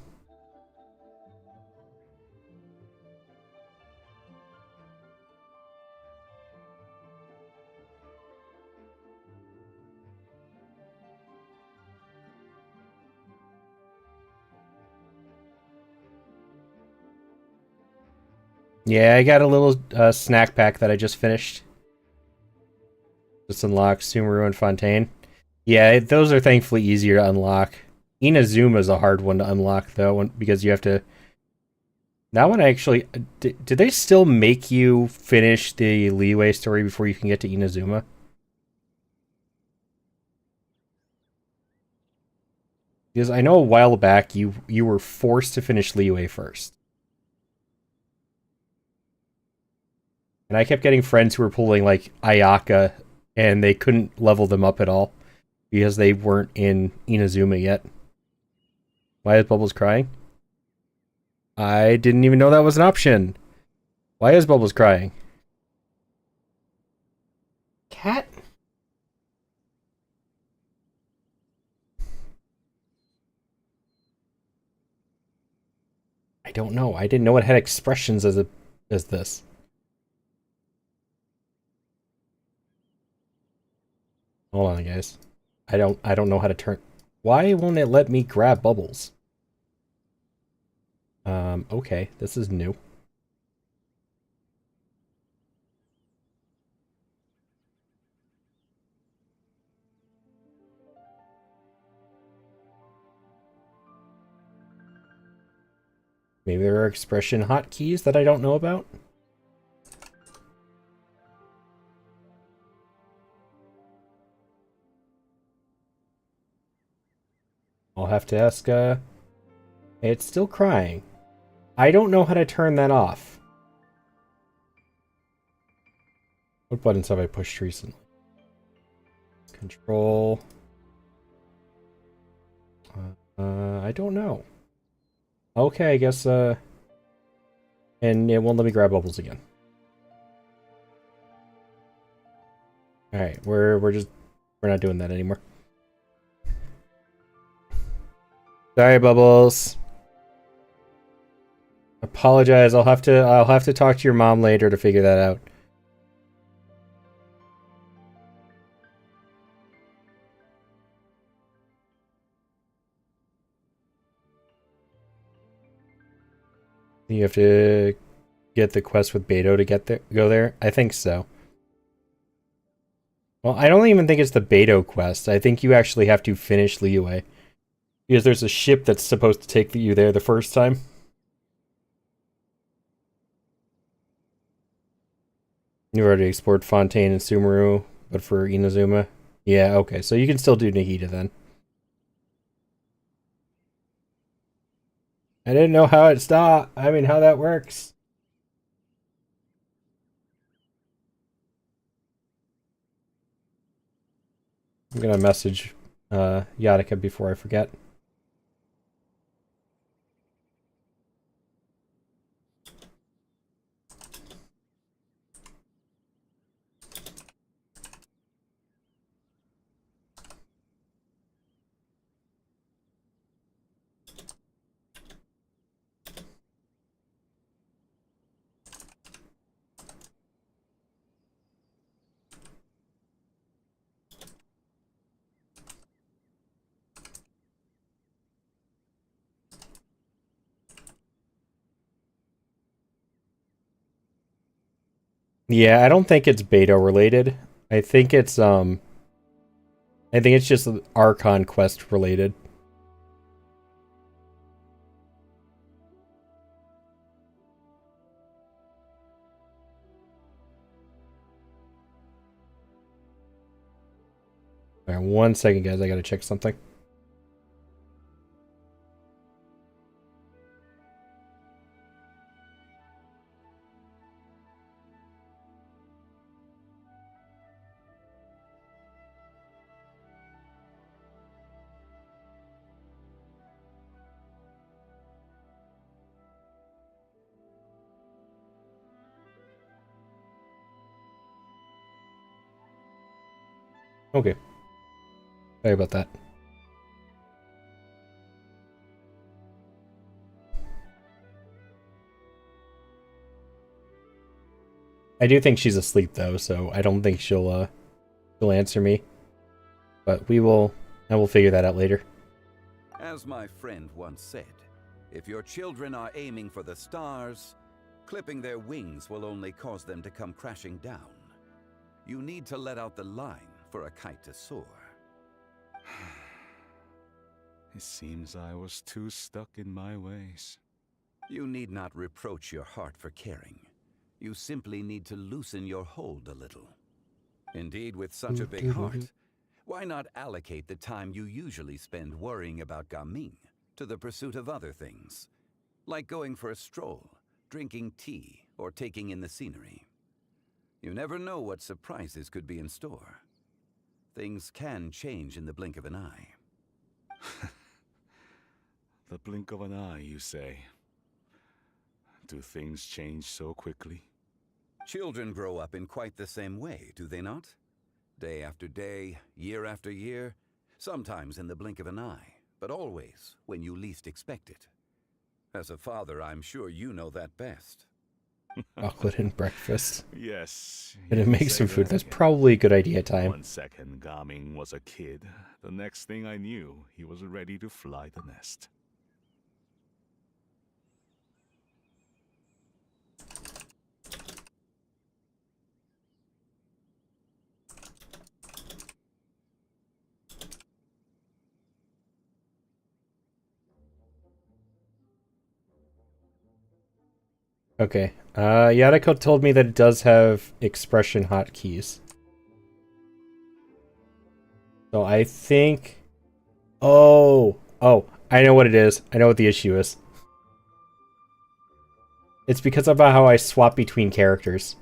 Yeah, I got a little snack pack that I just finished. Just unlocked Sumeru and Fontaine. Yeah, those are thankfully easier to unlock. Inazuma is a hard one to unlock, though, because you have to... That one actually... Did they still make you finish the Leeway story before you can get to Inazuma? Because I know a while back you were forced to finish Leeway first. And I kept getting friends who were pulling, like, Ayaka, and they couldn't level them up at all. Because they weren't in Inazuma yet. Why is Bubbles crying? I didn't even know that was an option. Why is Bubbles crying? Cat? I don't know. I didn't know it had expressions as this. Hold on, guys. I don't know how to turn. Why won't it let me grab Bubbles? Okay, this is new. Maybe there are expression hotkeys that I don't know about? I'll have to ask, it's still crying. I don't know how to turn that off. What buttons have I pushed recently? Control. I don't know. Okay, I guess, And it won't let me grab bubbles again. Alright, we're not doing that anymore. Sorry, Bubbles. Apologize. I'll have to talk to your mom later to figure that out. You have to get the quest with Beto to go there? I think so. Well, I don't even think it's the Beto quest. I think you actually have to finish Liyue. Because there's a ship that's supposed to take you there the first time. You already explored Fontaine and Sumeru, but for Inazuma? Yeah, okay, so you can still do Nahida then. I didn't know how it stopped. I mean, how that works. I'm gonna message Yadika before I forget. Yeah, I don't think it's Beto related. I think it's just Archon quest related. All right, 1 second, guys. I gotta check something. Okay. Sorry about that. I do think she's asleep though, so I don't think she'll answer me. But we'll figure that out later. As my friend once said, if your children are aiming for the stars, clipping their wings will only cause them to come crashing down. You need to let out the line for a kite to soar. It seems I was too stuck in my ways. You need not reproach your heart for caring. You simply need to loosen your hold a little. Indeed, with such a big heart, why not allocate the time you usually spend worrying about Gaming to the pursuit of other things, like going for a stroll, drinking tea, or taking in the scenery? You never know what surprises could be in store. Things can change in the blink of an eye. The blink of an eye, you say? Do things change so quickly? Children grow up in quite the same way, do they not? Day after day, year after year, sometimes in the blink of an eye, but always when you least expect it. As a father, I'm sure you know that best. Chocolate and breakfast. Yes. And it makes some food. That's probably a good idea, Time. 1 second Gaming was a kid. The next thing I knew, he was ready to fly the nest. Okay. Yadiko told me that it does have expression hotkeys. So I think... Oh, I know what it is. I know what the issue is. It's because of how I swap between characters.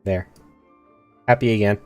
There. Happy again.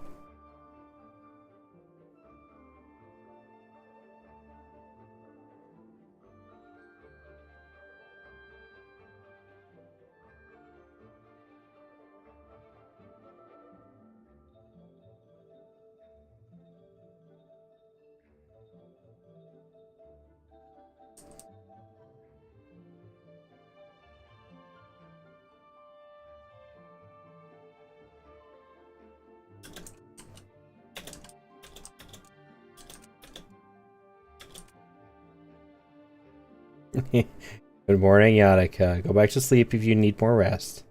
Good morning, Yannicka. Go back to sleep if you need more rest.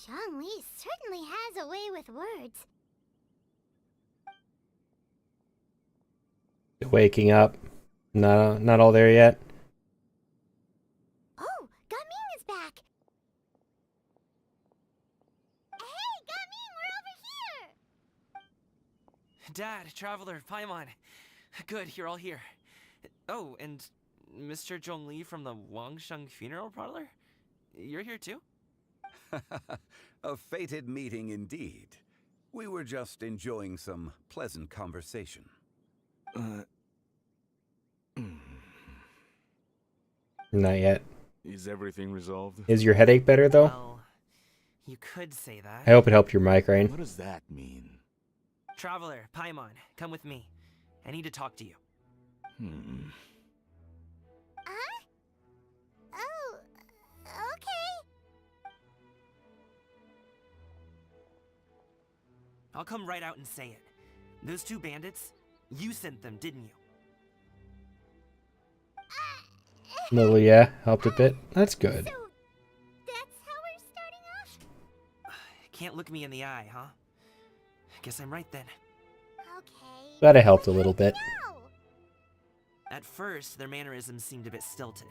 Zhongli certainly has a way with words. Waking up. Not all there yet. Oh, Gaming is back! Hey, Gaming, we're over here! Dad, Traveler, Paimon. Good, you're all here. Oh, and Mr. Zhongli from the Wangsheng Funeral Parlor? You're here too? A fated meeting indeed. We were just enjoying some pleasant conversation. Not yet. Is everything resolved? Is your headache better, though? Well, you could say that. I hope it helped your migraine. What does that mean? Traveler, Paimon, come with me. I need to talk to you. Huh? Oh, okay. I'll come right out and say it. Those two bandits, you sent them, didn't you? Well, yeah, helped a bit. That's good. So, that's how we're starting off? Can't look me in the eye, huh? Guess I'm right then. Okay. Glad it helped a little bit. At first, their mannerisms seemed a bit stilted.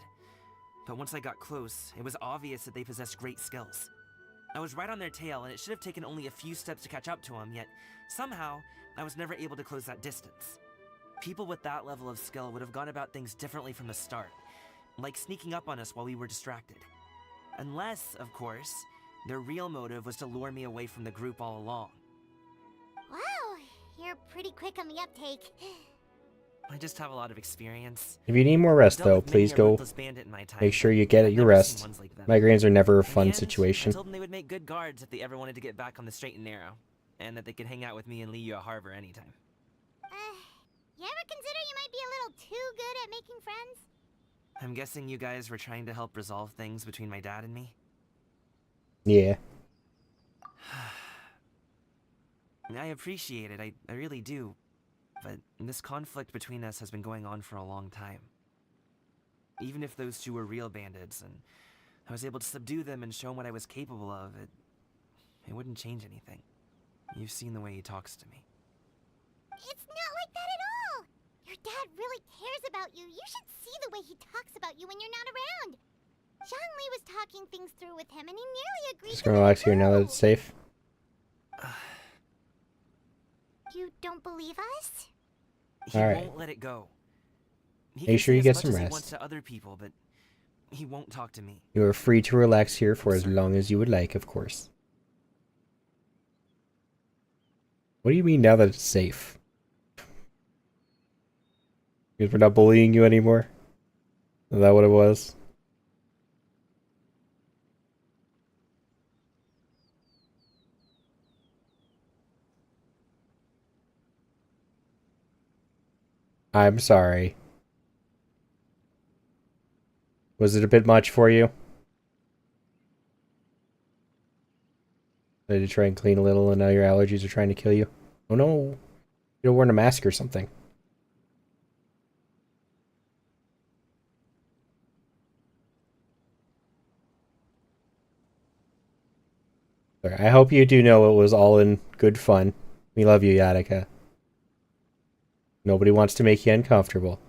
But once I got close, it was obvious that they possessed great skills. I was right on their tail, and it should have taken only a few steps to catch up to them, yet somehow, I was never able to close that distance. People with that level of skill would have gone about things differently from the start, like sneaking up on us while we were distracted. Unless, of course, their real motive was to lure me away from the group all along. Wow, you're pretty quick on the uptake. I just have a lot of experience. If you need more rest, though, please go make sure you get your rest. Migraines are never a fun situation. I told them they would make good guards if they ever wanted to get back on the straight and narrow, and that they could hang out with me in Liyue Harbor anytime. You ever consider you might be a little too good at making friends? I'm guessing you guys were trying to help resolve things between my dad and me? Yeah. I appreciate it, I really do. But this conflict between us has been going on for a long time. Even if those two were real bandits, and I was able to subdue them and show them what I was capable of, it wouldn't change anything. You've seen the way he talks to me. It's not like that at all! Your dad really cares about you. You should see the way he talks about you when you're not around. Zhongli was talking things through with him, and he nearly agreed Just to gonna relax here now that it's safe. You don't believe us? He All right. won't let it go. He Make can sure say you as get much some as he rest. wants to other people, but he won't talk to me. You are free to relax here for as long as you would like, of course. What do you mean now that it's safe? Because we're not bullying you anymore? Is that what it was? I'm sorry. Was it a bit much for you? Did you try and clean a little and now your allergies are trying to kill you? Oh no. You're wearing a mask or something. I hope you do know it was all in good fun. We love you, Yadika. Nobody wants to make you uncomfortable.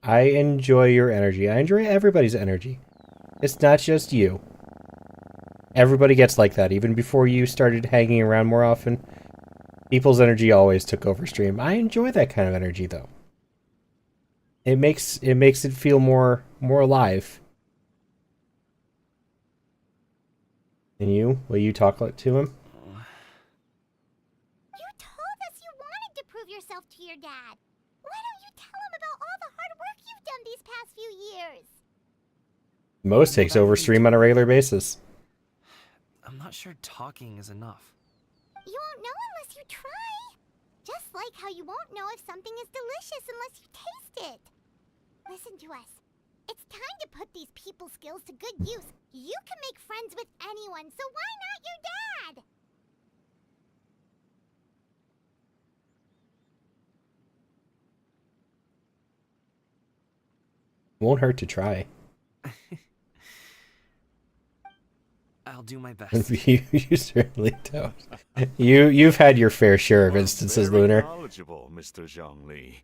I enjoy your energy. I enjoy everybody's energy. It's not just you. Everybody gets like that. Even before you started hanging around more often, people's energy always took over stream. I enjoy that kind of energy, though. It makes it feel more alive. And you? Will you talk to him? You told us you wanted to prove yourself to your dad. Why don't you tell him about all the hard work you've done these past few years? Most takes over stream on a regular basis. I'm not sure talking is enough. You won't know unless you try. Just like how you won't know if something is delicious unless you taste it. Listen to us. It's time to put these people skills to good use. You can make friends with anyone, so why not your dad? Won't hurt to try. I'll do my best. You certainly don't. You've had your fair share of instances, Very Lunar. knowledgeable, Mr. Zhongli.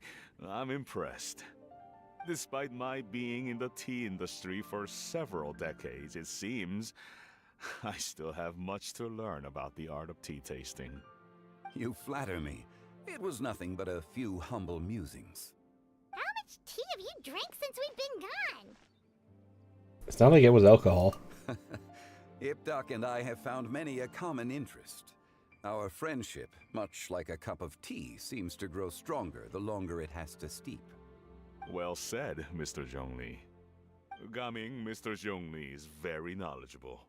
I'm impressed. Despite my being in the tea industry for several decades, it seems I still have much to learn about the art of tea tasting. You flatter me. It was nothing but a few humble musings. How much tea have you drank since we've been gone? It's not like it was alcohol. Ipdak and I have found many a common interest. Our friendship, much like a cup of tea, seems to grow stronger the longer it has to steep. Well said, Mr. Zhongli. Gaming, Mr. Zhongli is very knowledgeable.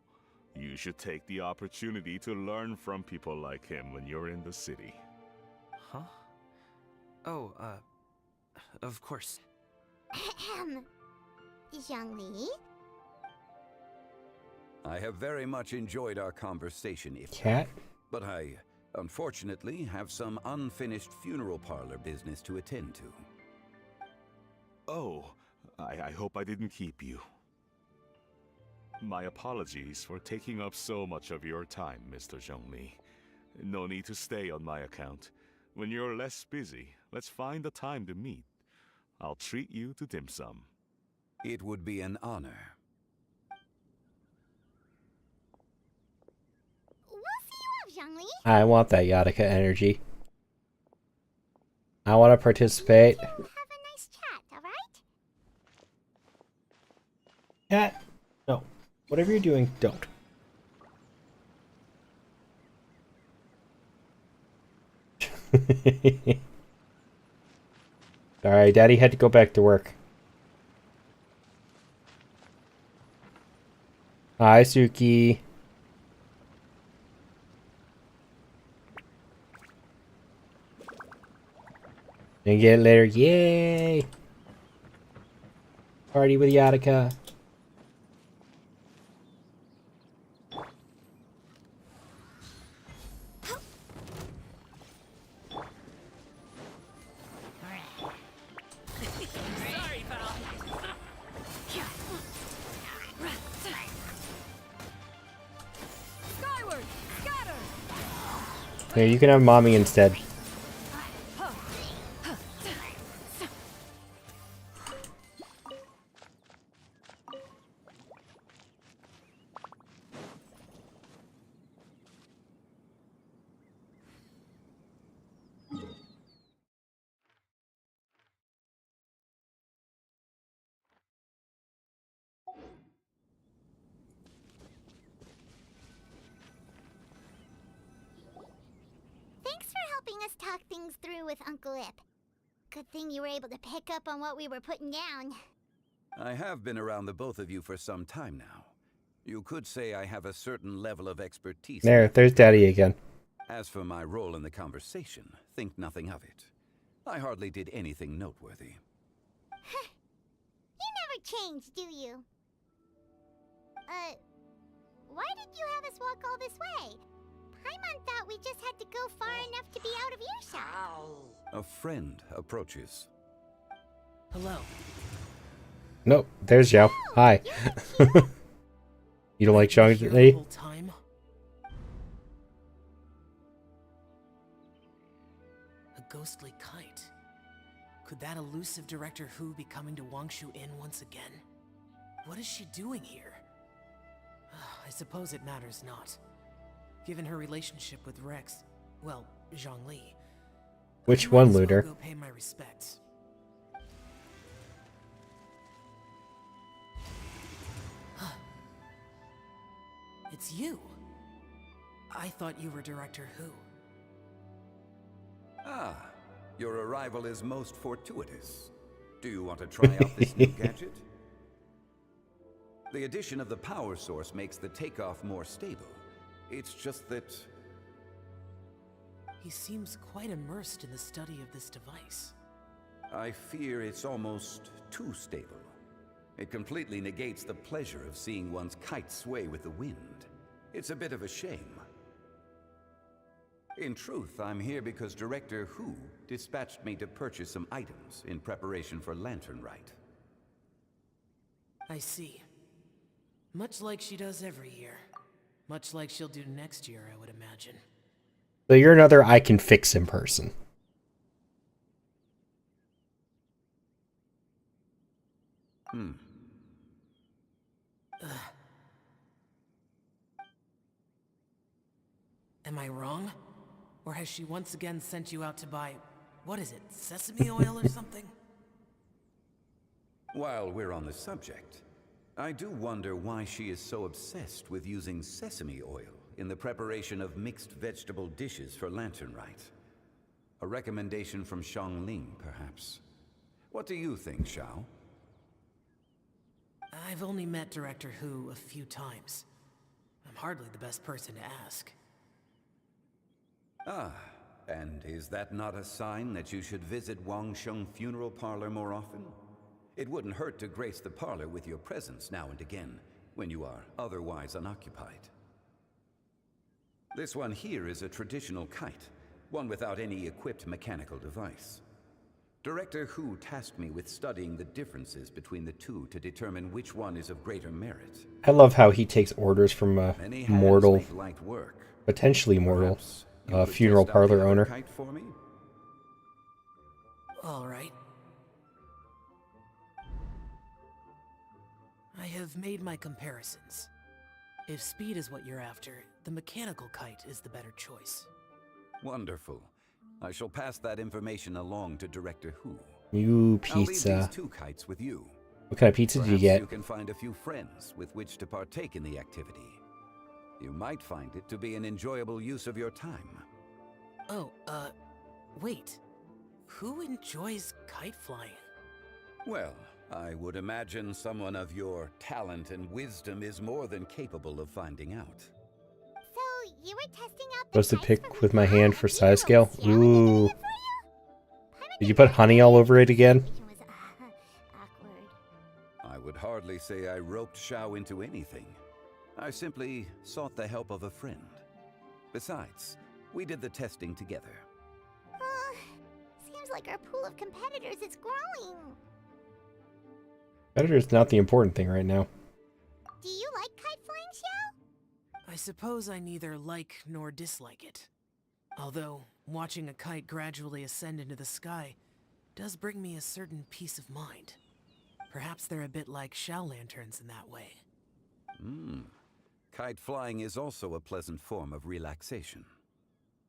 You should take the opportunity to learn from people like him when you're in the city. Huh? Oh, of course. Ahem. Zhongli? I have very much enjoyed our conversation, Ipdak. Cat? But I, unfortunately, have some unfinished funeral parlor business to attend to. Oh, I hope I didn't keep you. My apologies for taking up so much of your time, Mr. Zhongli. No need to stay on my account. When you're less busy, let's find a time to meet. I'll treat you to dim sum. It would be an honor. We'll see you off, Zhongli. I want that Yadika energy. I want to participate. Have a nice chat, alright? Cat? No. Whatever you're doing, don't. Alright, Daddy had to go back to work. Hi, Suki. And get it later. Yay! Party with Yadika. Sorry, pal. Skyward! Scatter! Here, you can have mommy instead. Thanks for helping us talk things through with Uncle Ip. Good thing you were able to pick up on what we were putting down. I have been around the both of you for some time now. You could say I have a certain level of expertise. There's Daddy again. As for my role in the conversation, think nothing of it. I hardly did anything noteworthy. You never change, do you? Why did you have us walk all this way? Paimon thought we just had to go far enough to be out of earshot. A friend approaches. Hello. Nope, there's Zhao. Hi. You don't like Zhang? Whole time? A ghostly kite. Could that elusive Director Hu be coming to Wangshu Inn once again? What is she doing here? I suppose it matters not. Given her relationship with Rex, well, Zhongli. Which one, Lunar? Go pay my respects. It's you. I thought you were Director Hu. Ah, your arrival is most fortuitous. Do you want to try out this new gadget? The addition of the power source makes the takeoff more stable. It's just that... He seems quite immersed in the study of this device. I fear it's almost too stable. It completely negates the pleasure of seeing one's kite sway with the wind. It's a bit of a shame. In truth, I'm here because Director Hu dispatched me to purchase some items in preparation for Lantern Rite. I see. Much like she does every year. Much like she'll do next year, I would imagine. So you're another I can fix him person. Am I wrong? Or has she once again sent you out to buy, what is it, sesame oil or something? While we're on the subject, I do wonder why she is so obsessed with using sesame oil in the preparation of mixed vegetable dishes for Lantern Rite. A recommendation from Xiangling, perhaps. What do you think, Xiao? I've only met Director Hu a few times. I'm hardly the best person to ask. Ah, and is that not a sign that you should visit Wangsheng Funeral Parlor more often? It wouldn't hurt to grace the parlor with your presence now and again, when you are otherwise unoccupied. This one here is a traditional kite, one without any equipped mechanical device. Director Hu tasked me with studying the differences between the two to determine which one is of greater merit. I love how he takes orders from a mortal, potentially mortal, funeral parlor owner. All right. I have made my comparisons. If speed is what you're after, the mechanical kite is the better choice. Wonderful. I shall pass that information along to Director Hu. New I'll leave pizza. these two kites with you. What kind of pizza did you get? You can find a few friends with which to partake in the activity. You might find it to be an enjoyable use of your time. Oh, wait. Who enjoys kite flying? Well, I would imagine someone of your talent and wisdom is more than capable of finding out. So, you were testing out Supposed to pick with my hand for size scale? Ooh. Did you put honey all over it again? I would hardly say I roped Xiao into anything. I simply sought the help of a friend. Besides, we did the testing together. Seems like our pool of competitors is growing. Competitor's not the important thing right now. Do you like kite flying, Xiao? I suppose I neither like nor dislike it. Although, watching a kite gradually ascend into the sky does bring me a certain peace of mind. Perhaps they're a bit like shell lanterns in that way. Kite flying is also a pleasant form of relaxation.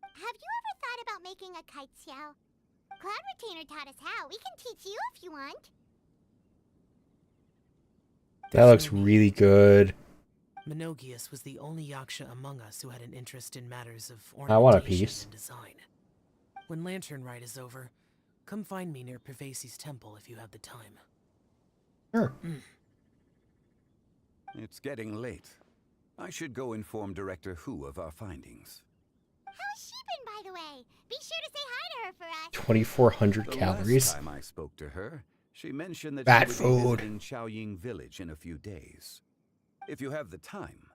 Have you ever thought about making a kite, Xiao? Cloud Retainer taught us how. We can teach you if you want. That looks really good. Menogius was the only Yaksha among us who had an interest in matters of I want a ornamentation piece. and design. When Lantern Rite is over, come find me near Pervasi's temple if you have the time. Sure. It's getting late. I should go inform Director Hu of our findings. How's she been, by the way? Be sure to say hi to her for us. 2,400 calories. Last time I spoke to her, she mentioned that Bad she would be food. visiting Chaoying Village in a few days. If you have the time,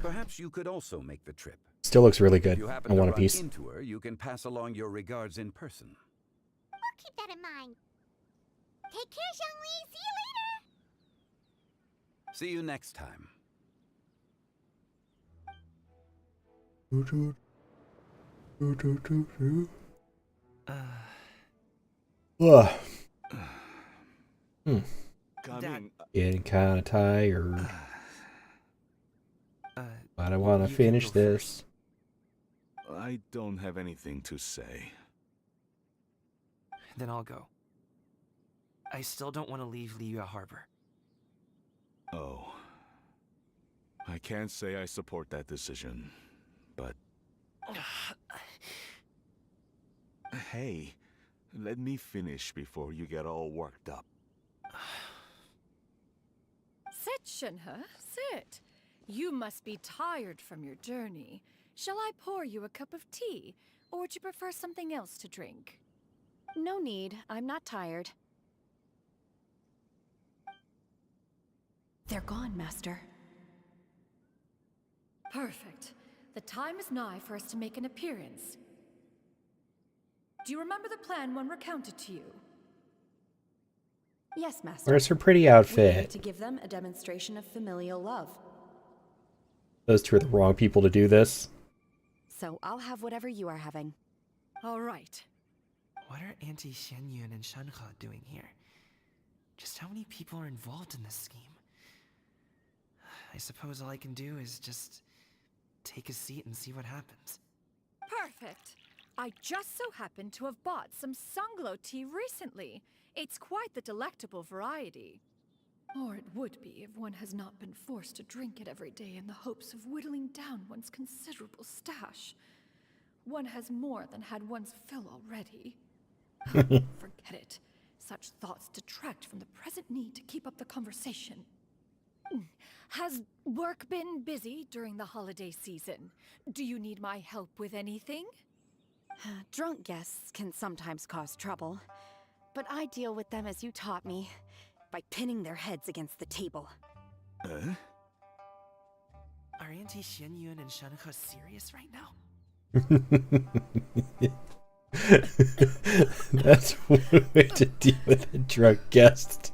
perhaps you could also make the trip. Still looks really If good. you happen I to want a run piece. into her, you can pass along your regards in person. We'll keep that in mind. Take care, Xiangli. See you later. See you next time. Ugh. Coming. Getting kind of tired. But I want to finish this. I don't have anything to say. Then I'll go. I still don't want to leave Liyue Harbor. Oh. I can't say I support that decision, but... Hey, let me finish before you get all worked up. Sit, Shenhe, sit. You must be tired from your journey. Shall I pour you a cup of tea, or would you prefer something else to drink? No need. I'm not tired. They're gone, Master. Perfect. The time is nigh for us to make an appearance. Do you remember the plan one recounted to you? Yes, Master. Where's her pretty We need outfit? to give them a demonstration of familial love. Those two are the wrong people to do this. So I'll have whatever you are having. All right. What are Auntie Xianyun and Shenhe doing here? Just how many people are involved in this scheme? I suppose all I can do is just take a seat and see what happens. Perfect. I just so happen to have bought some Sunglow tea recently. It's quite the delectable variety. Or it would be if one has not been forced to drink it every day in the hopes of whittling down one's considerable stash. One has more than had one's fill already. Forget it. Such thoughts detract from the present need to keep up the conversation. Has work been busy during the holiday season? Do you need my help with anything? Drunk guests can sometimes cause trouble, but I deal with them as you taught me, by pinning their heads against the table. Are Auntie Xianyun and Shenhe serious right now? That's one way to deal with a drunk guest.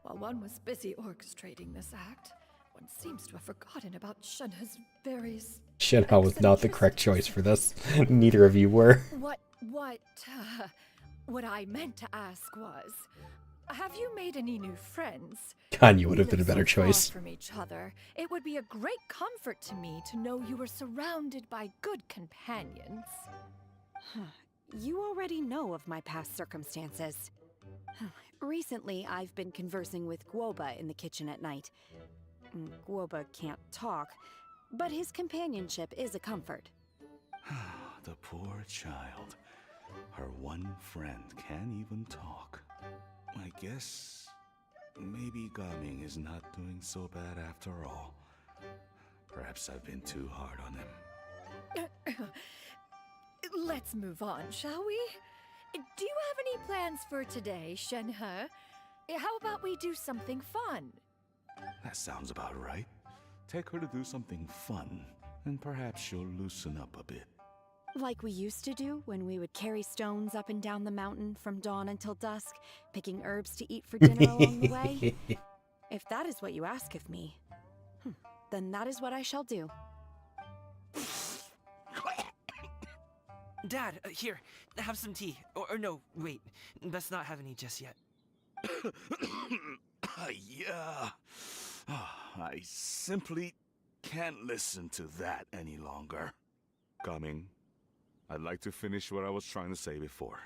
While one was busy orchestrating this act, one seems to have forgotten about Shenhe's various... Shenhe was not the correct choice for this. Neither of you were. What I meant to ask was, have you made any new friends? Kanye would have been a We live better so far choice. from each other. It would be a great comfort to me to know you were surrounded by good companions. You already know of my past circumstances. Recently, I've been conversing with Guoba in the kitchen at night. Guoba can't talk, but his companionship is a comfort. The poor child. Her one friend can't even talk. I guess maybe Gaming is not doing so bad after all. Perhaps I've been too hard on him. Let's move on, shall we? Do you have any plans for today, Shenhe? How about we do something fun? That sounds about right. Take her to do something fun, and perhaps she'll loosen up a bit. Like we used to do when we would carry stones up and down the mountain from dawn until dusk, picking herbs to eat for dinner along the way? If that is what you ask of me, then that is what I shall do. Dad, here, have some tea. Or no, wait, let's not have any just yet. Yeah. I simply can't listen to that any longer. Coming. I'd like to finish what I was trying to say before.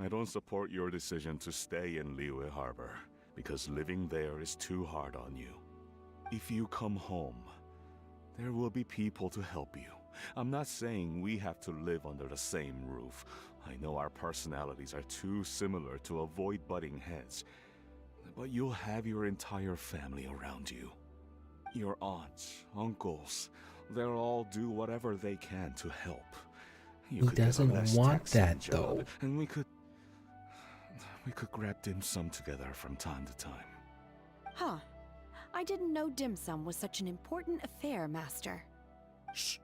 I don't support your decision to stay in Liyue Harbor, because living there is too hard on you. If you come home, there will be people to help you. I'm not saying we have to live under the same roof. I know our personalities are too similar to avoid butting heads. But you'll have your entire family around you. Your aunts, uncles, they'll all do whatever they can to help. You He could get a doesn't less want taxing that, job, though. And we could grab dim sum together from time to time. Huh. I didn't know dim sum was such an important affair, Master. Shh.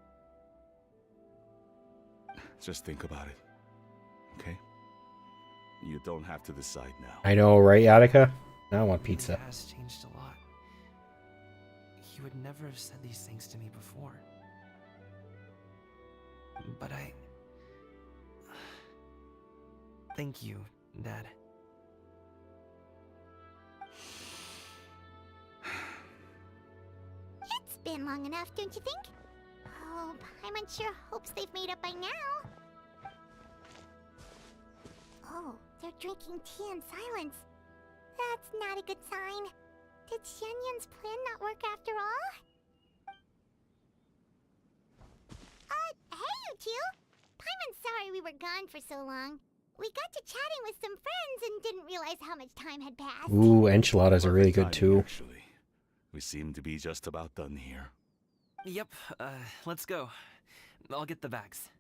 Just think about it, okay? You don't have to decide now. I know, right, Attica? Now I want pizza. He has changed a lot. He would never have said these things to me before. But thank you, Dad. It's been long enough, don't you think? Oh, Paimon sure hopes they've made up by now. Oh, they're drinking tea in silence. That's not a good sign. Did Xianyun's plan not work after all? Hey you two! Paimon's sorry we were gone for so long. We got to chatting with some friends and didn't realize how much time had passed. Ooh, enchiladas are really good too. Actually, we seem to be just about done here. Yep, let's go. I'll get the bags.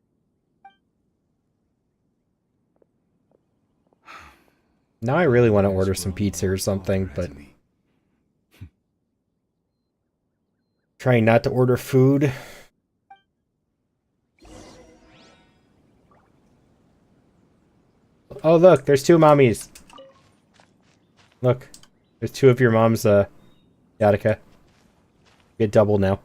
Now I really want to order some pizza or something, but trying not to order food. Oh look, there's two mommies. Look, there's two of your moms, Attica. Get double now.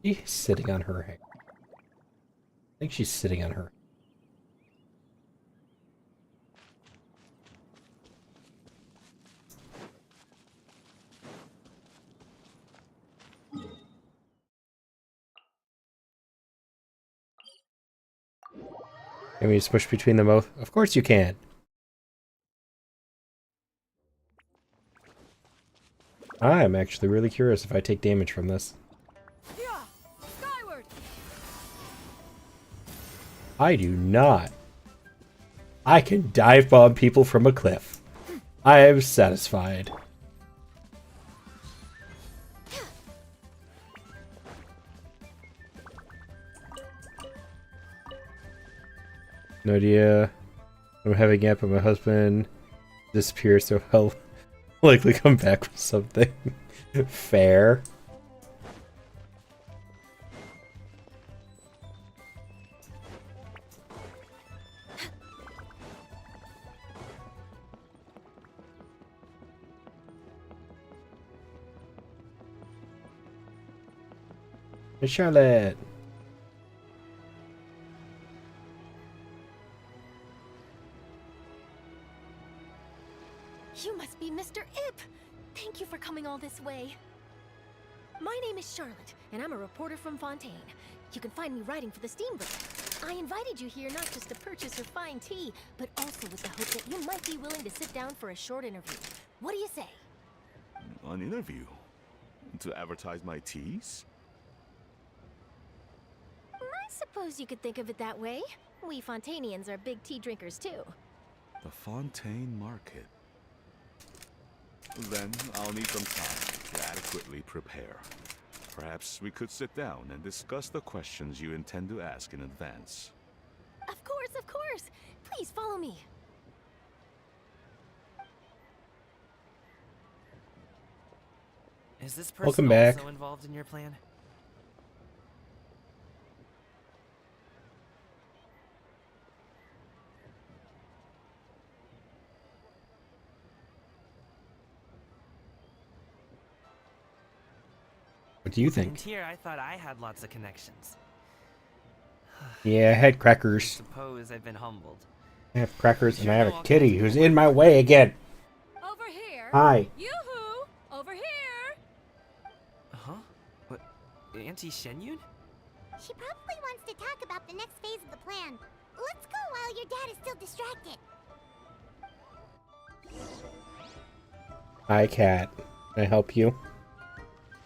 She's sitting on her hair. I think she's sitting on her. Can we just push between them both? Of course you can. I'm actually really curious if I take damage from this. I do not. I can dive bomb people from a cliff. I am satisfied. No idea. I'm having yet, but my husband disappears, so I'll likely come back with something. Fair. Hey, Charlotte. You must be Mr. Ip! Thank you for coming all this way. My name is Charlotte, and I'm a reporter from Fontaine. You can find me writing for the Steamboat. I invited you here not just to purchase your fine tea, but also with the hope that you might be willing to sit down for a short interview. What do you say? An interview? To advertise my teas? I suppose you could think of it that way. We Fontainians are big tea drinkers too. The Fontaine Market. Then I'll need some time to adequately prepare. Perhaps we could sit down and discuss the questions you intend to ask in advance. Of course, of course! Please follow me. Is this Welcome person back. also involved in your plan? What do you And think? here I thought I had lots of connections. Yeah, I had I crackers. suppose I've been humbled. I have crackers and I have a kitty who's in my way again. Over here. Hi. Yoo-hoo! Over here. Huh? What? Auntie Shenyun? She probably wants to talk about the next phase of the plan. Let's go while your dad is still distracted. Hi, cat. Can I help you?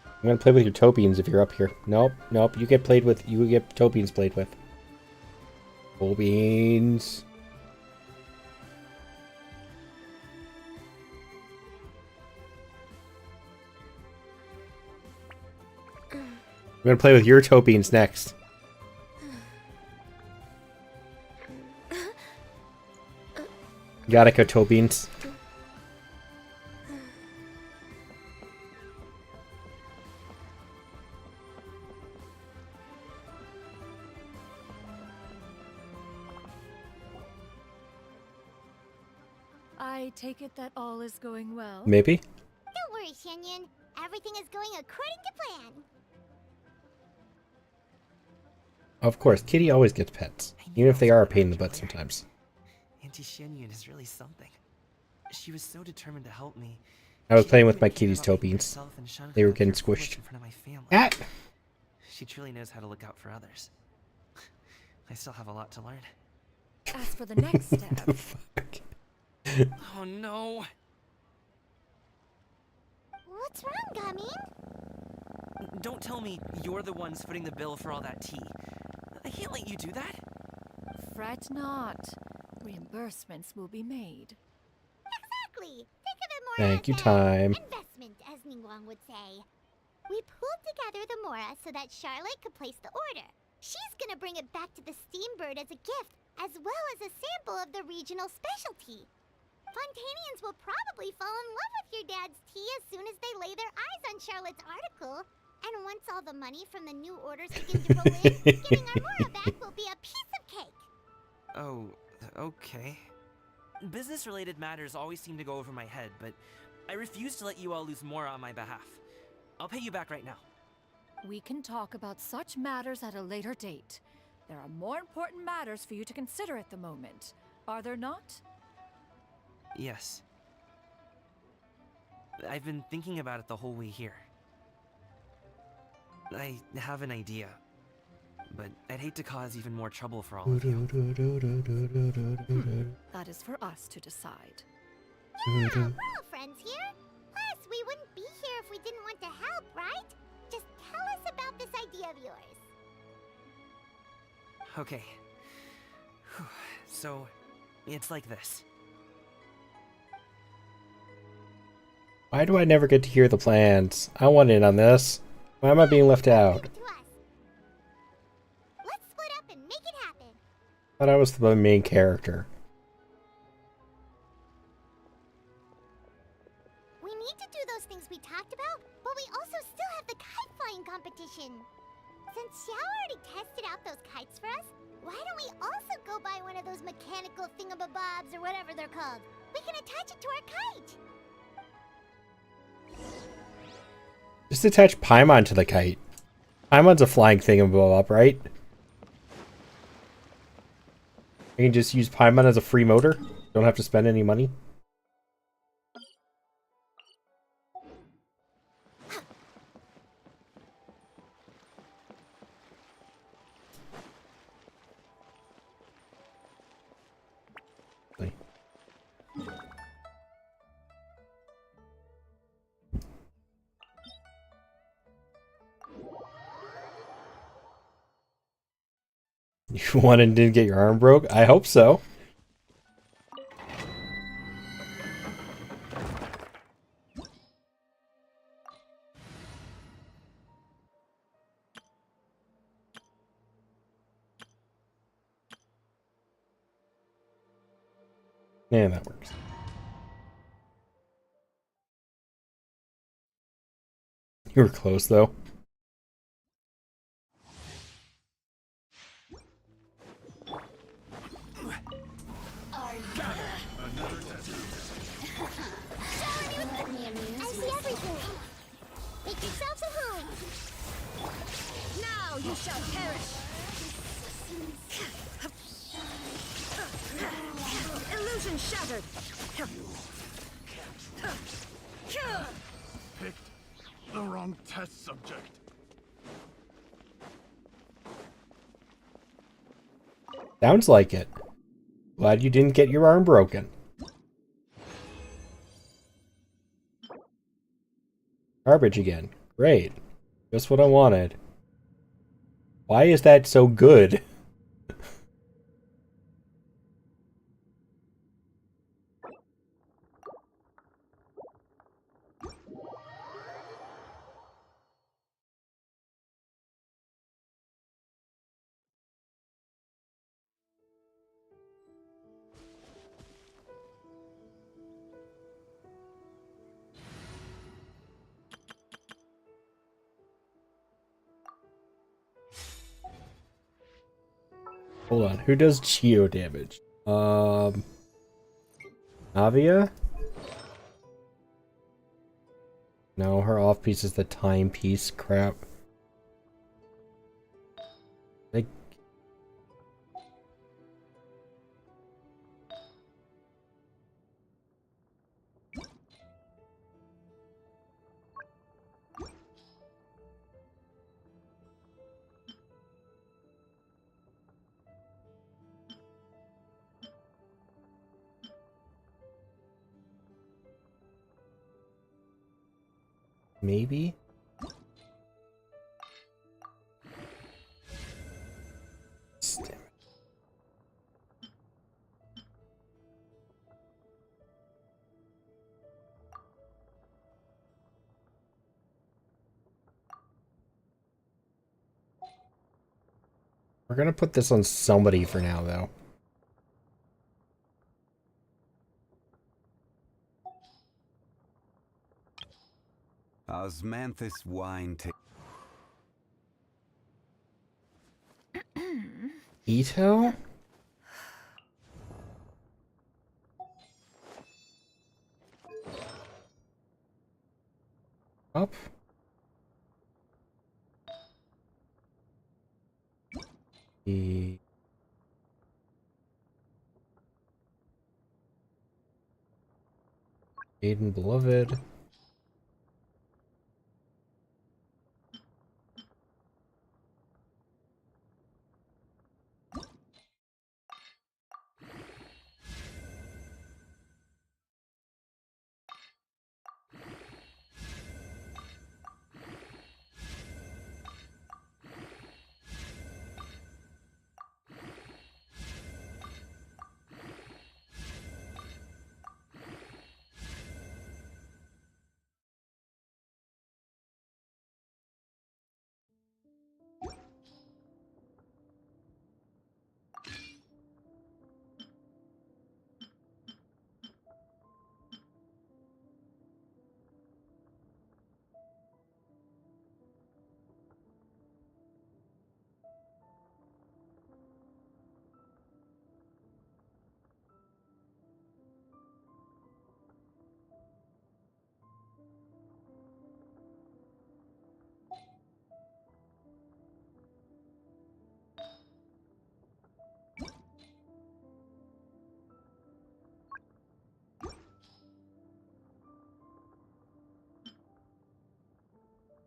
I'm gonna play with your toe beans if you're up here. Nope, nope. You get played with. You get toe beans played with. Toe beans. I'm gonna play with your toe beans next. Gattaca toe beans. I take it that all is going well? Maybe? Don't worry, Shenyan. Everything is going according to plan. Of course, Kitty always gets pets. Even if they are a pain in the butt sometimes. Auntie Shenyun is really something. She was so determined to help me. I was She playing didn't with my even care kitty's about toe making beans. herself and Shanghai They were appear getting foolish squished. in front of my family. Ah! She truly knows how to look out for others. I still have a lot to learn. As for the next step... Oh no! What's wrong, Gamin? Don't tell me you're the ones footing the bill for all that tea. I can't let you do that. Fret not. Reimbursements will be made. Exactly. Think of it more Thank as you, an time. investment, as Ningguang would say. We pooled together the Mora so that Charlotte could place the order. She's gonna bring it back to the Steambird as a gift, as well as a sample of the regional specialty. Fontanians will probably fall in love with your dad's tea as soon as they lay their eyes on Charlotte's article. And once all the money from the new orders begin to roll in, getting our Mora back will be a piece of cake. Oh, okay. Business-related matters always seem to go over my head, but I refuse to let you all lose more on my behalf. I'll pay you back right now. We can talk about such matters at a later date. There are more important matters for you to consider at the moment, are there not? Yes. I've been thinking about it the whole way here. I have an idea, but I'd hate to cause even more trouble for all of you. That is for us to decide. Yeah, we're all friends here. Plus, we wouldn't be here if we didn't want to help, right? Just tell us about this idea of yours. Okay. So, it's like this. Why do I never get to hear the plans? I want in on this. Why am I being left out? Let's split up and make it happen. Thought I was the main character. We need to do those things we talked about, but we also still have the kite flying competition. Since Xiao already tested out those kites for us, why don't we also go buy one of those mechanical thingamabobs or whatever they're called? We can attach it to our kite. Just attach Paimon to the kite. Paimon's a flying thingamabob, right? You can just use Paimon as a free motor. Don't have to spend any money. You won and didn't get your arm broke? I hope so. Yeah, that works. You were close, though. I see everything. Make yourselves at home. Now you shall perish! Illusion shattered! Picked the wrong test subject. Sounds like it. Glad you didn't get your arm broken. Garbage again. Great. Just what I wanted. Why is that so good? Hold on. Who does geo damage? Avia? No, her off piece is the timepiece crap. Like, maybe? We're gonna put this on somebody for now, though. Osmanthus wine Ito? Up? The... Aiden Beloved.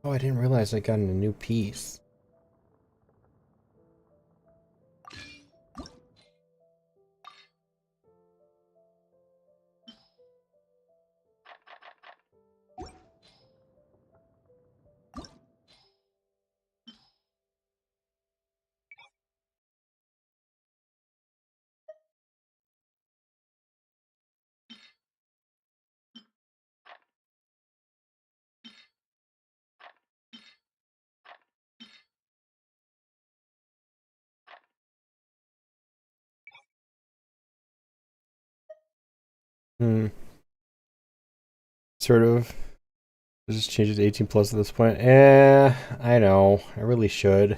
Oh, I didn't realize I got a new piece. Sort of. Just change it to 18 plus at this point. I know. I really should.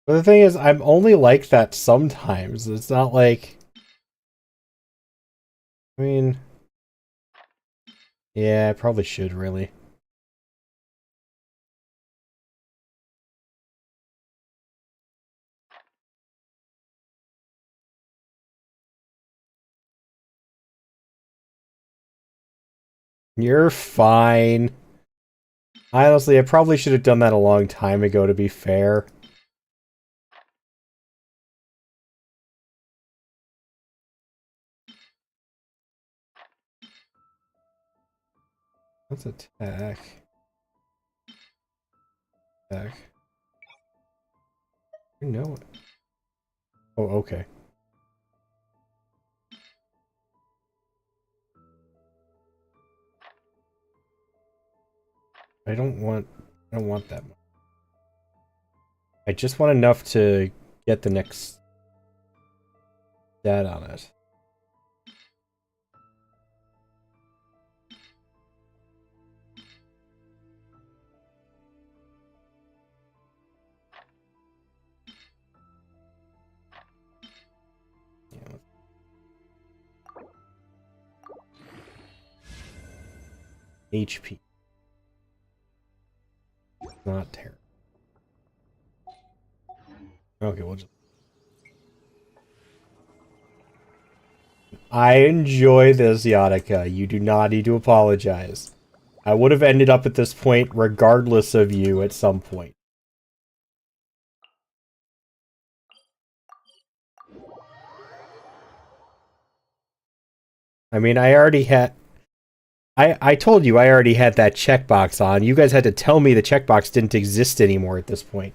But the thing is, I'm only like that sometimes. It's not like... I mean... Yeah, I probably should, really. You're fine. Honestly, I probably should have done that a long time ago, to be fair. Let's attack. Attack. You know it. Oh, okay. I don't want that much. I just want enough to get the next stat on it. HP. Not terrible. Okay, we'll just... I enjoy this, Yannicka. You do not need to apologize. I would have ended up at this point regardless of you at some point. I mean, I already had... I told you I already had that checkbox on. You guys had to tell me the checkbox didn't exist anymore at this point.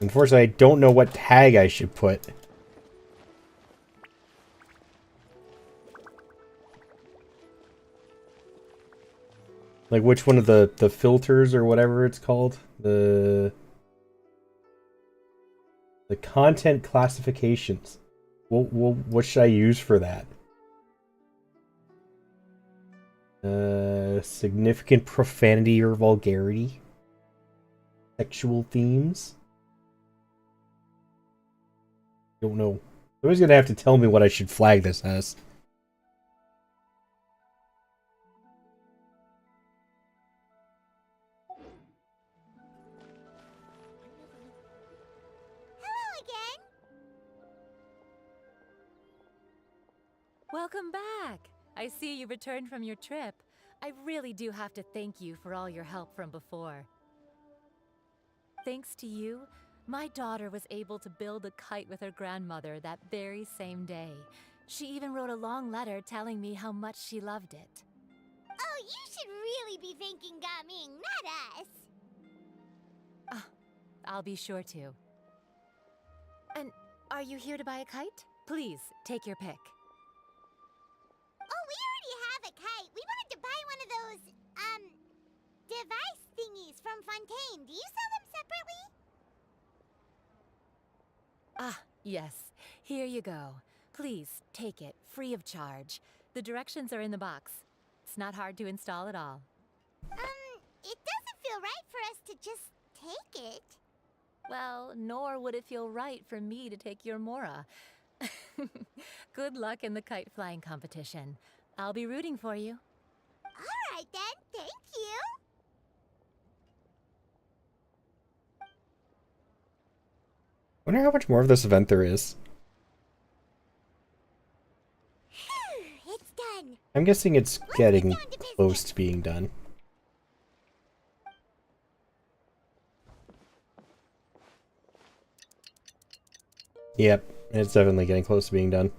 Unfortunately, I don't know what tag I should put. Like which one of the filters or whatever it's called? The content classifications. What should I use for that? Significant profanity or vulgarity? Sexual themes? Don't know. Somebody's gonna have to tell me what I should flag this as. Welcome back! I see you returned from your trip. I really do have to thank you for all your help from before. Thanks to you, my daughter was able to build a kite with her grandmother that very same day. She even wrote a long letter telling me how much she loved it. Oh, you should really be thanking Gaming, not us. I'll be sure to. And are you here to buy a kite? Please, take your pick. Oh, we already have a kite. We wanted to buy one of those, device thingies from Fontaine. Do you sell them separately? Ah, yes. Here you go. Please, take it, free of charge. The directions are in the box. It's not hard to install at all. It doesn't feel right for us to just take it. Well, nor would it feel right for me to take your Mora. Good luck in the kite flying competition. I'll be rooting for you. All right then, thank you. Wonder how much more of this event there is. It's done. I'm guessing it's getting close to being done. Yep, it's definitely getting close to being done.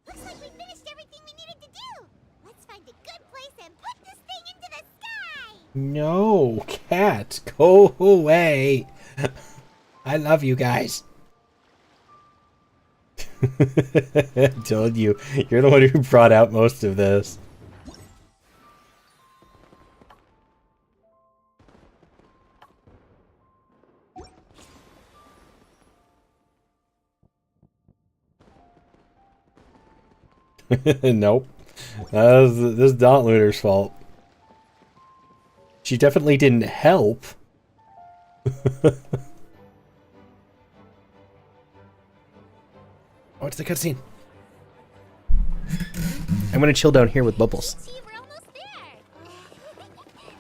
Looks like we finished everything we needed to do. Let's find a good place and put this thing into the sky. No, cat, go away. I love you guys. I told you, you're the one who brought out most of this. Nope. This is Dot Luna's fault. She definitely didn't help. Oh, it's the cutscene. I'm gonna chill down here with Bubbles. We're almost there. Okay.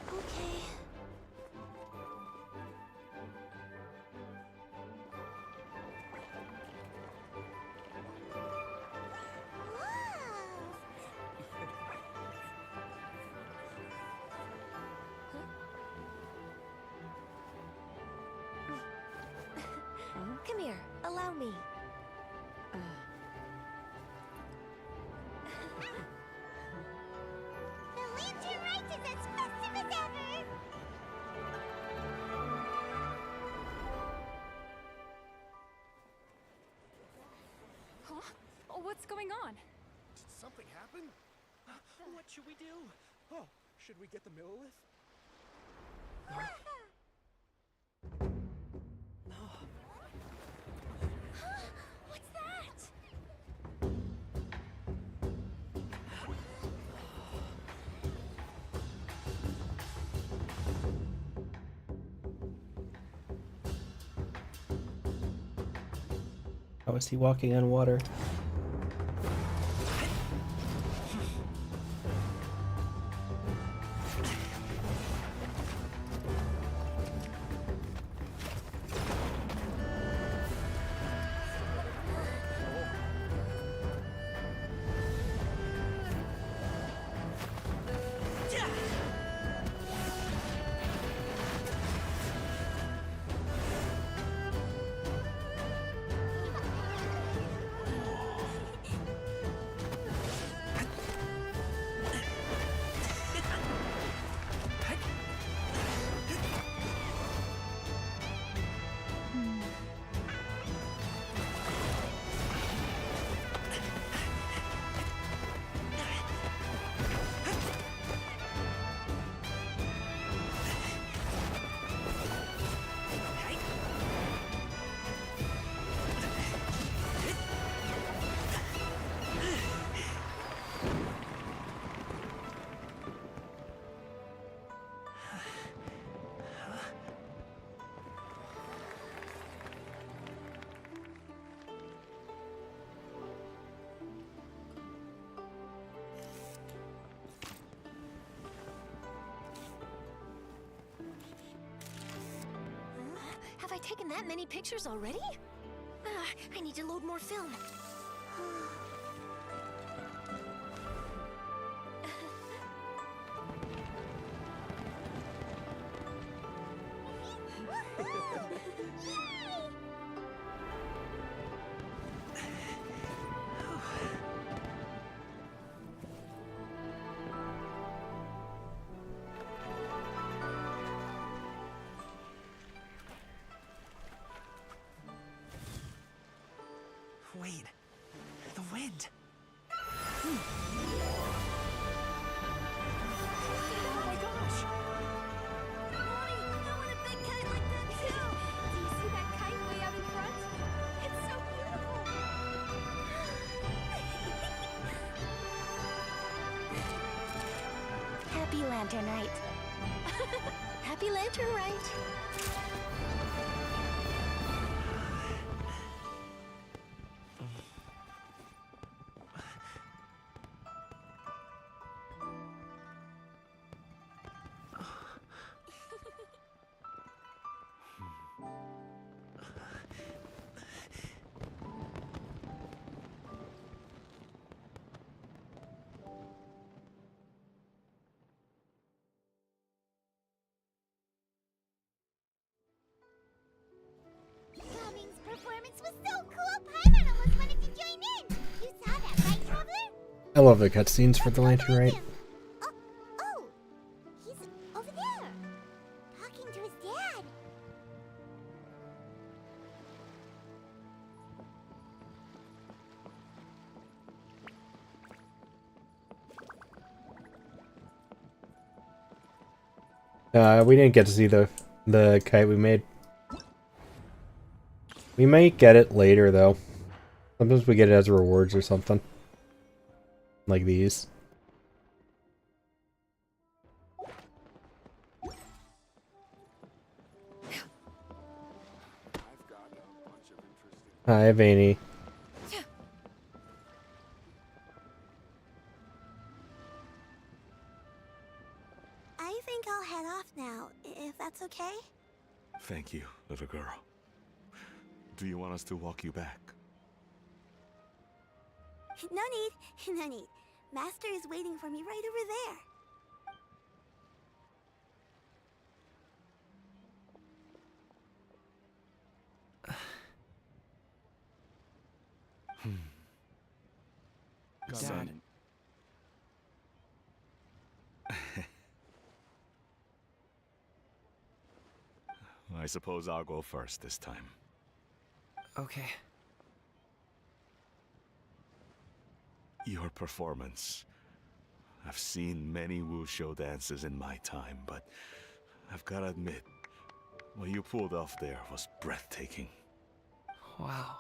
Come here, allow me. The lantern rite is as festive as ever. Huh? Oh, what's going on? Did something happen? What should we do? Oh, should we get the Millilith? What's that? How is he walking on water? taken that many pictures already? I need to load more film. Wait, the wind. Oh my gosh! Mommy, I want a big kite like that too! Do you see that kite way out in front? It's so beautiful! Happy Lantern Rite. Happy Lantern Rite! Gaming's performance was so cool, Paimon almost wanted to join in. You saw that, right, Traveler? I love the cutscenes for the Lantern Rite. Oh, he's over there, talking to his dad. We didn't get to see the kite we made. We might get it later though. Sometimes we get it as rewards or something. Like these. Hi, Vaney. I think I'll head off now, if that's okay. Thank you, little girl. Do you want us to walk you back? No need, no need. Master is waiting for me right over there. Dad. I suppose I'll go first this time. Okay. Your performance. I've seen many wuxia dances in my time, but I've gotta admit, what you pulled off there was breathtaking. Wow.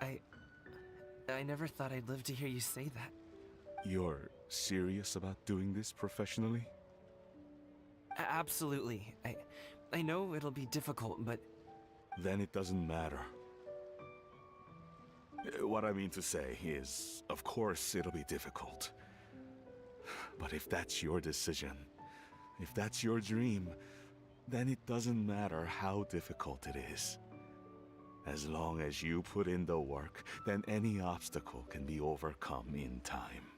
I never thought I'd live to hear you say that. You're serious about doing this professionally? Absolutely. I know it'll be difficult, but... Then it doesn't matter. What I mean to say is, of course it'll be difficult. But if that's your decision, if that's your dream, then it doesn't matter how difficult it is. As long as you put in the work, then any obstacle can be overcome in time.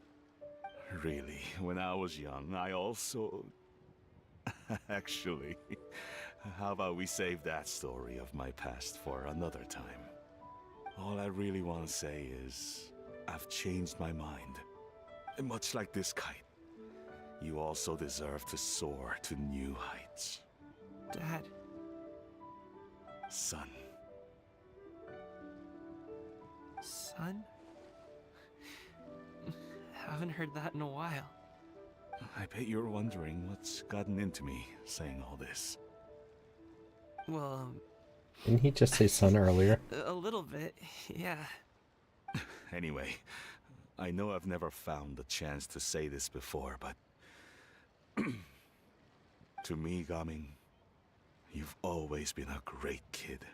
Really, when I was young, I also... Actually, how about we save that story of my past for another time? All I really want to say is, I've changed my mind. And much like this kite, you also deserve to soar to new heights. Dad. Son. Son? Haven't heard that in a while. I bet you're wondering what's gotten into me saying all this. Well, Didn't he just say son earlier? a little bit, yeah. Anyway, I know I've never found the chance to say this before, but... to me, Gaming, you've always been a great kid.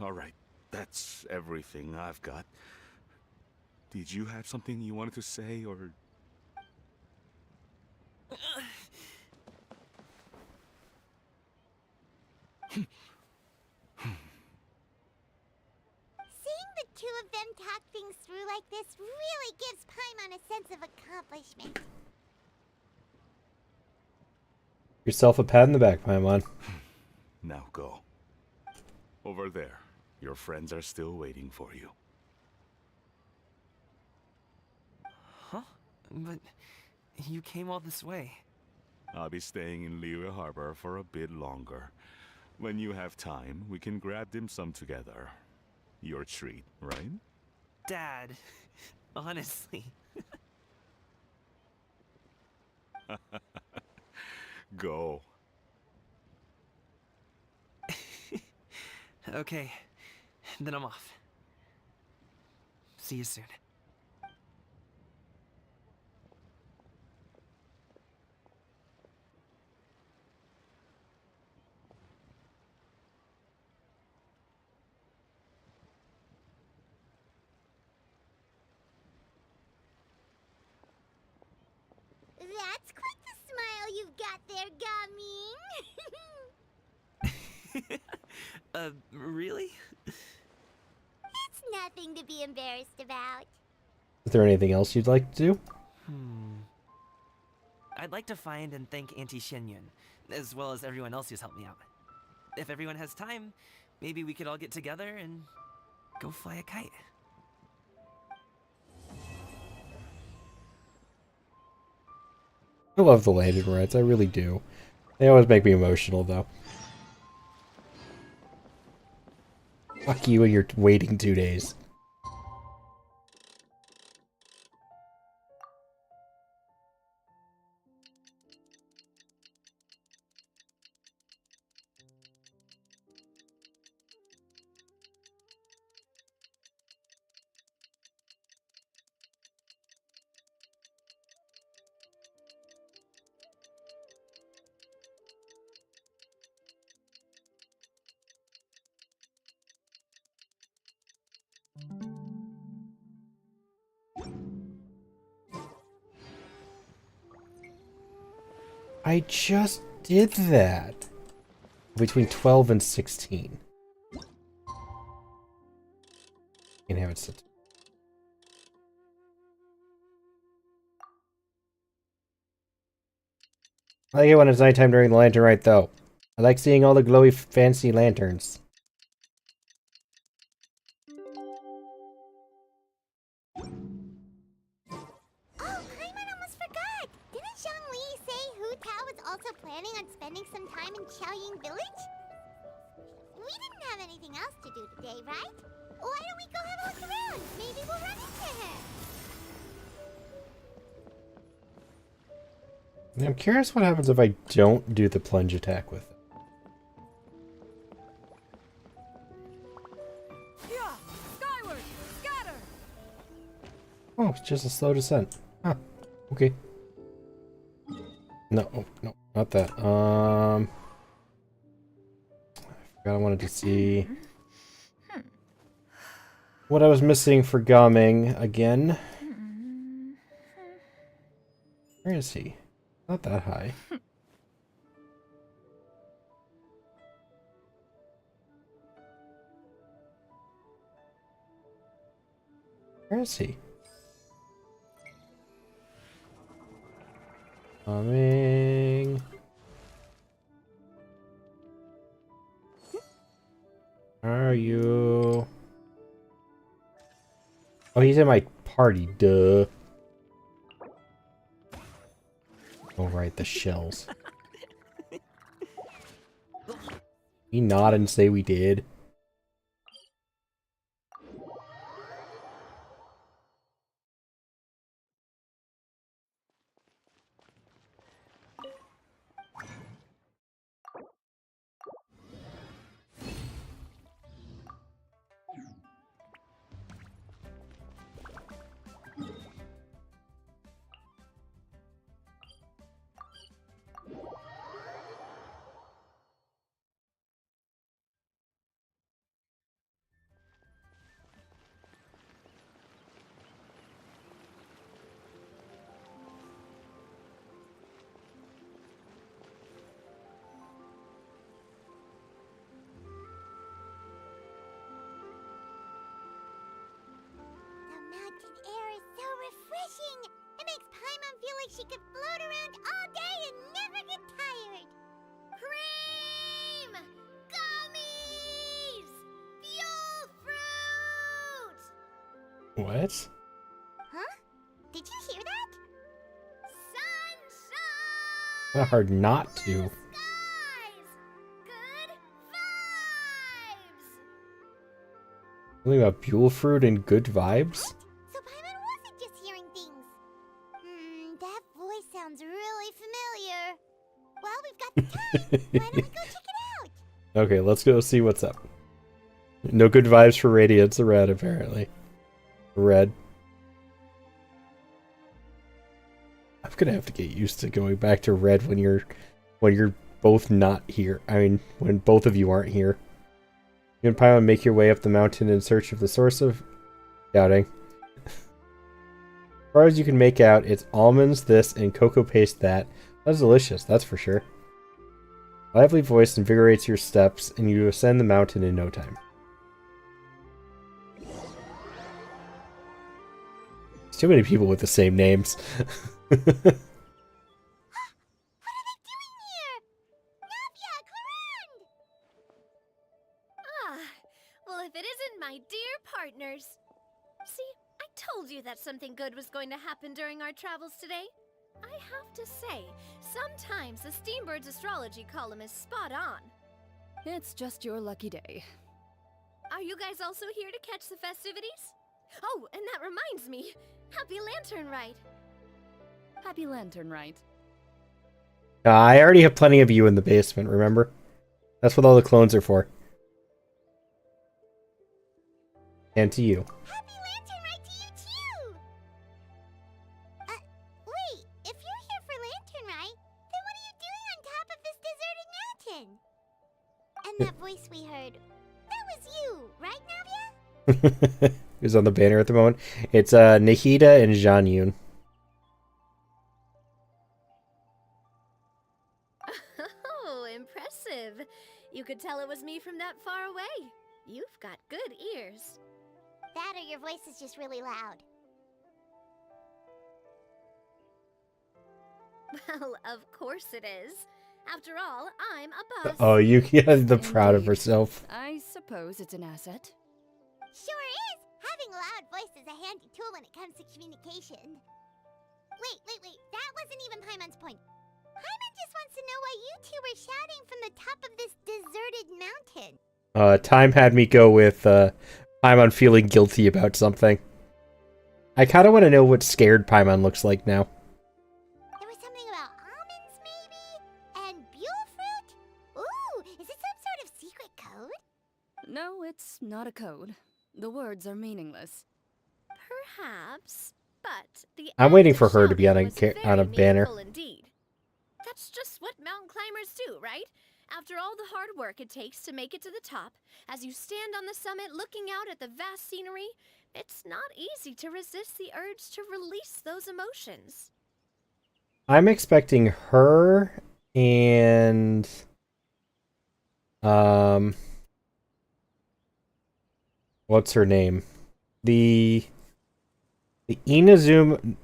Alright, that's everything I've got. Did you have something you wanted to say, or... through like this really gives Paimon a sense of accomplishment. Yourself a pat in the back, Paimon. Now go. Over there. Your friends are still waiting for you. Huh? But you came all this way. I'll be staying in Liyue Harbor for a bit longer. When you have time, we can grab dim sum together. Your treat, right? Dad, honestly. Go. Okay, then I'm off. See you soon. That's quite the smile you've got there, Gaming. Really? It's nothing to be embarrassed about. Is there anything else you'd like to do? I'd like to find and thank Auntie Xinyun, as well as everyone else who's helped me out. If everyone has time, maybe we could all get together and go fly a kite. I love the landing rides, I really do. They always make me emotional, though. Fuck you and you're waiting 2 days. I just did that. Between 12 and 16. Can have it sit. I like it when it's nighttime during the lantern rite, though. I like seeing all the glowy, fancy lanterns. Oh, Paimon almost forgot! Didn't Zhongli say Hu Tao was also planning on spending some time in Xiaoying Village? We didn't have anything else to do today, right? Why don't we go have a look around? Maybe we'll run into her. I'm curious what happens if I don't do the plunge attack with it. Yeah, skyward, scatter. Oh, it's just a slow descent. Huh. Okay. No, oh, no, not that. I forgot I wanted to see what I was missing for Gaming again. Where is he? Not that high. Where is he? Coming. Are you? Oh, he's in my party, duh. Oh, right, the shells. We nod and say we did. she could float around all day and never get tired. Cream! Gummies! Fuel fruit! What? Huh? Did you hear that? It's not hard not to. Good vibes! Something about Buell fruit and good vibes? So Paimon wasn't just hearing things. That voice sounds really familiar. Well, we've got the time. Why don't we go check it out? Okay, let's go see what's up. No good vibes for Radiance Red, apparently. Red. I'm gonna have to get used to going back to red when you're both not here. I mean, when both of you aren't here. You and Paimon make your way up the mountain in search of the source of doubting. As far as you can make out, it's almonds this and cocoa paste that. That's delicious, that's for sure. Lively voice invigorates your steps, and you ascend the mountain in no time. There's too many people with the same names. What are they doing here? Navia, Clarande! Well, if it isn't my dear partners. See, I told you that something good was going to happen during our travels today. I have to say, sometimes the Steambird's astrology column is spot on. It's just your lucky day. Are you guys also here to catch the festivities? Oh, and that reminds me. Happy Lantern Rite. Happy Lantern Rite. I already have plenty of you in the basement, remember? That's what all the clones are for. And to you. Happy Lantern Rite to you too! Wait, if you're here for Lantern Rite, then what are you doing on top of this deserted mountain? And that voice we heard, that was you, right, Navia? Who's on the banner at the moment? It's Nahida and Jean-Yoon. Oh, impressive. You could tell it was me from that far away. You've got good ears. That or your voice is just really loud. Well, of course it is. After all, I'm a boss. Oh, Yuki the proud of herself. I suppose it's an asset. Sure is! Having a loud voice is a handy tool when it comes to communication. Wait. That wasn't even Paimon's point. Paimon just wants to know why you two were shouting from the top of this deserted mountain. Time had me go with Paimon feeling guilty about something. I kind of want to know what scared Paimon looks like now. There was something about almonds, maybe? And Buell fruit? Ooh, is it some sort of secret code? No, it's not a code. The words are meaningless. Perhaps, but the I'm waiting for her to be on shouting was on a very banner. meaningful indeed. That's just what mountain climbers do, right? After all the hard work it takes to make it to the top, as you stand on the summit looking out at the vast scenery, it's not easy to resist the urge to release those emotions. I'm expecting her and what's her name? The Inazuma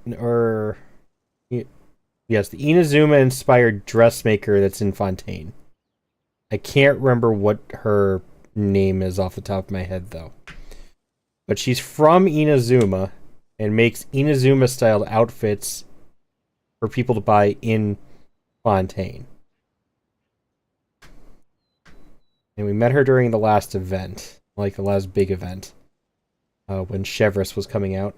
yes, the Inazuma inspired dressmaker that's in Fontaine. I can't remember what her name is off the top of my head though. But she's from Inazuma and makes Inazuma styled outfits for people to buy in Fontaine. And we met her during the last event, like the last big event, when Chevreuse was coming out.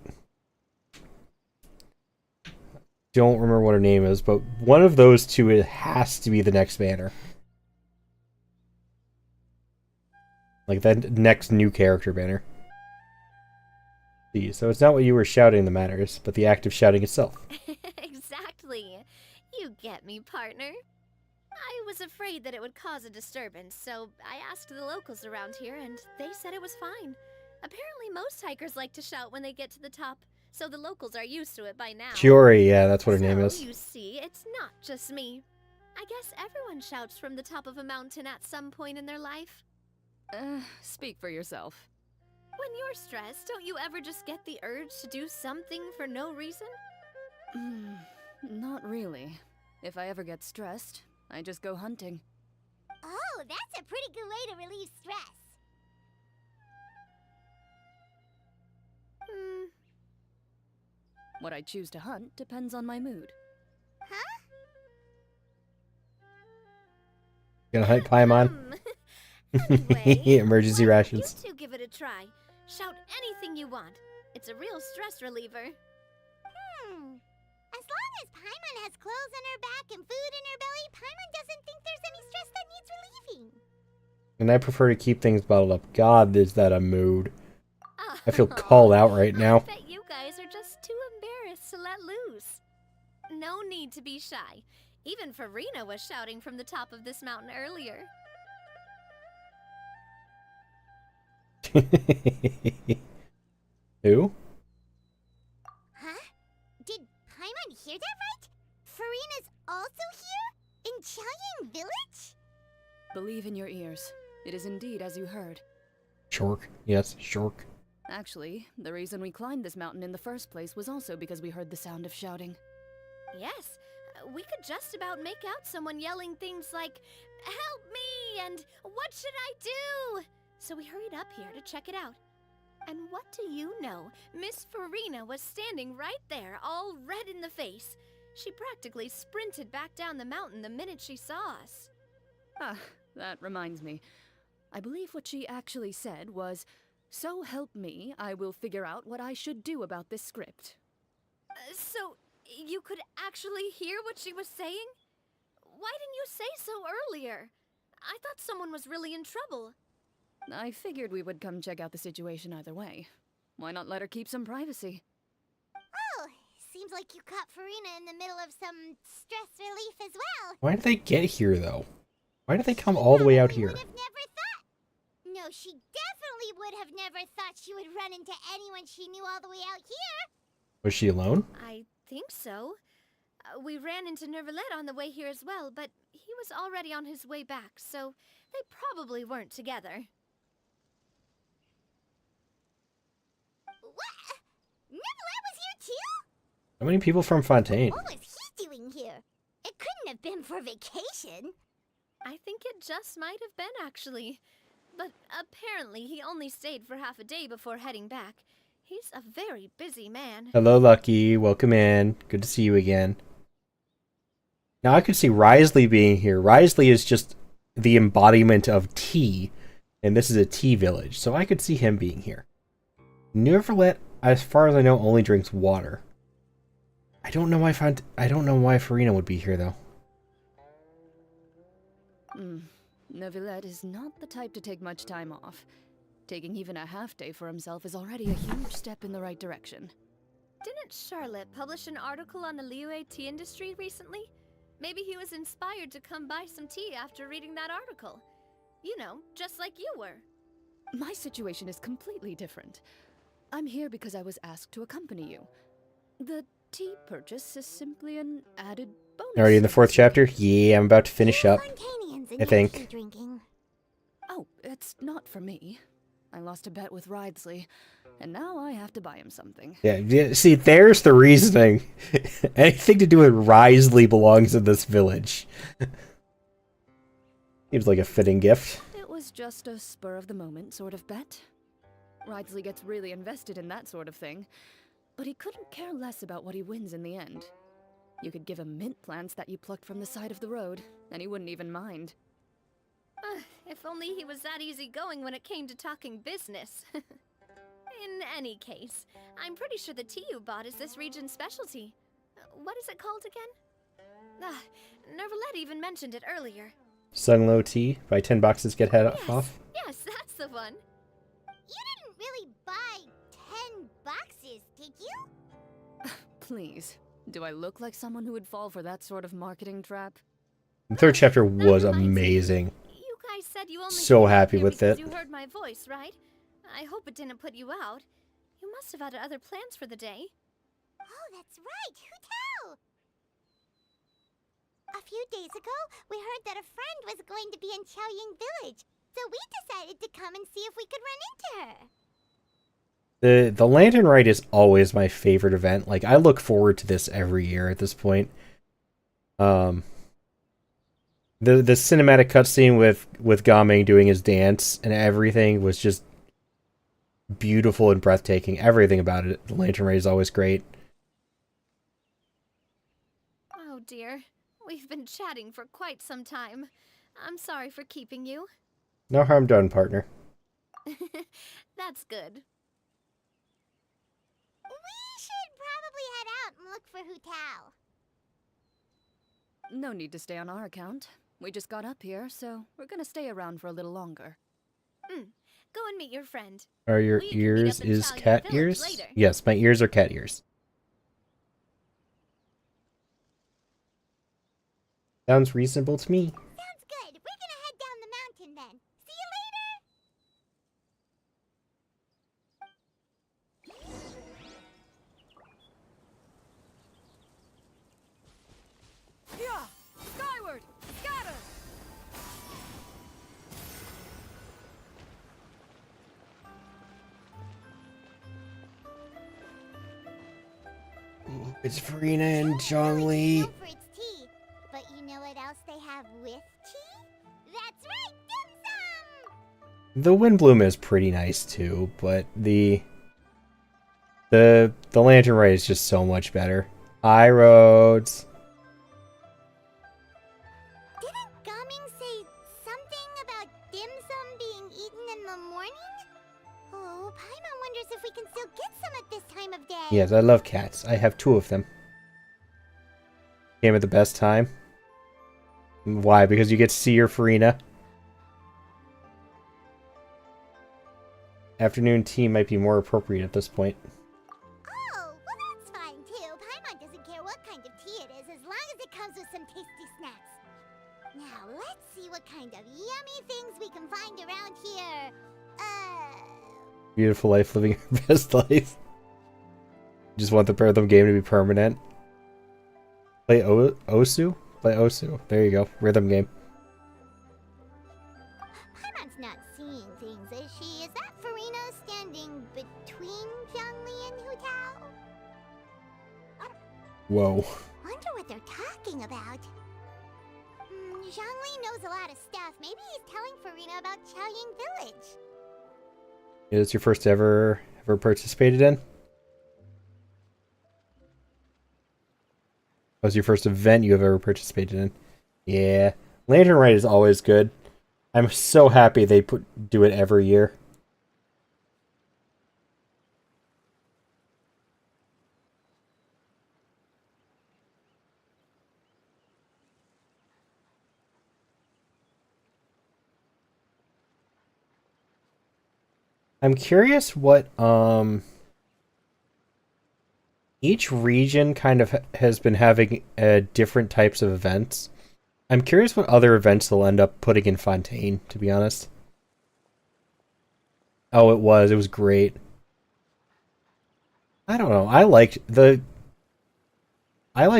Don't remember what her name is, but one of those two, it has to be the next banner. Like that next new character banner. See, so it's not what you were shouting that matters, but the act of shouting itself. Exactly. You get me, partner. I was afraid that it would cause a disturbance, so I asked the locals around here, and they said it was fine. Apparently most hikers like to shout when they get to the top, so the locals are used to it by now. Chiori, yeah, that's what her name is. So, you see, it's not just me. I guess everyone shouts from the top of a mountain at some point in their life. Speak for yourself. When you're stressed, don't you ever just get the urge to do something for no reason? not really. If I ever get stressed, I just go hunting. Oh, that's a pretty good way to relieve stress. What I choose to hunt depends on my mood. Huh? Gonna hunt Paimon? Emergency rations. You two give it a try. Shout anything you want. It's a real stress reliever. As long as Paimon has clothes on her back and food in her belly, Paimon doesn't think there's any stress that needs relieving. And I prefer to keep things bottled up. God, is that a mood. I feel called out right now. I bet you guys are just too embarrassed to let loose. No need to be shy. Even Farina was shouting from the top of this mountain earlier. Who? Huh? Did Paimon hear that right? Farina's also here? In Chaoyang Village? Believe in your ears. It is indeed as you heard. Shork. Yes, Shork. Actually, the reason we climbed this mountain in the first place was also because we heard the sound of shouting. Yes, we could just about make out someone yelling things like, "Help me!" and "What should I do?" So we hurried up here to check it out. And what do you know? Miss Farina was standing right there, all red in the face. She practically sprinted back down the mountain the minute she saw us. Ah, that reminds me. I believe what she actually said was, "So help me, I will figure out what I should do about this script." So, you could actually hear what she was saying? Why didn't you say so earlier? I thought someone was really in trouble. I figured we would come check out the situation either way. Why not let her keep some privacy? Oh, seems like you caught Farina in the middle of some stress relief as well. Why did they get here, though? Why did they come all the way out here? No, she definitely would have never thought she would run into anyone she knew all the way out here. Was she alone? I think so. We ran into Nervalet on the way here as well, but he was already on his way back, so they probably weren't together. What? Nervalet was here too? How many people from Fontaine? What was he doing here? It couldn't have been for vacation. I think it just might have been, actually. But apparently he only stayed for half a day before heading back. He's a very busy man. Hello, Lucky. Welcome in. Good to see you again. Now, I could see Risley being here. Risley is just the embodiment of tea, and this is a tea village, so I could see him being here. Nervalet, as far as I know, only drinks water. I don't know why Farina would be here, though. Nervalet is not the type to take much time off. Taking even a half day for himself is already a huge step in the right direction. Didn't Charlotte publish an article on the Liyue tea industry recently? Maybe he was inspired to come buy some tea after reading that article. You know, just like you were. My situation is completely different. I'm here because I was asked to accompany you. The tea purchase is simply an added bonus. Already in the 4th chapter? Yeah, I'm about to finish up. I think. Oh, it's not for me. I lost a bet with Ridesley, and now I have to buy him something. Yeah, see, there's the reasoning. Anything to do with Risley belongs in this village. Seems like a fitting gift. It was just a spur-of-the-moment sort of bet. Ridesley gets really invested in that sort of thing, but he couldn't care less about what he wins in the end. You could give him mint plants that you plucked from the side of the road, and he wouldn't even mind. If only he was that easygoing when it came to talking business. In any case, I'm pretty sure the tea you bought is this region's specialty. What is it called again? Nervalet even mentioned it earlier. Sunglow tea. Buy 10 boxes, get head off. Yes, that's the one. You didn't really buy 10 boxes, did you? Please. Do I look like someone who would fall for that sort of marketing trap? The 3rd chapter was amazing. You guys said you only So came happy here with because it. You heard my voice, right? I hope it didn't put you out. You must have had other plans for the day. Oh, that's right. Who tell? A few days ago, we heard that a friend was going to be in Chaoyang Village, so we decided to come and see if we could run into her. The Lantern Rite is always my favorite event. Like, I look forward to this every year at this point. The cinematic cutscene with Gaming doing his dance and everything was just beautiful and breathtaking. Everything about it. The Lantern Rite is always great. Oh dear. We've been chatting for quite some time. I'm sorry for keeping you. No harm done, partner. That's good. We should probably head out and look for Hu Tao. No need to stay on our account. We just got up here, so we're gonna stay around for a little longer. Go and meet your friend. Are your We can meet ears up in is Chaoyang cat Village ears? later. Yes, my ears are cat ears. Sounds reasonable to me. Sounds good. We're gonna head down the mountain then. See you later. Yeah! Skyward! Scatter! It's Farina and Zhongli. For its tea. But you know what else they have with tea? That's right, dim sum! The Windbloom is pretty nice too, but the Lantern Rite is just so much better. High roads. Didn't Gaming say something about dim sum being eaten in the morning? Oh, Paimon wonders if we can still get some at this time of day. Yes, I love cats. I have 2 of them. Came at the best time. Why? Because you get to see your Farina. Afternoon tea might be more appropriate at this point. Oh, well that's fine too. Paimon doesn't care what kind of tea it is as long as it comes with some tasty snacks. Now let's see what kind of yummy things we can find around here. Beautiful life, living your best life. Just want the Rhythm game to be permanent. Play Osu? Play Osu. There you go. Rhythm game. Paimon's not seeing things, is she? Is that Farina standing between Zhongli and Hu Tao? Whoa. Wonder what they're talking about. Zhongli knows a lot of stuff. Maybe he's telling Farina about Chaoyang Village. Is this your first ever participated in? What was your first event you have ever participated in? Yeah. Lantern Rite is always good. I'm so happy they do it every year. I'm curious what each region kind of has been having different types of events. I'm curious what other events they'll end up putting in Fontaine, to be honest. Oh, it was great. I don't know. I liked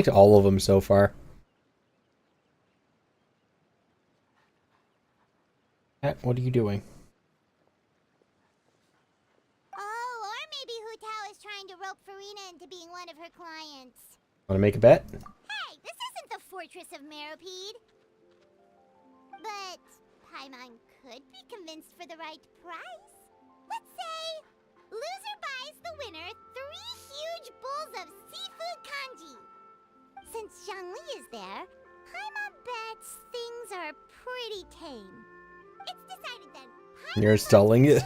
all of them so far. Cat, what are you doing? Oh, or maybe Hu Tao is trying to rope Farina into being one of her clients. Want to make a bet? Hey, this isn't the Fortress of Meropide. But Paimon could be convinced for the right price. Let's say loser buys the winner 3 huge bowls of seafood kanji. Since Zhongli is there, Paimon bets things are pretty tame. It's decided then. You're stalling it.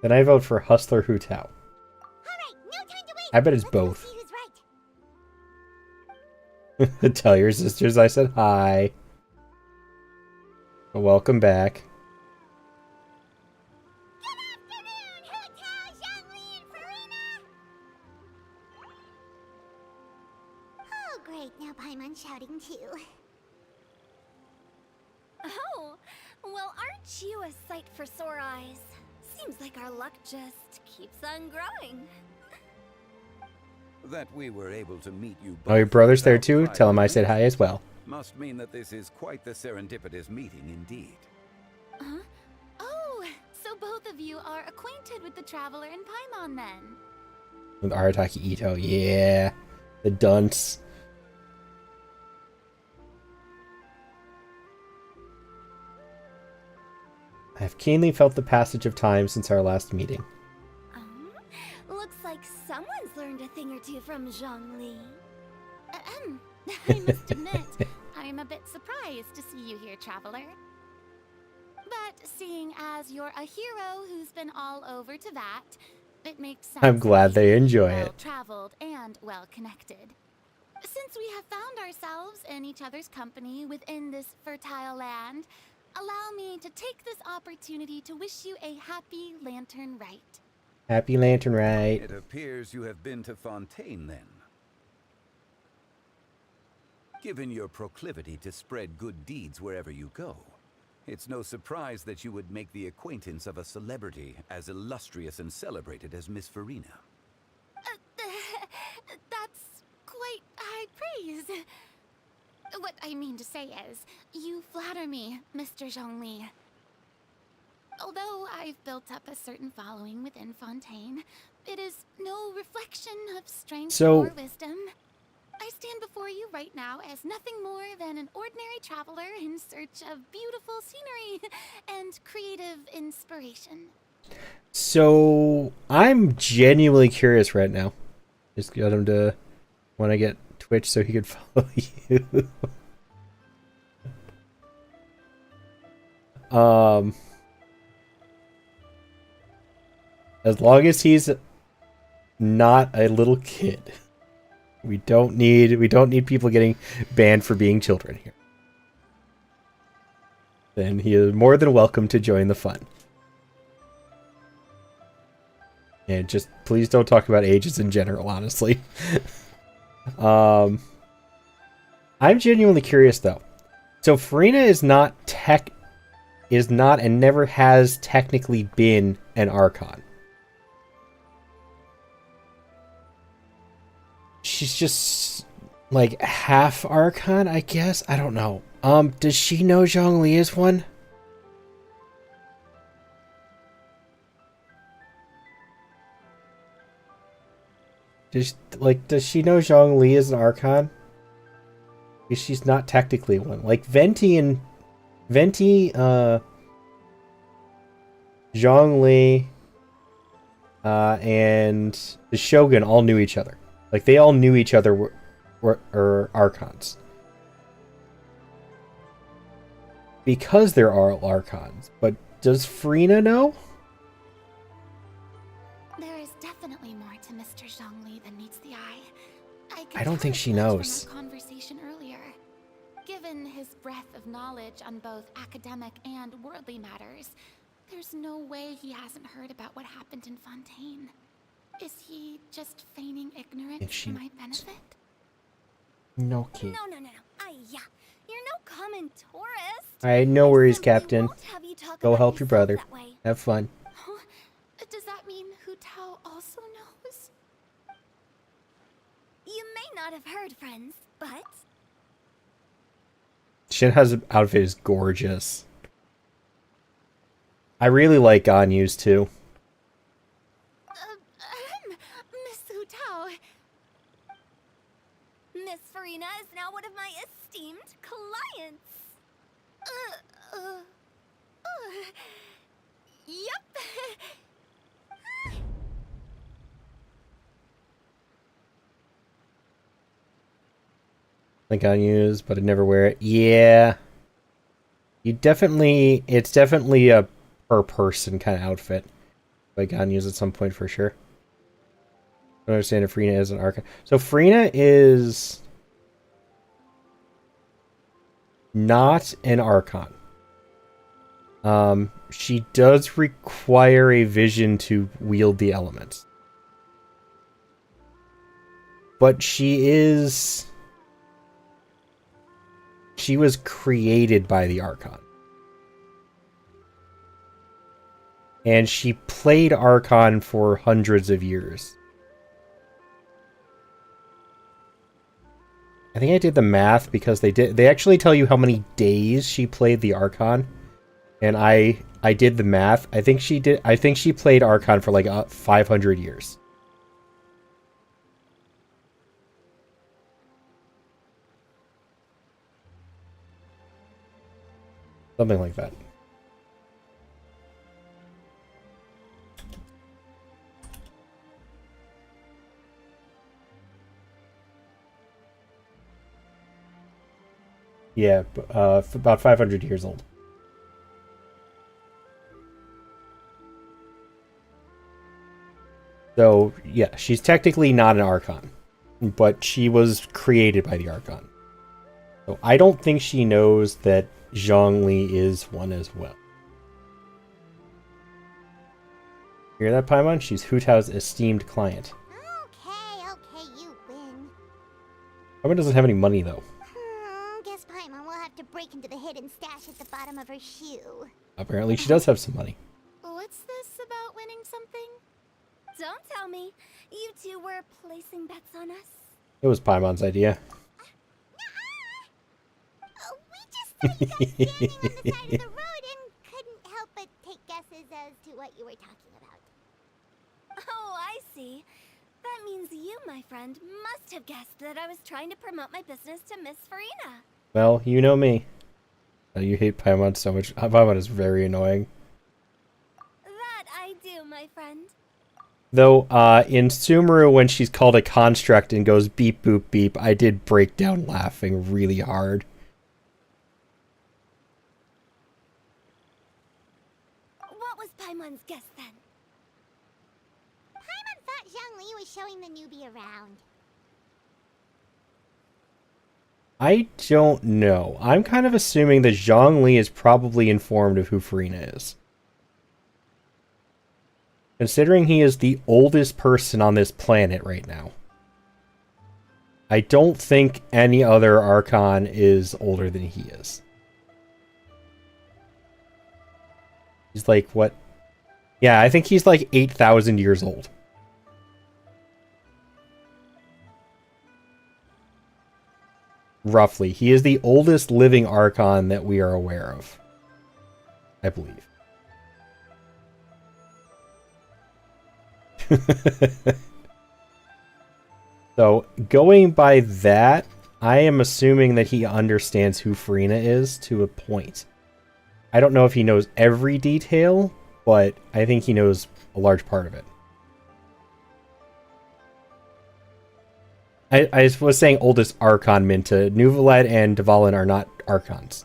Then I vote for Hustler Hu Tao. I bet it's both. Tell your sisters I said hi. Welcome back. Oh, great. Now Paimon's shouting too. Oh, well, aren't you a sight for sore eyes? Seems like our luck just keeps on growing. That we were able to meet you Oh, your both brother's there without too? prior Tell him I said hi as well. must mean that this is quite the serendipitous meeting indeed. Huh? are acquainted with the Traveler in Paimon, then. With Arataki Ito, yeah. The dunce. I have keenly felt the passage of time since our last meeting. Looks like someone's learned a thing or two from Zhongli. I must admit, I'm a bit surprised to see you here, Traveler. But seeing as you're a hero who's been all over to that, it makes sense. I'm glad they enjoy it. Well-traveled and well-connected. Since we have found ourselves in each other's company within this fertile land, allow me to take this opportunity to wish you a happy Lantern Rite. Happy Lantern Rite. It appears you have been to Fontaine, then. Given your proclivity to spread good deeds wherever you go, it's no surprise that you would make the acquaintance of a celebrity as illustrious and celebrated as Miss Farina. That's quite high praise. What I mean to say is, you flatter me, Mr. Zhongli. Although I've built up a certain following within Fontaine, it is no reflection of strength or wisdom. I stand before you right now as nothing more than an ordinary traveler in search of beautiful scenery and creative inspiration. So, I'm genuinely curious right now. Just got him to want to get Twitch so he could follow you. As long as he's not a little kid. We don't need people getting banned for being children here. Then he is more than welcome to join the fun. And just please don't talk about ages in general, honestly. I'm genuinely curious though. So Farina is not and never has technically been an Archon. She's just like half Archon, I guess. I don't know. Does she know Zhongli is one? Does she know Zhongli is an Archon? Because she's not technically one. Like Venti, Zhongli, and the Shogun all knew each other. Like, they all knew each other were Archons. Because they're all Archons. But does Farina know? There is definitely more to Mr. Zhongli than meets the eye. I don't think she knows. From our conversation earlier. Given his breadth of knowledge on both academic and worldly matters, there's no way he hasn't heard about what happened in Fontaine. Is he just feigning ignorance for my benefit? No, kid. No. Yeah. You're no common tourist. Alright, no worries, Captain. Go help your brother. Have fun. Does that mean Hu Tao also knows? You may not have heard, friends, but... Shinha's outfit is gorgeous. I really like Ganyu's too. Miss Hu Tao. Miss Farina is now one of my esteemed clients. Yep. Like Ganyu's, but I never wear it. Yeah. It's definitely a per person kind of outfit. Like Ganyu's at some point for sure. I don't understand if Farina is an Archon. So Farina is not an Archon. She does require a vision to wield the elements. But she was created by the Archon. And she played Archon for hundreds of years. I think I did the math because they actually tell you how many days she played the Archon. And I I did the math. I think she played Archon for like 500 years. Something like that. Yeah, about 500 years old. So, yeah, she's technically not an Archon, but she was created by the Archon. So I don't think she knows that Zhongli is one as well. Hear that, Paimon? She's Hu Tao's esteemed client. Okay, you win. Paimon doesn't have any money, though. Guess Paimon will have to break into the hidden stash at the bottom of her shoe. Apparently she does have some money. What's this about winning something? Don't tell me. You two were placing bets on us? It was Paimon's idea. We just saw you guys standing on the side of the road and couldn't help but take guesses as to what you were talking about. Oh, I see. That means you, my friend, must have guessed that I was trying to promote my business to Miss Farina. Well, you know me. You hate Paimon so much. Paimon is very annoying. That I do, my friend. Though, in Sumeru, when she's called a construct and goes beep boop beep, I did break down laughing really hard. What was Paimon's guess then? Paimon thought Zhongli was showing the newbie around. I don't know. I'm kind of assuming that Zhongli is probably informed of who Farina is. Considering he is the oldest person on this planet right now. I don't think any other Archon is older than he is. He's like, what? Yeah, I think he's like 8,000 years old. Roughly. He is the oldest living Archon that we are aware of. I believe. So, going by that, I am assuming that he understands who Farina is to a point. I don't know if he knows every detail, but I think he knows a large part of it. I was saying oldest Archon, Minta. Nuvalet and Dvalin are not Archons.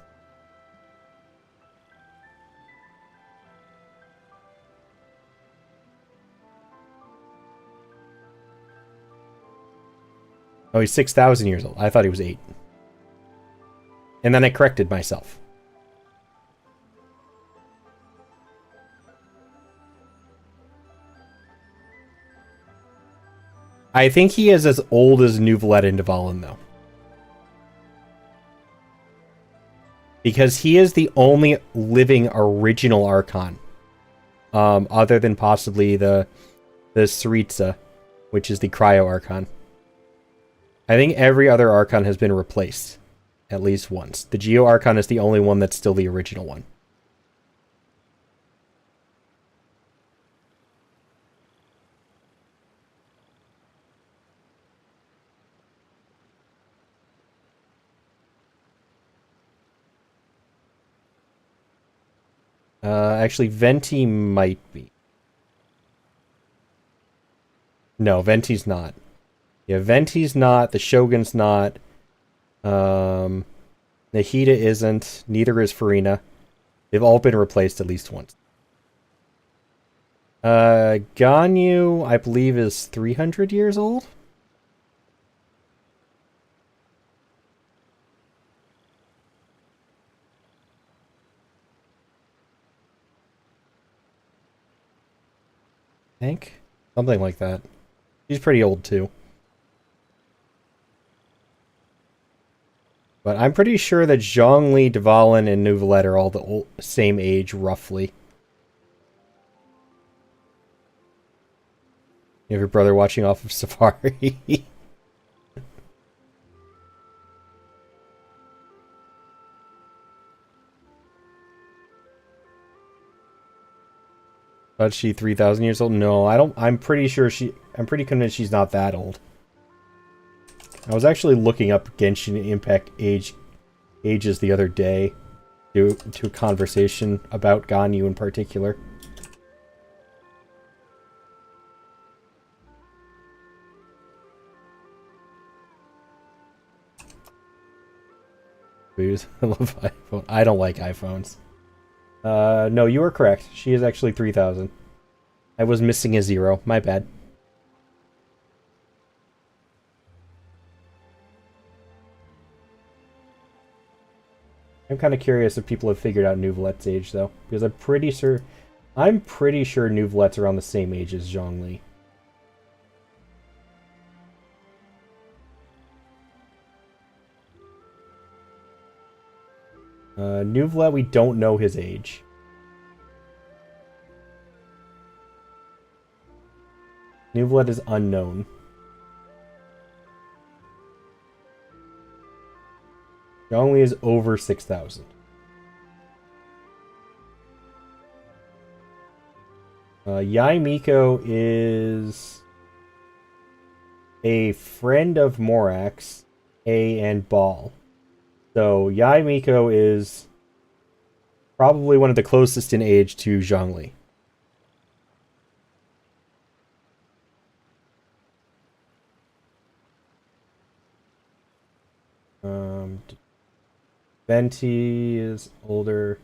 Oh, he's 6,000 years old. I thought he was 8. And then I corrected myself. I think he is as old as Nuvalet and Dvalin, though. Because he is the only living original Archon. Other than possibly the Saritsa, which is the Cryo Archon. I think every other Archon has been replaced. At least once. The Geo Archon is the only one that's still the original one. Actually, Venti might be. No, Venti's not. Yeah, Venti's not. The Shogun's not. Nahida isn't. Neither is Farina. They've all been replaced at least once. Ganyu, I believe, is 300 years old. I think. Something like that. She's pretty old, too. But I'm pretty sure that Zhongli, Dvalin, and Nuvalet are all the same age, roughly. You have your brother watching off of Safari. But she 3,000 years old? No, I don't. I'm pretty convinced she's not that old. I was actually looking up Genshin Impact ages the other day to a conversation about Ganyu in particular. I love iPhone. I don't like iPhones. No, you are correct. She is actually 3,000. I was missing a 0. My bad. I'm kind of curious if people have figured out Neuvlette's age, though, because I'm pretty sure Neuvlette's around the same age as Zhongli. Neuvlet, we don't know his age. Neuvlet is unknown. Zhongli is over 6,000. Yai Miko is a friend of Morax, and Ball. So Yai Miko is probably one of the closest in age to Zhongli. Venti is older.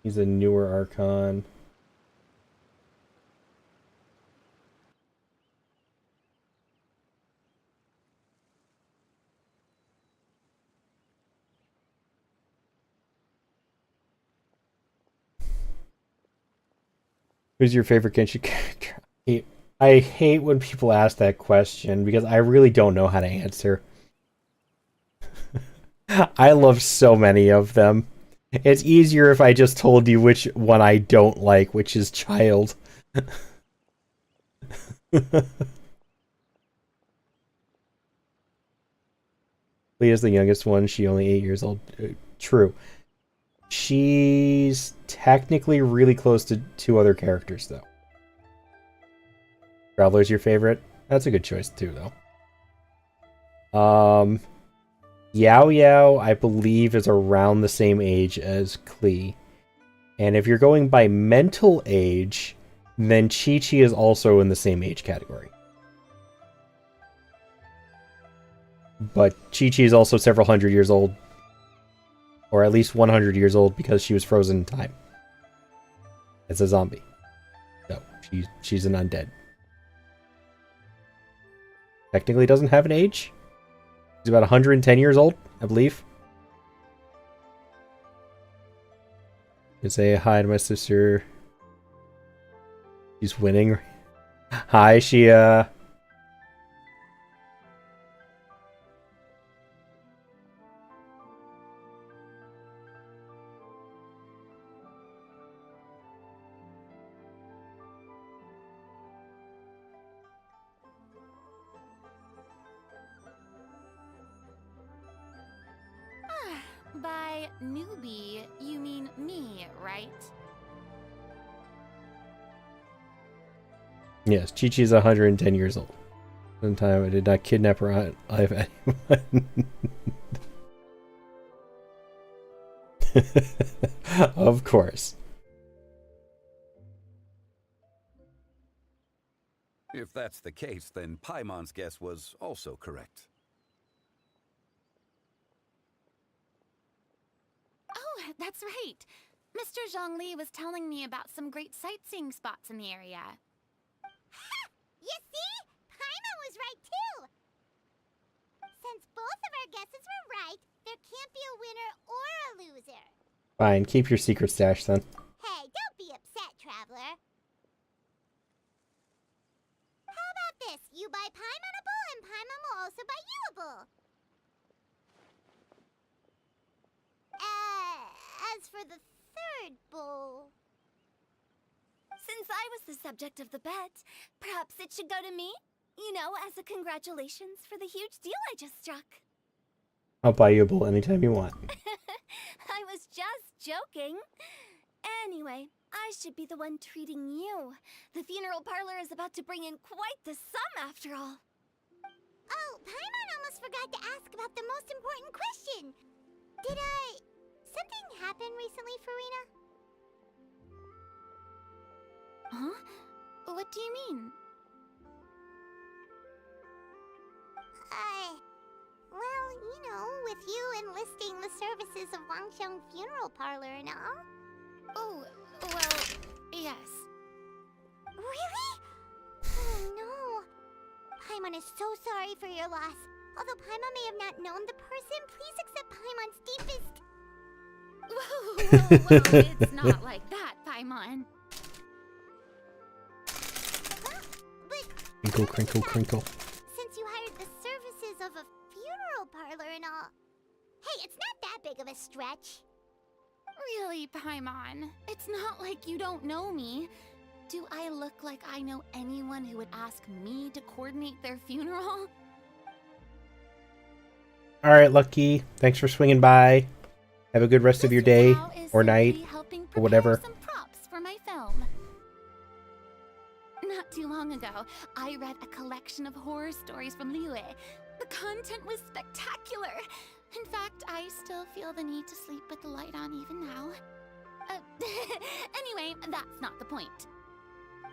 He's a newer Archon. Who's your favorite Genshin character? I hate when people ask that question because I really don't know how to answer. I love so many of them. It's easier if I just told you which one I don't like, which is Child. Leah's the youngest one. She only 8 years old. True. She's technically really close to 2 other characters, though. Traveler's your favorite? That's a good choice, too, though. Yao Yao, I believe, is around the same age as Klee. And if you're going by mental age, then Chi-Chi is also in the same age category. But Chi-Chi is also several hundred years old. Or at least 100 years old because she was frozen in time. It's a zombie. So, she's an undead. Technically doesn't have an age. He's about 110 years old, I believe. You can say hi to my sister. She's winning. Hi, Shia. By newbie, you mean me, right? Yes, Chi-Chi is 110 years old. Sometime I did not kidnap or alive anyone. Of course. If that's the case, then Paimon's guess was also correct. Oh, that's right. Mr. Zhongli was telling me about some great sightseeing spots in the area. Ha! You see? Paimon was right too! Since both of our guesses were right, there can't be a winner or a loser. Fine, keep your secret stash then. Hey, don't be upset, Traveler. How about this? You buy Paimonable and Paimon will also buy youable. As for the third bowl... Since I was the subject of the bet, perhaps it should go to me? You know, as a congratulations for the huge deal I just struck. I'll buy you a bowl anytime you want. I was just joking. Anyway, I should be the one treating you. The funeral parlor is about to bring in quite the sum after all. Oh, Paimon almost forgot to ask about the most important question. Did something happen recently, Farina? Huh? What do you mean? Well, you know, with you enlisting the services of Wangxiang Funeral Parlor and all. Oh, well, yes. Really? Oh no. Paimon is so sorry for your loss. Although Paimon may have not known the person, please accept Paimon's deepest... Whoa, it's not like that, Paimon. Crinkle, crinkle, crinkle. Since you hired the services of a funeral parlor and all... Hey, it's not that big of a stretch. Really, Paimon? It's not like you don't know me. Do I look like I know anyone who would ask me to coordinate their funeral? All right, Lucky. Thanks for swinging by. Have a good rest of your day or night or whatever. Some props for my film. Not too long ago, I read a collection of horror stories from Liyue. The content was spectacular. In fact, I still feel the need to sleep with the light on even now. Anyway, that's not the point.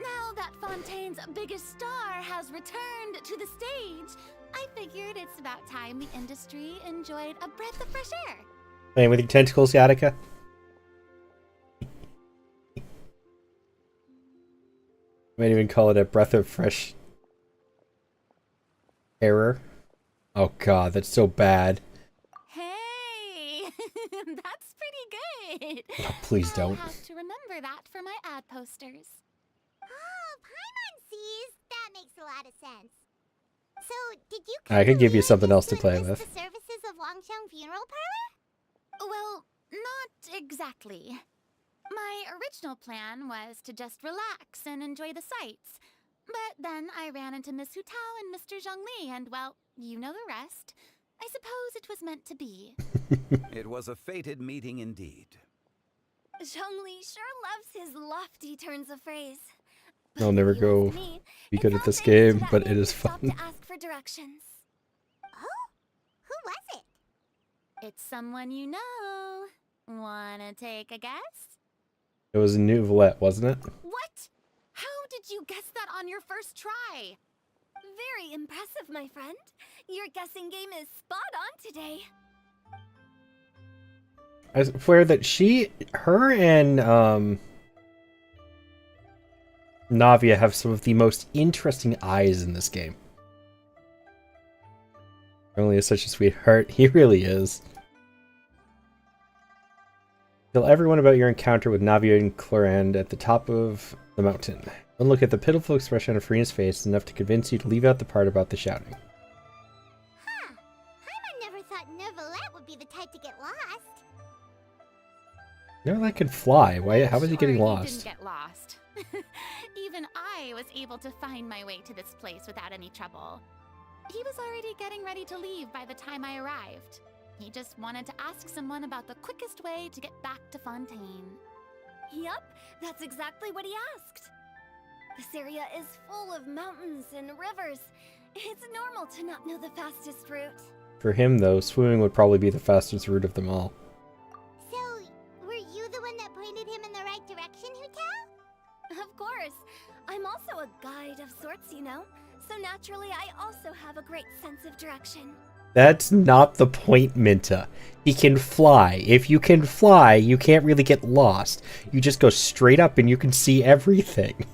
Now that Fontaine's biggest star has returned to the stage, I figured it's about time the industry enjoyed a breath of fresh air. Playing with your tentacles, Yatika? Might even call it a breath of fresh air. Oh god, that's so bad. Hey, that's pretty good. Oh, please don't. I'll have to remember that for my ad posters. Oh, Paimon sees. That makes a lot of sense. So, did you I could give you something else to play enlist with. the services of Wangxiang Funeral Parlor? Well, not exactly. My original plan was to just relax and enjoy the sights. But then I ran into Miss Hutao and Mr. Zhongli, and well, you know the rest. I suppose it was meant to be. It was a fated meeting indeed. Zhongli sure loves his lofty turns of phrase. I'll never go be good at this game, but it is fun. To ask for directions. Oh? Who was it? It's someone you know. Wanna take a guess? It was Nouvelette, wasn't it? What? How did you guess that on your first try? Very impressive, my friend. Your guessing game is spot on today. I swear that her and Navia have some of the most interesting eyes in this game. Only is such a sweetheart. He really is. Tell everyone about your encounter with Navia and Clorand at the top of the mountain. One look at the pitiful expression on Farina's face is enough to convince you to leave out the part about the shouting. Huh. Paimon never thought Nouvelette would be the type to get lost. Nouvelette can fly. Why? How was he getting He lost? didn't get lost. Even I was able to find my way to this place without any trouble. He was already getting ready to leave by the time I arrived. He just wanted to ask someone about the quickest way to get back to Fontaine. Yup, that's exactly what he asked. This area is full of mountains and rivers. It's normal to not know the fastest route. For him, though, swimming would probably be the fastest route of them all. So, were you the one that pointed him in the right direction, Hutao? Of course. I'm also a guide of sorts, you know. So naturally, I also have a great sense of direction. That's not the point, Minta. He can fly. If you can fly, you can't really get lost. You just go straight up and you can see everything.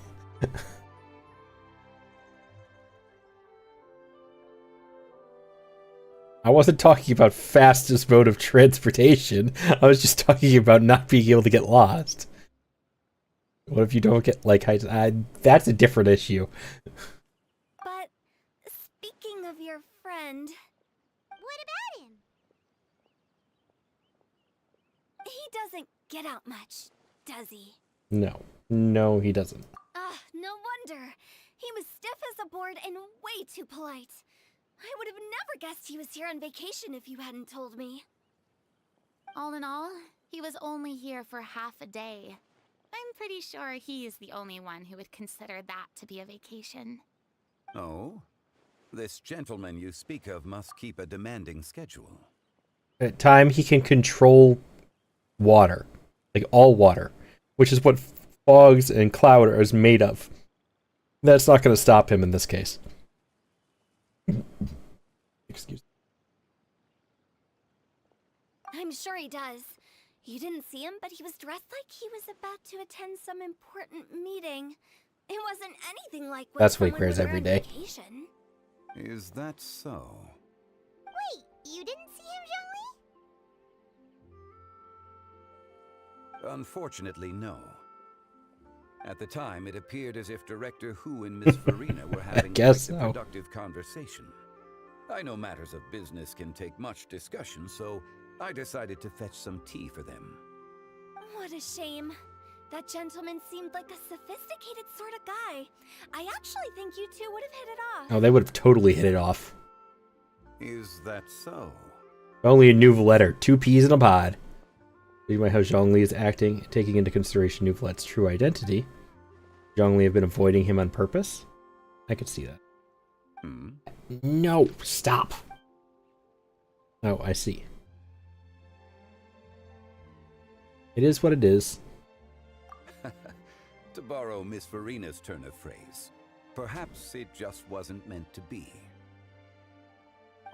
I wasn't talking about fastest mode of transportation. I was just talking about not being able to get lost. What if you don't get, like, that's a different issue. But, speaking of your friend... What about him? He doesn't get out much, does he? No. No, he doesn't. Ah, no wonder. He was stiff as a board and way too polite. I would have never guessed he was here on vacation if you hadn't told me. All in all, He was only here for half a day. I'm pretty sure he is the only one who would consider that to be a vacation. Oh? This gentleman you speak of must keep a demanding schedule. At time, he can control water. Like, all water. Which is what fogs and cloud are made of. That's not going to stop him in this case. Excuse me. I'm sure he does. You didn't see him, but he was dressed like he was about to attend some important meeting. It wasn't anything like what That's what he someone wears would wear every on day. vacation. Is that so? Wait, you didn't see him, Zhongli? Unfortunately, no. At the time, it appeared as if Director Hu and Miss Farina were having quite guess a so. productive conversation. I know matters of business can take much discussion, so I decided to fetch some tea for them. What a shame. That gentleman seemed like a sophisticated sort of guy. I actually think you two would have hit it off. Oh, they would have totally hit it off. Is that so? Only a Nouvellette, 2 peas in a pod. Judging by how Zhongli is acting, taking into consideration Nouvellette's true identity, Zhongli have been avoiding him on purpose? I could see that. No, stop. Oh, I see. It is what it is. To borrow Miss Farina's turn of phrase, perhaps it just wasn't meant to be.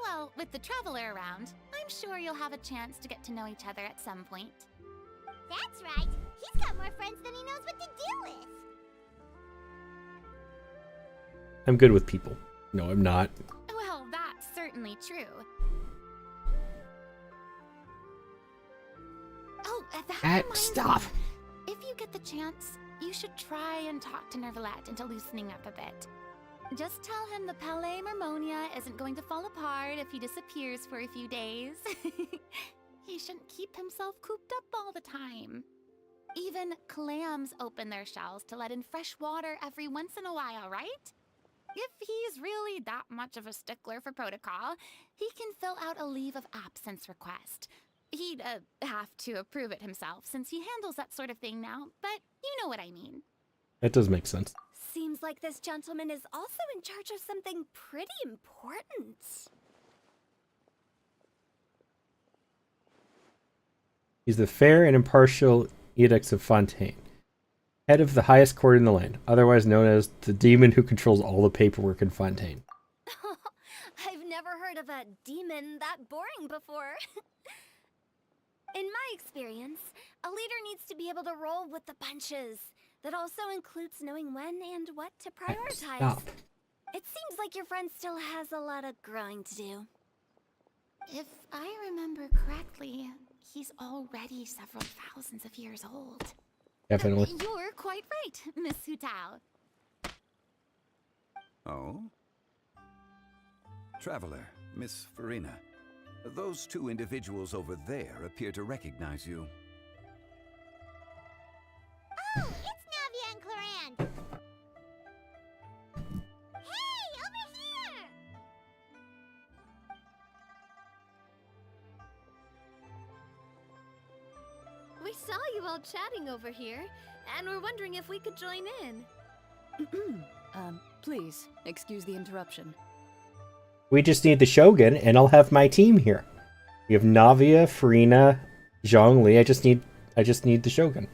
Well, with the traveler around, I'm sure you'll have a chance to get to know each other at some point. That's right. He's got more friends than he knows what to do with. I'm good with people. No, I'm not. Well, that's certainly true. Oh, that reminds Stop. me. If you get the chance, you should try and talk to Nouvellette into loosening up a bit. Just tell him the Palais Mermonia isn't going to fall apart if he disappears for a few days. He shouldn't keep himself cooped up all the time. Even clams open their shells to let in fresh water every once in a while, right? If he's really that much of a stickler for protocol, he can fill out a leave of absence request. He'd have to approve it himself since he handles that sort of thing now, but you know what I mean. That does make sense. Seems like this gentleman is also in charge of something pretty important. He's the fair and impartial Edicts of Fontaine, head of the highest court in the land, otherwise known as the demon who controls all the paperwork in Fontaine. I've never heard of a demon that boring before. In my experience, a leader needs to be able to roll with the punches. That also includes knowing when and what to prioritize. Stop. It seems like your friend still has a lot of growing to do. If I remember correctly, he's already several thousands of years old. Definitely. You're quite right, Miss Hutao. Oh? Traveler, Miss Farina, those two individuals over there appear to recognize you. Oh, it's Navia and Clarand. Hey, over here! We saw you all chatting over here, and we're wondering if we could join in. Please, excuse the interruption. We just need the Shogun, and I'll have my team here. We have Navia, Farina, Zhongli. I just need the Shogun.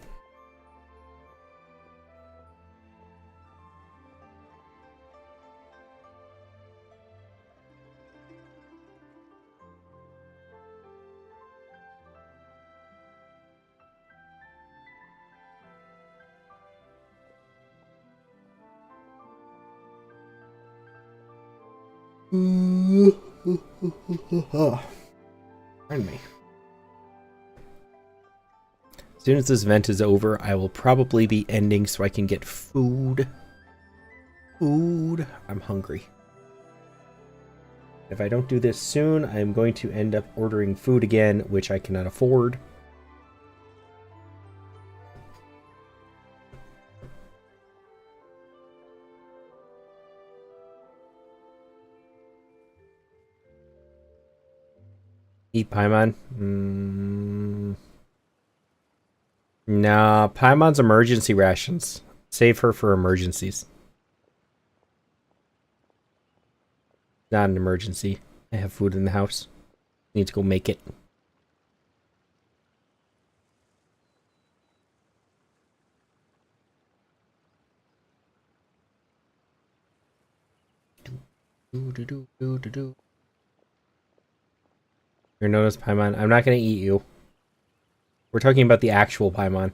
Pardon me. As soon as this event is over, I will probably be ending so I can get food. I'm hungry. If I don't do this soon, I'm going to end up ordering food again, which I cannot afford. Eat Paimon? Nah, Paimon's emergency rations. Save her for emergencies. Not an emergency. I have food in the house. Need to go make it. You're known as Paimon. I'm not gonna eat you. We're talking about the actual Paimon.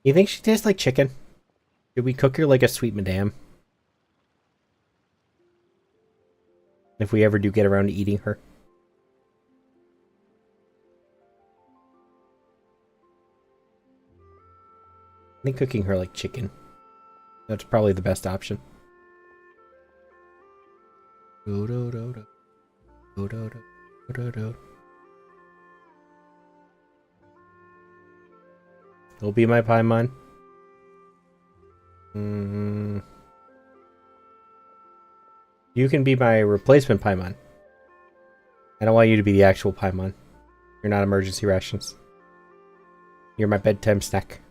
You think she tastes like chicken? Did we cook her like a sweet madame? If we ever do get around to eating her. I think cooking her like chicken. That's probably the best option. You'll be my Paimon. You can be my replacement Paimon. I don't want you to be the actual Paimon. You're not emergency rations. You're my bedtime snack.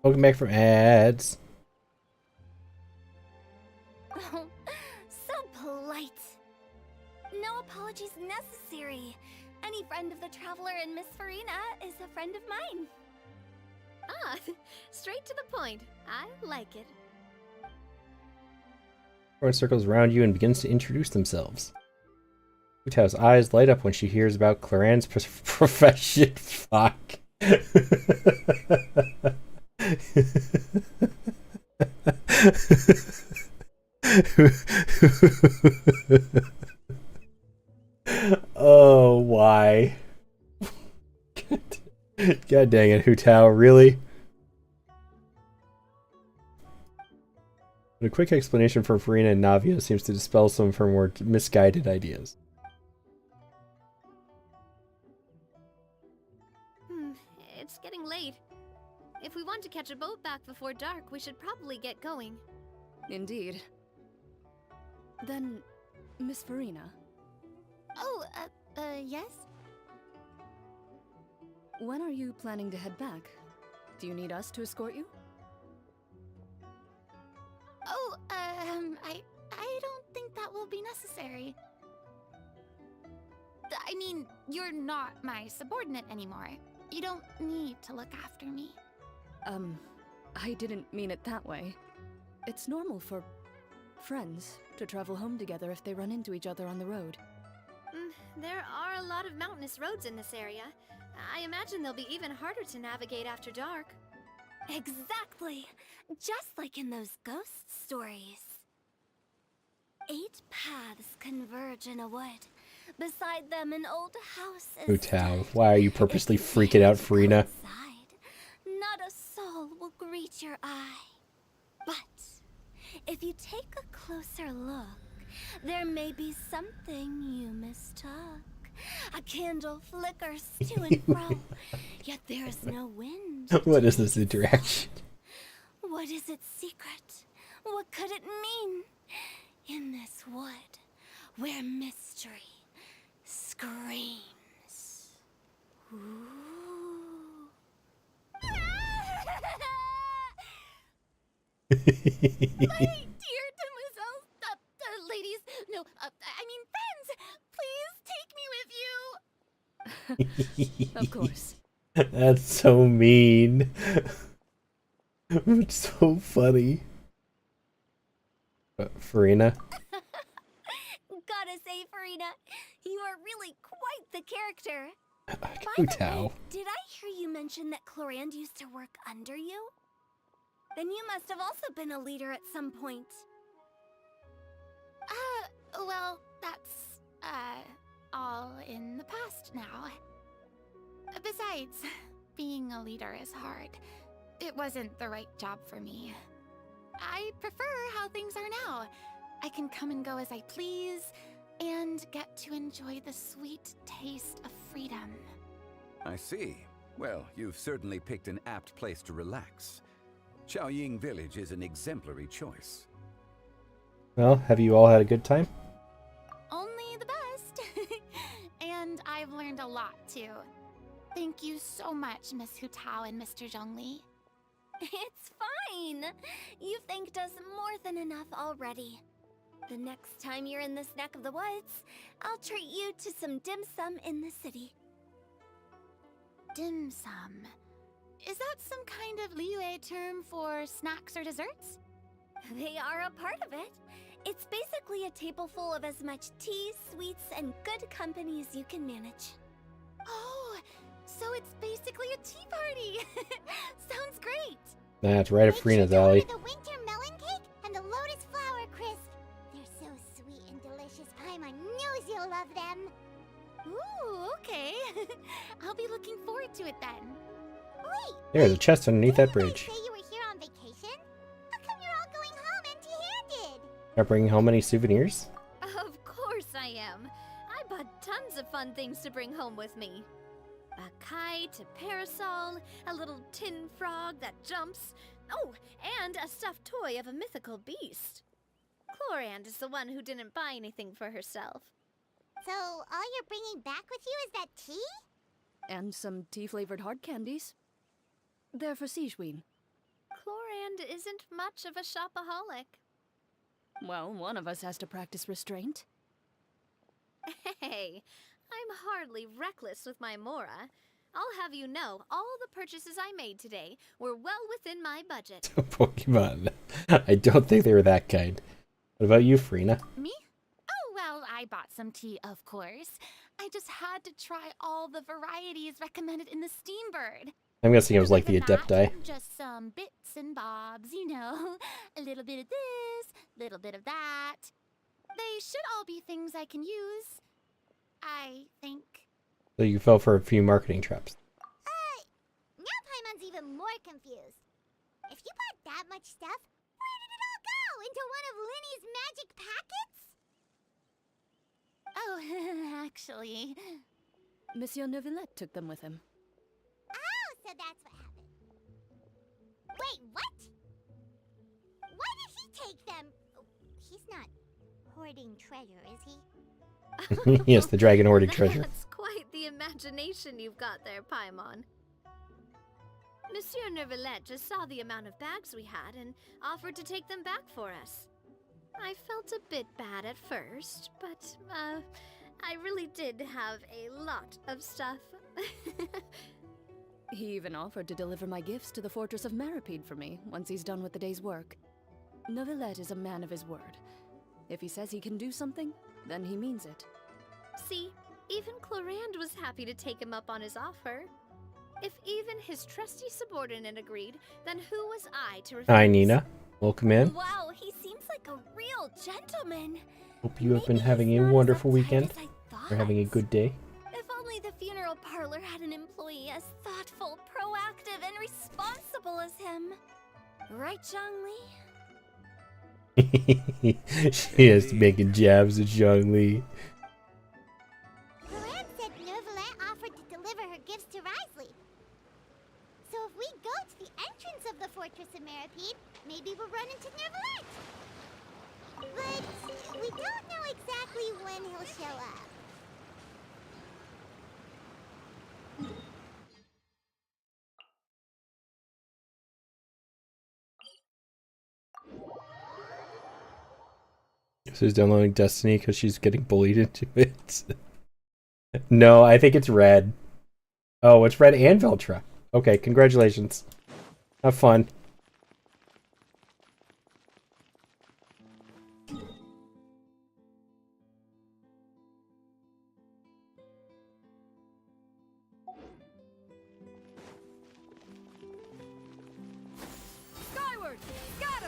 Welcome back from ads. Oh, so polite. No apologies necessary. Any friend of the Traveler and Miss Farina is a friend of mine. Ah, straight to the point. I like it. Everyone circles around you and begins to introduce themselves. Utao's eyes light up when she hears about Claran's profession. Fuck. Oh, why? God dang it, Hutao, really? A quick explanation from Farina and Navia seems to dispel some of her more misguided ideas. It's getting late. If we want to catch a boat back before dark, we should probably get going. Indeed. Then, Miss Farina. Oh, yes? When are you planning to head back? Do you need us to escort you? Oh, I don't think that will be necessary. I mean, you're not my subordinate anymore. You don't need to look after me. I didn't mean it that way. It's normal for friends to travel home together if they run into each other on the road. There are a lot of mountainous roads in this area. I imagine they'll be even harder to navigate after dark. Exactly! Just like in those ghost stories. 8 paths converge in a wood. Beside them, an old house is Hutao, why are you purposely freaking out, Farina? not a soul will greet your eye. But if you take a closer look, there may be something you mistook. A candle flickers to and fro, yet there is no wind. What is this interaction? What is its secret? What could it mean? In this wood, where mystery screams. Ooh. My dear demoiselles, ladies, no, I mean friends, please take me with you. Of course. That's so mean. It's so funny. Farina? Gotta say, Farina, you are really quite the character. Hutao. Did I hear you mention that Clorand used to work under you? Then you must have also been a leader at some point. Well, that's, all in the past now. Besides, being a leader is hard. It wasn't the right job for me. I prefer how things are now. I can come and go as I please, and get to enjoy the sweet taste of freedom. I see. Well, you've certainly picked an apt place to relax. Xiaoying Village is an exemplary choice. Well, have you all had a good time? Only the best. And I've learned a lot, too. Thank you so much, Miss Hu Tao and Mr. Zhongli. It's fine. You've thanked us more than enough already. The next time you're in this neck of the woods, I'll treat you to some dim sum in the city. Dim sum. Is that some kind of Liyue term for snacks or desserts? They are a part of it. It's basically a table full of as much tea, sweets, and good company as you can manage. Oh, so it's basically a tea party. Sounds great. That's right up Freena's alley. The winter melon cake and the lotus flower crisp. They're so sweet and delicious. Paimon knows you'll love them. Ooh, okay. I'll be looking forward to it then. Wait. There's a chest underneath that bridge. Say you were here on vacation? How come you're all going home empty-handed? Are bringing home any souvenirs? Of course I am. I bought tons of fun things to bring home with me. A kite, a parasol, a little tin frog that jumps. Oh, and a stuffed toy of a mythical beast. Chlorand is the one who didn't buy anything for herself. So, all you're bringing back with you is that tea? And some tea-flavored hard candies. They're for Sigewin. Chlorand isn't much of a shopaholic. Well, one of us has to practice restraint. Hey, I'm hardly reckless with my Mora. I'll have you know, all the purchases I made today were well within my budget. Pokemon. I don't think they were that kind. What about you, Freena? Me? Oh, well, I bought some tea, of course. I just had to try all the varieties recommended in the Steambird. I'm guessing it was like the Other than Adepti. that, just some bits and bobs, you know. A little bit of this, little bit of that. They should all be things I can use, I think. So you fell for a few marketing traps. Now Paimon's even more confused. If you bought that much stuff, where did it all go? Into one of Linny's magic packets? Oh, actually... Monsieur Neuvillette took them with him. Oh, so that's what happened. Wait, what? Why did he take them? He's not hoarding treasure, is he? Yes, the dragon hoarding treasure. That's quite the imagination you've got there, Paimon. Monsieur Neuvillette just saw the amount of bags we had and offered to take them back for us. I felt a bit bad at first, but, I really did have a lot of stuff. He even offered to deliver my gifts to the Fortress of Meripede for me once he's done with the day's work. Neuvillette is a man of his word. If he says he can do something, then he means it. See, even Chlorand was happy to take him up on his offer. If even his trusty subordinate agreed, then who was I to refuse? Hi, Nina. Welcome in. Wow, he seems like a real gentleman. Hope you have been having a wonderful weekend. Or having a good day. If only the funeral parlor had an employee as thoughtful, proactive, and responsible as him. Right, Zhongli? She is making jabs at Zhongli. Chlorand said Neuvillette offered to deliver her gifts to Risley. So if we go to the entrance of the Fortress of Meripede, maybe we'll run into Neuvillette. But we don't know exactly when he'll show up. So she's downloading Destiny because she's getting bullied into it. No, I think it's Red. Oh, it's Red and Veltra. Okay, congratulations. Have fun. Skyward! Scatter!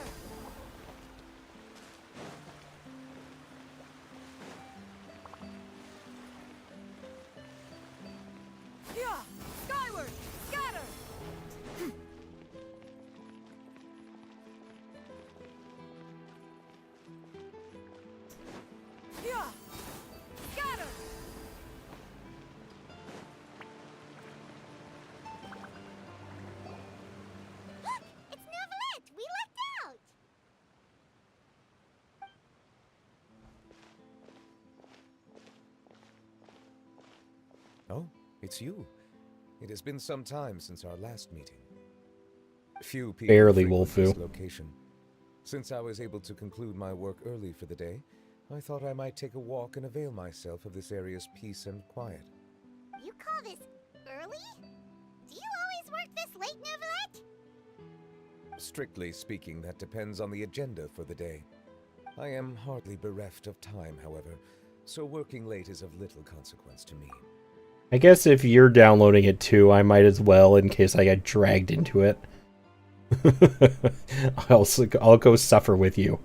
It's you. It has been some time since our last meeting. Few people Barely, frequent Wolfu. this location. Since I was able to conclude my work early for the day, I thought I might take a walk and avail myself of this area's peace and quiet. You call this early? Do you always work this late, Neuvillette? Strictly speaking, that depends on the agenda for the day. I am hardly bereft of time, however, so working late is of little consequence to me. I guess if you're downloading it too, I might as well in case I get dragged into it. I'll go suffer with you.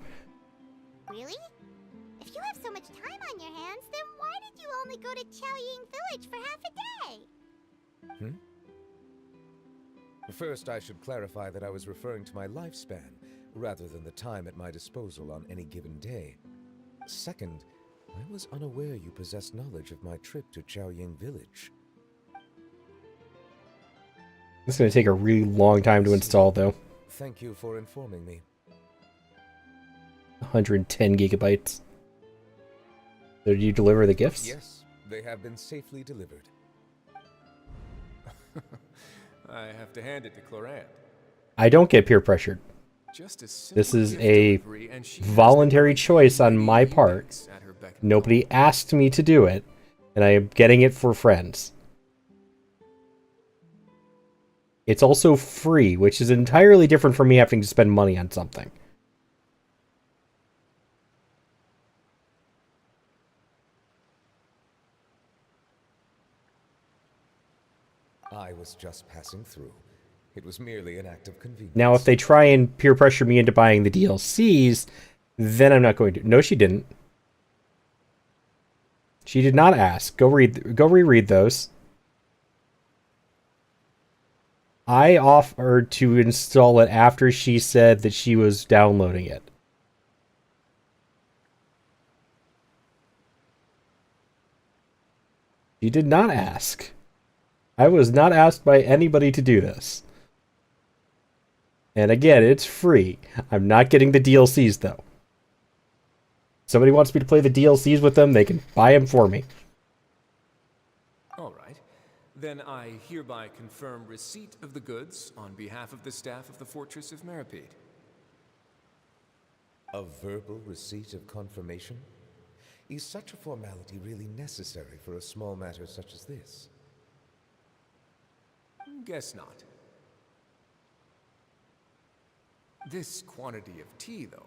Really? If you have so much time on your hands, then why did you only go to Chaoying Village for half a day? First, I should clarify that I was referring to my lifespan, rather than the time at my disposal on any given day. Second, I was unaware you possessed knowledge of my trip to Chaoying Village. It's going to take a really long time to install, though. Thank you for informing me. 110 gigabytes. So did you deliver the gifts? Yes, they have been safely delivered. I have to hand it to Clorant. I don't get peer pressured. This is a voluntary choice on my part. Nobody asked me to do it, and I am getting it for friends. It's also free, which is entirely different from me having to spend money on something. I was just passing through. It was merely an act of convenience. Now, if they try and peer pressure me into buying the DLCs, then I'm not going to. No, she didn't. She did not ask. Go reread those. I offered to install it after she said that she was downloading it. She did not ask. I was not asked by anybody to do this. And again, it's free. I'm not getting the DLCs, though. Somebody wants me to play the DLCs with them, they can buy them for me. All right. Then I hereby confirm receipt of the goods on behalf of the staff of the Fortress of Meripede. A verbal receipt of confirmation? Is such a formality really necessary for a small matter such as this? Guess not. This quantity of tea, though,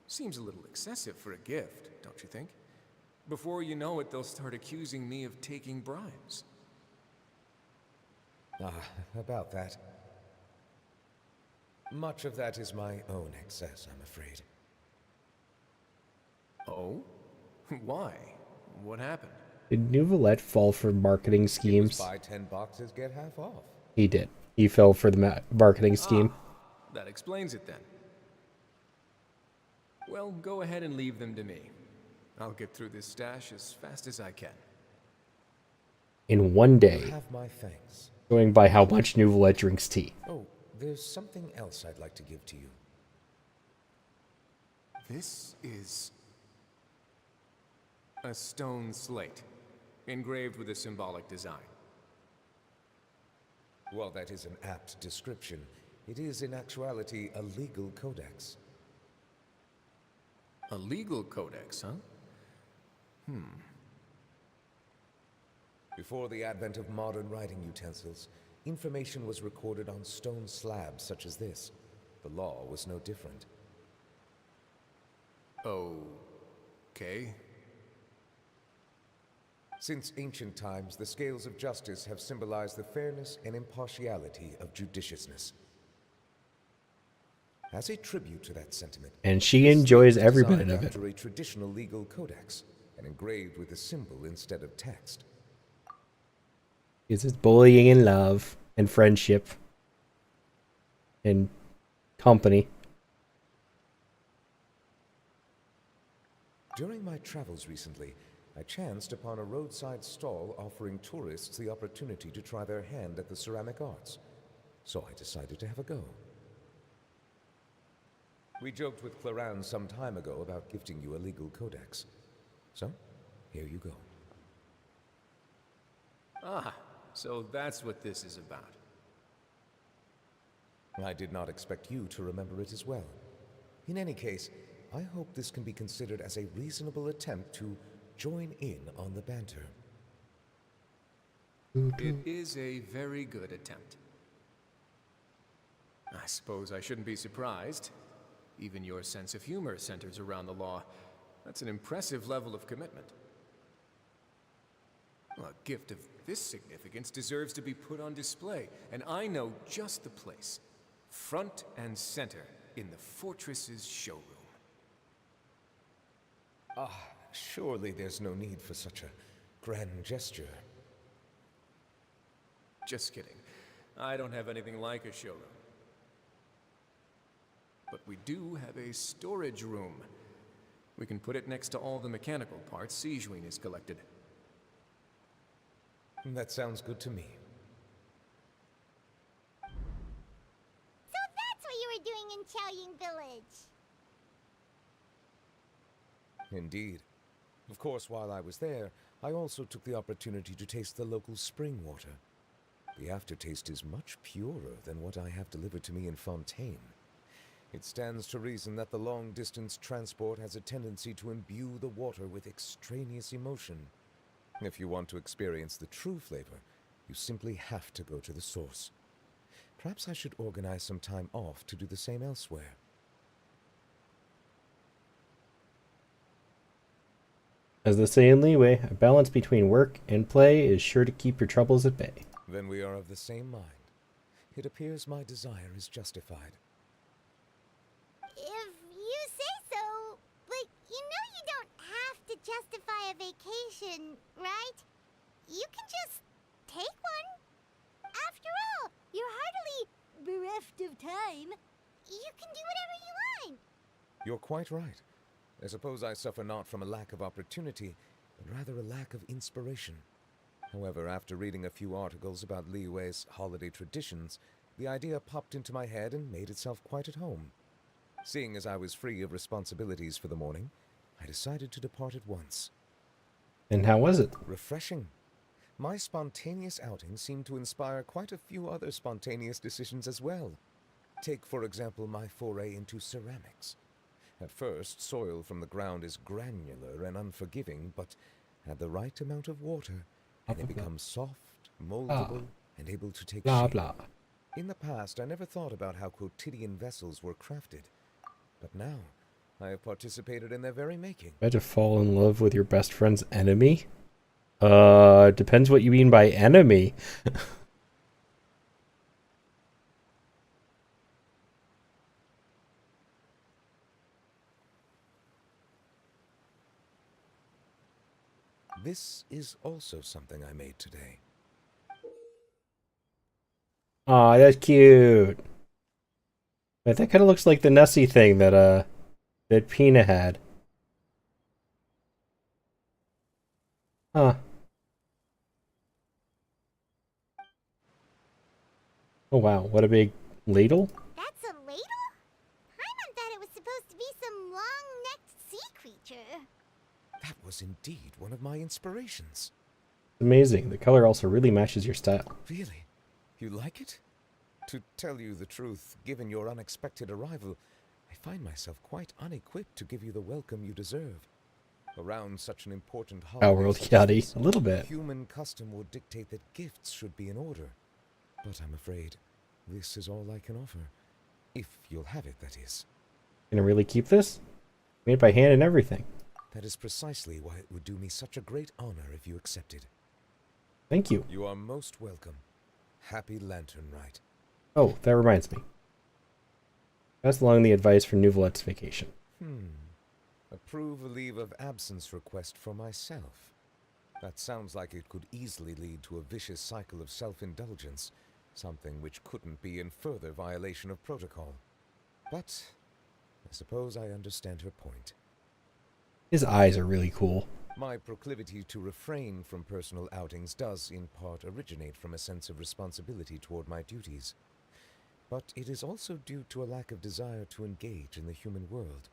seems a little excessive for a gift, don't you think? Before you know it, they'll start accusing me of taking bribes. About that. Much of that is my own excess, I'm afraid. Oh? Why? What happened? Did Neuvillette fall for marketing schemes? Buy 10 boxes, get half off. He did. He fell for the marketing scheme. That explains it then. Well, go ahead and leave them to me. I'll get through this stash as fast as I can. In one day. You have my thanks. Going by how much Neuvillette drinks tea. Oh, there's something else I'd like to give to you. This is a stone slate, engraved with a symbolic design. While that is an apt description, it is in actuality a legal codex. A legal codex, huh? Before the advent of modern writing utensils, information was recorded on stone slabs such as this. The law was no different. Okay. Since ancient times, the scales of justice have symbolized the fairness and impartiality of judiciousness. As a tribute to that sentiment, and she enjoys every minute of it. After a traditional legal codex, and engraved with a symbol instead of text. This is bullying and love and friendship and company. During my travels recently, I chanced upon a roadside stall offering tourists the opportunity to try their hand at the ceramic arts. So I decided to have a go. We joked with Clorant some time ago about gifting you a legal codex. So, here you go. so that's what this is about. I did not expect you to remember it as well. In any case, I hope this can be considered as a reasonable attempt to join in on the banter. It is a very good attempt. I suppose I shouldn't be surprised. Even your sense of humor centers around the law. That's an impressive level of commitment. A gift of this significance deserves to be put on display, and I know just the place. Front and center in the fortress's showroom. Surely there's no need for such a grand gesture. Just kidding. I don't have anything like a showroom. But we do have a storage room. We can put it next to all the mechanical parts Sijuin has collected. That sounds good to me. So that's what you were doing in Chaoying Village. Indeed. Of course, while I was there, I also took the opportunity to taste the local spring water. The aftertaste is much purer than what I have delivered to me in Fontaine. It stands to reason that the long-distance transport has a tendency to imbue the water with extraneous emotion. If you want to experience the true flavor, you simply have to go to the source. Perhaps I should organize some time off to do the same elsewhere. As they say in Leeway, a balance between work and play is sure to keep your troubles at bay. Then we are of the same mind. It appears my desire is justified. If you say so, but you know you don't have to justify a vacation, right? You can just take one. After all, you're hardly bereft of time. You can do whatever you want. You're quite right. I suppose I suffer not from a lack of opportunity, but rather a lack of inspiration. However, after reading a few articles about Liyue's holiday traditions, the idea popped into my head and made itself quite at home. Seeing as I was free of responsibilities for the morning, I decided to depart at once. And how was it? Refreshing. My spontaneous outing seemed to inspire quite a few other spontaneous decisions as well. Take, for example, my foray into ceramics. At first, soil from the ground is granular and unforgiving, but add the right amount of water, and it becomes soft, moldable, and able to take shape. In the past, I never thought about how quotidian vessels were crafted. But now, I have participated in their very making. Try to fall in love with your best friend's enemy? Depends what you mean by enemy. This is also something I made today. Aw, that's cute. But that kind of looks like the Nessie thing that Pina had. Huh. Oh wow, what a big ladle. That's a ladle? Paimon thought it was supposed to be some long-necked sea creature. That was indeed one of my inspirations. Amazing. The color also really matches your style. Really? You like it? To tell you the truth, given your unexpected arrival, I find myself quite unequipped to give you the welcome you deserve. Around such an important holiday, World Yachty, a little bit. Human custom would dictate that gifts should be in order. But I'm afraid this is all I can offer. If you'll have it, that is. Gonna really keep this? Made by hand and everything. That is precisely why it would do me such a great honor if you accepted. Thank you. You are most welcome. Happy Lantern Rite. Oh, that reminds me. Pass along the advice for Nouvelette's vacation. Approve a leave of absence request for myself. That sounds like it could easily lead to a vicious cycle of self-indulgence, something which couldn't be in further violation of protocol. But I suppose I understand her point. His eyes are really cool. My proclivity to refrain from personal outings does, in part, originate from a sense of responsibility toward my duties. But it is also due to a lack of desire to engage in the human world.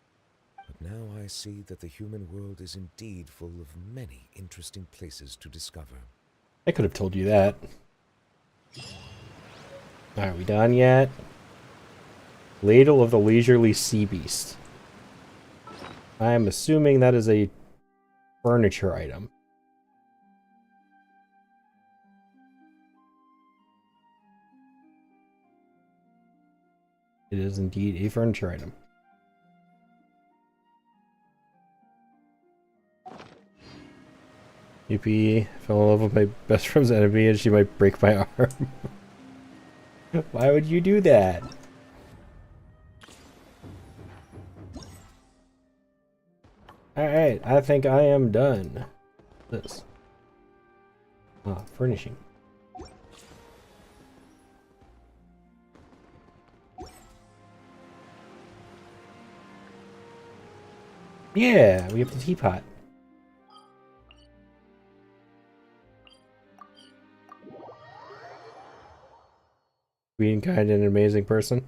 But now I see that the human world is indeed full of many interesting places to discover. I could have told you that. Are we done yet? Ladle of the Leisurely Sea Beast. I'm assuming that is a furniture item. It is indeed a furniture item. Yippee, fell in love with my best friend's enemy and she might break my arm. Why would you do that? Alright, I think I am done. This. Furnishing. Yeah, we have the teapot. Being kind and an amazing person.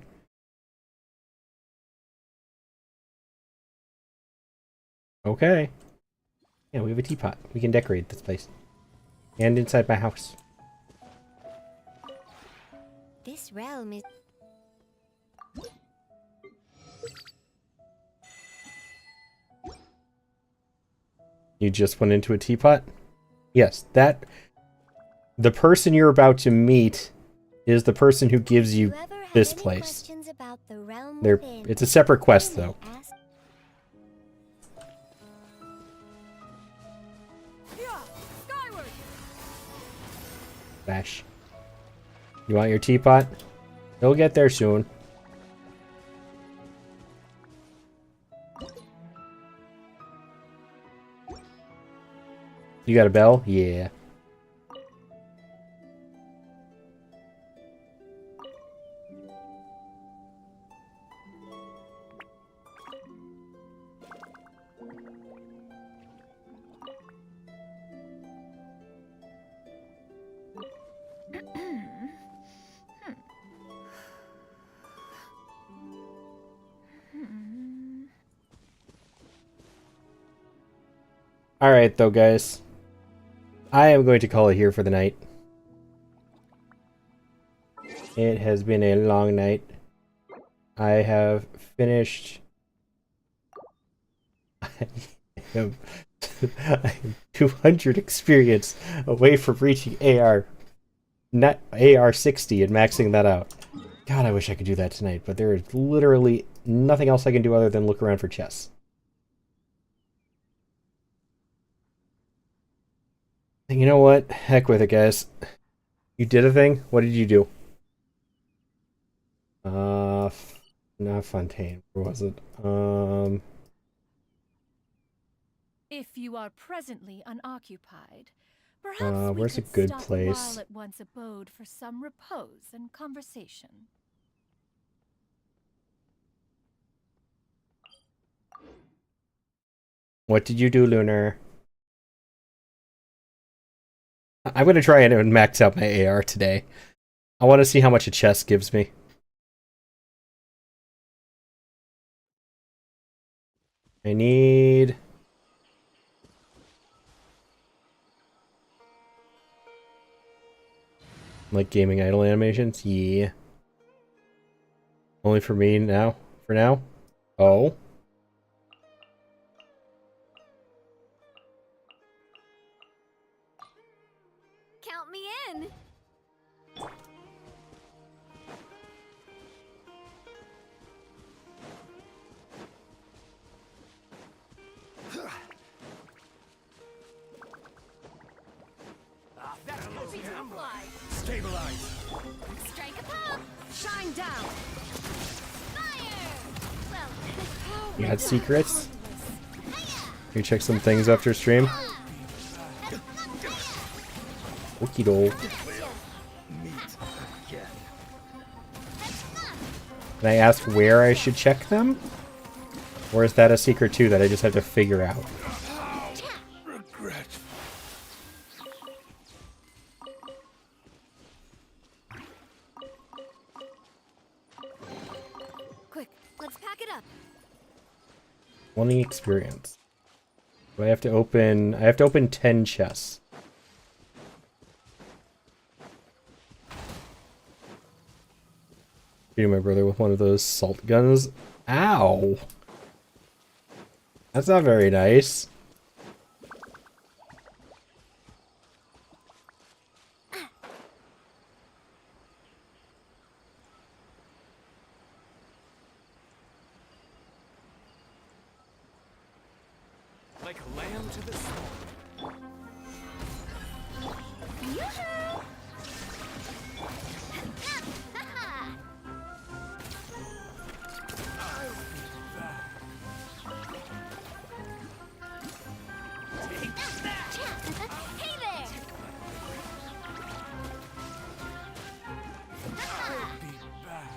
Okay. Yeah, we have a teapot. We can decorate this place. And inside my house. This realm is... You just went into a teapot? Yes, that... The person you're about to meet is the person who gives you this place. It's a separate quest, though. Bash. You want your teapot? He'll get there soon. You got a bell? Yeah. Alright, though, guys. I am going to call it here for the night. It has been a long night. I have finished... I am 200 experience away from reaching not AR 60 and maxing that out. God, I wish I could do that tonight, but there is literally nothing else I can do other than look around for chests. You know what? Heck with it, guys. You did a thing? What did you do? Not Fontaine. Where was it? If you are presently unoccupied, perhaps we where's a could good stop place? while at one's abode for some repose and conversation. What did you do, Lunar? I'm gonna try and max out my AR today. I want to see how much a chest gives me. I need... like gaming idle animations? Yeah. Only for me now? For now? Oh. Count me in. Stabilize. Strike a pop. Shine down. Fire. Well, You had secrets? Can you check some things after stream? Okie doke. Can I ask where I should check them? Or is that a secret too that I just have to figure out? Regret. quick, let's pack it up. Wanting experience. Do I have to open... I have to open 10 chests. Shooting my brother with one of those salt guns. Ow! That's not very nice. Like a lamb to the slaughter. Hey there! I'll be back.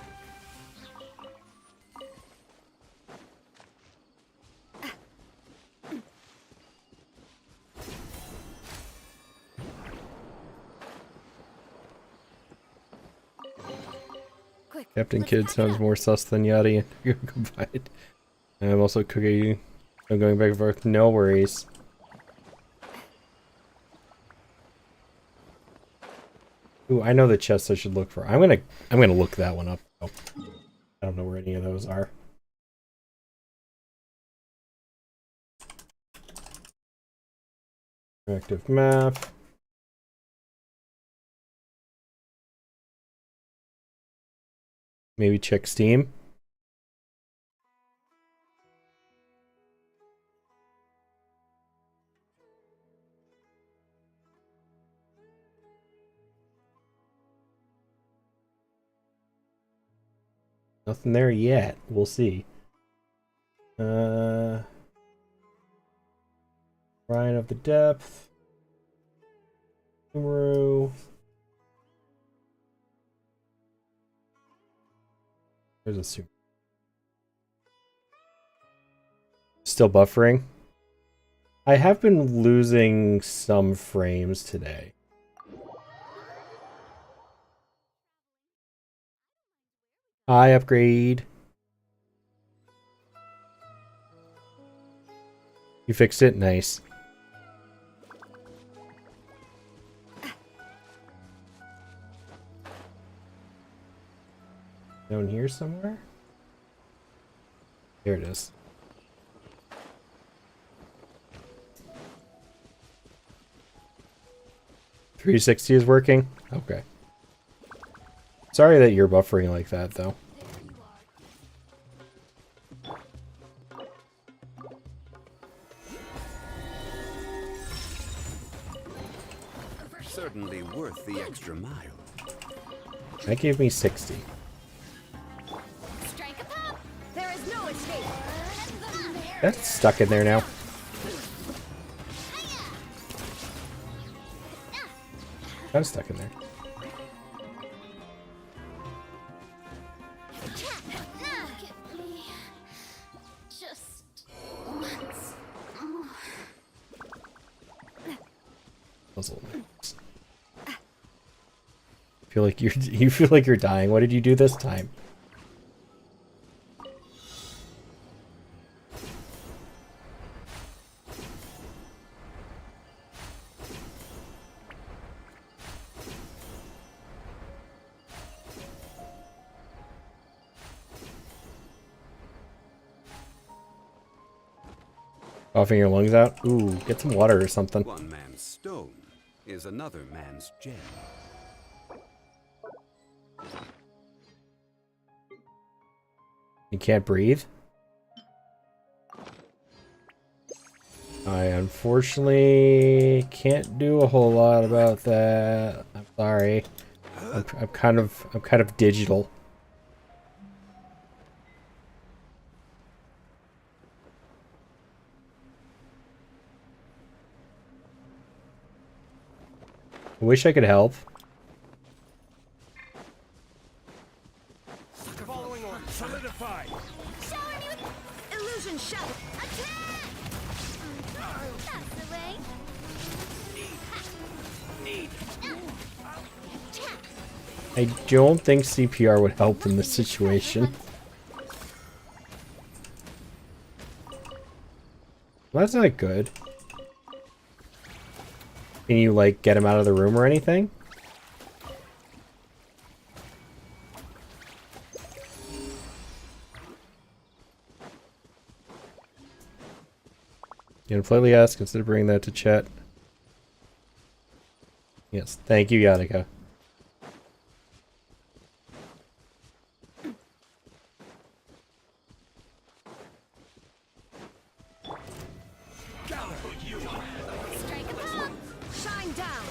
Captain Kidd sounds more sus than Yachty and combined. And I'm also cooking. I'm going back and forth. No worries. Ooh, I know the chest I should look for. I'm gonna look that one up. Oh, I don't know where any of those are. Active map. Maybe check Steam. Nothing there yet. We'll see. Ryan of the Depth. Sumeru. There's a Sumeru. Still buffering. I have been losing some frames today. I upgrade. You fixed it? Nice. Down here somewhere? There it is. .360 is working? Okay. Sorry that you're buffering like that, though. Certainly worth the extra mile. That gave me 60. Strike a pop! There is no escape! That's stuck in there now. Got stuck in there. Just once more. Puzzle. You feel like you're dying. What did you do this time? Coughing your lungs out? Ooh, get some water or something. One man's stone is another man's gem. You can't breathe? I unfortunately can't do a whole lot about that. I'm sorry. I'm kind of digital. I wish I could help. Following on, solidify. Shower me with illusion shot. Attack! That's the way. I don't think CPR would help in this situation. Well, that's not good. Can you, like, get him out of the room or anything? And politely ask, consider bringing that to chat. Yes, thank you, Yadika. Strike a pop! Shine down!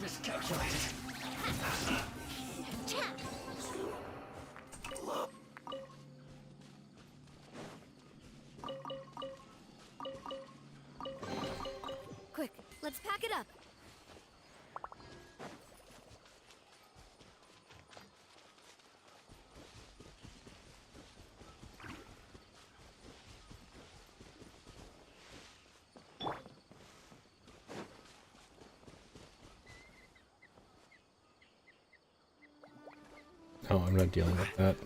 Miscalculated. Quick, let's pack it up. No, I'm not dealing with that.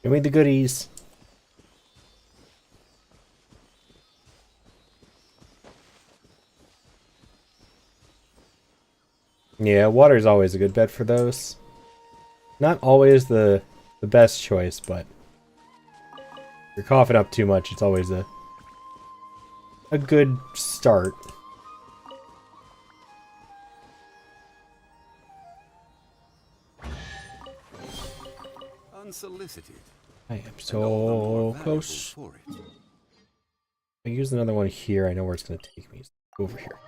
Give me the goodies. Yeah, water is always a good bet for those. Not always the best choice, but if you're coughing up too much, it's always a good start. Unsolicited. I am so close. For it. I use another one here. I know where it's going to take me. Over here.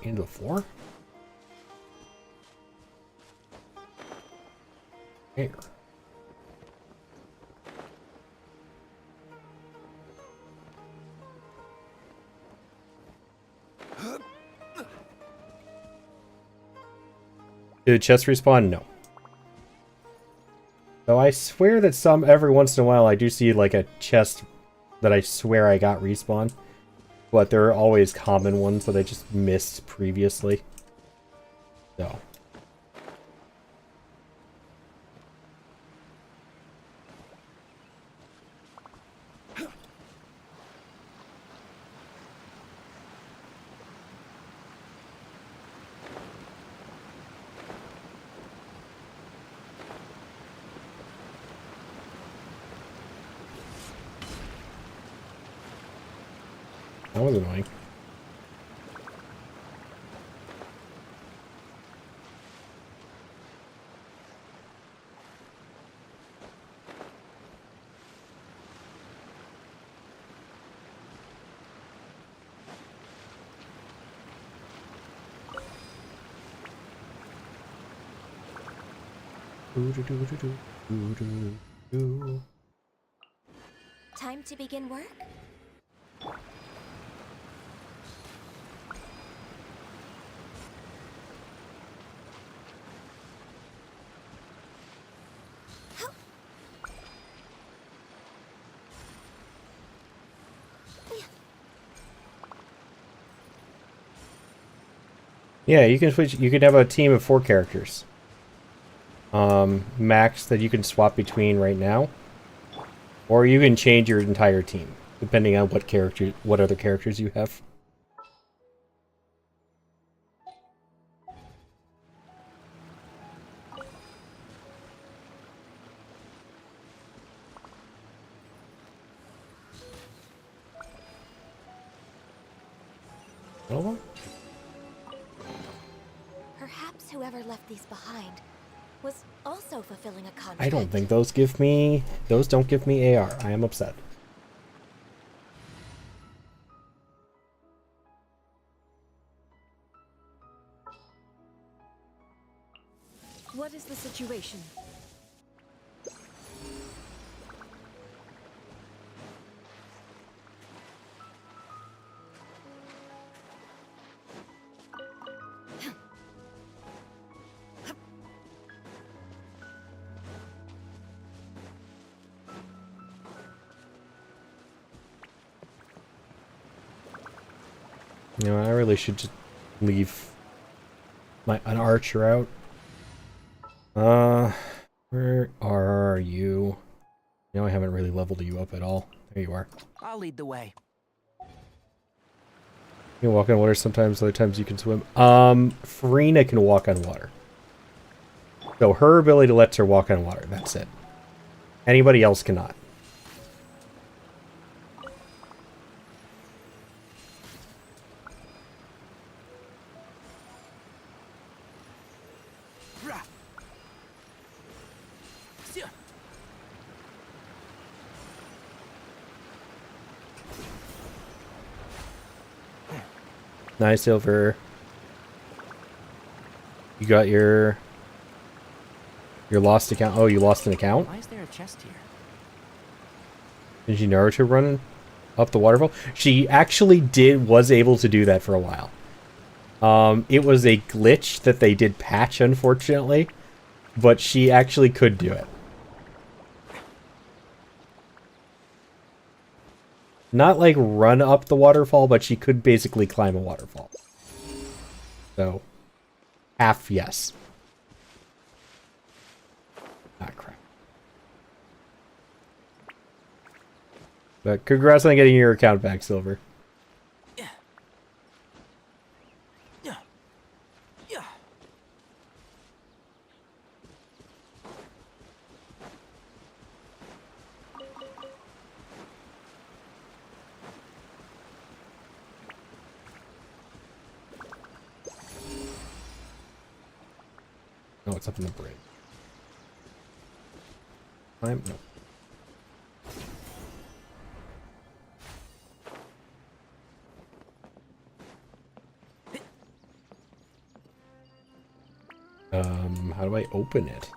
Into the floor? Here. Did chest respawn? No. Though I swear that every once in a while I do see like a chest that I swear I got respawn. But there are always common ones that I just missed previously. So. That was annoying. Time to begin work? Yeah, you can switch. You could have a team of 4 characters. Max that you can swap between right now, or you can change your entire team depending on what other characters you have. Oh. Perhaps whoever left these behind was also fulfilling a contract. I don't think those don't give me AR. I am upset. What is the situation? You know, I really should just leave an archer out. Where are you? You know, I haven't really leveled you up at all. There you are. I'll lead the way. You can walk on water sometimes, other times you can swim. Farina can walk on water. So her ability lets her walk on water. That's it. Anybody else cannot. Nice, Silver. You got your lost account. Oh, you lost an account? Why is there a chest here? Did you Naruto run up the waterfall? She actually was able to do that for a while. It was a glitch that they did patch, unfortunately, but she actually could do it. Not like run up the waterfall, but she could basically climb a waterfall. So, half yes. Ah, crap. But congrats on getting your account back, Silver. No, it's up in the bridge. Climb? No. How do I open it?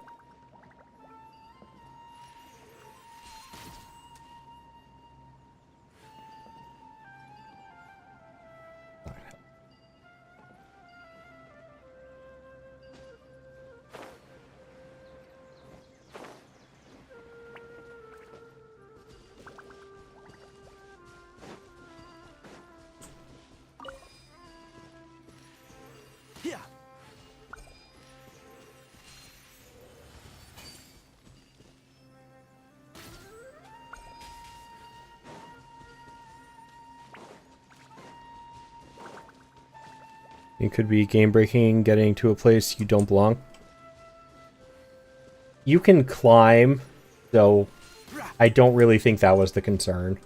It could be game breaking, getting to a place you don't belong. You can climb, so I don't really think that was the concern.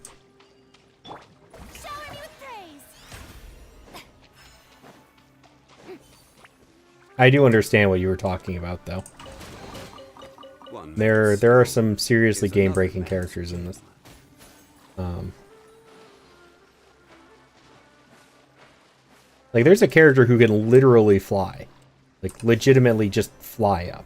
I do understand what you were talking about, though. There are some seriously game breaking characters in this. Like, there's a character who can literally fly. Like, legitimately just fly up.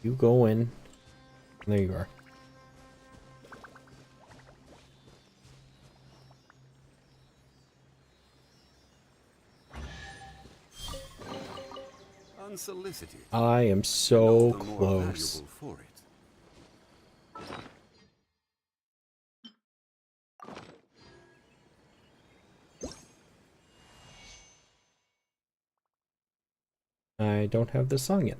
You go in. There you are. Unsolicited. I am so The more close. valuable for it. I don't have this song yet.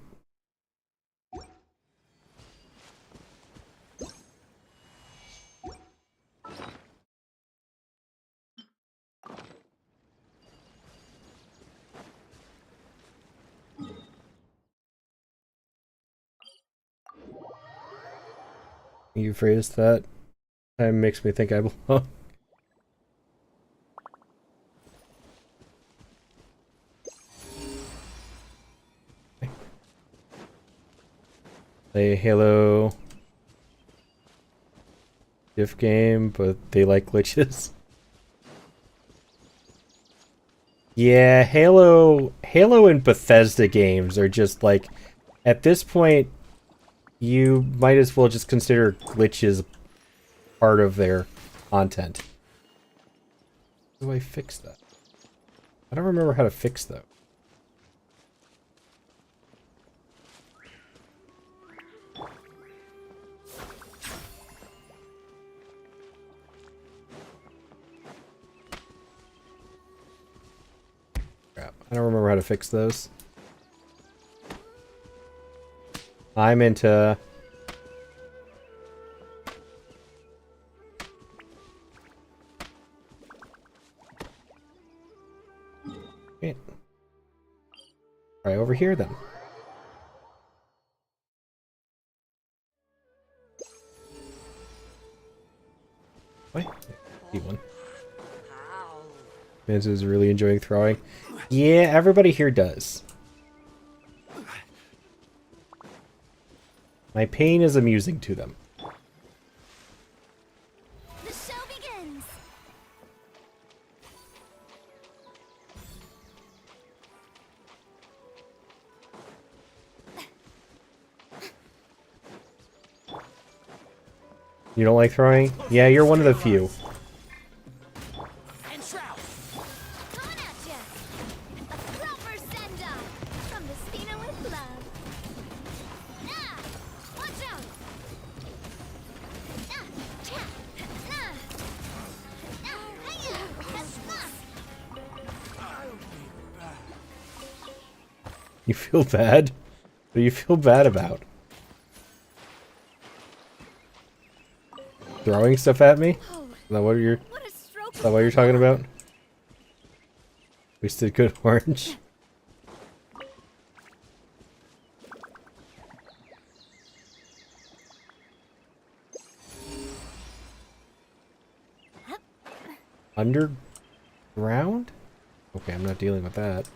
You phrased that. That makes me think I belong. Play Halo diff game, but they like glitches. Yeah, Halo and Bethesda games are just like, at this point, you might as well just consider glitches part of their content. How do I fix that? I don't remember how to fix that. Crap. I don't remember how to fix those. I'm into... Okay. Try over here then. What? D1. Manzo is really enjoying throwing. Yeah, everybody here does. My pain is amusing to them. The show begins. You don't like throwing? Yeah, you're one of the few. And Shroud. Coming at ya. A proper send-up from the Spina with love. Ah, watch out. Ah, cha. Ah. Ah, hiya. You feel bad? What do you feel bad about? Throwing stuff at me? Is that what you're talking about? Wasted good orange. Underground? Okay, I'm not dealing with that.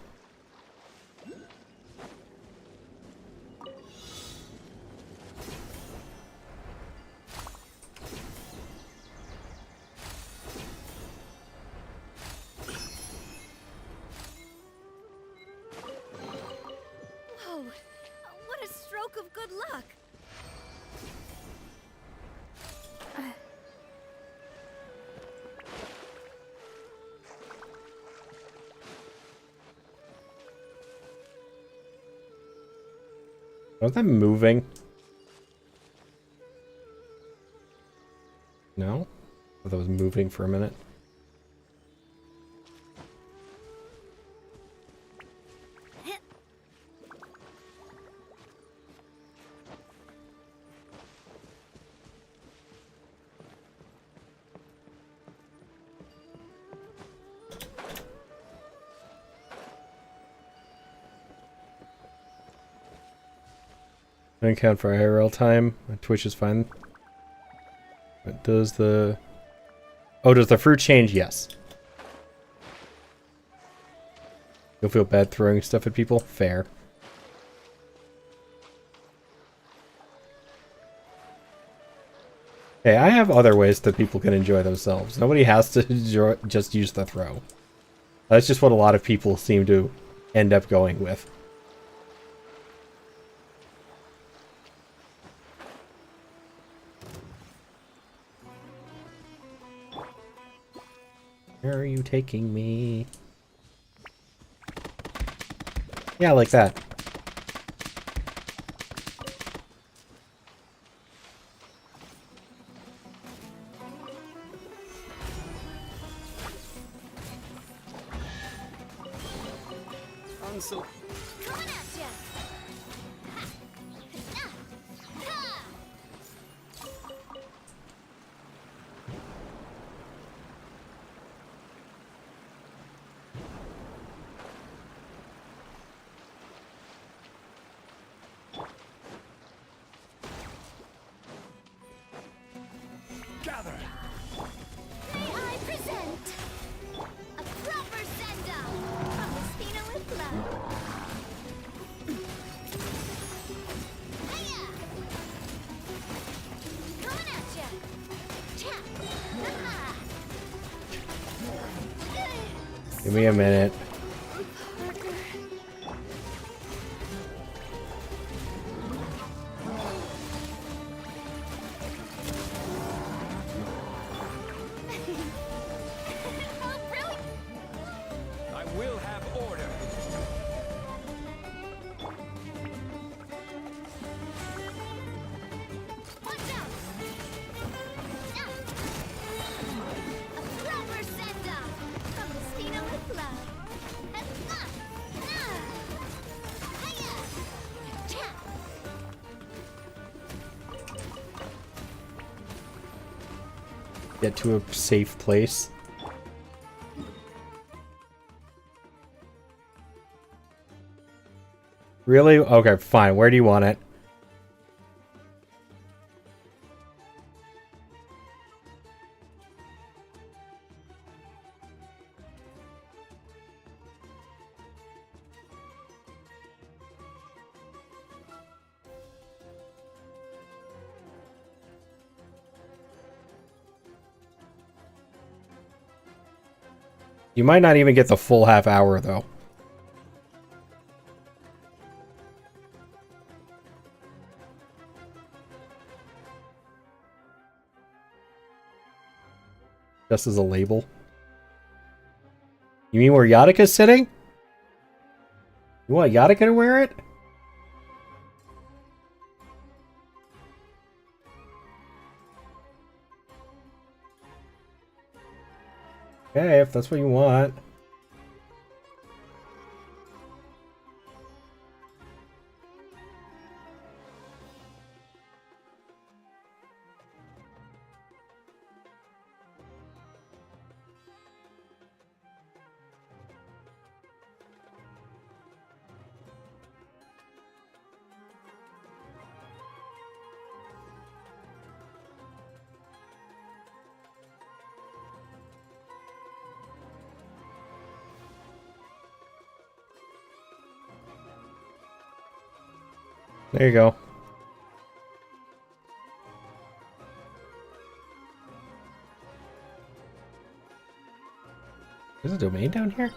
Whoa, what a stroke of good luck. Was that moving? No? I thought that was moving for a minute. Doesn't count for IRL time. Twitch is fine. But does the... Oh, does the fruit change? Yes. You'll feel bad throwing stuff at people? Fair. Hey, I have other ways that people can enjoy themselves. Nobody has to just use the throw. That's just what a lot of people seem to end up going with. Where are you taking me? Yeah, like that. So Coming at ya. gather. May I present a proper send-up from the Spina with love. Hiya! Coming at ya. Cha. Ha-ha. Give me a minute. get to a safe place. Really? Okay, fine. Where do you want it? You might not even get the full half hour, though. Just as a label. You mean where Yataka's sitting? You want Yataka to wear it? Okay, if that's what you want. There you go. There's a domain down here?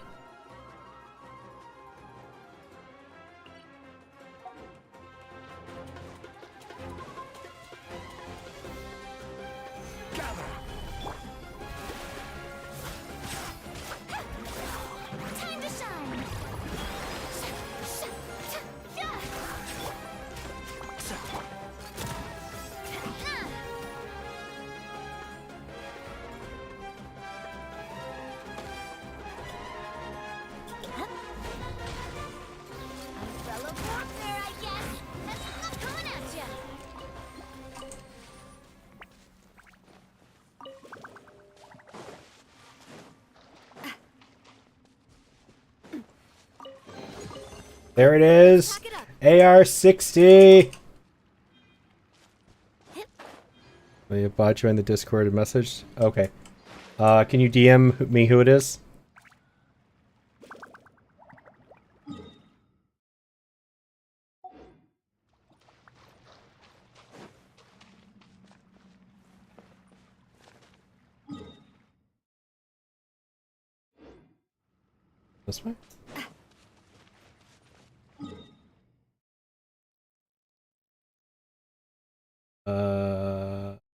Time to shine. Umbrella warfare, I guess. I'm coming at ya. There it is. AR-60. We bought you in the Discord message. Okay. Can you DM me who it is? This way?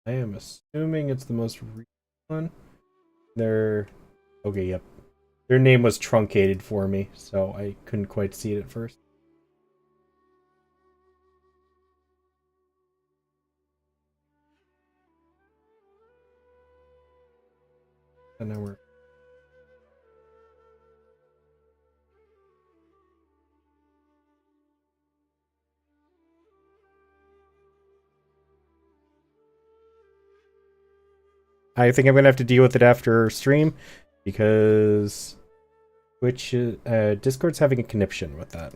I am assuming it's the most recent one. Okay, yep. Their name was truncated for me, so I couldn't quite see it at first. And now we're... I think I'm gonna have to deal with it after stream, because Discord's having a conniption with that.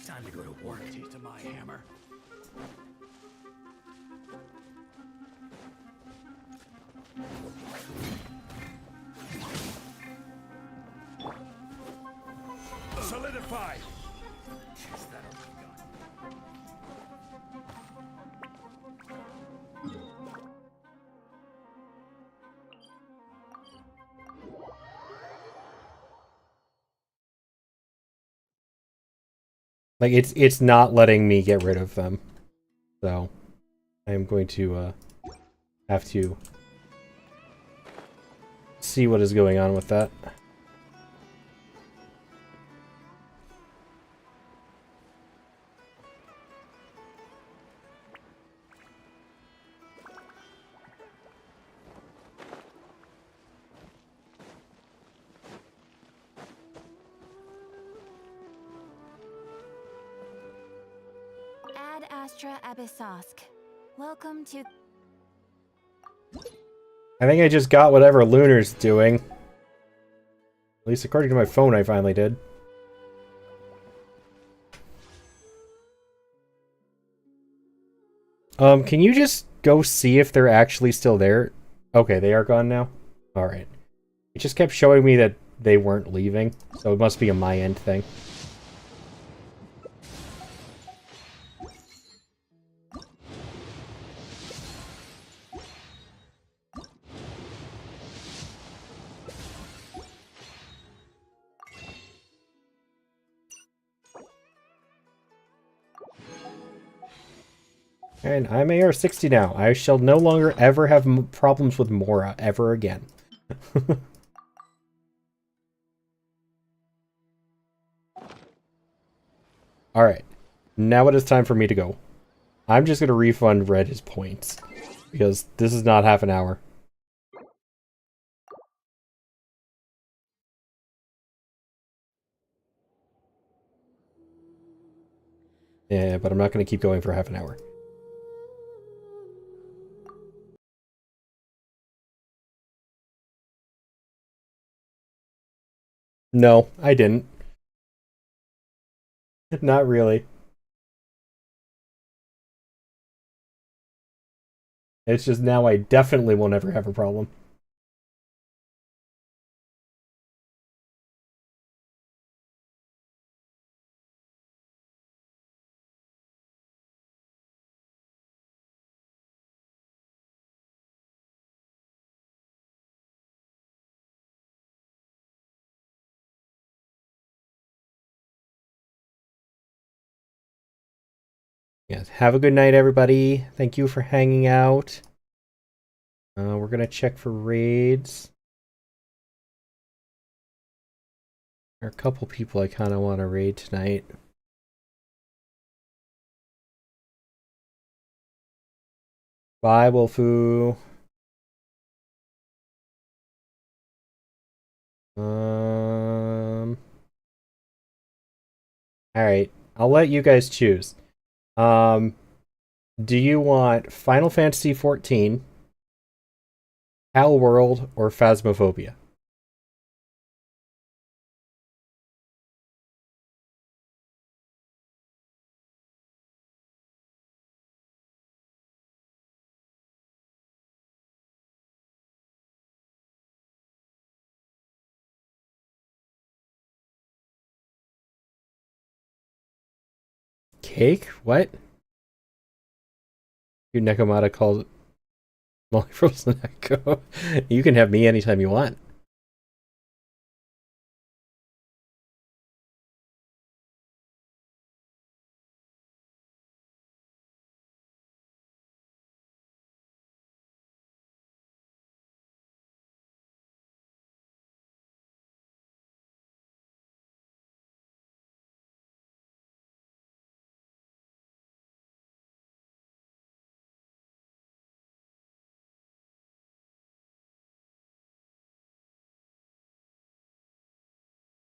Time to go to work. To my hammer. Solidify. Like, it's not letting me get rid of them. So, I am going to, have to see what is going on with that. Astra Abyssosk. Welcome to... I think I just got whatever Lunar's doing. At least according to my phone, I finally did. Can you just go see if they're actually still there? Okay, they are gone now? Alright. It just kept showing me that they weren't leaving, so it must be a my end thing. And I'm AR-60 now. I shall no longer ever have problems with Mora ever again. Alright. Now it is time for me to go. I'm just going to refund Red his points. Because this is not half an hour. Yeah, but I'm not going to keep going for half an hour. No, I didn't. Not really. It's just now I definitely won't ever have a problem. Yes, have a good night, everybody. Thank you for hanging out. We're gonna check for raids. There are a couple people I kind of want to raid tonight. Bye, Wolfoo. Alright, I'll let you guys choose. Do you want Final Fantasy XIV, Hal World, or Phasmophobia? Cake? What? Your Nekomata calls it Molly Frozen Echo. You can have me anytime you want.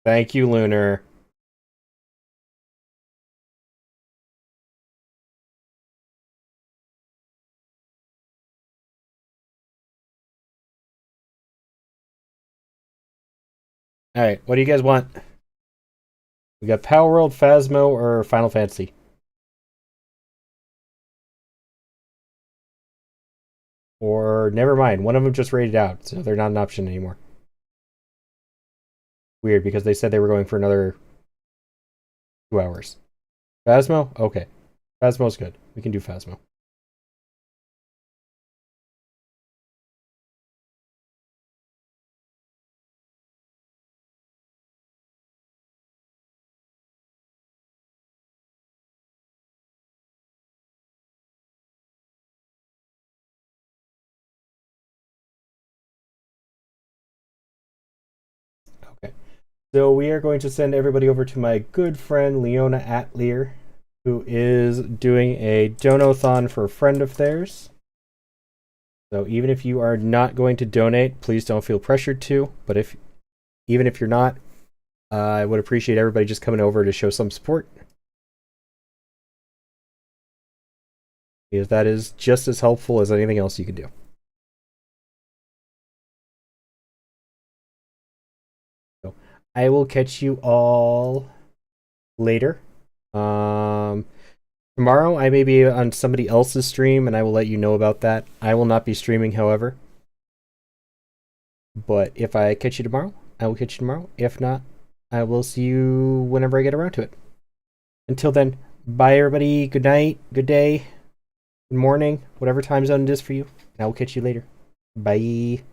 Thank you, Lunar. Alright, what do you guys want? We got Power World, Phasmo, or Final Fantasy? Or, never mind, one of them just rated out, so they're not an option anymore. Weird, because they said they were going for another 2 hours. Phasmo? Okay. Phasmo's good. We can do Phasmo. Okay. So we are going to send everybody over to my good friend Leona Atlier, who is doing a donathon for a friend of theirs. So even if you are not going to donate, please don't feel pressured to. But even if you're not, I would appreciate everybody just coming over to show some support. Because that is just as helpful as anything else you can do. So I will catch you all later. Tomorrow I may be on somebody else's stream, and I will let you know about that. I will not be streaming, however. But if I catch you tomorrow, I will catch you tomorrow. If not, I will see you whenever I get around to it. Until then, bye everybody. Good night, good day, good morning, whatever time zone it is for you. And I will catch you later. Bye.